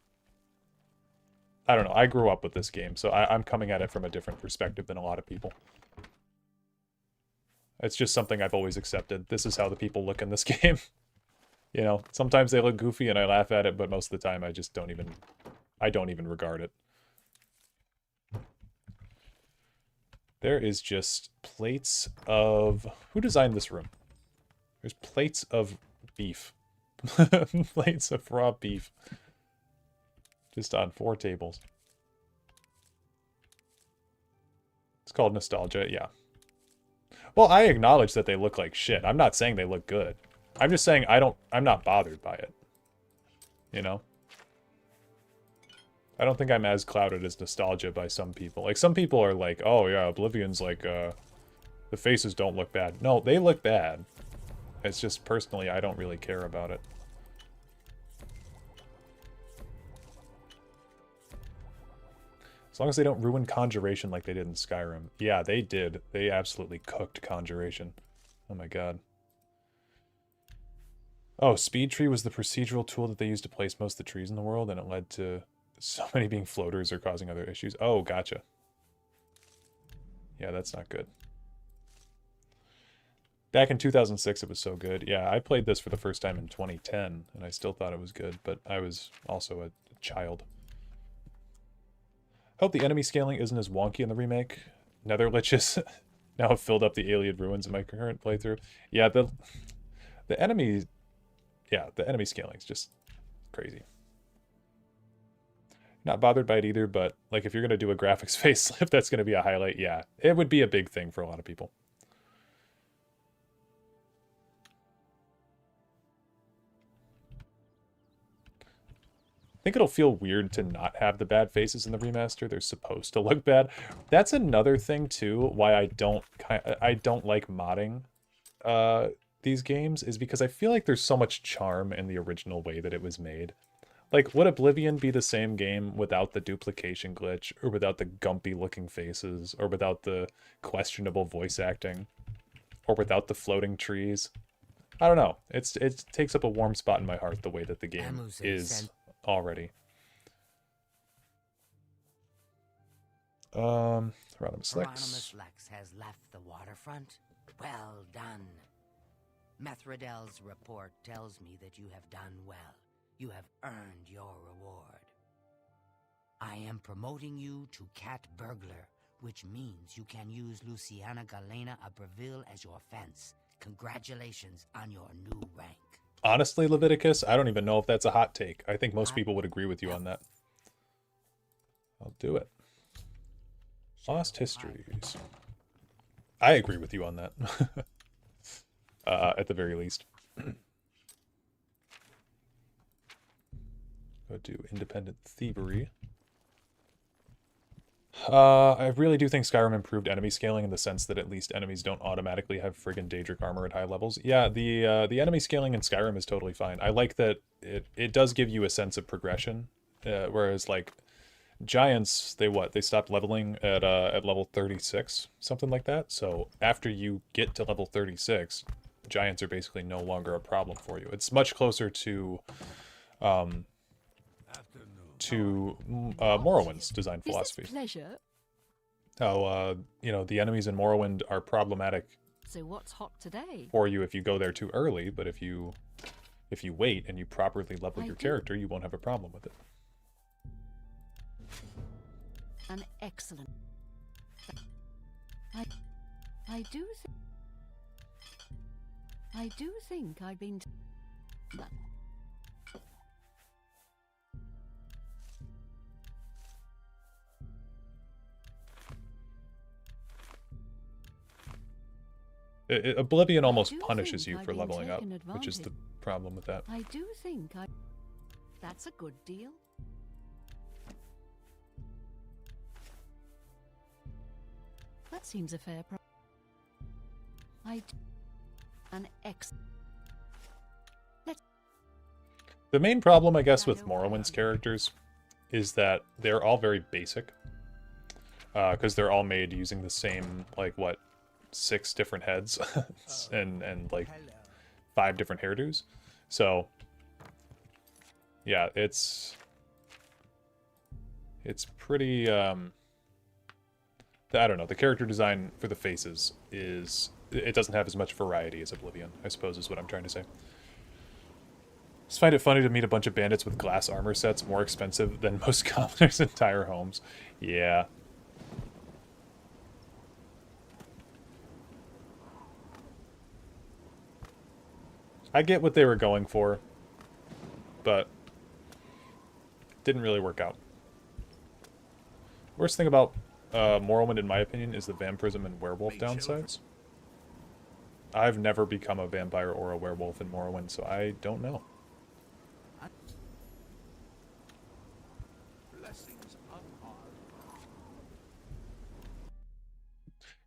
don't know. I grew up with this game, so I'm coming at it from a different perspective than a lot of people. It's just something I've always accepted. This is how the people look in this game. You know, sometimes they look goofy and I laugh at it, but most of the time I just don't even regard it. There is just plates of... Who designed this room? There's plates of beef. Plates of raw beef. Just on 4 tables. It's called nostalgia, yeah. Well, I acknowledge that they look like shit. I'm not saying they look good. I'm just saying I'm not bothered by it. You know? I don't think I'm as clouded as nostalgia by some people. Like, some people are like, oh yeah, Oblivion's like, the faces don't look bad. No, they look bad. It's just, personally, I don't really care about it. As long as they don't ruin Conjuration like they did in Skyrim. Yeah, they did. They absolutely cooked Conjuration. Oh my god. Oh, Speed Tree was the procedural tool that they used to place most of the trees in the world, and it led to so many being floaters or causing other issues. Oh, gotcha. Yeah, that's not good. Back in 2006, it was so good. Yeah, I played this for the first time in 2010, and I still thought it was good, but I was also a child. Hope the enemy scaling isn't as wonky in the remake. Nether Liches now have filled up the Iliad ruins in my current playthrough. Yeah, the enemy... Yeah, the enemy scaling is just crazy. Not bothered by it either, but like if you're going to do a graphics facelift, that's going to be a highlight. Yeah, it would be a big thing for a lot of people. I think it'll feel weird to not have the bad faces in the remaster. They're supposed to look bad. That's another thing too, why I don't like modding these games, is because I feel like there's so much charm in the original way that it was made. Like, would Oblivion be the same game without the duplication glitch, or without the gumpy looking faces, or without the questionable voice acting, or without the floating trees? I don't know. It takes up a warm spot in my heart the way that the game is already. Hieronymus Lex has left the waterfront. Well done. Methradel's report tells me that you have done well. You have earned your reward. I am promoting you to Cat Burglar, which means you can use Luciana Galena Abreville as your fence. Congratulations on your new rank. Honestly, Leviticus, I don't even know if that's a hot take. I think most people would agree with you on that. I'll do it. Lost Histories. I agree with you on that. At the very least. Go to Independent Thievery. I really do think Skyrim improved enemy scaling in the sense that at least enemies don't automatically have friggin' Daedric armor at high levels. Yeah, the enemy scaling in Skyrim is totally fine. I like that it does give you a sense of progression, whereas like giants, they stopped leveling at level 36, something like that. So after you get to level 36, giants are basically no longer a problem for you. It's much closer to to Morrowind's design Is philosophy. this pleasure? How, you know, the enemies in Morrowind are problematic So what's hot today? for you if you go there too early, but if you wait and you properly level I your do. character, you won't have a problem with it. An excellent. I do think I've been. That. Oblivion almost do punishes think you I've for been leveling up, taken which is the advantage. problem with that. I do think I. That's a good deal. That seems a fair price. An ex. The main problem, I guess, with Morrowind's characters is that they're all very basic. Because they're all made using the same, like, what, 6 different heads and like 5 different hairdos. So, yeah, it's pretty, I don't know, the character design for the faces it doesn't have as much variety as Oblivion, I suppose is what I'm trying to say. Just find it funny to meet a bunch of bandits with glass armor sets more expensive than most commoners' entire homes. Yeah. I get what they were going for, but didn't really work out. Worst thing about Morrowind, in my opinion, is the vampirism and werewolf downsides. I've never become a vampire or a werewolf in Morrowind, so I don't know.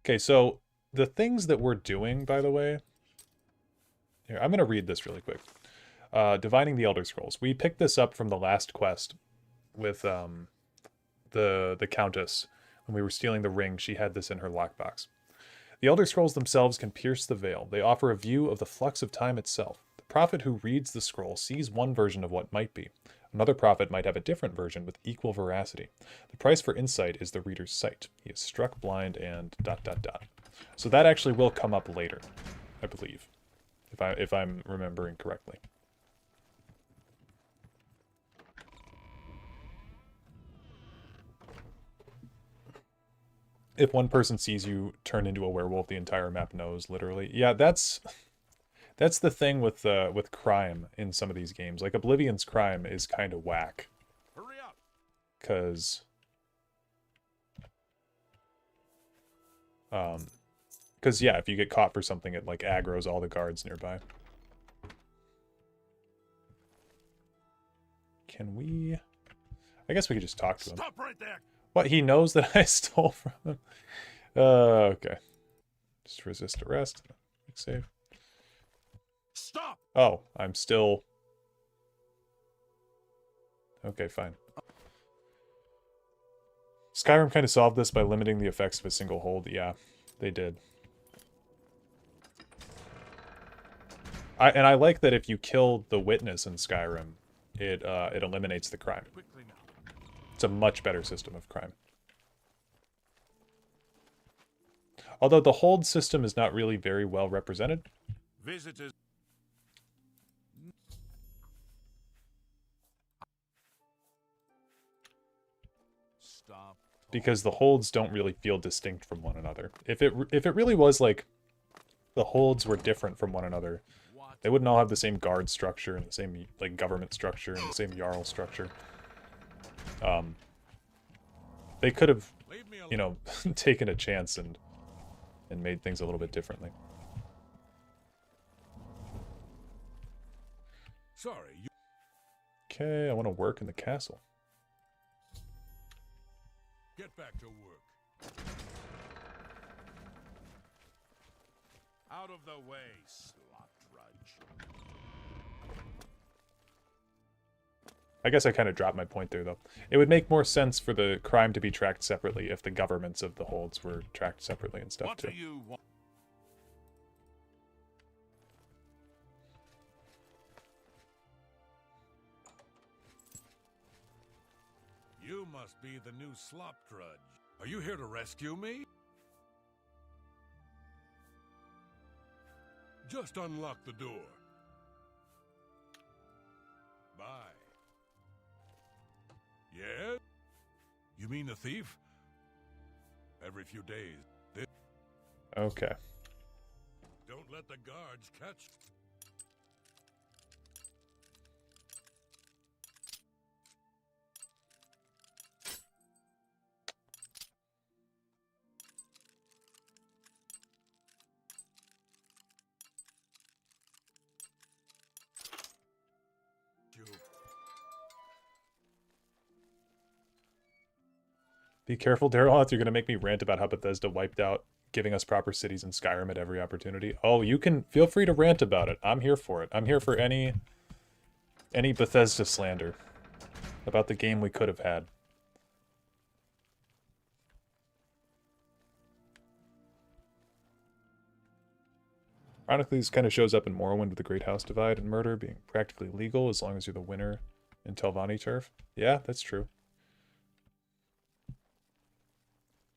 Okay, so the things that we're doing, by the way... Here, I'm going to read this really quick. Divining the Elder Scrolls. We picked this up from the last quest with the Countess. When we were stealing the ring, she had this in her lockbox. The Elder Scrolls themselves can pierce the veil. They offer a view of the flux of time itself. The prophet who reads the scroll sees one version of what might be. Another prophet might have a different version with equal veracity. The price for insight is the reader's sight. He is struck blind and ... So that actually will come up later, I believe. If I'm remembering correctly. If one person sees you turn into a werewolf, the entire map knows, literally. Yeah, that's the thing with crime in some of these games. Like Oblivion's crime is kind of whack. Hurry up. Because yeah, if you get caught for something, it like aggroes all the guards nearby. Can we... I guess we could just talk to him. Stop right there. What, he knows that I stole from him? Okay. Just resist arrest. Save. Stop! Oh, I'm still... Okay, fine. Skyrim kind of solved this by limiting the effects of a single hold. Yeah, they did. And I like that if you kill the witness in Skyrim, it eliminates the crime. It's a much better system of crime. Although the hold system is not really very well represented. Visitors. Stop. Because the holds don't really feel distinct from one another. If it really was like the holds were different from one another, they wouldn't all have the same guard structure and the same like government structure and the same Jarl structure. They could have, you know, taken a chance and made things a little bit differently. Sorry, you... Okay, I want to work in the castle. Get back to work. Out of the way, slot drudge. I guess I kind of dropped my point there, though. It would make more sense for the crime to be tracked separately if the governments of the holds were tracked separately and stuff, too. What do you want? must be the new slop drudge. Are you here to rescue me? Just unlock the door. Bye. Yes? You mean the thief? Every few days. Okay. Don't let the guards catch. Be careful, Dareloth. You're going to make me rant about how Bethesda wiped out giving us proper cities in Skyrim at every opportunity. Oh, you can feel free to rant about it. I'm here for it. I'm here for any Bethesda slander about the game we could have had. Ironically, this kind of shows up in Morrowind with the Great House Divide and murder being practically legal as long as you're the winner in Telvanni turf. Yeah, that's true.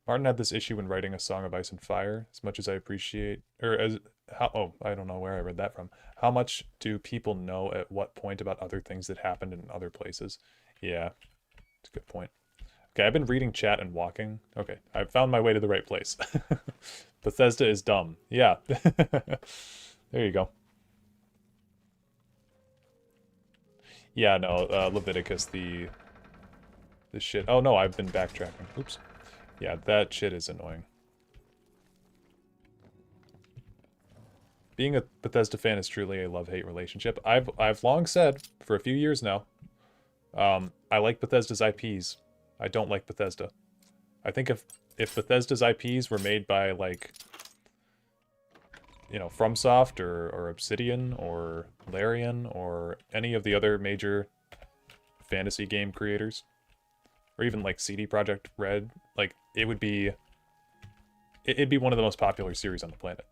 Martin had this issue when writing A Song of Ice and Fire. As much as I appreciate, or as how, oh, I don't know where I read that from. How much do people know at what point about other things that happened in other places? Yeah, it's a good point. Okay, I've been reading chat and walking. Okay, I've found my way to the right place. Bethesda is dumb. Yeah. There you go. Yeah, no, Leviticus, the shit. Oh no, I've been backtracking. Oops. Yeah, that shit is annoying. Being a Bethesda fan is truly a love-hate relationship. I've long said for a few years now, I like Bethesda's IPs. I don't like Bethesda. I think if Bethesda's IPs were made by like, you know, FromSoft or Obsidian or Larian or any of the other major fantasy game creators, or even like CD Projekt Red, like it'd be one of the most popular series on the planet.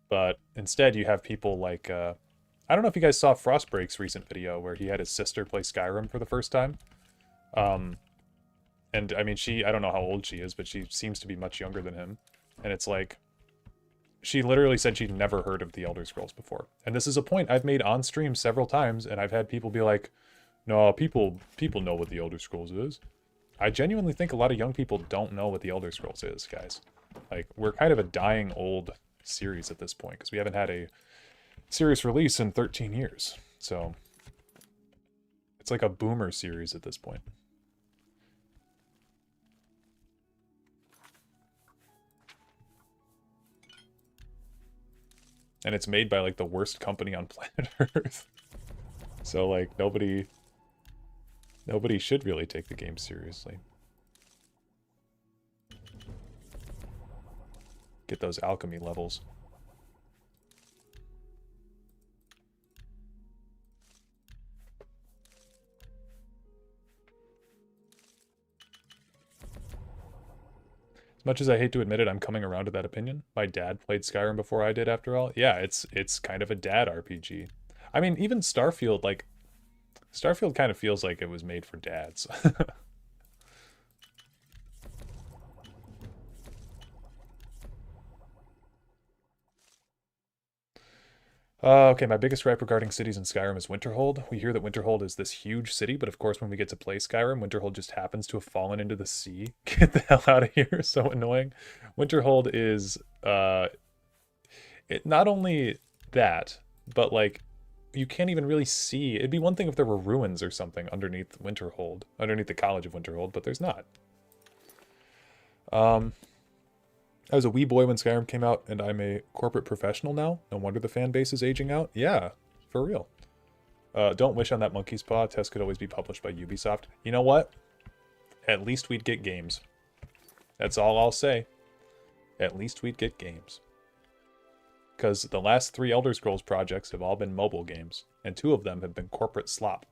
But instead you have people like I don't know if you guys saw Frostbreak's recent video where he had his sister play Skyrim for the first time. And I mean, I don't know how old she is, but she seems to be much younger than him. And it's like, she literally said she'd never heard of the Elder Scrolls before. And this is a point I've made on stream several times, and I've had people be like, no, people know what the Elder Scrolls is. I genuinely think a lot of young people don't know what the Elder Scrolls is, guys. Like, we're kind of a dying old series at this point, because we haven't had a serious release in 13 years. So, it's like a boomer series at this point. And it's made by like the worst company on planet Earth. So like nobody should really take the game seriously. Get those alchemy levels. As much as I hate to admit it, I'm coming around to that opinion. My dad played Skyrim before I did, after all. Yeah, it's kind of a dad RPG. I mean, even Starfield, like, Starfield kind of feels like it was made for dads. Okay, my biggest gripe regarding cities in Skyrim is Winterhold. We hear that Winterhold is this huge city, but of course when we get to play Skyrim, Winterhold just happens to have fallen into the sea. Get the hell out of here, so annoying. Winterhold is, it not only that, but like, you can't even really see. It'd be one thing if there were ruins or something underneath Winterhold, underneath the College of Winterhold, but there's not. I was a wee boy when Skyrim came out, and I'm a corporate professional now. No wonder the fan base is aging out. Yeah, for real. Don't wish on that monkey's paw. Test could always be published by Ubisoft. You know what? At least we'd get games. That's all I'll say. At least we'd get games. Because the last 3 Elder Scrolls projects have all been mobile games, and 2 of them have been corporate slop.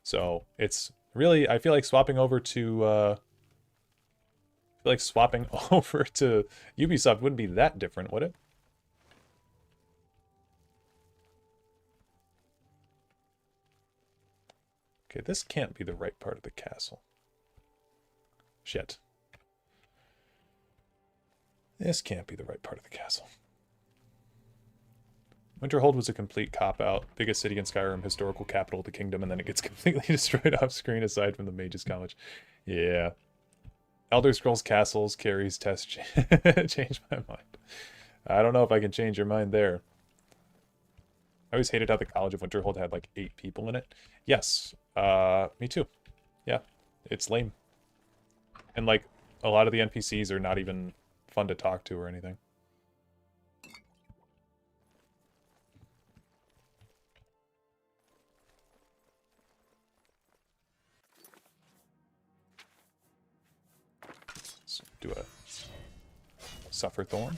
So it's really, I feel like swapping over to Ubisoft wouldn't be that different, would it? Okay, this can't be the right part of the castle. Shit. This can't be the right part of the castle. Winterhold was a complete cop-out. Biggest city in Skyrim, historical capital of the kingdom, and then it gets completely destroyed off-screen aside from the Mage's College. Yeah. Elder Scrolls Castles carries test change my mind. I don't know if I can change your mind there. I always hated how the College of Winterhold had like 8 people in it. Yes. Me too. Yeah. It's lame. And like a lot of the NPCs are not even fun to talk to or anything. Let's do a Suffer Thorn.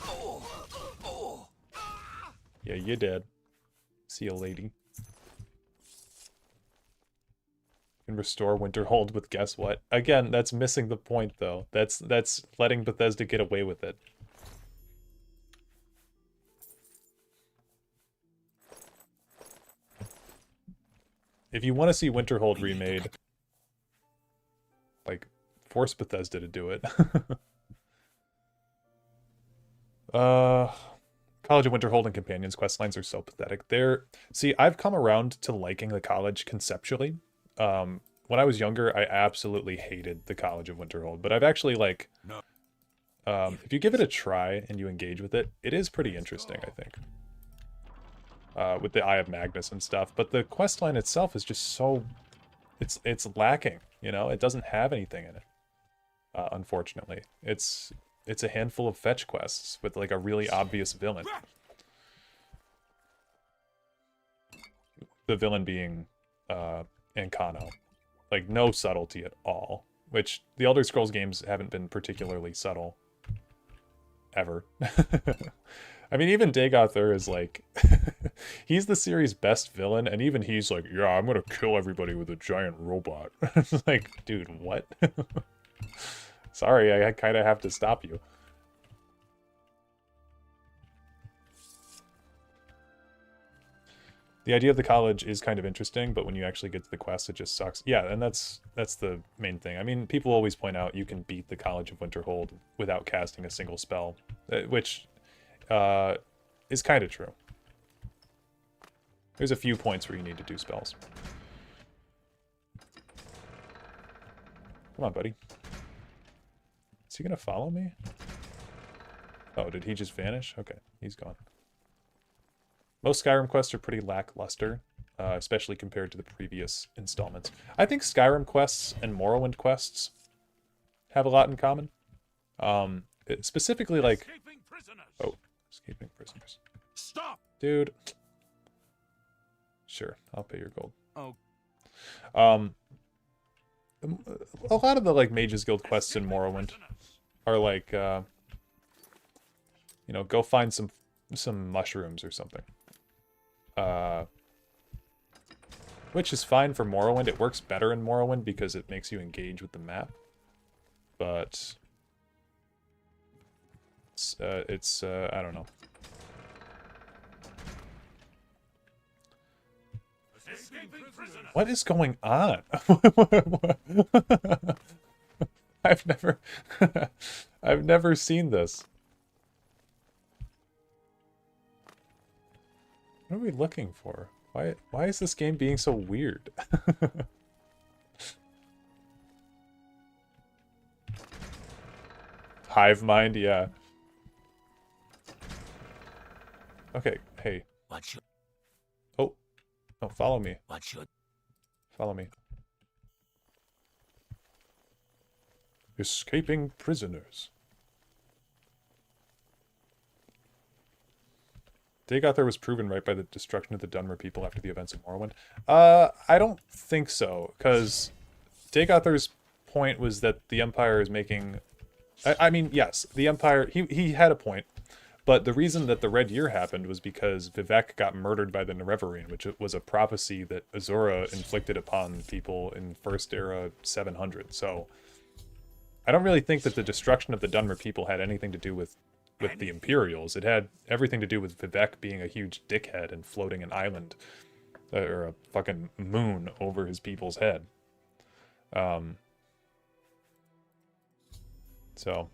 Yeah, you did. See you, lady. Can restore Winterhold with guess what? Again, that's missing the point though. That's letting Bethesda get away with it. If you want to see Winterhold remade, like, force Bethesda to do it. College of Winterhold and Companions questlines are so pathetic. See, I've come around to liking the college conceptually. When I was younger, I absolutely hated the College of Winterhold, but I've actually, like, if you give it a try and you engage with it, it is pretty interesting, I think. With the Eye of Magnus and stuff, but the questline itself is just so... It's lacking, you know? It doesn't have anything in it, unfortunately. It's a handful of fetch quests with, like, a really obvious villain. The villain being, Ancano. Like, no subtlety at all. Which, the Elder Scrolls games haven't been particularly subtle. Ever. I mean, even Dagoth is, like... he's the series' best villain, and even he's like, yeah, I'm gonna kill everybody with a giant robot. It's like, dude, what? Sorry, I kind of have to stop you. The idea of the college is kind of interesting, but when you actually get to the quest, it just sucks. Yeah, and that's the main thing. I mean, people always point out you can beat the College of Winterhold without casting a single spell, which is kind of true. There's a few points where you need to do spells. Come on, buddy. Is he gonna follow me? Oh, did he just vanish? Okay, he's gone. Most Skyrim quests are pretty lackluster, especially compared to the previous installments. I think Skyrim quests and Morrowind quests have a lot in common. Specifically, like... Oh, escaping prisoners. Stop! Dude. Sure, I'll pay your gold. Oh. A lot of the, like, Mages Guild quests in Morrowind are like, you know, go find some mushrooms or something. Which is fine for Morrowind. It works better in Morrowind because it makes you engage with the map. But it's I don't know. What is going on? I've never seen this. What are we looking for? Why is this game being so weird? Hive mind, yeah. Okay, hey. Oh, follow me. Follow me. Escaping prisoners. Dagoth was proven right by the destruction of the Dunmer people after the events of Morrowind. I don't think so, because Dagoth's point was that the Empire is making... I mean, yes, the Empire... He had a point, but the reason that the Red Year happened was because Vivek got murdered by the Nerevarine, which was a prophecy that Azura inflicted upon people in First Era 700. So, I don't really think that the destruction of the Dunmer people had anything to do with the Imperials. It had everything to do with Vivek being a huge dickhead and floating an island, or a fucking moon over his people's head. So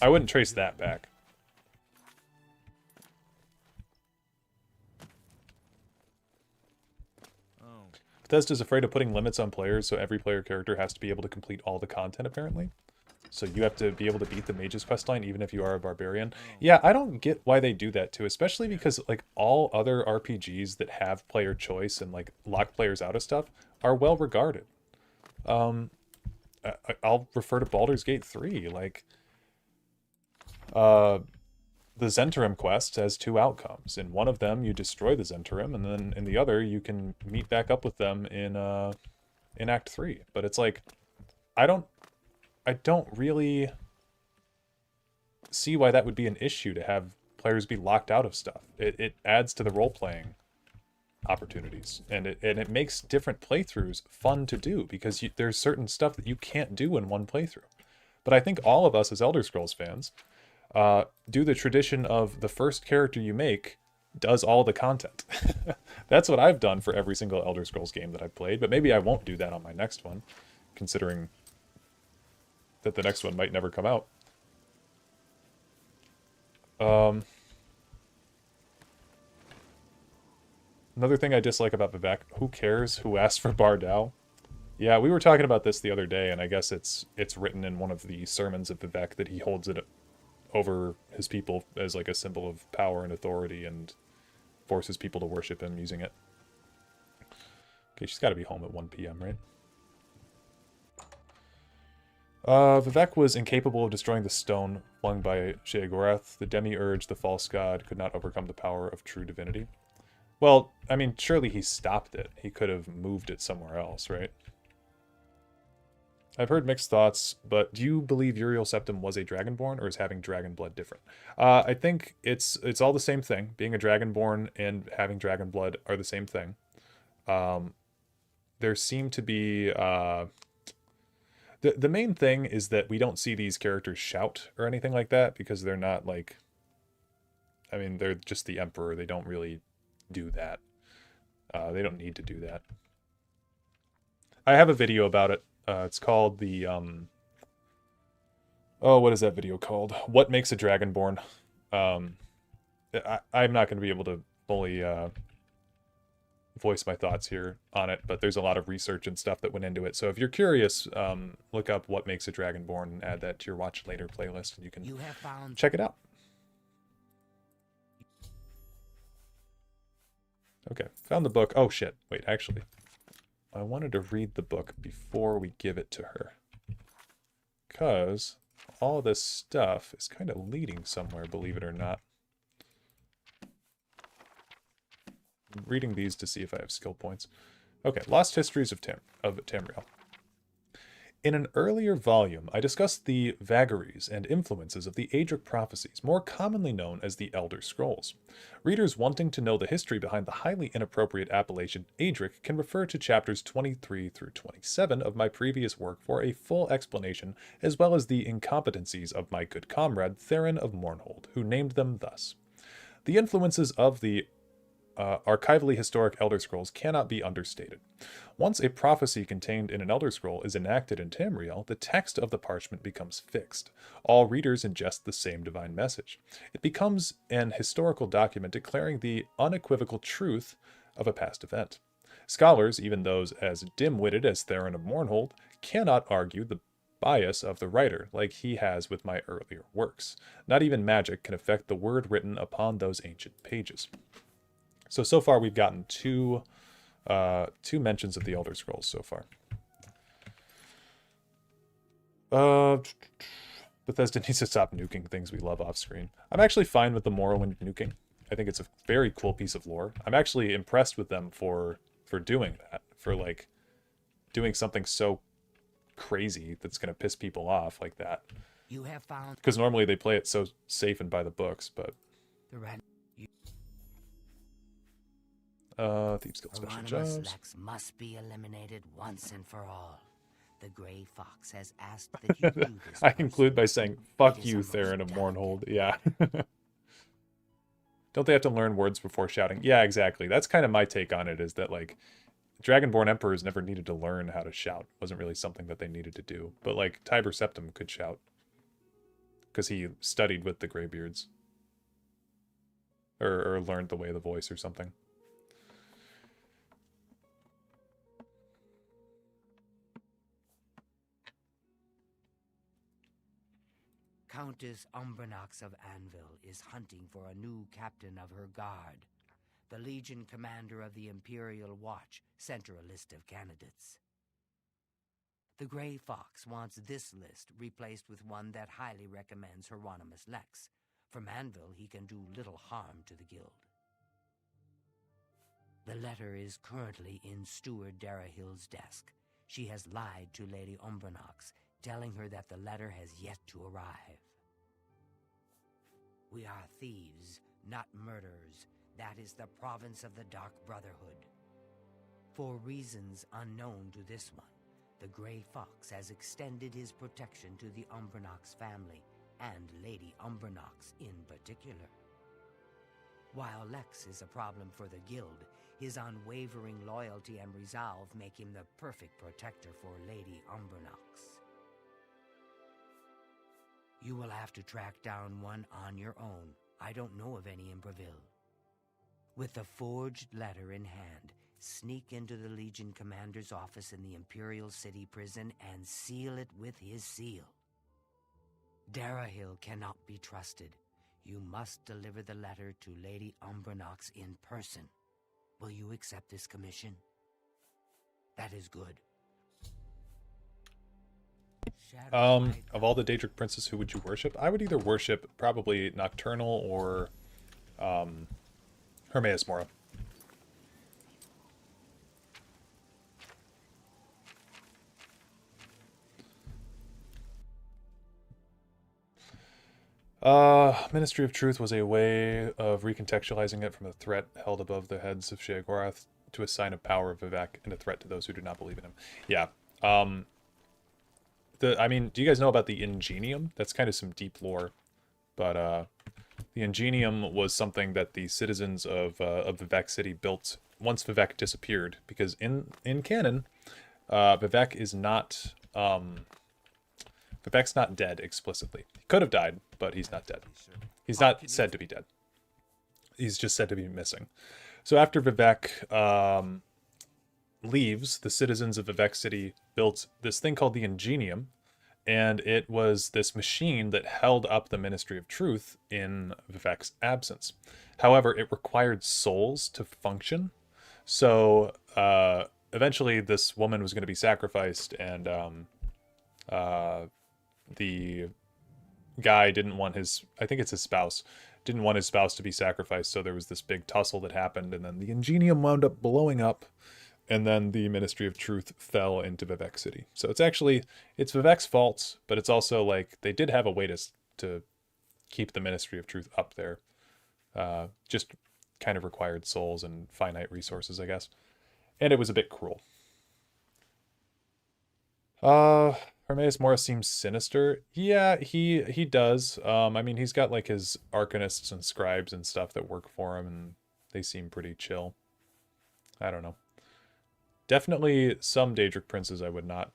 I wouldn't trace that back. Bethesda's afraid of putting limits on players, so every player character has to be able to complete all the content, apparently. So you have to be able to beat the Mage's questline even if you are a barbarian. Yeah, I don't get why they do that too, especially because like all other RPGs that have player choice and like lock players out of stuff are well regarded. I'll refer to Baldur's Gate 3, like the Zhentarim quest has two outcomes. In one of them, you destroy the Zhentarim, and then in the other, you can meet back up with them in Act 3. But it's like, I don't really see why that would be an issue to have players be locked out of stuff. It adds to the role-playing opportunities, and it makes different playthroughs fun to do, because there's certain stuff that you can't do in one playthrough. But I think all of us as Elder Scrolls fans do the tradition of the first character you make does all the content. That's what I've done for every single Elder Scrolls game that I've played, but maybe I won't do that on my next one, considering that the next one might never come out. Another thing I dislike about Vivek, who cares who asked for Bardal? Yeah, we were talking about this the other day, and I guess it's written in one of the sermons of Vivek that he holds it over his people as like a symbol of power and authority and forces people to worship him using it. Okay, she's got to be home at 1 p.m., right? Vivek was incapable of destroying the stone flung by Sheogorath. The demiurge, the false god, could not overcome the power of true divinity. Well, I mean, surely he stopped it. He could have moved it somewhere else, right? I've heard mixed thoughts, but do you believe Uriel Septim was a Dragonborn, or is having dragon blood different? I think it's all the same thing. Being a Dragonborn and having dragon blood are the same thing. There seem to be... The main thing is that we don't see these characters shout or anything like that, because they're not like... I mean, they're just the Emperor. They don't really do that. They don't need to do that. I have a video about it. It's called the, oh, what is that video called? What Makes a Dragonborn? I'm not going to be able to fully voice my thoughts here on it, but there's a lot of research and stuff that went into it. So if you're curious, look up What Makes a Dragonborn and add that to your Watch Later playlist, and you can check it out. Okay, found the book. Oh, shit. Wait, actually, I wanted to read the book before we give it to her, because all this stuff is kind of leading somewhere, believe it or not. I'm reading these to see if I have skill points. Okay, Lost Histories of Tamriel. In an earlier volume, I discussed the vagaries and influences of the Aedric prophecies, more commonly known as the Elder Scrolls. Readers wanting to know the history behind the highly inappropriate appellation Aedric can refer to chapters 23 through 27 of my previous work for a full explanation, as well as the incompetencies of my good comrade Theron of Mournhold, who named them thus. The influences of the archivally historic Elder Scrolls cannot be understated. Once a prophecy contained in an Elder Scroll is enacted in Tamriel, the text of the parchment becomes fixed. All readers ingest the same divine message. It becomes an historical document declaring the unequivocal truth of a past event. Scholars, even those as dim-witted as Theron of Mournhold, cannot argue the bias of the writer like he has with my earlier works. Not even magic can affect the word written upon those ancient pages. So far we've gotten two mentions of the Elder Scrolls so far. Bethesda needs to stop nuking things we love off screen. I'm actually fine with the Morrowind nuking. I think it's a very cool piece of lore. I'm actually impressed with them for doing that, for like doing something so crazy that's going to piss people off like that. You have found, because normally they play it so safe and by the books, but Thieves Guild special jobs. Lex must be eliminated once and for all. The Grey Fox has asked that you do this. I conclude by saying, fuck you, Theron of Mournhold. Yeah. Don't they have to learn words before shouting? Yeah, exactly. That's kind of my take on it, is that, like, Dragonborn Emperors never needed to learn how to shout. It wasn't really something that they needed to do. But, like, Tiber Septim could shout because he studied with the Greybeards. Or learned the way of the voice or something. Countess Umbranox of Anvil is hunting for a new captain of her guard. The Legion commander of the Imperial Watch sent her a list of candidates. The Grey Fox wants this list replaced with one that highly recommends Hieronymus Lex. From Anvil, he can do little harm to the guild. The letter is currently in Steward Darahill's desk. She has lied to Lady Umbranox, telling her that the letter has yet to arrive. We are thieves, not murderers. That is the province of the Dark Brotherhood. For reasons unknown to this one, the Grey Fox has extended his protection to the Umbranox family, and Lady Umbranox in particular. While Lex is a problem for the guild, his unwavering loyalty and resolve make him the perfect protector for Lady Umbranox. You will have to track down one on your own. I don't know of any in Breville. With the forged letter in hand, sneak into the Legion commander's office in the Imperial City prison and seal it with his seal. Darahill cannot be trusted. You must deliver the letter to Lady Umbranox in person. Will you accept this commission? That is good. Of all the Daedric princes, who would you worship? I would either worship probably Nocturnal or Hermaeus Mora. Ministry of Truth was a way of recontextualizing it from a threat held above the heads of Sheogorath to a sign of power of Vivek and a threat to those who do not believe in him. Yeah. I mean, do you guys know about the Ingenium? That's kind of some deep lore. But the Ingenium was something that the citizens of Vivek City built once Vivek disappeared. Because in canon, Vivek is not... Vivek's not dead explicitly. He could have died, but he's not dead. He's not said to be dead. He's just said to be missing. So after Vivek leaves, the citizens of Vivek City built this thing called the Ingenium, and it was this machine that held up the Ministry of Truth in Vivek's absence. However, it required souls to function. So eventually this woman was going to be sacrificed, and the guy didn't want his, I think it's his spouse, didn't want his spouse to be sacrificed, so there was this big tussle that happened, and then the Ingenium wound up blowing up, and then the Ministry of Truth fell into Vivek City. So it's Vivek's fault, but it's also like they did have a way to keep the Ministry of Truth up there. Just kind of required souls and finite resources, I guess. And it was a bit cruel. Hermaeus Mora seems sinister. Yeah, he does. I mean, he's got like his arcanists and scribes and stuff that work for him, and they seem pretty chill. I don't know. Definitely some Daedric princes I would not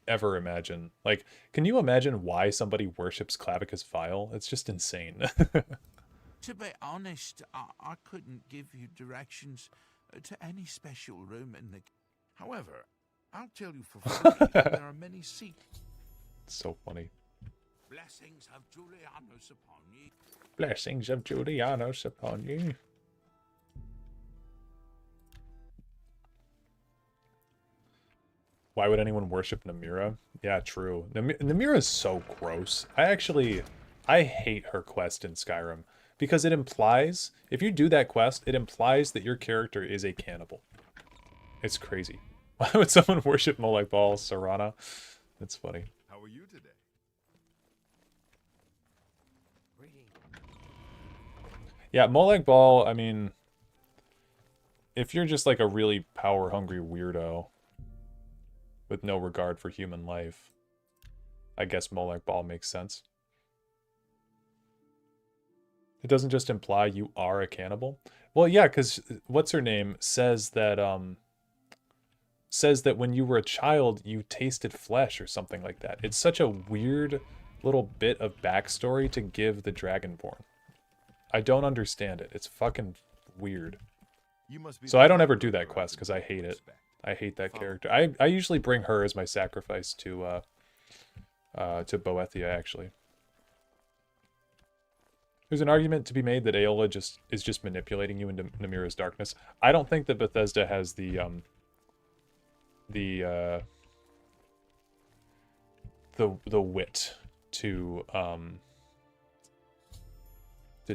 ever imagine. Like, can you imagine why somebody worships Clavicus Vile? It's just insane. To be honest, I couldn't give you directions to any special room in the... However, I'll tell you for free that there are many secrets. So funny. Blessings of Julianus upon you. Blessings of Julianus upon you. Why would anyone worship Namira? Yeah, true. Namira is so gross. I hate her quest in Skyrim. Because it implies, if you do that quest, it implies that your character is a cannibal. It's crazy. Why would someone worship Molag Bal, Sarana? That's funny. How are you today? Yeah, Molag Bal, I mean, if you're just like a really power-hungry weirdo with no regard for human life, I guess Molag Bal makes sense. It doesn't just imply you are a cannibal. Well, yeah, because what's her name says that when you were a child you tasted flesh or something like that. It's such a weird little bit of backstory to give the Dragonborn. I don't understand it. It's fucking weird. So I don't ever do that quest because I hate it. I hate that character. I usually bring her as my sacrifice to Boethia, actually. There's an argument to be made that Aola is just manipulating you into Namira's darkness. I don't think that Bethesda has the wit to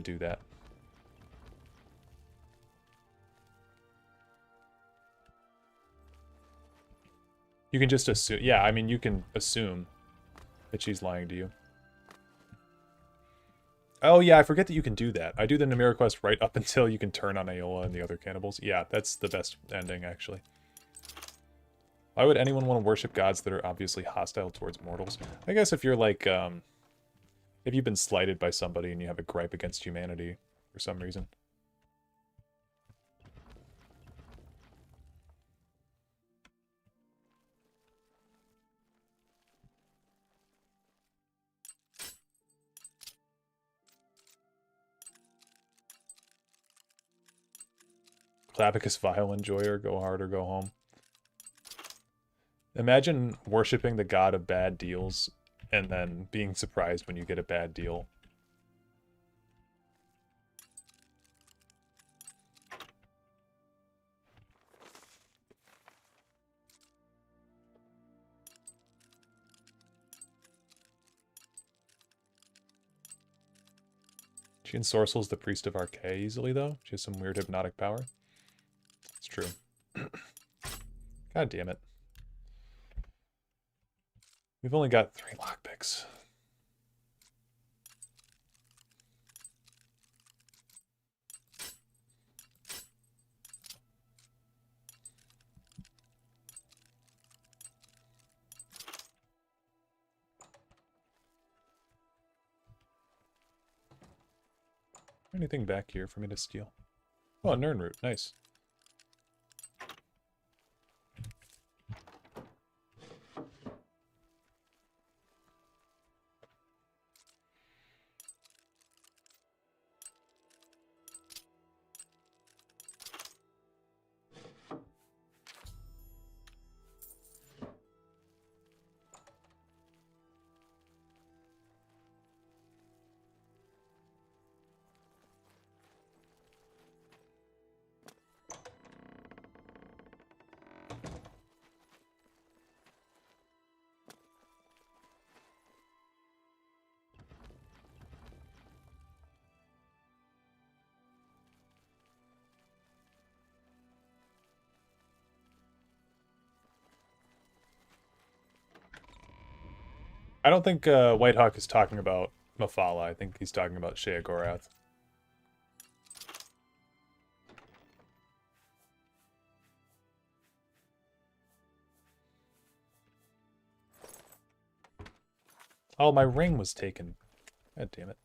do that. You can just assume. Yeah, I mean, you can assume that she's lying to you. Oh, yeah, I forget that you can do that. I do the Namira quest right up until you can turn on Aola and the other cannibals. Yeah, that's the best ending, actually. Why would anyone want to worship gods that are obviously hostile towards mortals? I guess if you're like, if you've been slighted by somebody and you have a gripe against humanity for some reason. Clavicus Vile Enjoyer, go hard or go home. Imagine worshipping the god of bad deals and then being surprised when you get a bad deal. She ensorcels the Priest of Archaea easily, though. She has some weird hypnotic power. It's true. God damn it. We've only got 3 lockpicks. Anything back here for me to steal? Oh, a Nirnroot. Nice. I don't think Whitehawk is talking about Mafala. I think he's talking about Sheogorath. Oh, my ring was taken. God damn it.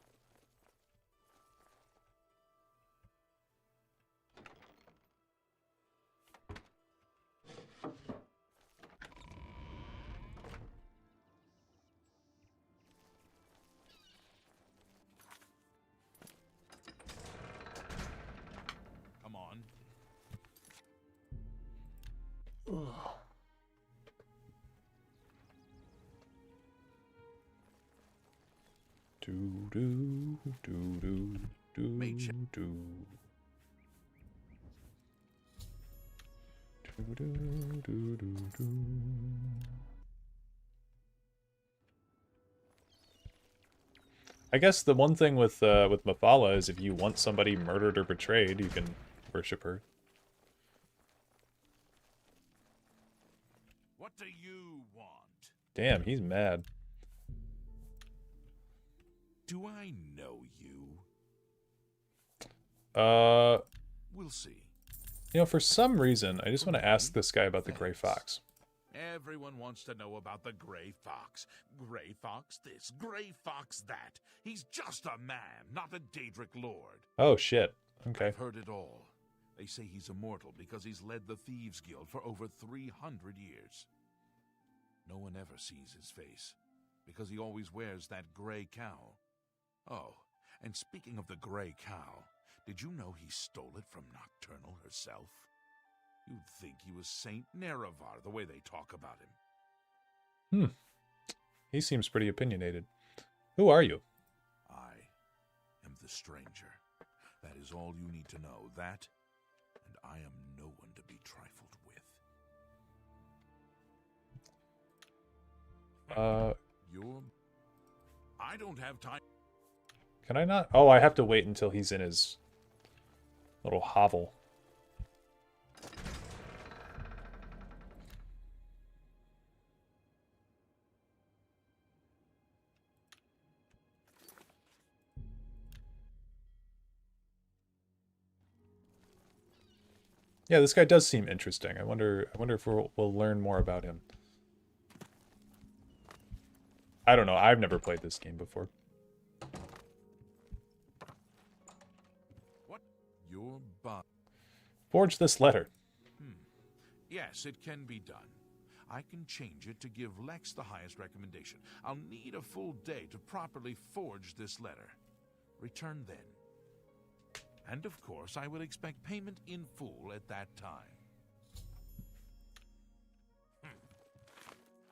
Come on. Ugh. Do do do do do do. Do do do do do. I guess the one thing with Mafala is if you want somebody murdered or betrayed, you can worship her. What do you want? Damn, he's mad. Do I know you? We'll see. You know, for some reason, I just want to ask this guy about the Grey Fox. Everyone wants to know about the Grey Fox. Grey Fox this, Grey Fox that. He's just a man, not a Daedric lord. Oh, shit. Okay. I've heard it all. They say he's immortal because he's led the Thieves Guild for over 300 years. No one ever sees his face. because he always wears that gray cowl. Oh, and speaking of the gray cowl, did you know he stole it from Nocturnal herself? You'd think he was Saint Nerevar, the way they talk about him. He seems pretty opinionated. Who are you? I am the stranger. That is all you need to know. That, and I am no one to be trifled with. I don't have time. Can I not? Oh, I have to wait until he's in his little hovel. Yeah, this guy does seem interesting. I wonder if we'll learn more about him. I don't know. I've never played this game before. What? Your bot. Forge this letter. Yes, it can be done. I can change it to give Lex the highest recommendation. I'll need a full day to properly forge this letter. Return then. And of course, I will expect payment in full at that time.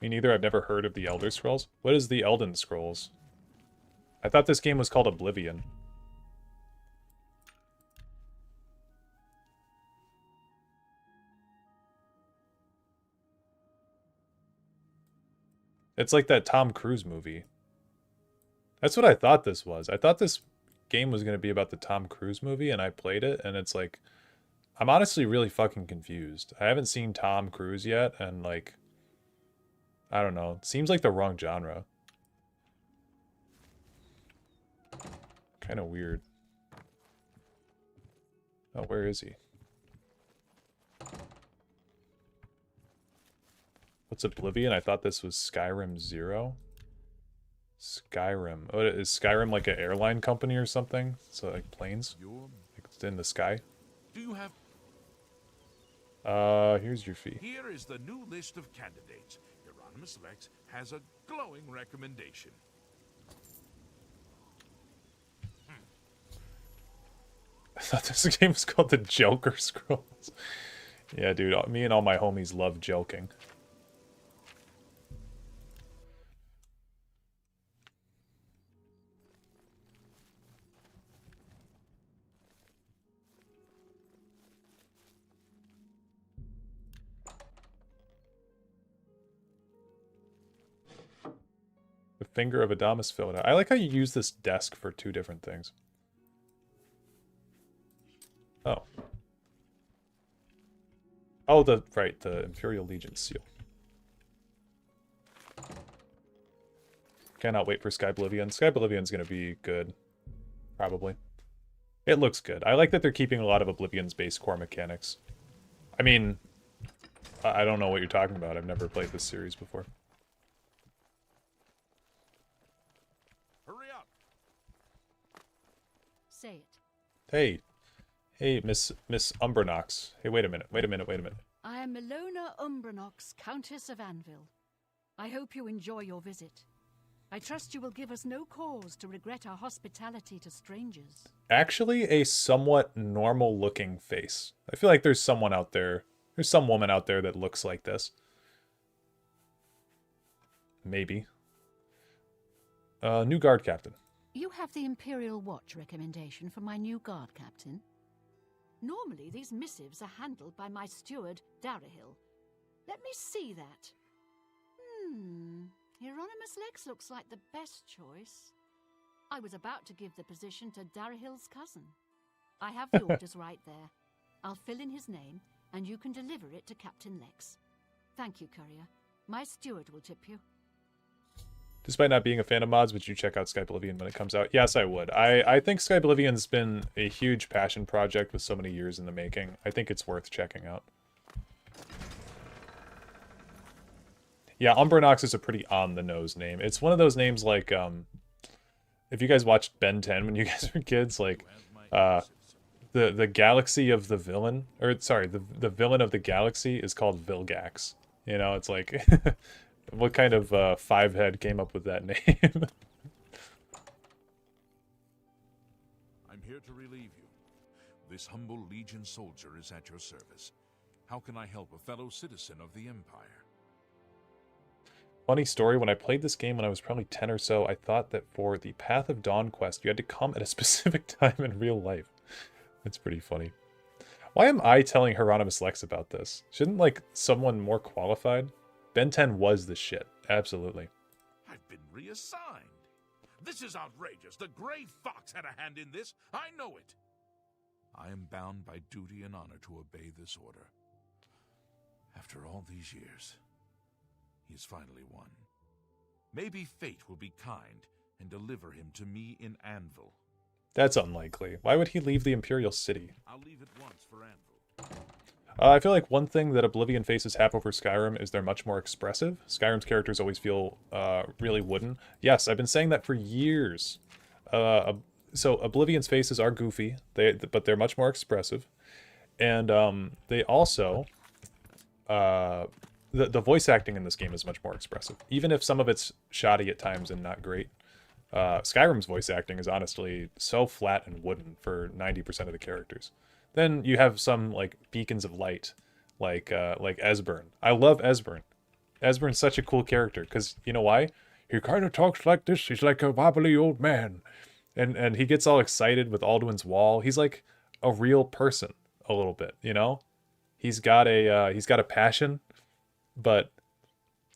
Me neither. I've never heard of the Elder Scrolls. What is the Elden Scrolls? I thought this game was called Oblivion. It's like that Tom Cruise movie. That's what I thought this was. I thought this game was going to be about the Tom Cruise movie, and I played it, and it's like, I'm honestly really fucking confused. I haven't seen Tom Cruise yet, and like, I don't know. It seems like the wrong genre. Kind of weird. Oh, where is he? What's Oblivion? I thought this was Skyrim 0. Skyrim. Oh, is Skyrim like an airline company or something? So like planes? Like it's in the sky? Do you have... Here's your fee. Here is the new list of candidates. Hieronymus Lex has a glowing recommendation. I thought this game was called the Joker Scrolls. Yeah, dude, me and all my homies love joking. The Finger of Adamus filled out. I like how you use this desk for two different things. Oh. Oh, the Imperial Legion seal. Cannot wait for Skyblivion. Skyblivion's gonna be good. Probably. It looks good. I like that they're keeping a lot of Oblivion's base core mechanics. I mean, I don't know what you're talking about. I've never played this series before. Hurry up. Say it. Hey. Hey, Miss Umbranox. Hey, wait a minute. I am Milona Umbranox, Countess of Anvil. I hope you enjoy your visit. I trust you will give us no cause to regret our hospitality to strangers. Actually, a somewhat normal-looking face. I feel like there's someone out there. There's some woman out there that looks like this. Maybe. New guard captain. You have the Imperial Watch recommendation for my new guard captain. Normally, these missives are handled by my steward, Dareloth. Let me see that. Hieronymus Lex looks like the best choice. I was about to give the position to Dareloth's cousin. I have the orders right there. I'll fill in his name, and you can deliver it to Captain Lex. Thank you, courier. My steward will tip you. Despite not being a fan of mods, would you check out Skyblivion when it comes out? Yes, I would. I think Skyblivion's been a huge passion project with so many years in the making. I think it's worth checking out. Yeah, Umbranox is a pretty on-the-nose name. It's one of those names like, if you guys watched Ben 10 when you guys were kids, like, the galaxy of the villain, or sorry, the villain of the galaxy is called Vilgax. You know, it's like, What kind of five-head came up with that name? I'm here to relieve you. This humble Legion soldier is at your service. How can I help a fellow citizen of the Empire? Funny story, when I played this game when I was probably 10 or so, I thought that for the Path of Dawn quest, you had to come at a specific time in real life. It's pretty funny. Why am I telling Hieronymus Lex about this? Shouldn't, like, someone more qualified? Ben 10 was the shit. Absolutely. I've been reassigned. This is outrageous. The Grey Fox had a hand in this. I know it. I am bound by duty and honor to obey this order. After all these years, he has finally won. Maybe fate will be kind and deliver him to me in Anvil. That's unlikely. Why would he leave the Imperial City? I'll leave it once for Anvil. I feel like one thing that Oblivion faces have over Skyrim is they're much more expressive. Skyrim's characters always feel really wooden. Yes, I've been saying that for years. So Oblivion's faces are goofy, but they're much more expressive. And they also... The voice acting in this game is much more expressive. Even if some of it's shoddy at times and not great. Skyrim's voice acting is honestly so flat and wooden for 90% of the characters. Then you have some like beacons of light, like Esbern. I love Esbern. Esbern's such a cool character because you know why? He kind of talks like this. He's like a wobbly old man, and he gets all excited with Alduin's Wall. He's like a real person a little bit, you know. He's got a passion, but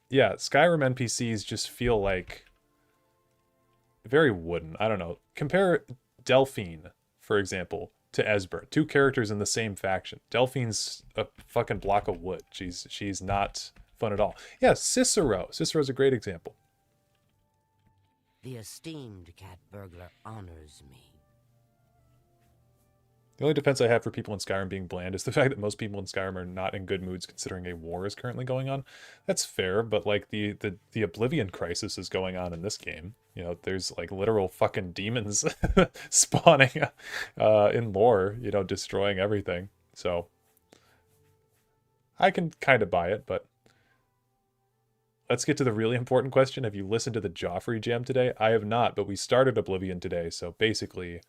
yeah, Skyrim NPCs just feel like very wooden. I don't know. Compare Delphine, for example, to Esbern. Two characters in the same faction. Delphine's a fucking block of wood. She's not fun at all. Yeah, Cicero. Cicero's a great example. The esteemed cat burglar honors me. The only defense I have for people in Skyrim being bland is the fact that most people in Skyrim are not in good moods considering a war is currently going on. That's fair, but like the Oblivion crisis is going on in this game. You know, there's like literal fucking demons spawning in lore, you know, destroying everything. So I can kind of buy it, but let's get to the really important question. Have you listened to the Joffrey jam today? I have not, but we started Oblivion today, so basically...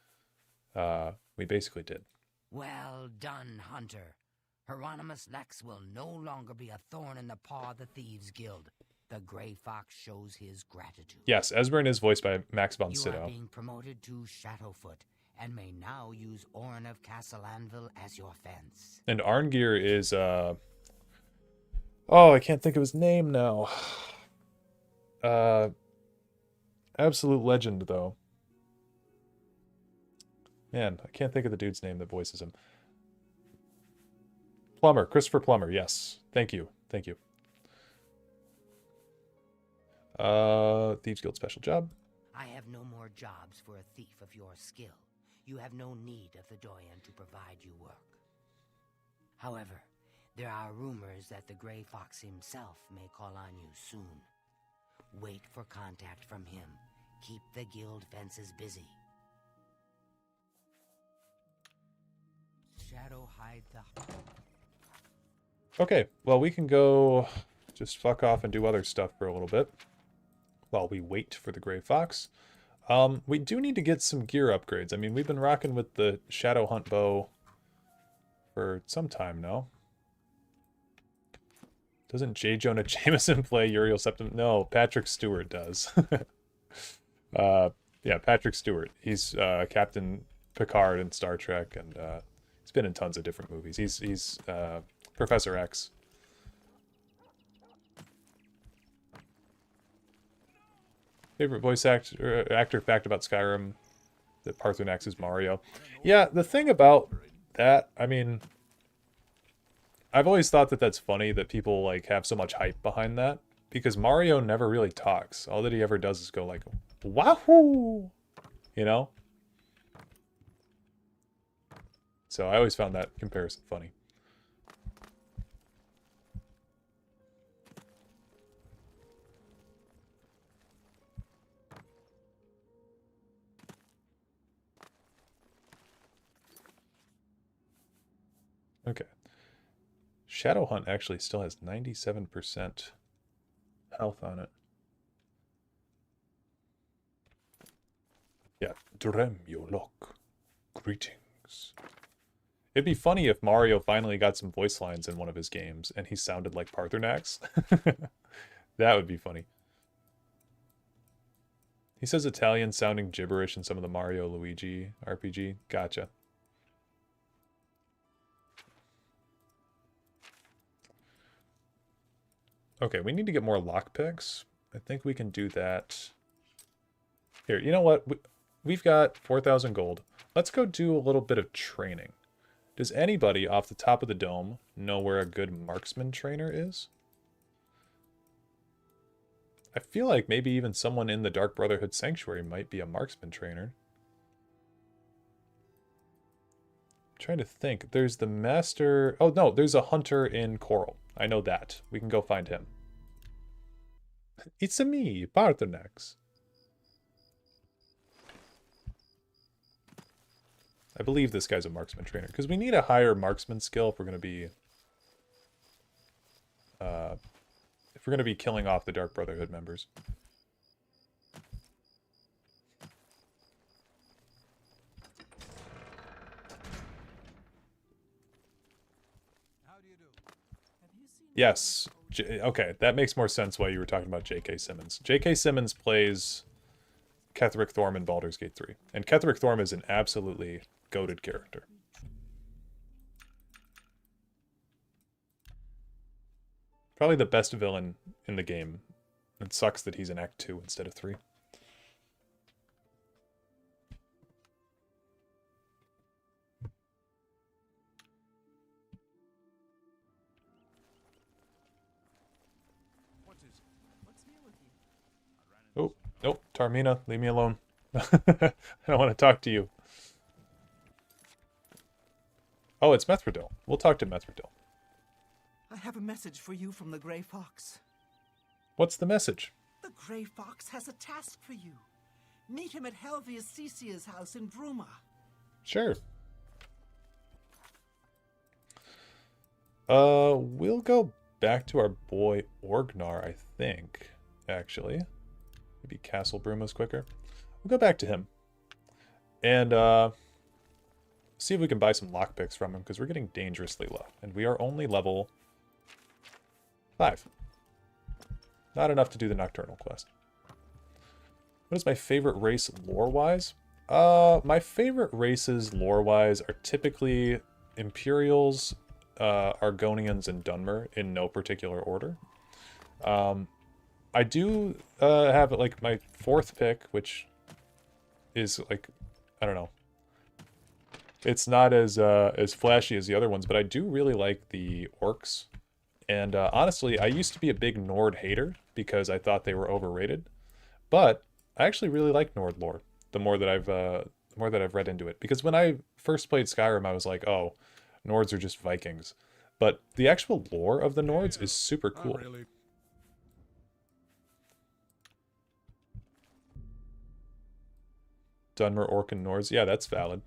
we basically did. Well done, Hunter. Hieronymus Lex will no longer be a thorn in the paw of the Thieves Guild. The Grey Fox shows his gratitude. Yes, Esbern is voiced by Max von Sydow. You are being promoted to Shadowfoot, and may now use Orin of Castle Anvil as your fence. And Arngeir is, I can't think of his name now. Absolute legend, though. Man, I can't think of the dude's name that voices him. Plummer, Christopher Plummer, yes. Thank you. Thank you. Thieves Guild special job. I have no more jobs for a thief of your skill. You have no need of the Doyen to provide you work. However, there are rumors that the Grey Fox himself may call on you soon. Wait for contact from him. Keep the guild fences busy. Shadow hide the... Okay, well, we can go just fuck off and do other stuff for a little bit while we wait for the Grey Fox. We do need to get some gear upgrades. I mean, we've been rocking with the Shadow Hunt bow for some time now. Doesn't J. Jonah Jameson play Uriel Septim? No, Patrick Stewart does. Yeah, Patrick Stewart. He's Captain Picard in Star Trek, and he's been in tons of different movies. He's Professor X. Favorite voice actor fact about Skyrim, that Parthenax is Mario. Yeah, the thing about that, I mean, I've always thought that that's funny that people like have so much hype behind that, because Mario never really talks. All that he ever does is go like, wahoo, you know? So I always found that comparison funny. Okay. Shadowhunt actually still has 97% health on it. Yeah, Dareloth. Greetings. It'd be funny if Mario finally got some voice lines in one of his games and he sounded like Parthenax. That would be funny. He says Italian sounding gibberish in some of the Mario Luigi RPG. Gotcha. Okay, we need to get more lockpicks. I think we can do that. Here, you know what? We've got 4,000 gold. Let's go do a little bit of training. Does anybody off the top of the dome know where a good marksman trainer is? I feel like maybe even someone in the Dark Brotherhood Sanctuary might be a marksman trainer. I'm trying to think. There's the master... Oh, no, there's a hunter in Coral. I know that. We can go find him. It's me, Parthenax. I believe this guy's a marksman trainer, because we need a higher marksman skill if we're going to be... if we're going to be killing off the Dark Brotherhood members. Yes. Okay, that makes more sense why you were talking about J.K. Simmons. J.K. Simmons plays Ketheric Thorm in Baldur's Gate 3. And Ketheric Thorm is an absolutely goated character. Probably the best villain in the game. It sucks that he's in Act 2 instead of 3. Oh, nope. Tarmina, leave me alone. I don't want to talk to you. Oh, it's Methridel. We'll talk to Methridel. I have a message for you from the Grey Fox. What's the message? The Grey Fox has a task for you. Meet him at Helvia's Cecia's house in Bruma. Sure. We'll go back to our boy Orgnar, I think, actually. Maybe Castle Bruma's quicker. We'll go back to him. And, see if we can buy some lockpicks from him, because we're getting dangerously low. And we are only level 5. Not enough to do the Nocturnal quest. What is my favorite race lore-wise? My favorite races lore-wise are typically Imperials, Argonians, and Dunmer in no particular order. I do have like my 4th pick, which is like, I don't know. It's not as flashy as the other ones, but I do really like the Orcs. And honestly, I used to be a big Nord hater because I thought they were overrated. But I actually really like Nord lore. The more that I've read into it, because when I first played Skyrim, I was like, oh, Nords are just Vikings. But the actual lore of the Nords is super cool. Dunmer, Orc, and Nords. Yeah, that's valid.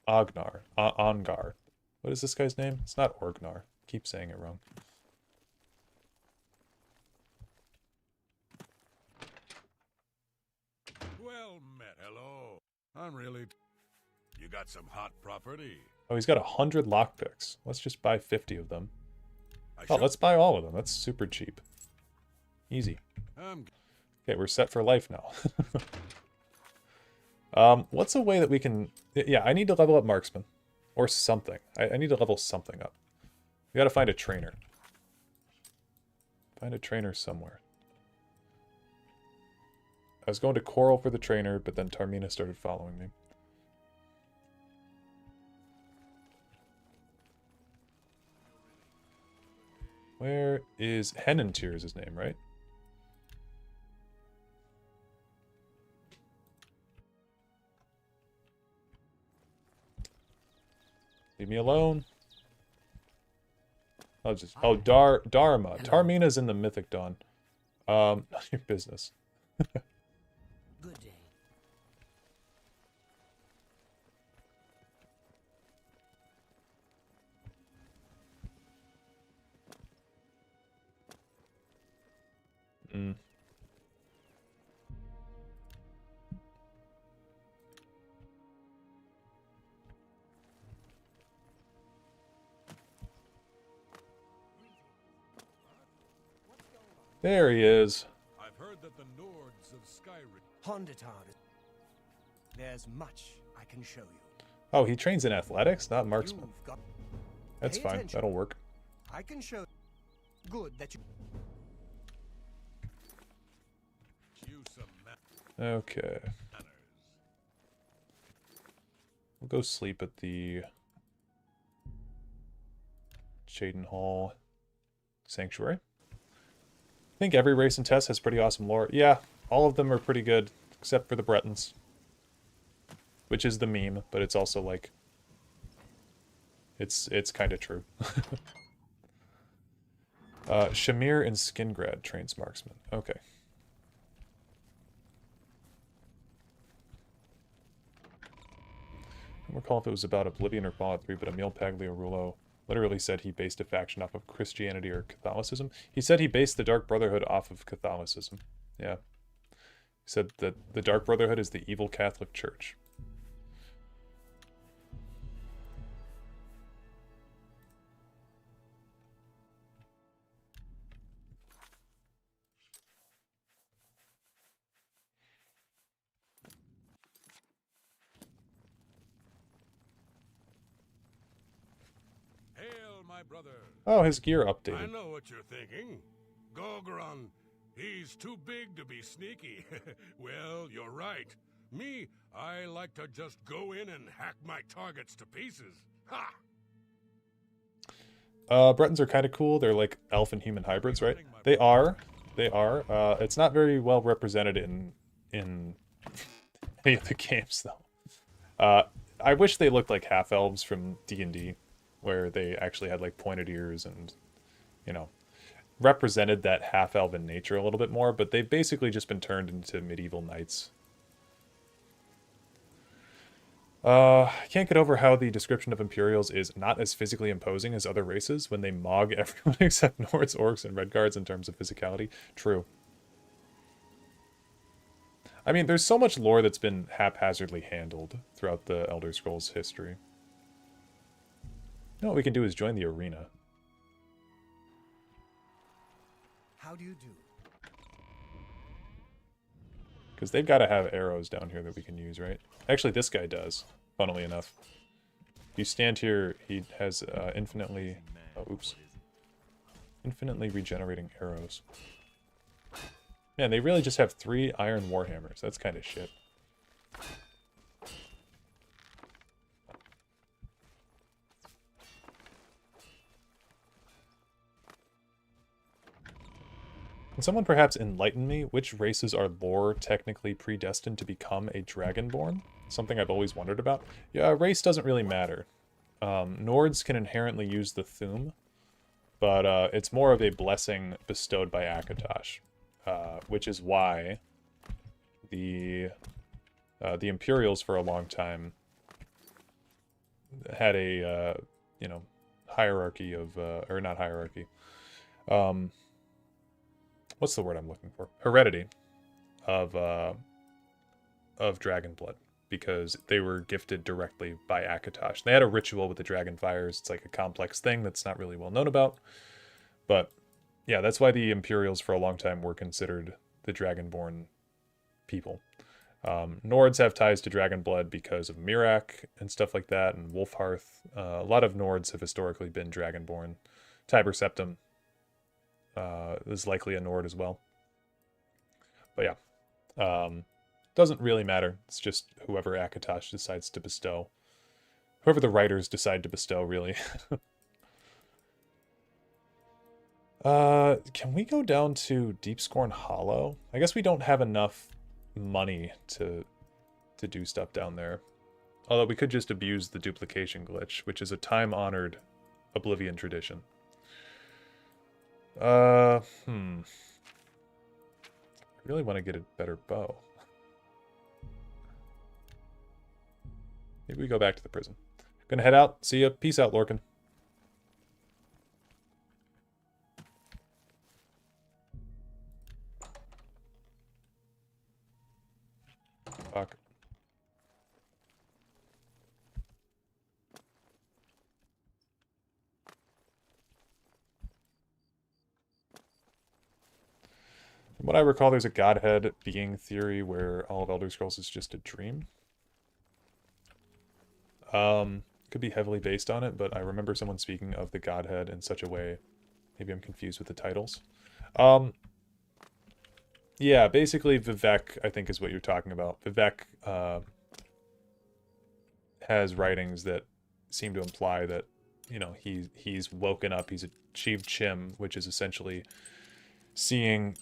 Ognar. Ongar. What is this guy's name? It's not Orgnar. Keep saying it wrong. Well met, hello. I'm really... You got some hot property. Oh, he's got 100 lockpicks. Let's just buy 50 of them. Oh, let's buy all of them. That's super cheap. Easy. Okay, we're set for life now. What's a way that we can... Yeah, I need to level up Marksman. Or something. I need to level something up. We gotta find a trainer. Find a trainer somewhere. I was going to Coral for the trainer, but then Tarmina started following me. Where is... Henantir is his name, right? Leave me alone. I'll just... Oh, Dharma. Tarmina's in the Mythic Dawn. None of your business. Good day. Mm. There he is. I've heard that the Nords of Skyrim... Hondatar. There's much I can show you. Oh, he trains in athletics, not marksman. You've got... That's Pay fine. attention. That'll work. I can show... Good that you... Use some Okay. We'll go sleep at the Shaden Hall Sanctuary. I think every race in Tess has pretty awesome lore. Yeah, all of them are pretty good, except for the Bretons. Which is the meme, but it's also like... It's kind of true. Shamir and Skingrad trains marksman. Okay. I don't recall if it was about Oblivion or Fallout 3, but Emil Pagliarulo literally said he based a faction off of Christianity or Catholicism. He said he based the Dark Brotherhood off of Catholicism. Yeah. He said that the Dark Brotherhood is the evil Catholic Church. Hail, my brother. Oh, his gear I updated. know what you're thinking. Gogron, he's too big to be sneaky. Well, you're right. Me, I like to just go in and hack my targets to pieces. Ha! Bretons are kind of cool. They're like elf and human hybrids, right? They are. They are. It's not very well represented in any of the games, though. I wish they looked like half-elves from D&D, where they actually had like pointed ears and, you know, represented that half-elven nature a little bit more, but they've basically just been turned into medieval knights. I can't get over how the description of Imperials is not as physically imposing as other races when they mog everyone except Nords, Orcs, and Redguards in terms of physicality. True. I mean, there's so much lore that's been haphazardly handled throughout the Elder Scrolls history. You know what we can do is join the arena. How do you do? Because they've got to have arrows down here that we can use, right? Actually, this guy does, funnily enough. If you stand here, he has infinitely... Oh, oops. Infinitely regenerating arrows. Man, they really just have 3 iron warhammers. That's kind of shit. Can someone perhaps enlighten me which races are lore technically predestined to become a Dragonborn? Something I've always wondered about. Yeah, race doesn't really matter. Nords can inherently use the Thu'um, but it's more of a blessing bestowed by Akatosh, which is why the Imperials for a long time had a you know, hierarchy of or not hierarchy. What's the word I'm looking for? Heredity of dragon blood, because they were gifted directly by Akatosh. They had a ritual with the dragon fires. It's like a complex thing that's not really well known about. But yeah, that's why the Imperials for a long time were considered the Dragonborn people. Nords have ties to dragon blood because of Mirak and stuff like that, and Wolfhearth. A lot of Nords have historically been Dragonborn. Tiber Septim is likely a Nord as well. But yeah, doesn't really matter. It's just whoever Akatosh decides to bestow. Whoever the writers decide to bestow, really. Can we go down to Deepscorn Hollow? I guess we don't have enough money to do stuff down there. Although we could just abuse the duplication glitch, which is a time-honored Oblivion tradition. I really want to get a better bow. Maybe we go back to the prison. Gonna head out. See ya. Peace out, Lorcan. Fuck. From what I recall, there's a Godhead being theory where all of Elder Scrolls is just a dream. Could be heavily based on it, but I remember someone speaking of the Godhead in such a way. Maybe I'm confused with the titles. Yeah, basically Vivek, I think, is what you're talking about. Vivek has writings that seem to imply that, you know, he's woken up, he's achieved Chim, which is essentially seeing,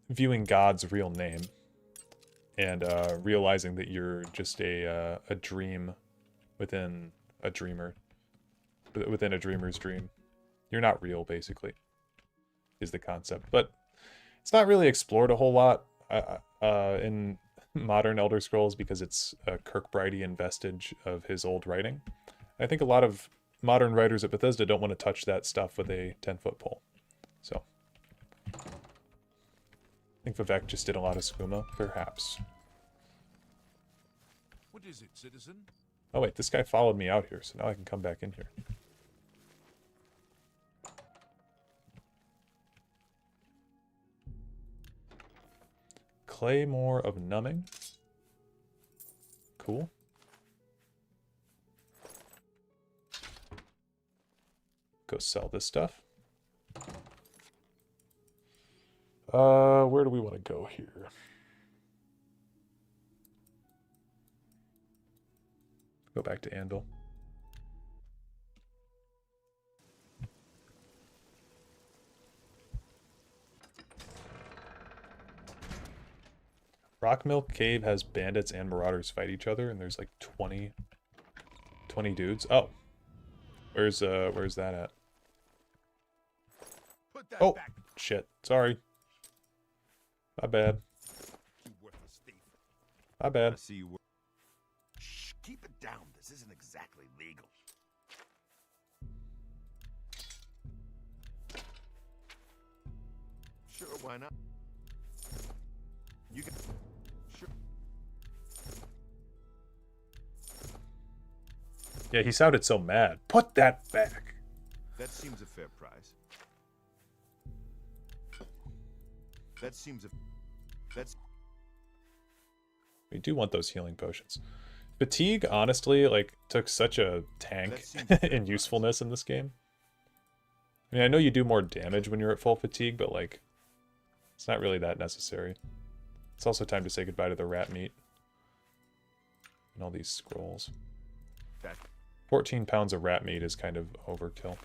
viewing God's real name, and realizing that you're just a dream within a dreamer, within a dreamer's dream. You're not real, basically, is the concept. But it's not really explored a whole lot in modern Elder Scrolls because it's a Kirkbridean vestige of his old writing. I think a lot of modern writers at Bethesda don't want to touch that stuff with a 10-foot pole. So I think Vivek just did a lot of skooma, perhaps. What is it, citizen? Oh wait, this guy followed me out here, so now I can come back in here. Claymore of Numbing. Cool. Go sell this stuff. Where do we want to go here? Go back to Anvil. Rockmilk Cave has bandits and marauders fight each other, and there's like 20 dudes. Oh. Where's that at? Oh, shit. Sorry. My bad. My bad. I see you. Shh, keep it down. This isn't exactly legal. Sure, why not? You can. Sure. Yeah, he sounded so mad. Put that back. That seems a fair price. That seems a. That's. We do want those healing potions. Fatigue, honestly, like, took such a tank in usefulness in this game. I mean, I know you do more damage when you're at full fatigue, but, like, it's not really that necessary. It's also time to say goodbye to the rat meat. And all these scrolls. 14 pounds of rat meat is kind of overkill.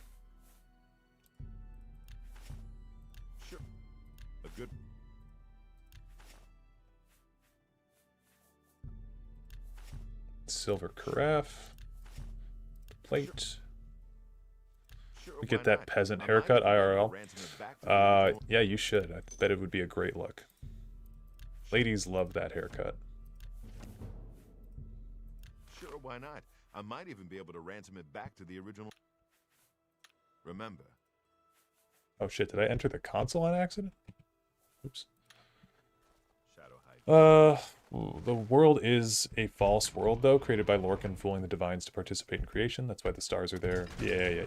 Sure. A good. Silver carafe. Plate. We get that peasant haircut IRL. Yeah, you should. I bet it would be a great look. Ladies love that haircut. Sure, why not? I might even be able to ransom it back to the original. Remember. Oh shit, did I enter the console on accident? Oops. The world is a false world, though, created by Lorcan fooling the divines to participate in creation. That's why the stars are there. Yeah.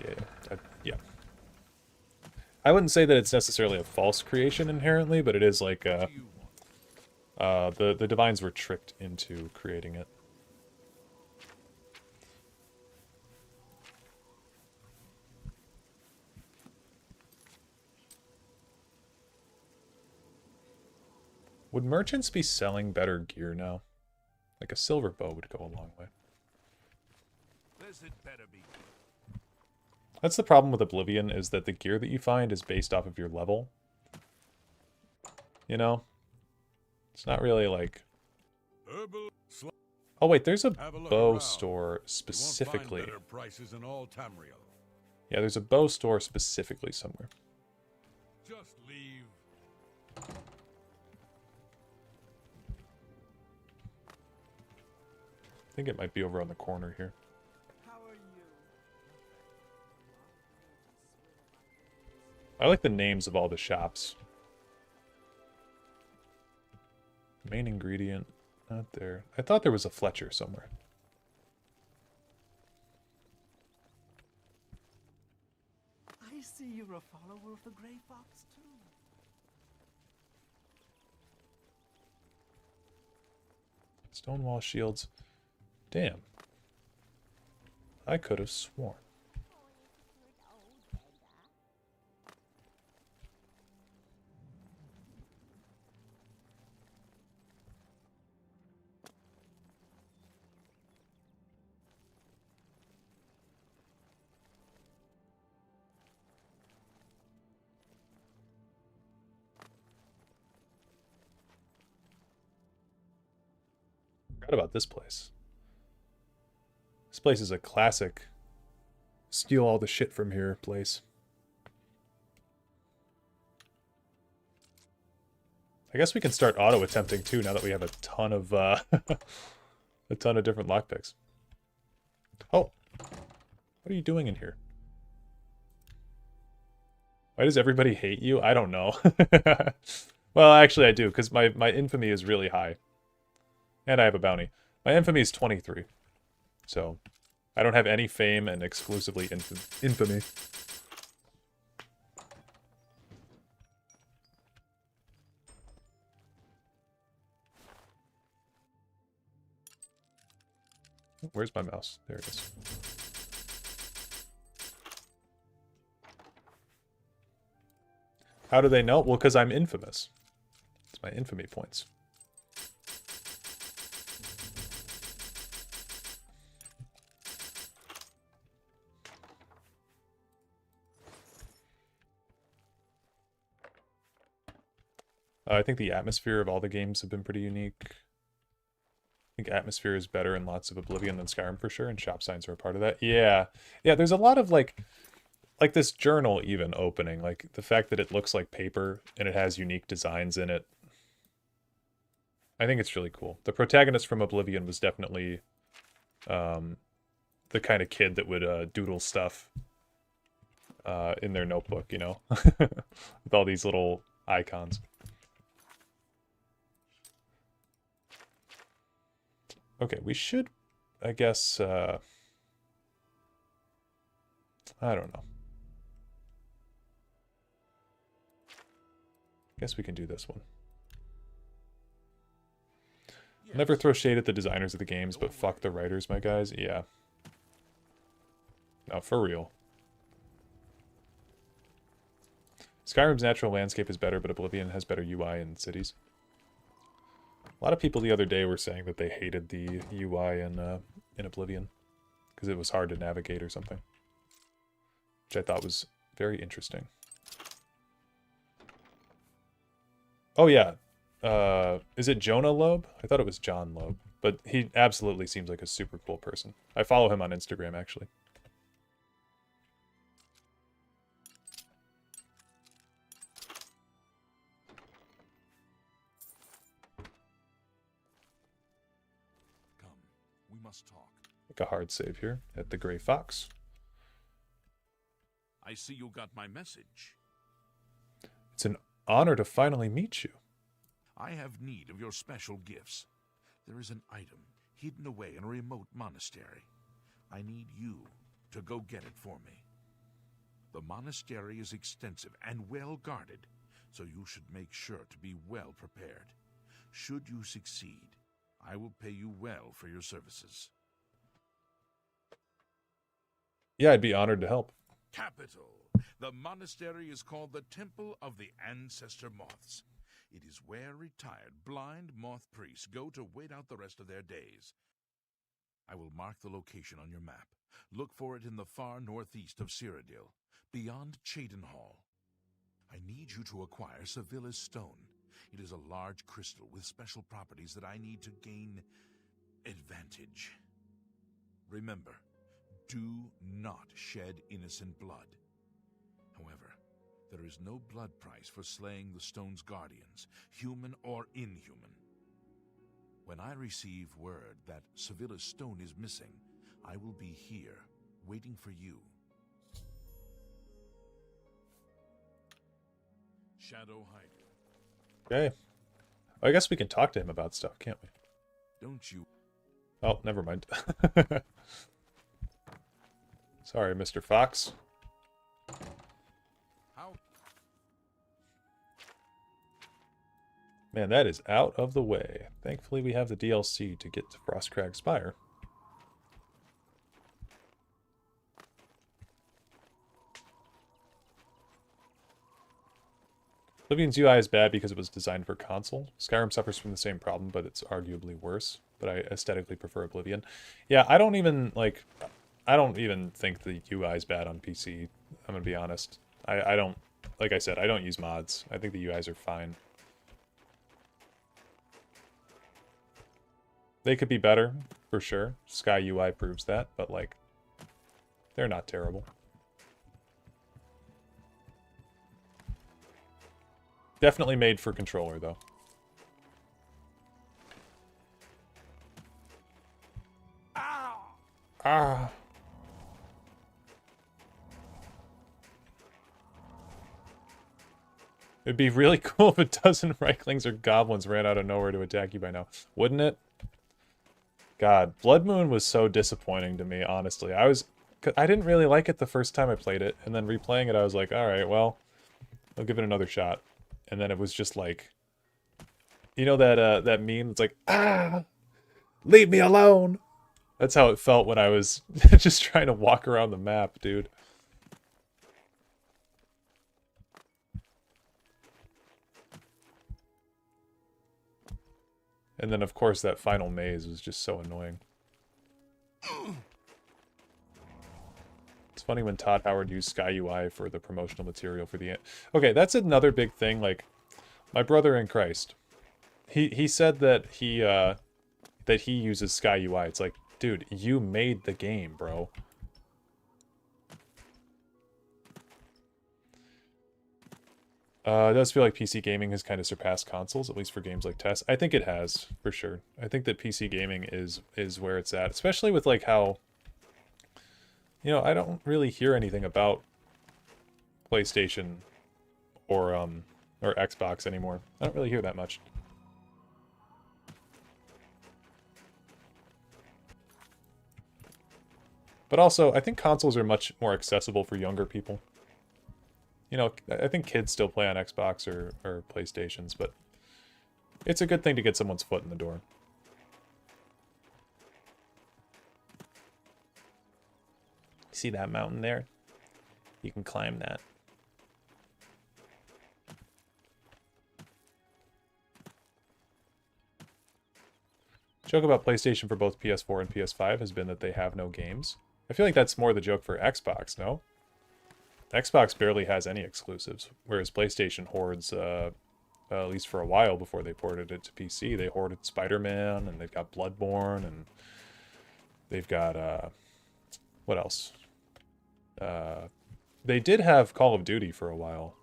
I wouldn't say that it's necessarily a false creation inherently, but it is like, the divines were tricked into creating it. Would merchants be selling better gear now? Like a silver bow would go a long way. This had better be. That's the problem with Oblivion, is that the gear that you find is based off of your level. You know? It's not really like... Oh wait, there's a Have a look bow around. store You won't find specifically. better prices in all Tamriel. Yeah, there's a bow store specifically somewhere. Just leave. I think it might be over on the corner here. I like the names of all the shops. Main ingredient, not there. I thought there was a Fletcher somewhere. I see you're a follower of the Grey Fox, too. Stonewall shields. Damn. I could have sworn. Forgot about this place. This place is a classic steal all the shit from here place. I guess we can start auto attempting too now that we have a ton of a ton of different lockpicks. Oh, what are you doing in here? Why does everybody hate you? I don't know. Well, actually I do, because my infamy is really high. And I have a bounty. My infamy is 23. So, I don't have any fame and exclusively infamy. Where's my mouse? There it is. How do they know? Well, because I'm infamous. It's my infamy points. I think the atmosphere of all the games have been pretty unique. I think atmosphere is better in lots of Oblivion than Skyrim for sure, and shop signs are a part of that. Yeah. Yeah, there's a lot of like this journal even opening, like the fact that it looks like paper and it has unique designs in it. I think it's really cool. The protagonist from Oblivion was definitely the kind of kid that would doodle stuff in their notebook, you know, with all these little icons. Okay, we should, I guess, I don't know. Guess we can do this one. Never throw shade at the designers of the games, but fuck the writers, my guys. Yeah. No, for real. Skyrim's natural landscape is better, but Oblivion has better UI in cities. A lot of people the other day were saying that they hated the UI in Oblivion because it was hard to navigate or something, which I thought was very interesting. Oh yeah, is it Jonah Loeb? I thought it was John Loeb, but he absolutely seems like a super cool person. I follow him on Instagram actually. We must talk. Like a hard save here at the Grey Fox. I see you got my message. It's an honor to finally meet you. I have need of your special gifts. There is an item hidden away in a remote monastery. I need you to go get it for me. The monastery is extensive and well guarded, so you should make sure to be well prepared. Should you succeed, I will pay you well for your services. Yeah, I'd be honored to help. Capital. The monastery is called the Temple of the Ancestor Moths. It is where retired blind moth priests go to wait out the rest of their days. I will mark the location on your map. Look for it in the far northeast of Cyrodiil, beyond Cheydinhall. I need you to acquire Sevilla's stone. It is a large crystal with special properties that I need to gain advantage. Remember, do not shed innocent blood. However, there is no blood price for slaying the stone's guardians, human or inhuman. When I receive word that Sevilla's stone is missing, I will be here, waiting for you. Shadow hiding. Okay. I guess we can talk to him about stuff, can't we? Don't you? Oh, never mind. Sorry, Mr. Fox. How? Man, that is out of the way. Thankfully, we have the DLC to get to Frostcrag Spire. Oblivion's UI is bad because it was designed for console. Skyrim suffers from the same problem, but it's arguably worse. But I aesthetically prefer Oblivion. Yeah, I don't even think the UI is bad on PC. I'm gonna be honest. I don't, like I said, I don't use mods. I think the UIs are fine. They could be better, for sure. Sky UI proves that, but like, they're not terrible. Definitely made for controller, though. Ah. It'd be really cool if a dozen Reiklings or goblins ran out of nowhere to attack you by now. Wouldn't it? God, Blood Moon was so disappointing to me, honestly. I didn't really like it the first time I played it, and then replaying it, I was like, alright, well, I'll give it another shot. And then it was just like, you know that meme? It's like, ah, leave me alone. That's how it felt when I was just trying to walk around the map, dude. And then, of course, that final maze was just so annoying. It's funny when Todd Howard used Sky UI for the promotional material for the... Okay, that's another big thing. Like, my brother in Christ, he said that he uses Sky UI. It's like, dude, you made the game, bro. It does feel like PC gaming has kind of surpassed consoles, at least for games like Tess. I think it has, for sure. I think that PC gaming is where it's at, especially with like how, you know, I don't really hear anything about PlayStation or Xbox anymore. I don't really hear that much. But also, I think consoles are much more accessible for younger people. You know, I think kids still play on Xbox or PlayStations, but it's a good thing to get someone's foot in the door. See that mountain there? You can climb that. Joke about PlayStation for both PS4 and PS5 has been that they have no games. I feel like that's more the joke for Xbox, no? Xbox barely has any exclusives, whereas PlayStation hoards, at least for a while before they ported it to PC, they hoarded Spider-Man, and they've got Bloodborne, and they've got, what else? They did have Call of Duty for a while.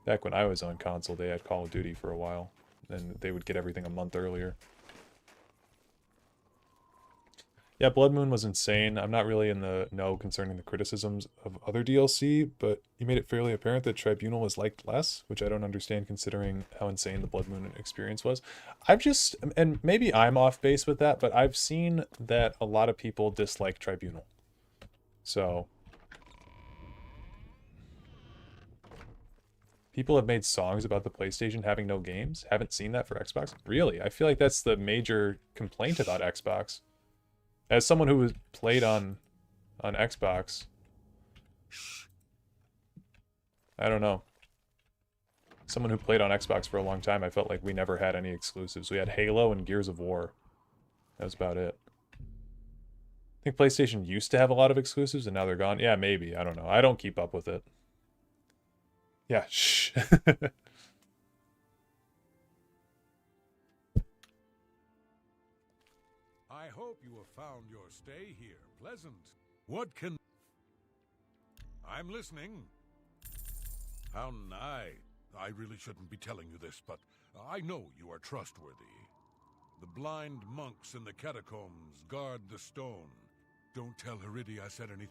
Back when I was on console, they had Call of Duty for a while, and they would get everything a month earlier. Yeah, Blood Moon was insane. I'm not really in the know concerning the criticisms of other DLC, but you made it fairly apparent that Tribunal was liked less, which I don't understand considering how insane the Blood Moon experience was. I've just, and maybe I'm off base with that, but I've seen that a lot of people dislike Tribunal. So, people have made songs about the PlayStation having no games. Haven't seen that for Xbox. Really? I feel like that's the major complaint about Xbox. As someone who was played on Xbox, I don't know. Someone who played on Xbox for a long time, I felt like we never had any exclusives. We had Halo and Gears of War. That was about it. I think PlayStation used to have a lot of exclusives and now they're gone. Yeah, maybe. I don't know. I don't keep up with it. Yeah, shh. I hope you have found your stay here pleasant. What can... I'm listening. How I really shouldn't be telling you this, but I know you are trustworthy. The blind monks in the catacombs guard the stone. Don't tell Heridi I said anything.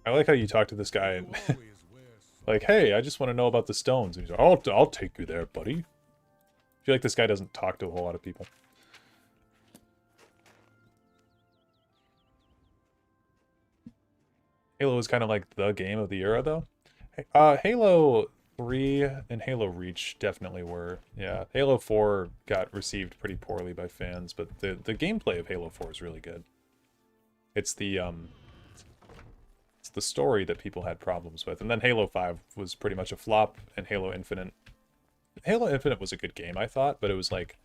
I like how you talk to this guy and like, hey, I just want to know about the stones. And he's like, I'll take you there, buddy. I feel like this guy doesn't talk to a whole lot of people. Halo is kind of like the game of the era, though. Halo 3 and Halo Reach definitely were. Yeah, Halo 4 got received pretty poorly by fans, but the gameplay of Halo 4 is really good. It's the story that people had problems with. And then Halo 5 was pretty much a flop, and Halo Infinite was a good game, I thought, but it was like,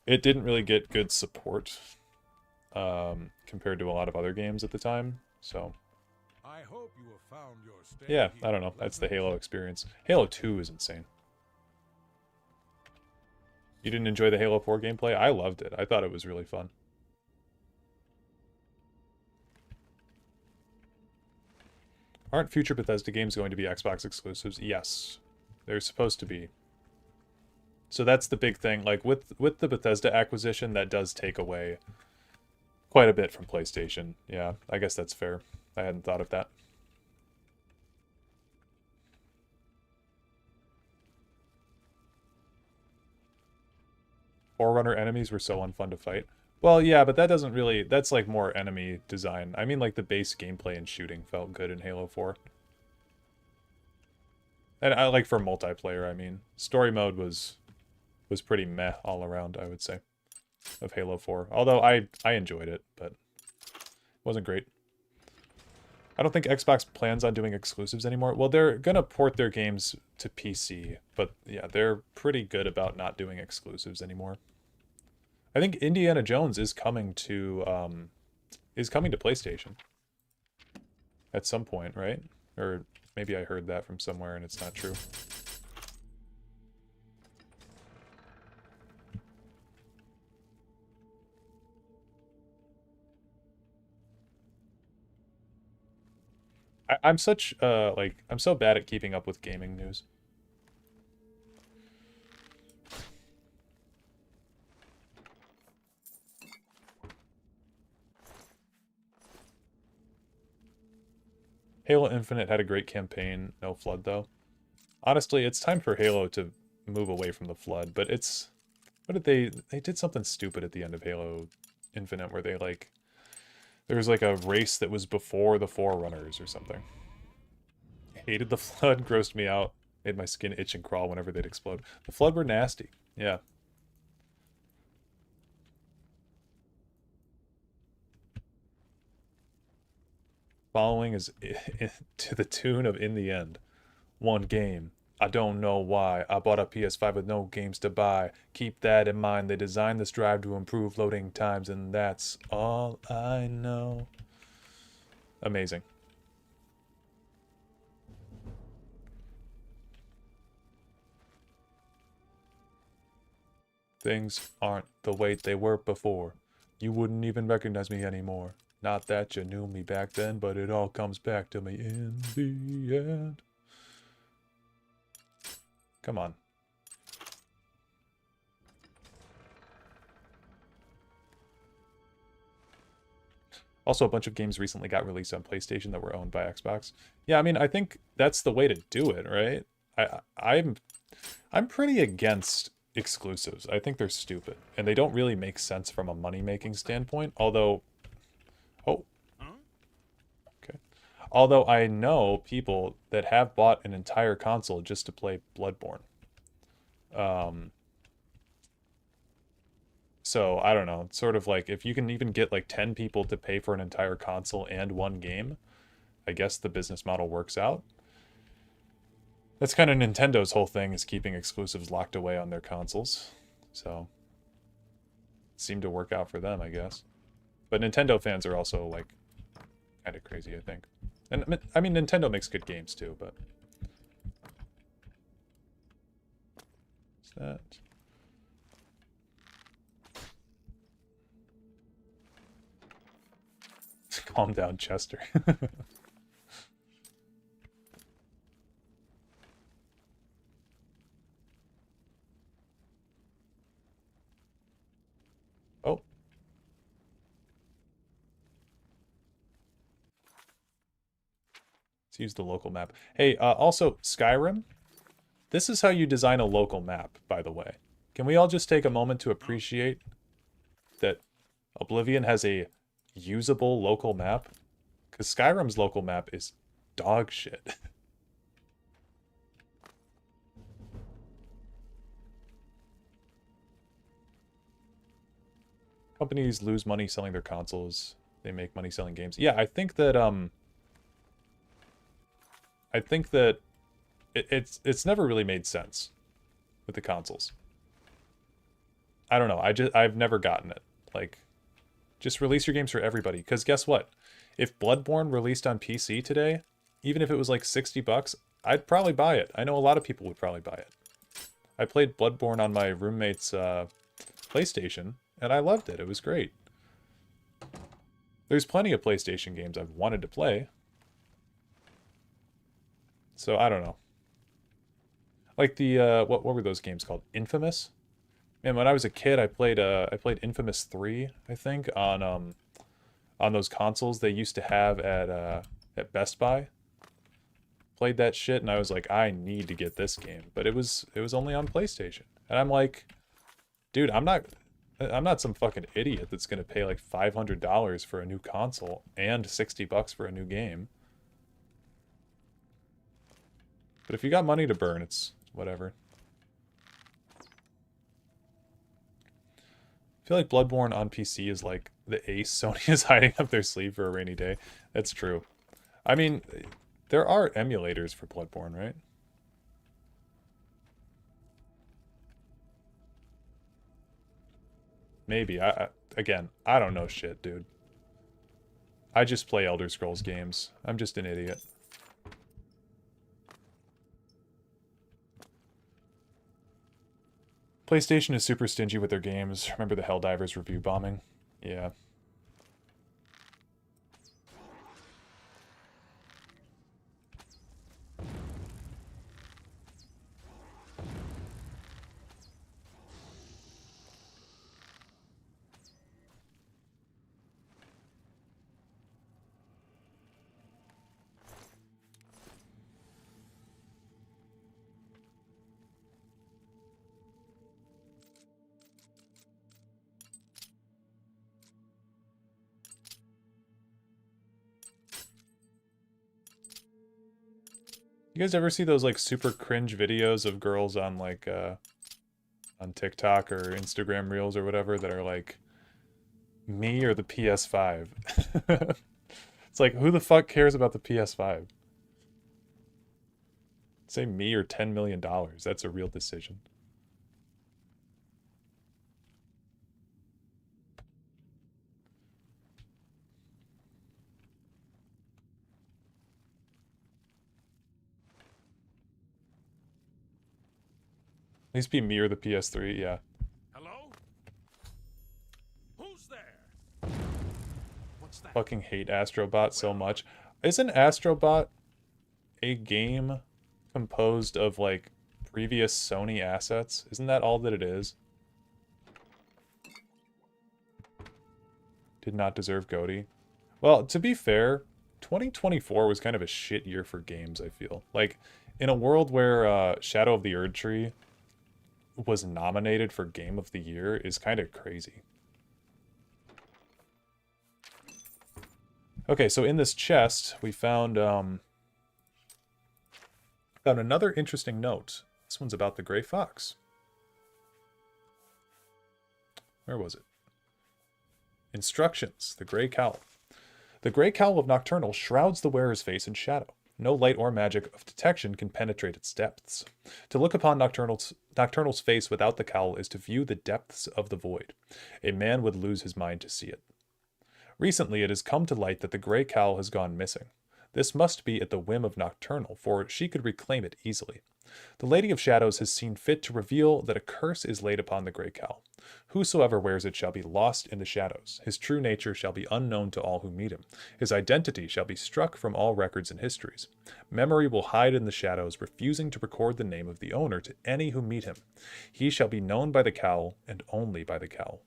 it didn't really get good support compared to a lot of other games at the time, so... I hope you have found your stay Yeah, I don't know. That's the Halo experience. Halo 2 is insane. You didn't enjoy the Halo 4 gameplay? I loved it. I thought it was really fun. Aren't future Bethesda games going to be Xbox exclusives? Yes. They're supposed to be. So that's the big thing. Like, with the Bethesda acquisition, that does take away quite a bit from PlayStation. Yeah, I guess that's fair. I hadn't thought of that. Forerunner enemies were so unfun to fight. Well, yeah, but that doesn't really... That's like more enemy design. I mean, like, the base gameplay and shooting felt good in Halo 4. And I like for multiplayer, I mean. Story mode was pretty meh all around, I would say, of Halo 4. Although I enjoyed it, but it wasn't great. I don't think Xbox plans on doing exclusives anymore. Well, they're going to port their games to PC, but yeah, they're pretty good about not doing exclusives anymore. I think Indiana Jones is coming to PlayStation at some point, right? Or maybe I heard that from somewhere and it's not true. I'm such I'm so bad at keeping up with gaming news. Halo Infinite had a great campaign, no flood though. Honestly, it's time for Halo to move away from the flood, but it's... What did they did something stupid at the end of Halo Infinite where they like... There was like a race that was before the Forerunners or something. Hated the flood, grossed me out, made my skin itch and crawl whenever they'd explode. The flood were nasty, yeah. Following is to the tune of In the End. One game. I don't know why. I bought a PS5 with no games to buy. Keep that in mind. They designed this drive to improve loading times, and that's all I know. Amazing. Things aren't the way they were before. You wouldn't even recognize me anymore. Not that you knew me back then, but it all comes back to me in the end. Come on. Also, a bunch of games recently got released on PlayStation that were owned by Xbox. Yeah, I mean, I think that's the way to do it, right? I'm pretty against exclusives. I think they're stupid, and they don't really make sense from a money-making standpoint, although... Oh. Okay. Although I know people that have bought an entire console just to play Bloodborne. So, I don't know. It's sort of like, if you can even get like 10 people to pay for an entire console and one game, I guess the business model works out. That's kind of Nintendo's whole thing, is keeping exclusives locked away on their consoles. So, it seemed to work out for them, I guess. But Nintendo fans are also, like, kind of crazy, I think. And, I mean, Nintendo makes good games, too, but... What's that? Calm down, Chester. Oh. Let's use the local map. Hey, also, Skyrim, this is how you design a local map, by the way. Can we all just take a moment to appreciate that Oblivion has a usable local map? Because Skyrim's local map is dog shit. Companies lose money selling their consoles. They make money selling games. Yeah, I think that it's never really made sense with the consoles. I don't know. I've never gotten it. Like, just release your games for everybody. Because guess what? If Bloodborne released on PC today, even if it was like $60, I'd probably buy it. I know a lot of people would probably buy it. I played Bloodborne on my roommate's PlayStation, and I loved it. It was great. There's plenty of PlayStation games I've wanted to play. So, I don't know. Like the, what were those games called? Infamous? Man, when I was a kid, I played Infamous 3, I think, on those consoles they used to have at Best Buy. Played that shit, and I was like, I need to get this game. But it was only on PlayStation. And I'm like, dude, I'm not some fucking idiot that's gonna pay like $500 for a new console and $60 for a new game. But if you got money to burn, it's whatever. I feel like Bloodborne on PC is like the ace Sony is hiding up their sleeve for a rainy day. That's true. I mean, there are emulators for Bloodborne, right? Maybe. Again, I don't know shit, dude. I just play Elder Scrolls games. I'm just an idiot. PlayStation is super stingy with their games. Remember the Helldivers review bombing? Yeah. You guys ever see those like super cringe videos of girls on like on TikTok or Instagram Reels or whatever that are like me or the PS5? It's like, who the fuck cares about the PS5? Say me or $10 million. That's a real decision. At least be me or the PS3, yeah. Hello? Who's there? What's that? Fucking hate Astrobot so much. Isn't Astrobot a game composed of like previous Sony assets? Isn't that all that it is? Did not deserve GOTY. Well, to be fair, 2024 was kind of a shit year for games, I feel. Like, in a world where Shadow of the Erdtree was nominated for Game of the Year is kind of crazy. Okay, so in this chest, we found another interesting note. This one's about the Gray Fox. Where was it? Instructions, the Gray Cowl. The Gray Cowl of Nocturnal shrouds the wearer's face in shadow. No light or magic of detection can penetrate its depths. To look upon Nocturnal's face without the cowl is to view the depths of the void. A man would lose his mind to see it. Recently, it has come to light that the Gray Cowl has gone missing. This must be at the whim of Nocturnal, for she could reclaim it easily. The Lady of Shadows has seen fit to reveal that a curse is laid upon the Grey Cowl. Whosoever wears it shall be lost in the shadows. His true nature shall be unknown to all who meet him. His identity shall be struck from all records and histories. Memory will hide in the shadows, refusing to record the name of the owner to any who meet him. He shall be known by the cowl, and only by the cowl.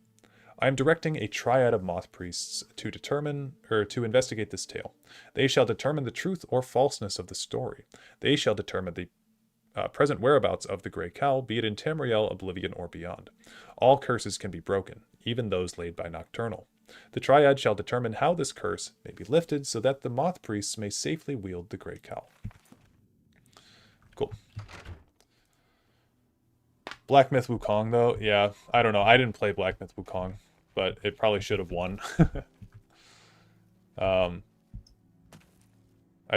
I am directing a triad of moth priests to to investigate this tale. They shall determine the truth or falseness of the story. They shall determine the present whereabouts of the Grey Cowl, be it in Tamriel, Oblivion, or beyond. All curses can be broken, even those laid by Nocturnal. The Triad shall determine how this curse may be lifted so that the Moth Priests may safely wield the Grey Cowl. Cool. Black Myth Wukong, though, yeah, I don't know. I didn't play Black Myth Wukong, but it probably should have won. I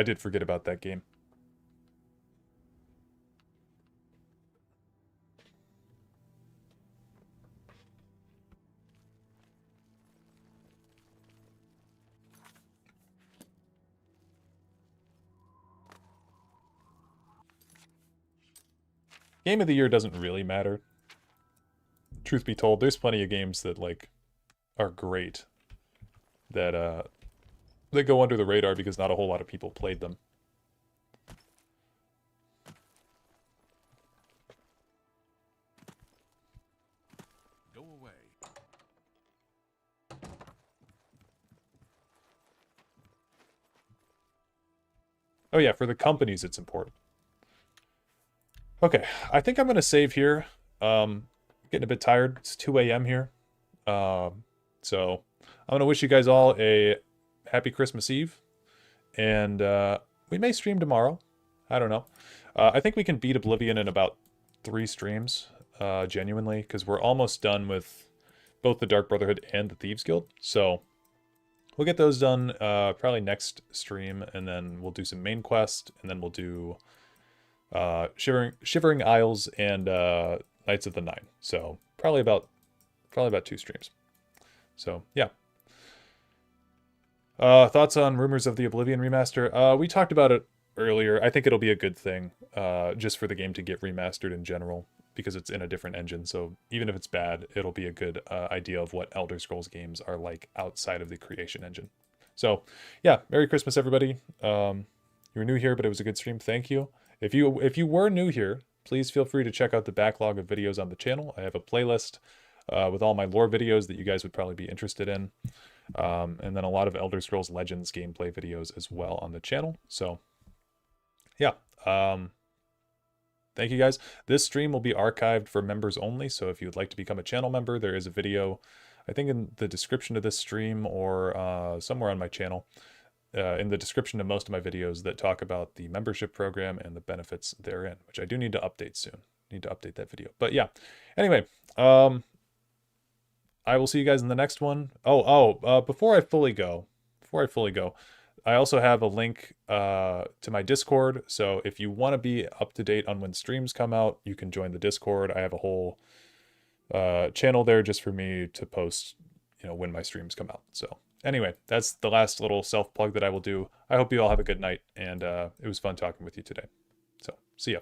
did forget about that game. Game of the year doesn't really matter. Truth be told, there's plenty of games that, like, are great that they go under the radar because not a whole lot of people played them. Go away. Oh yeah, for the companies it's important. Okay, I think I'm going to save here. Getting a bit tired. It's 2 a.m. here. So I'm going to wish you guys all a happy Christmas Eve. And we may stream tomorrow. I don't know. I think we can beat Oblivion in about 3 streams, genuinely, because we're almost done with both the Dark Brotherhood and the Thieves Guild. So we'll get those done probably next stream, and then we'll do some main quest, and then we'll do Shivering Isles and Knights of the Nine. So probably about 2 streams. So yeah. Thoughts on rumors of the Oblivion remaster? We talked about it earlier. I think it'll be a good thing, just for the game to get remastered in general, because it's in a different engine. So even if it's bad, it'll be a good idea of what Elder Scrolls games are like outside of the creation engine. So yeah, Merry Christmas, everybody. You were new here, but it was a good stream. Thank you. If you were new here, please feel free to check out the backlog of videos on the channel. I have a playlist with all my lore videos that you guys would probably be interested in. And then a lot of Elder Scrolls Legends gameplay videos as well on the channel. So yeah, thank you guys. This stream will be archived for members only. So if you would like to become a channel member, there is a video, I think in the description of this stream or somewhere on my channel, in the description of most of my videos that talk about the membership program and the benefits therein, which I do need to update soon. Need to update that video. But yeah, anyway, I will see you guys in the next one. Before I fully go, I also have a link to my Discord. So if you want to be up to date on when streams come out, you can join the Discord. I have a whole channel there just for me to post, when my streams come out. So anyway, that's the last little self-plug that I will do. I hope you all have a good night, and it was fun talking with you today. So, see ya.